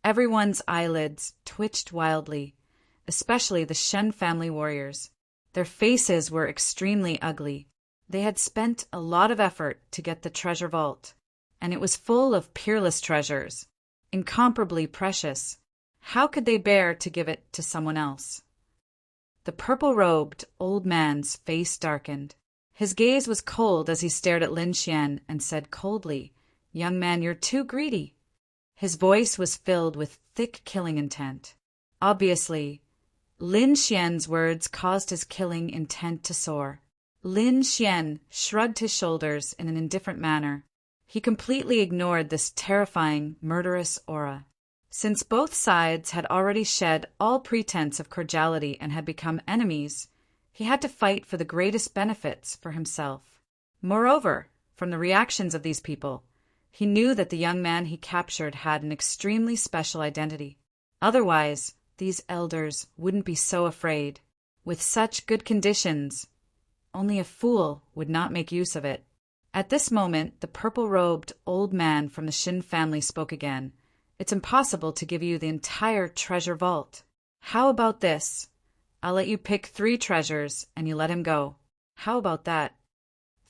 everyone's eyelids twitched wildly, especially the Shen family warriors. Their faces were extremely ugly. They had spent a lot of effort to get the treasure vault, and it was full of peerless treasures, incomparably precious. How could they bear to give it to someone else? The purple-robed old man's face darkened. His gaze was cold as he stared at Lin Xian and said coldly, "Young man, you're too greedy." His voice was filled with thick killing intent. Obviously, Lin Xian's words caused his killing intent to soar. Lin Xian shrugged his shoulders in an indifferent manner. He completely ignored this terrifying, murderous aura. Since both sides had already shed all pretense of cordiality and had become enemies, he had to fight for the greatest benefits for himself. Moreover, from the reactions of these people, he knew that the young man he captured had an extremely special identity. Otherwise, these elders wouldn't be so afraid. With such good conditions, only a fool would not make use of it. At this moment, the purple-robed old man from the Shin family spoke again. "It's impossible to give you the entire treasure vault. How about this? I'll let you pick 3 treasures and you let him go. How about that?"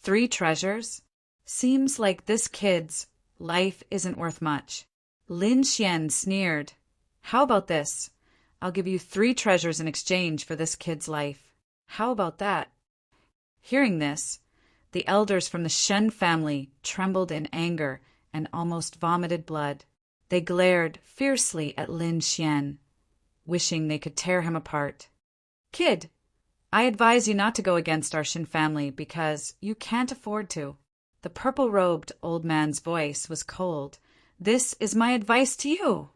3 treasures? Seems like this kid's life isn't worth much. Lin Xian sneered. "How about this? I'll give you 3 treasures in exchange for this kid's life. How about that?" Hearing this, the elders from the Shen family trembled in anger and almost vomited blood. They glared fiercely at Lin Xian, wishing they could tear him apart. "Kid, I advise you not to go against our Shin family because you can't afford to." The purple-robed old man's voice was cold. "This is my advice to you.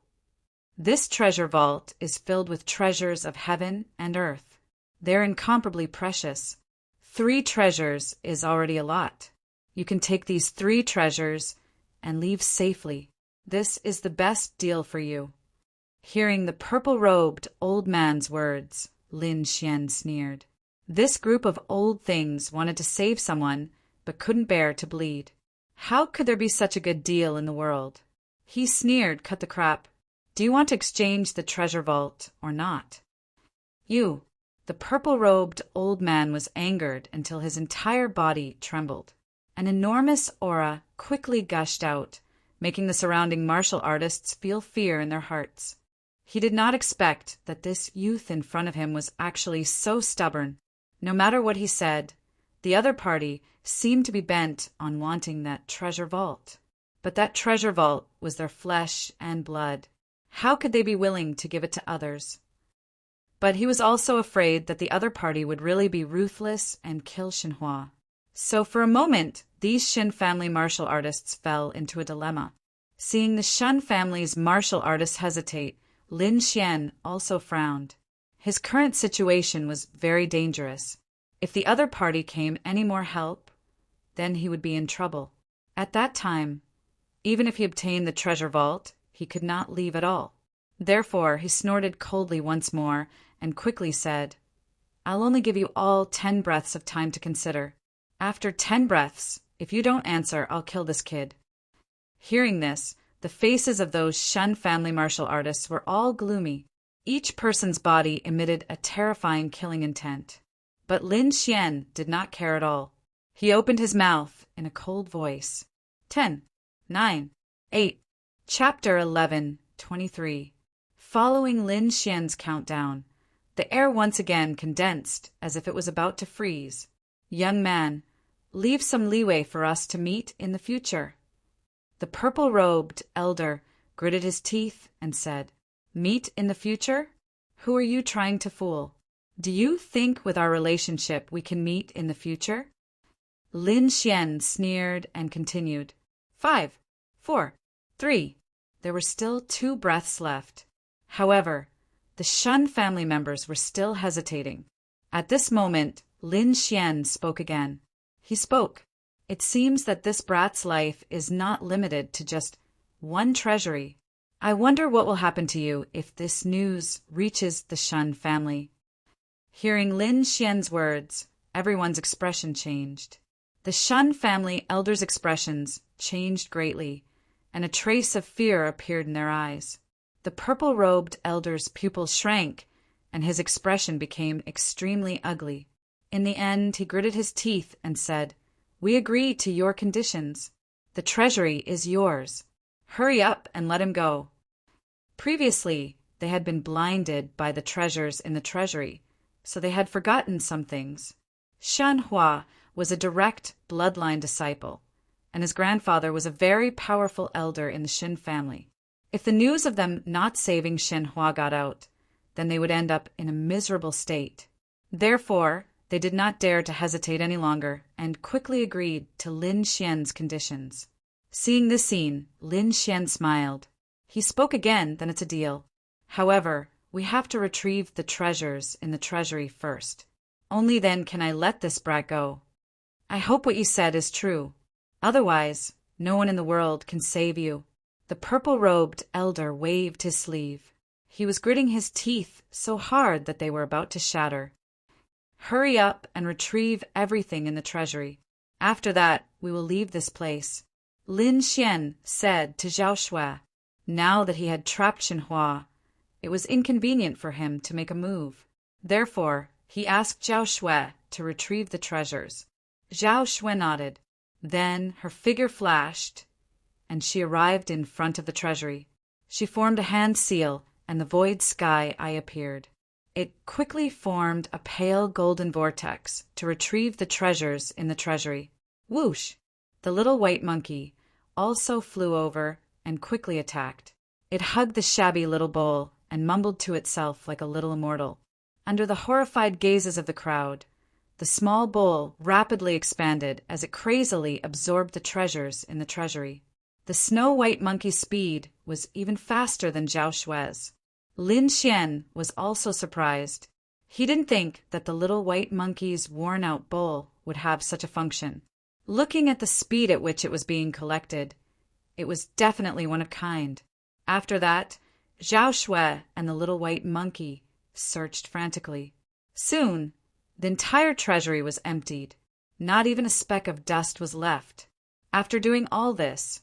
This treasure vault is filled with treasures of heaven and earth. They're incomparably precious. 3 treasures is already a lot. You can take these 3 treasures and leave safely. This is the best deal for you." Hearing the purple-robed old man's words, Lin Xian sneered. This group of old things wanted to save someone, but couldn't bear to bleed. How could there be such a good deal in the world? He sneered, "Cut the crap. Do you want to exchange the treasure vault or not?" "You." The purple-robed old man was angered until his entire body trembled. An enormous aura quickly gushed out, making the surrounding martial artists feel fear in their hearts. He did not expect that this youth in front of him was actually so stubborn. No matter what he said, the other party seemed to be bent on wanting that treasure vault. But that treasure vault was their flesh and blood. How could they be willing to give it to others? But he was also afraid that the other party would really be ruthless and kill Xinhua. So for a moment, these Xin family martial artists fell into a dilemma. Seeing the Shen family's martial artists hesitate, Lin Xian also frowned. His current situation was very dangerous. If the other party came any more help, then he would be in trouble. At that time, even if he obtained the treasure vault, he could not leave at all. Therefore, he snorted coldly once more and quickly said, "I'll only give you all 10 breaths of time to consider. After 10 breaths, if you don't answer, I'll kill this kid." Hearing this, the faces of those Shen family martial artists were all gloomy. Each person's body emitted a terrifying killing intent. But Lin Xian did not care at all. He opened his mouth in a cold voice. 10, 9, 8. Chapter 11:23. Following Lin Xian's countdown, the air once again condensed as if it was about to freeze. "Young man, leave some leeway for us to meet in the future." The purple-robed elder gritted his teeth and said, "Meet in the future? Who are you trying to fool? Do you think with our relationship we can meet in the future?" Lin Xian sneered and continued. 5, 4, 3. There were still 2 breaths left. However, the Shen family members were still hesitating. At this moment, Lin Xian spoke again. He spoke. "It seems that this brat's life is not limited to just one treasury. I wonder what will happen to you if this news reaches the Shen family." Hearing Lin Xian's words, everyone's expression changed. The Shen family elders' expressions changed greatly, and a trace of fear appeared in their eyes. The purple-robed elder's pupils shrank, and his expression became extremely ugly. In the end, he gritted his teeth and said, "We agree to your conditions. The treasury is yours. Hurry up and let him go." Previously, they had been blinded by the treasures in the treasury, so they had forgotten some things. Xinhua was a direct bloodline disciple, and his grandfather was a very powerful elder in the Xin family. If the news of them not saving Xinhua got out, then they would end up in a miserable state. Therefore, they did not dare to hesitate any longer and quickly agreed to Lin Xian's conditions. Seeing this scene, Lin Xian smiled. He spoke again, "Then it's a deal. However, we have to retrieve the treasures in the treasury first. Only then can I let this brat go. I hope what you said is true. Otherwise, no one in the world can save you." The purple-robed elder waved his sleeve. He was gritting his teeth so hard that they were about to shatter. "Hurry up and retrieve everything in the treasury. After that, we will leave this place," Lin Xian said to Zhao Shui. Now that he had trapped Xinhua, it was inconvenient for him to make a move. Therefore, he asked Zhao Shui to retrieve the treasures. Zhao Shui nodded. Then her figure flashed, and she arrived in front of the treasury. She formed a hand seal, and the void sky eye appeared. It quickly formed a pale golden vortex to retrieve the treasures in the treasury. Whoosh! The little white monkey also flew over and quickly attacked. It hugged the shabby little bowl and mumbled to itself like a little immortal. Under the horrified gazes of the crowd, the small bowl rapidly expanded as it crazily absorbed the treasures in the treasury. The snow-white monkey's speed was even faster than Zhao Shui's. Lin Xian was also surprised. He didn't think that the little white monkey's worn-out bowl would have such a function. Looking at the speed at which it was being collected, it was definitely one of kind. After that, Zhao Shui and the little white monkey searched frantically. Soon, the entire treasury was emptied. Not even a speck of dust was left. After doing all this,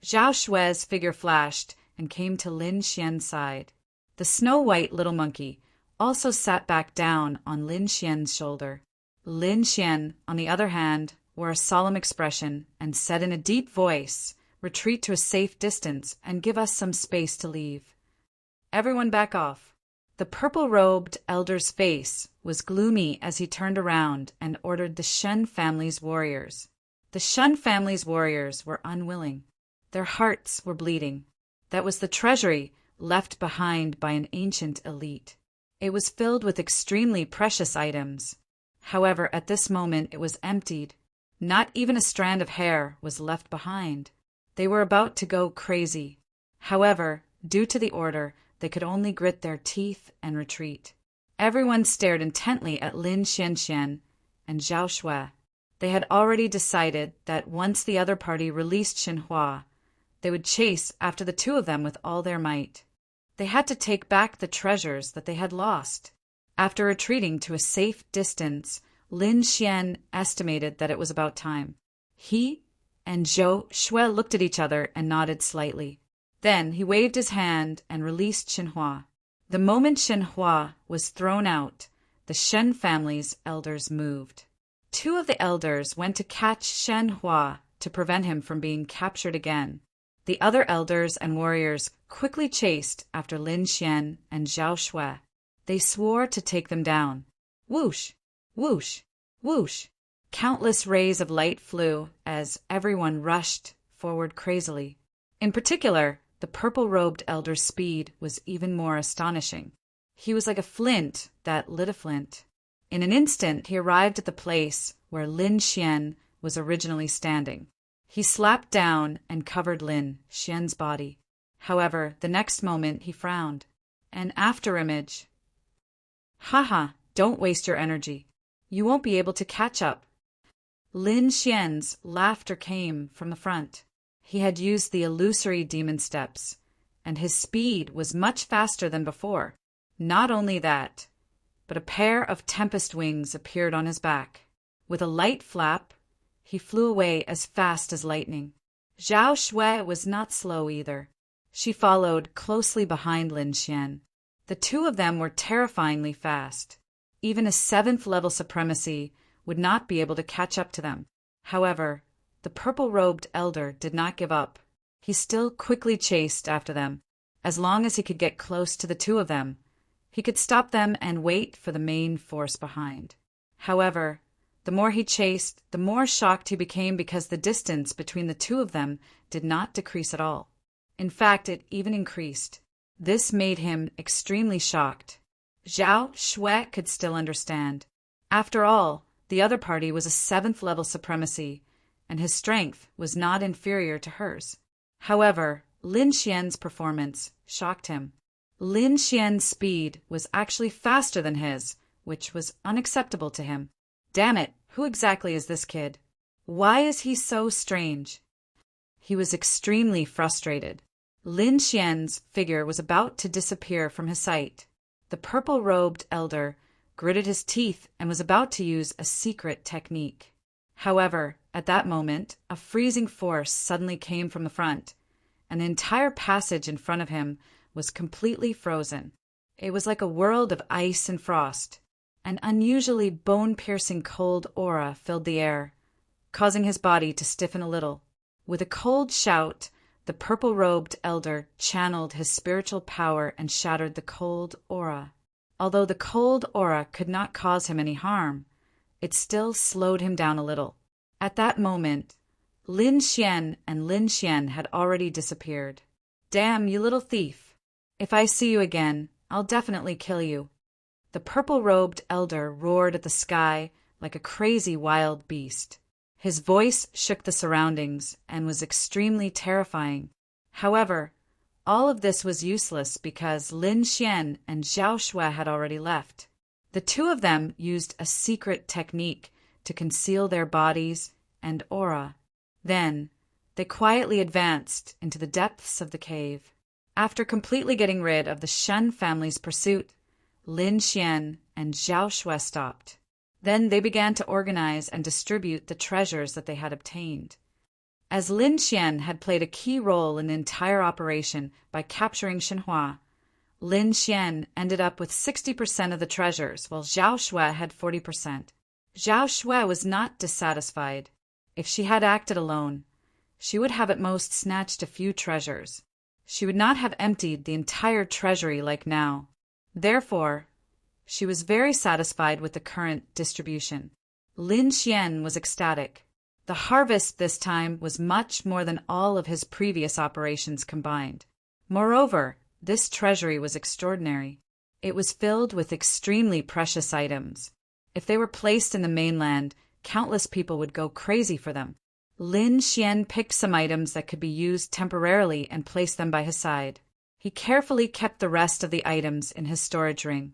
Zhao Shui's figure flashed and came to Lin Xian's side. The snow-white little monkey also sat back down on Lin Xian's shoulder. Lin Xian, on the other hand, wore a solemn expression and said in a deep voice, "Retreat to a safe distance and give us some space to leave. Everyone back off." The purple-robed elder's face was gloomy as he turned around and ordered the Shen family's warriors. The Shen family's warriors were unwilling. Their hearts were bleeding. That was the treasury left behind by an ancient elite. It was filled with extremely precious items. However, at this moment it was emptied. Not even a strand of hair was left behind. They were about to go crazy. However, due to the order, they could only grit their teeth and retreat. Everyone stared intently at Lin Xianxian and Zhao Shui. They had already decided that once the other party released Xinhua, they would chase after the two of them with all their might. They had to take back the treasures that they had lost. After retreating to a safe distance, Lin Xian estimated that it was about time. He and Zhao Shui looked at each other and nodded slightly. Then he waved his hand and released Xinhua. The moment Xinhua was thrown out, the Shen family's elders moved. Two of the elders went to catch Xinhua to prevent him from being captured again. The other elders and warriors quickly chased after Lin Xian and Zhao Shui. They swore to take them down. Whoosh! Whoosh! Whoosh! Countless rays of light flew as everyone rushed forward crazily. In particular, the purple-robed elder's speed was even more astonishing. He was like a flint that lit a flint. In an instant, he arrived at the place where Lin Xian was originally standing. He slapped down and covered Lin Xian's body. However, the next moment he frowned. An afterimage. Haha, don't waste your energy. You won't be able to catch up. Lin Xian's laughter came from the front. He had used the illusory demon steps, and his speed was much faster than before. Not only that, but a pair of tempest wings appeared on his back. With a light flap, he flew away as fast as lightning. Zhao Shui was not slow either. She followed closely behind Lin Xian. The two of them were terrifyingly fast. Even a 7th level supremacy would not be able to catch up to them. However, the purple-robed elder did not give up. He still quickly chased after them. As long as he could get close to the two of them, he could stop them and wait for the main force behind. However, the more he chased, the more shocked he became because the distance between the two of them did not decrease at all. In fact, it even increased. This made him extremely shocked. Zhao Shui could still understand. After all, the other party was a 7th level supremacy, and his strength was not inferior to hers. However, Lin Xian's performance shocked him. Lin Xian's speed was actually faster than his, which was unacceptable to him. Damn it, who exactly is this kid? Why is he so strange? He was extremely frustrated. Lin Xian's figure was about to disappear from his sight. The purple-robed elder gritted his teeth and was about to use a secret technique. However, at that moment, a freezing force suddenly came from the front, and the entire passage in front of him was completely frozen. It was like a world of ice and frost. An unusually bone-piercing cold aura filled the air, causing his body to stiffen a little. With a cold shout, the purple-robed elder channeled his spiritual power and shattered the cold aura. Although the cold aura could not cause him any harm, it still slowed him down a little. At that moment, Lin Xian and Lin Xian had already disappeared. Damn, you little thief! If I see you again, I'll definitely kill you. The purple-robed elder roared at the sky like a crazy wild beast. His voice shook the surroundings and was extremely terrifying. However, all of this was useless because Lin Xian and Zhao Shui had already left. The two of them used a secret technique to conceal their bodies and aura. Then, they quietly advanced into the depths of the cave. After completely getting rid of the Shen family's pursuit, Lin Xian and Zhao Shui stopped. Then they began to organize and distribute the treasures that they had obtained. As Lin Xian had played a key role in the entire operation by capturing Xinhua, Lin Xian ended up with 60% of the treasures, while Zhao Shui had 40%. Zhao Shui was not dissatisfied. If she had acted alone, she would have at most snatched a few treasures. She would not have emptied the entire treasury like now. Therefore, she was very satisfied with the current distribution. Lin Xian was ecstatic. The harvest this time was much more than all of his previous operations combined. Moreover, this treasury was extraordinary. It was filled with extremely precious items. If they were placed in the mainland, countless people would go crazy for them. Lin Xian picked some items that could be used temporarily and placed them by his side. He carefully kept the rest of the items in his storage ring.